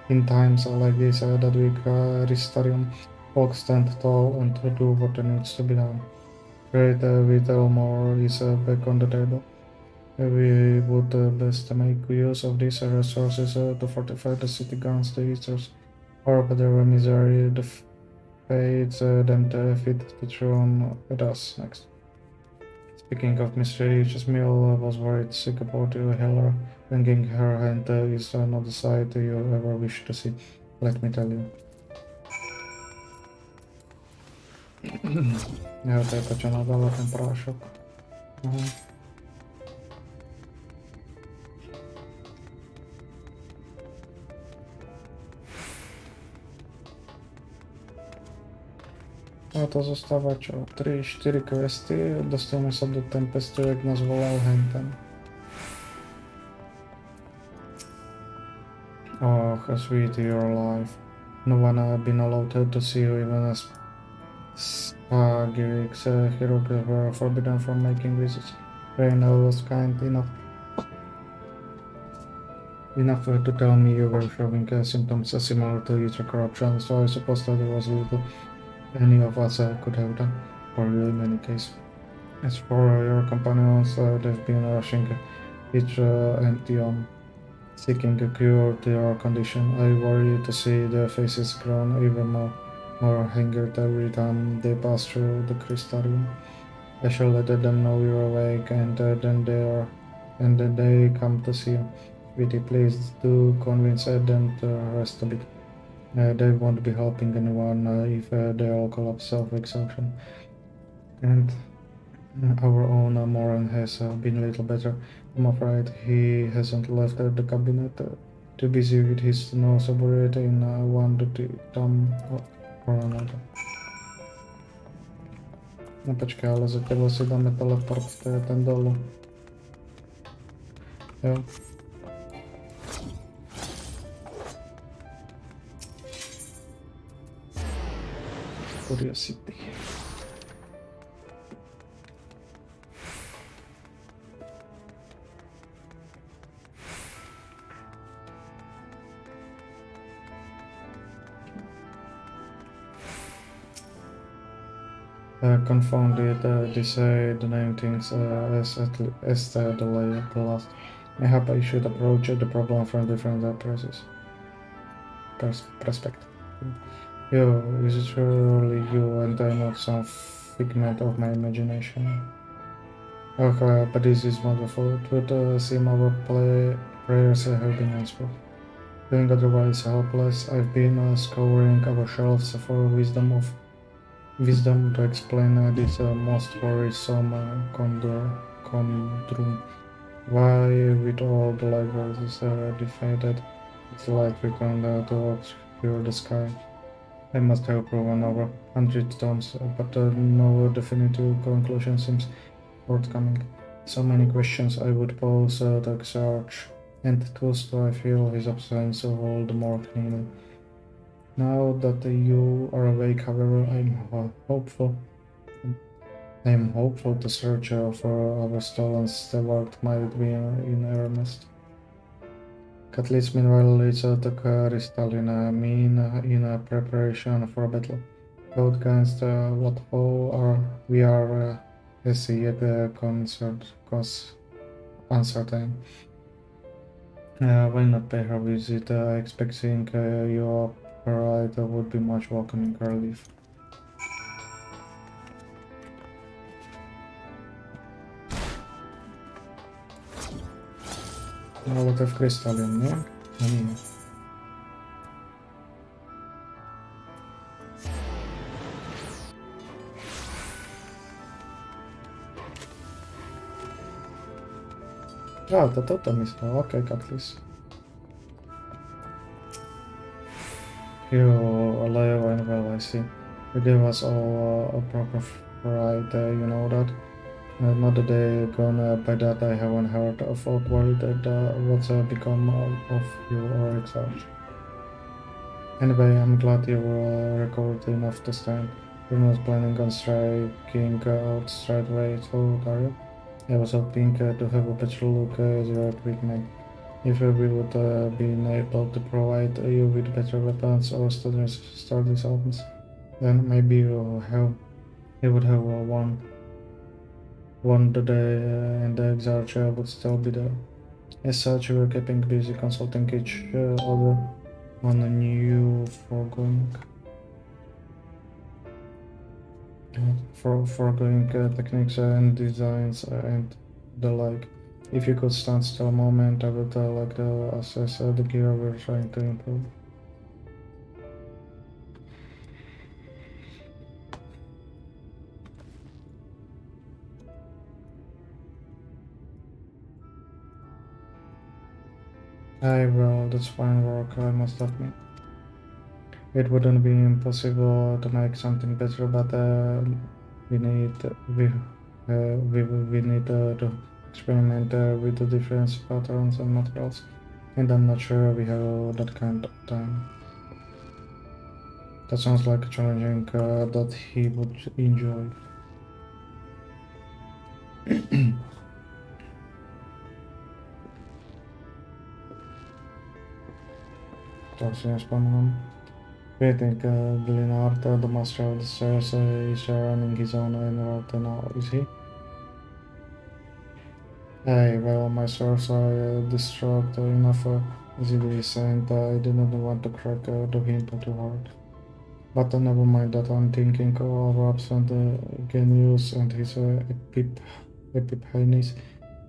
in times like this that we Ristarium folk stand tall and do what needs to be done. Great vital more is back on the table. We would best make use of these resources to fortify the city against the eaters, or better misery the fates them to feed the throne with us next. Speaking of mystery, Jasmine was worried sick about Hela. Wringing her hand is not the sight you ever wish to see, let me tell you. Ja, вот это что надо, вот ten порошок. A to została 3-4 questy, dostajemy sobie do Tempestu, jak nas wolał Hentem. Oh, how sweet your life. No one been allowed to see you even as Girick's hieroglyphs were forbidden from making visits. Reynald was kind enough to tell me you were showing symptoms similar to user corruption, so I suppose that there was little any of us could have done for you in any case. As for your companions, they've been rushing each and beyond, seeking a cure to your condition. I worry to see their faces grown even more angered every time they pass through the crystarium. I shall let them know you're awake, and then they come to see you. Viti, please do convince them to rest a bit. They won't be helping anyone if they all collapse self-exhaustion. And our own Moran has been a little better. I'm afraid he hasn't left the cabinet. Too busy with his no sobriety in one duty tom or another. No počkej, ale za tebou si dáme teleport, to je ten dolu. Jo. Curiosity. Confounded, they say the name things as the last. Mayhap I should approach the problem from different perspective. Is it surely you and I not some figment of my imagination? Oh, but this is wonderful. It would seem our prayers have been answered. Feeling otherwise helpless, I've been scouring our shelves for wisdom to explain this most worrisome conundrum. Why, with all the libraries defeated, it's like we can to obscure the sky. I must have proven over 100 times, but no definitive conclusion seems forthcoming. So many questions I would pose to Exarch, and thus I feel his absence all the more keenly. Now that you are awake, however, I'm hopeful the search for our stolen steward might be in earnest. At least meanwhile leads to crystalline in preparation for battle. Both against what foe we are as yet uncertain. Why not pay her a visit? Expecting your pride would be much welcoming relief. A lot of crystalline, yeah? To totem is okay, at least. You alive and well, I see. You gave us all a proper fright, you know that. Not a day gone by that I haven't heard of or worried that what's become of you or Exarch. Anyway, I'm glad you recovered enough to stand. You're not planning on striking out straight away, so are you? I was hoping to have a better look at your equipment. If we would been able to provide you with better weapons or sturdy arms, then maybe you would have won the day and the Exarch would still be there. As such, we were keeping busy consulting each other on a new foregoing techniques and designs and the like. If you could stand still a moment, I would like to assess the gear we're trying to improve. Well, that's fine work, I must admit. It wouldn't be impossible to make something better, but we need to experiment with the different patterns and materials, and I'm not sure we have that kind of time. That sounds like a challenging that he would enjoy. To si nespomínam. Creating Glenart, the master of the stairs, is running his own inward now, is he? Hey, well, my sources are distraught enough as it is, and I didn't want to crack the himbo too hard. But never mind that, I'm thinking our absent genius and his epiphanies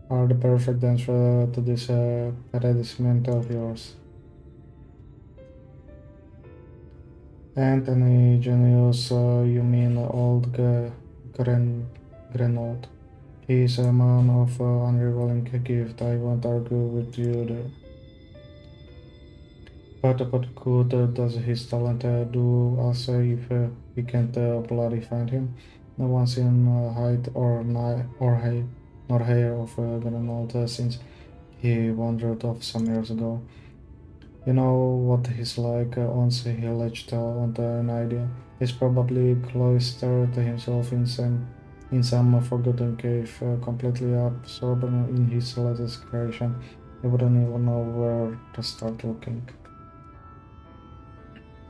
are the perfect answer to this predicament of yours. Anthony Genius, you mean old Grenold. He is a man of unrivaling gift, I won't argue with you there. But what good does his talent do us if we can't bloody find him? No one's in height nor hair of Grenold since he wandered off some years ago. You know what he's like once he latched onto an idea. He's probably cloistered himself in some forgotten cave, completely absorbed in his latest creation. He wouldn't even know where to start looking.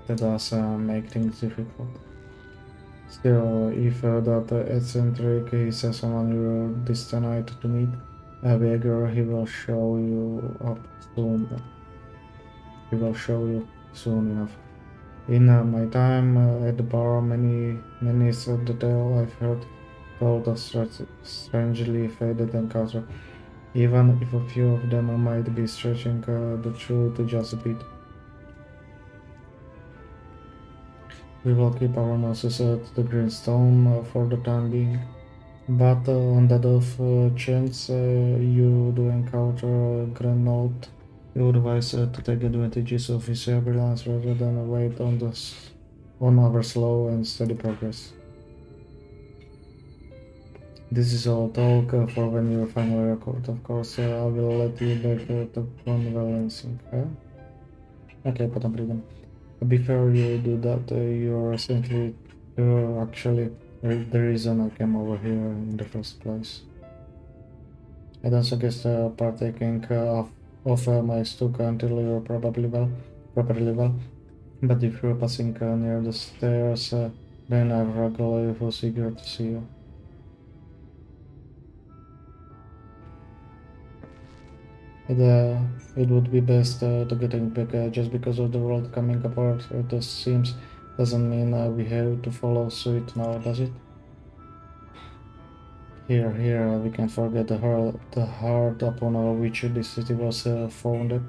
That does make things difficult. Still, if that eccentric is someone you're destined to meet, Vegor, he will show you up soon. He will show you soon enough. In my time at the bar, many is the tale I've heard told of strangely faded encounter, even if a few of them might be stretching the truth just a bit. We will keep our noses to the greenstone for the time being, but on that off chance you do encounter Grenold, we would advise to take advantages of his brilliance rather than wait on our slow and steady progress. This is all talk for when you finally record. Of course, I will let you back to convalencing. Okay, потом придем. Before you do that, you're actually the reason I came over here in the first place. I don't suggest partaking of my stuka until you're properly well. But if you're passing near the stairs, then I'm regularly eager to see you. It would be best to getting back just because of the world coming apart. It seems doesn't mean we have to follow suit now, does it? Here, we can forget the heart upon which this city was founded,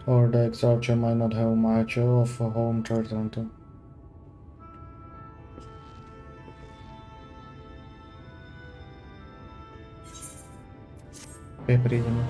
or the exarcher might not have much of a home to return to. Paper even.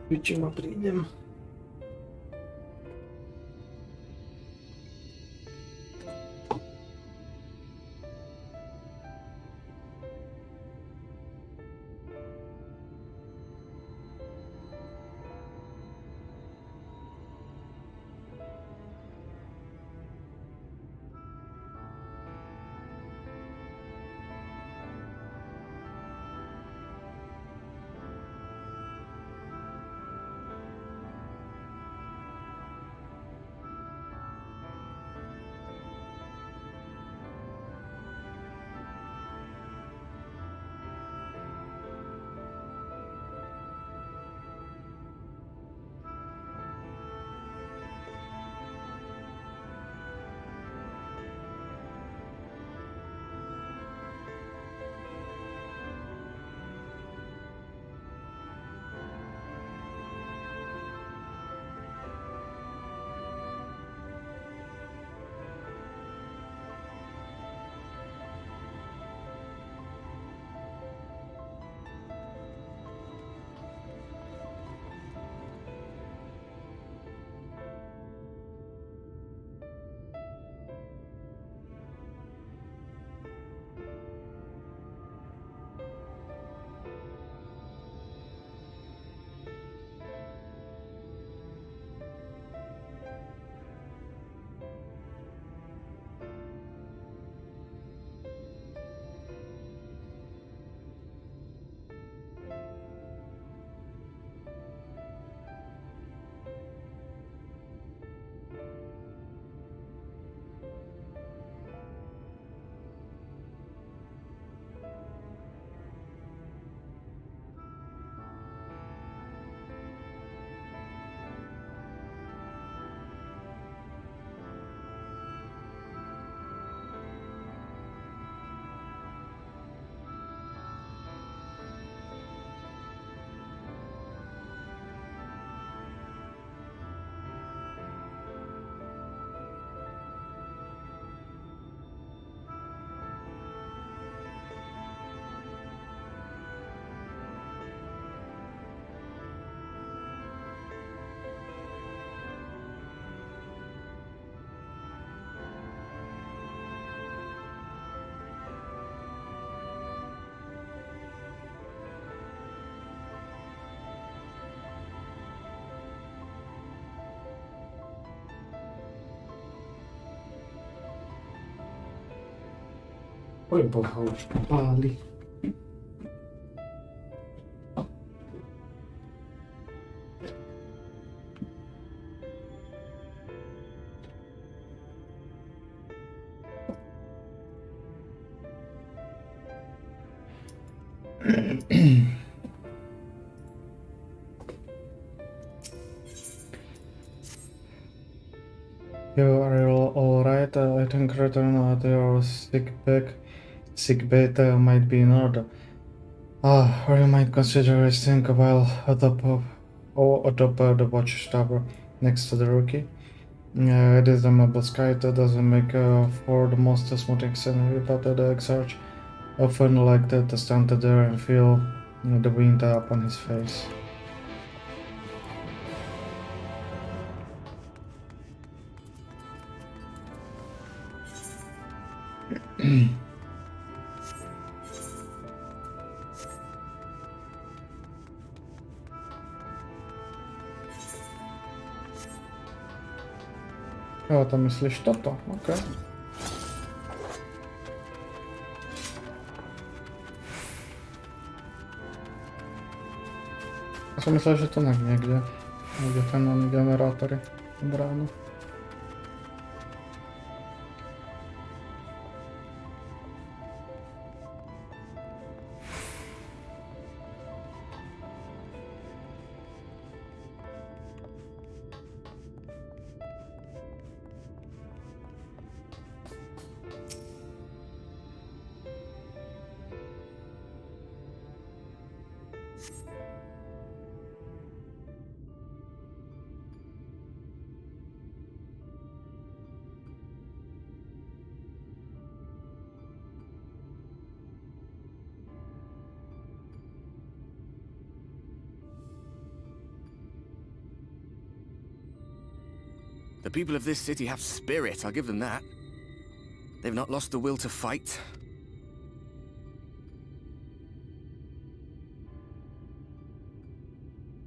Vidíme, prídem. Oj boha, už páli. You are all right. I think return at your sick bed might be in order. Or you might consider resting while atop the watchtower next to the rookie. It is a mobile sky that doesn't make for the most smooth scenery, but the exarch often like to stand there and feel the wind upon his face. O, to myślisz to? Okej. Ja myślę, że to nagnie, gdzie ten generator brano.
The people of this city have spirit, I'll give them that. They've not lost the will to fight.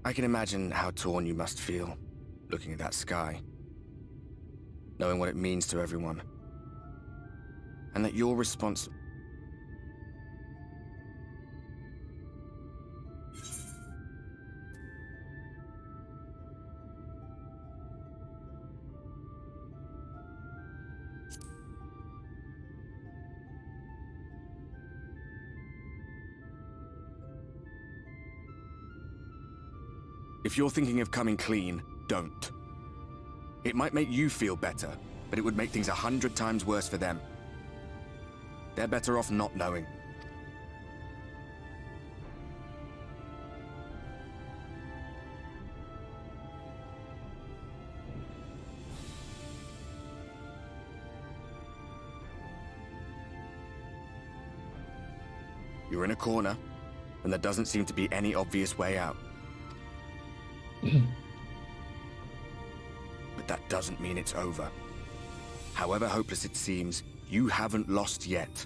I can imagine how torn you must feel, looking at that sky. Knowing what it means to everyone. And that you're responsible. If you're thinking of coming clean, don't. It might make you feel better, but it would make things 100 times worse for them. They're better off not knowing. You're in a corner, and there doesn't seem to be any obvious way out. But that doesn't mean it's over. However hopeless it seems, you haven't lost yet.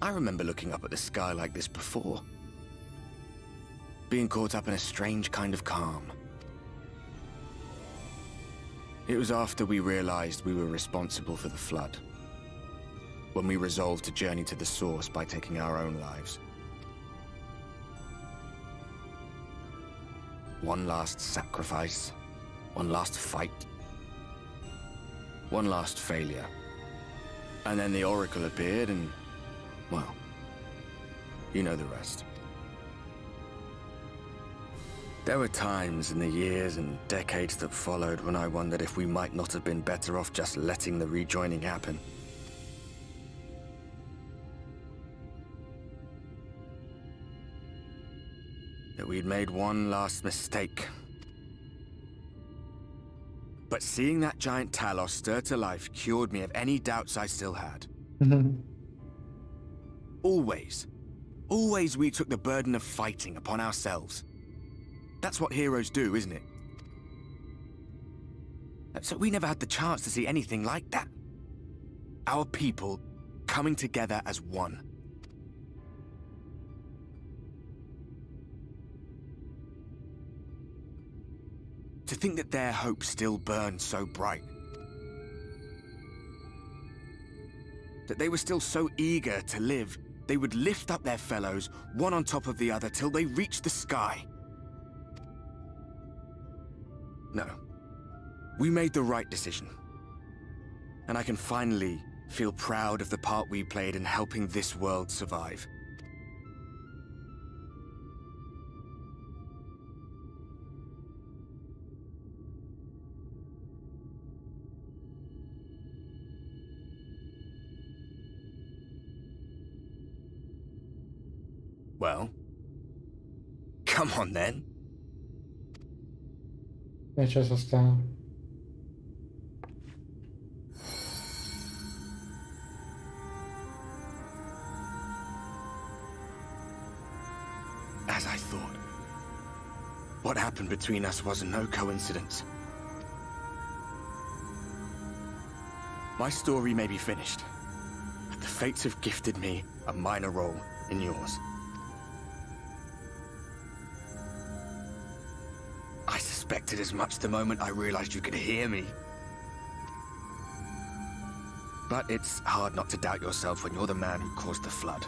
I remember looking up at the sky like this before. Being caught up in a strange kind of calm. It was after we realized we were responsible for the flood. When we resolved to journey to the source by taking our own lives. One last sacrifice. One last fight. One last failure. And then the Oracle appeared and... well, you know the rest. There were times in the years and decades that followed when I wondered if we might not have been better off just letting the rejoining happen. That we'd made one last mistake. But seeing that giant Talos stir to life cured me of any doubts I still had. Always we took the burden of fighting upon ourselves. That's what heroes do, isn't it? So we never had the chance to see anything like that. Our people coming together as one. To think that their hope still burned so bright. That they were still so eager to live, they would lift up their fellows, one on top of the other, till they reached the sky. No. We made the right decision. And I can finally feel proud of the part we played in helping this world survive. Well, come on then.
Wiecie, zostało.
As I thought. What happened between us was no coincidence. My story may be finished, but the fates have gifted me a minor role in yours. I suspected as much the moment I realized you could hear me. But it's hard not to doubt yourself when you're the man who caused the flood.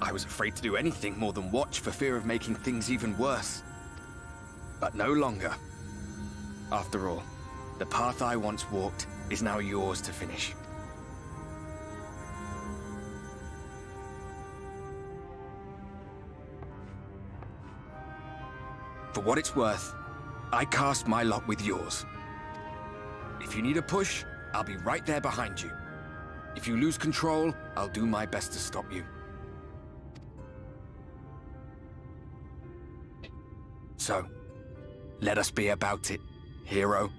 I was afraid to do anything more than watch for fear of making things even worse. But no longer. After all, the path I once walked is now yours to finish. For what it's worth, I cast my lot with yours. If you need a push, I'll be right there behind you. If you lose control, I'll do my best to stop you. So, let us be about it hero?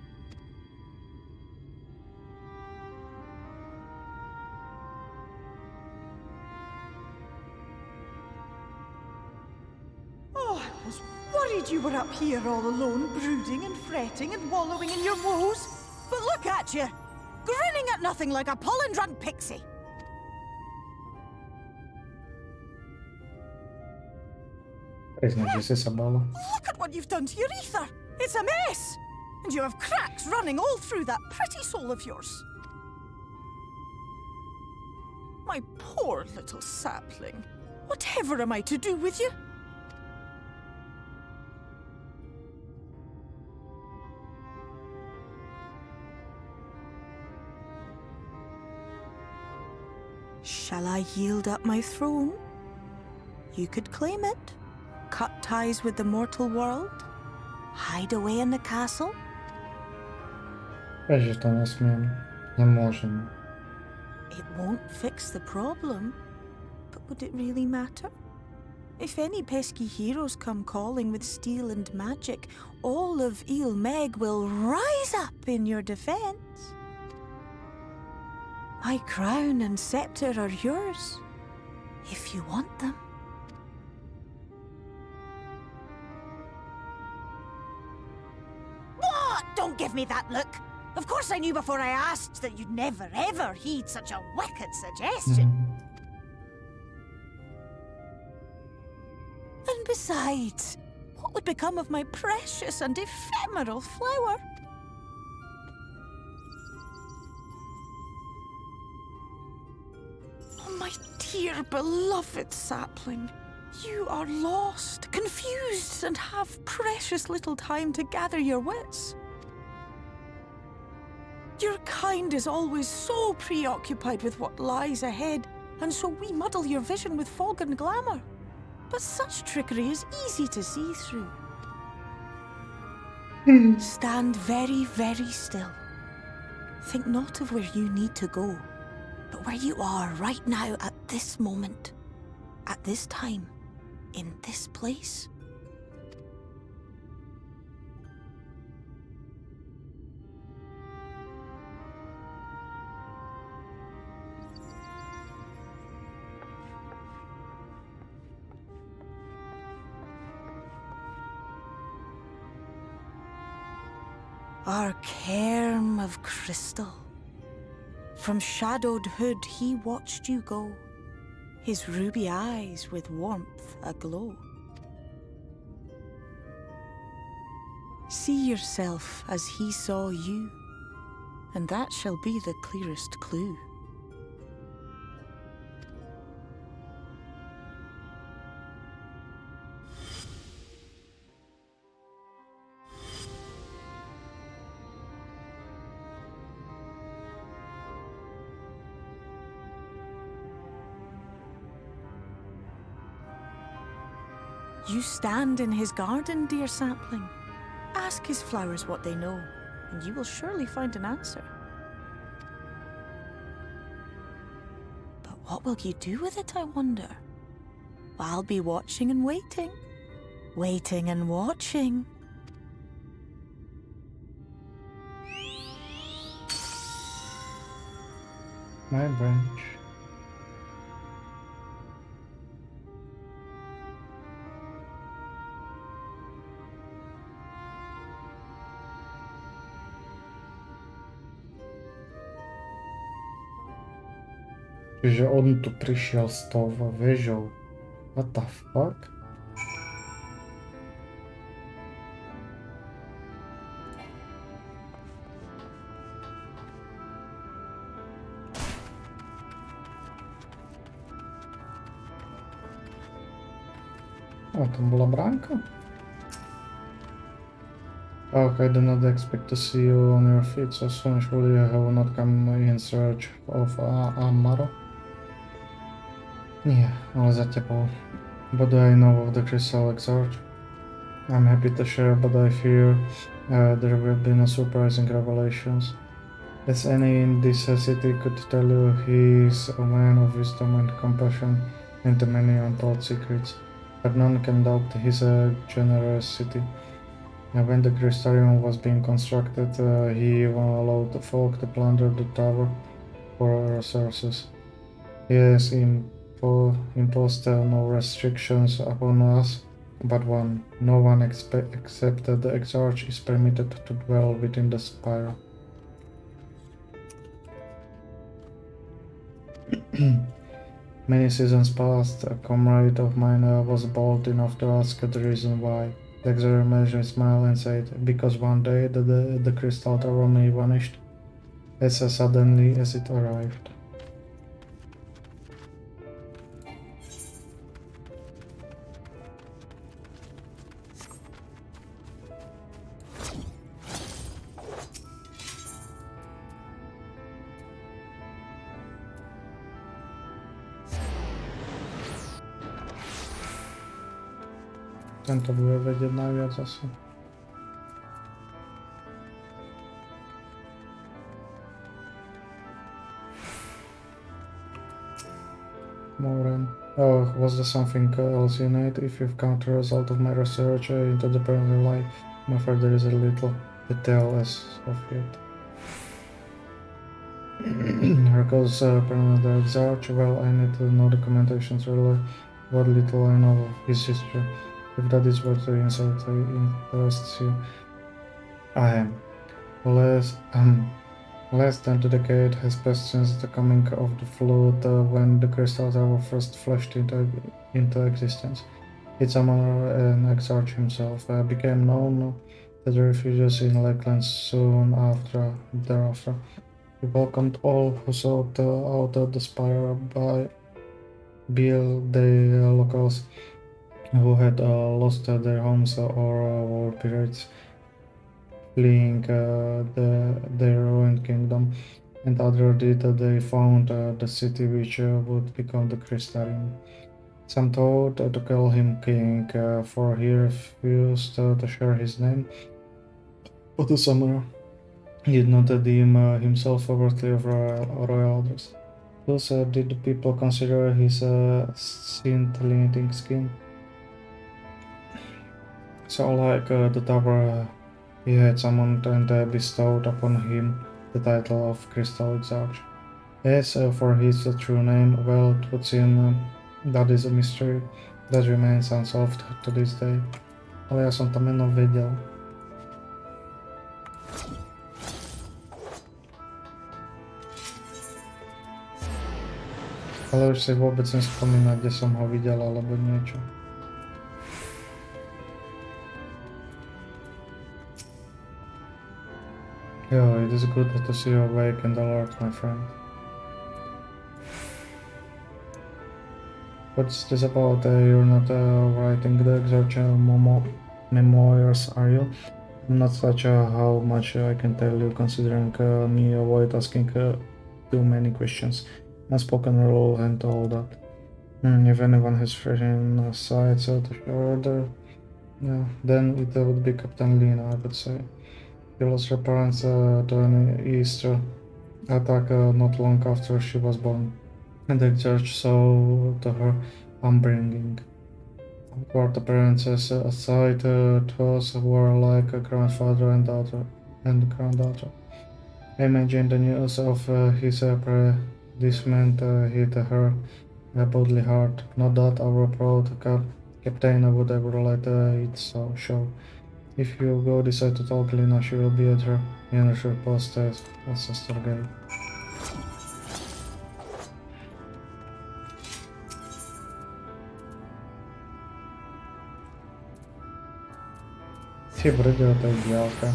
Oh, I was worried you were up here all alone, brooding and fretting and wallowing in your woes. But look at you, grinning at nothing like a pollen-drunk pixie. Look at what you've done to your ether. It's a mess. And you have cracks running all through that pretty soul of yours. My poor little sapling. Whatever am I to do with you? Shall I yield up my throne? You could claim it. Cut ties with the mortal world? Hide away in the castle?
It
won't fix the problem. But would it really matter? If any pesky heroes come calling with steel and magic, all of Il Meg will rise up in your defense. My crown and scepter are yours, if you want them. What? Don't give me that look. Of course I knew before I asked that you'd never ever heed such a wicked suggestion. And besides, what would become of my precious and ephemeral flower? Oh, my dear beloved sapling, you are lost, confused, and have precious little time to gather your wits. Your kind is always so preoccupied with what lies ahead, and so we muddle your vision with fog and glamour. But such trickery is easy to see through. Stand very, very still. Think not of where you need to go, but where you are right now at this moment, at this time, in this place. Our cairn of crystal. From shadowed hood he watched you go, his ruby eyes with warmth aglow. See yourself as he saw you, and that shall be the clearest clue. You stand in his garden, dear sapling. Ask his flowers what they know, and you will surely find an answer. But what will you do with it, I wonder? I'll be watching and waiting. Waiting and watching.
My branch. Čiže on tu prišiel s tou väžou. What the fuck? O, tam bola bránka? Okay, I do not expect to see you on your feet so soon. Surely I have not come in search of Amaro. Nie, ale za tebou. What do I know of the Crystal Exort? I'm happy to share, but I fear there will be no surprising revelations. As any in this city could tell you, he is a man of wisdom and compassion into many untold secrets, but none can doubt his generosity. When the crystarium was being constructed, he even allowed the folk to plunder the tower for resources. He has imposed no restrictions upon us, but one. No one except the Exarch is permitted to dwell within the spire. Many seasons passed. A comrade of mine was bold enough to ask the reason why. The Exarch made a smile and said, "Because one day the crystal tower may vanished as suddenly as it arrived." Tento bude vedieť najviac asi. Moran. Oh, was there something else you need? If you've come to the result of my research into the parallel life, I'm afraid there is a little detail as of yet. Recalls the Exarch. Well, I need to know documentations really. What little I know of his history. If that is what the insight interests you, I am. Less than a decade has passed since the coming of the flood when the Crystal Tower first flashed into existence. Its owner and Exarch himself became known to the refugees in Lakeland soon thereafter. He welcomed all who sought out the spire by the locals who had lost their homes or were pirates fleeing their ruined kingdom, and others did they found the city which would become the Crystarium. Some thought to call him king, for he refused to share his name, but the summoner did not deem himself worthy of royal dress. Thus did the people consider his scintillating skin. So like the tower, he had summoned and bestowed upon him the title of Crystal Exarch. As for his true name, well, it would seem that is a mystery that remains unsolved to this day. Ale ja som to meno vedel. Ale už si vôbec nespomínam, kde som ho videl alebo niečo. Yo, it is good to see you awake and alert, my friend. What's this about? You're not writing the Exarch memoirs, are you? I'm not such how much I can tell you, considering me avoid asking too many questions. Unspoken rule and all that. If anyone has fresh insights to share, then it would be Captain Lena, I would say. She lost her parents to an Easter attack not long after she was born, and the church saw to her upbringing. What the parents aside to us were like a grandfather and granddaughter. I imagine the news of his predicament hit her bodily hard. Not that our proud captain would ever let it show. If you go decide to talk Lena, she will be at her inner post as Sister Gate. Ty brďo, to je diálka.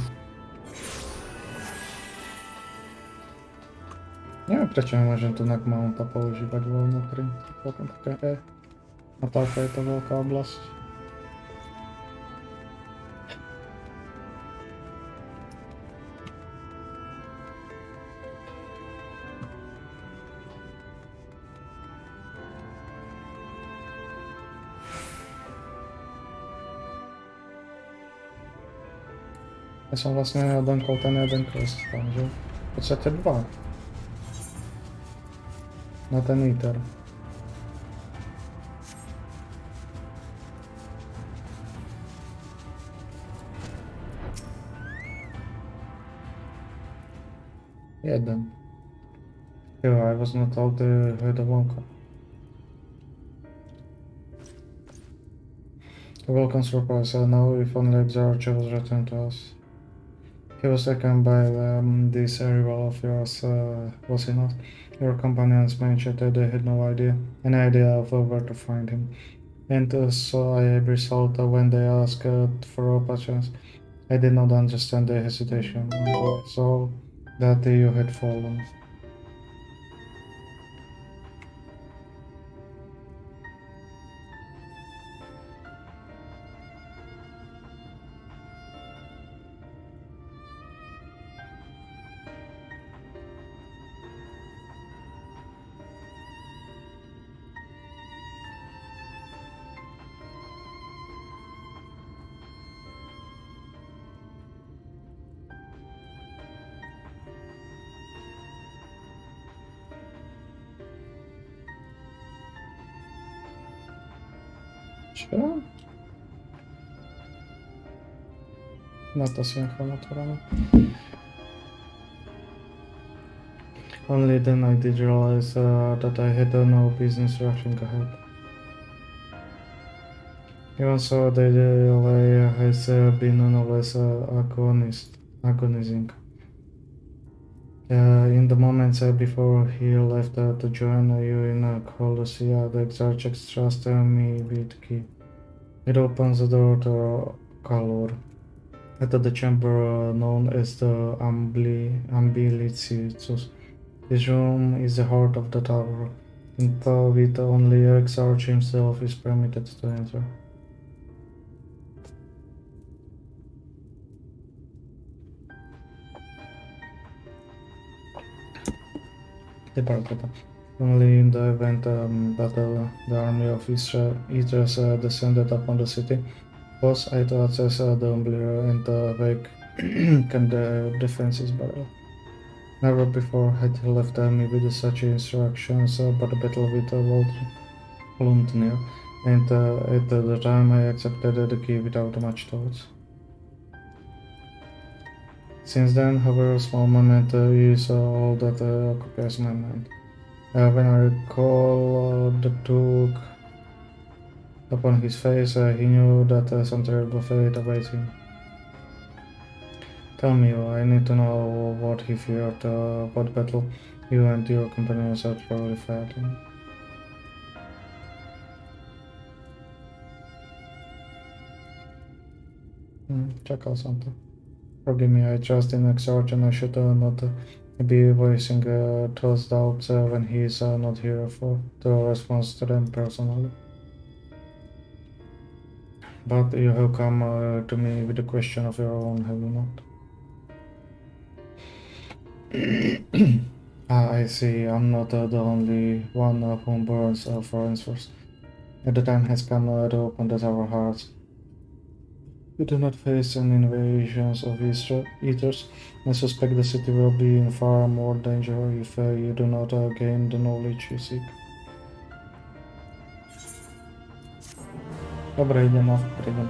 Neviem, prečo nemôžem tu Mounta používať vo vnútri. Potom také a taká je to veľká oblasť. Ja som vlastne odonkol ten jeden quest tam, že? V podstate dva. Na ten Eater. Jeden. Yeah, I was not out the head of Wonka. A welcome surprise, now if only Exarch was returned to us. He was taken by this rival of yours, was he not? Your companions mentioned that they had no any idea of where to find him. And so I bristled when they asked for a chance. I did not understand their hesitation until I saw that you had fallen. Sure. Not a synchronotorama. Only then I did realize that I had no business rushing ahead. Even so, the delay has been no less agonizing. In the moments before he left to join you in Colossia, the Exarch trusted me with key. It opens the door to Kalor, at the chamber known as the Ambilicius. This room is the heart of the tower, into which only Exarch himself is permitted to enter. Only in the event that the army of Eaters descended upon the city, was I to access the Umbler and vacant the defenses barrel. Never before had he left me with such instructions but a battle with Lundnir, and at the time I accepted the key without much thought. Since then, however, a small moment is all that occupies my mind. When I recall the look upon his face, he knew that some terrible fate awaits him. Tell me, I need to know what he feared, what battle you and your companions are probably fighting. Check out something. Forgive me, I trust in Exarch and I should not be voicing those doubts when he is not here for the response to them personally. But you have come to me with a question of your own, have you not? I see, I'm not the only one who burns for answers. The time has come to open our hearts. We do not face an invasion of Eaters. I suspect the city will be in far more danger if you do not gain the knowledge you seek. Dobra, idziemy.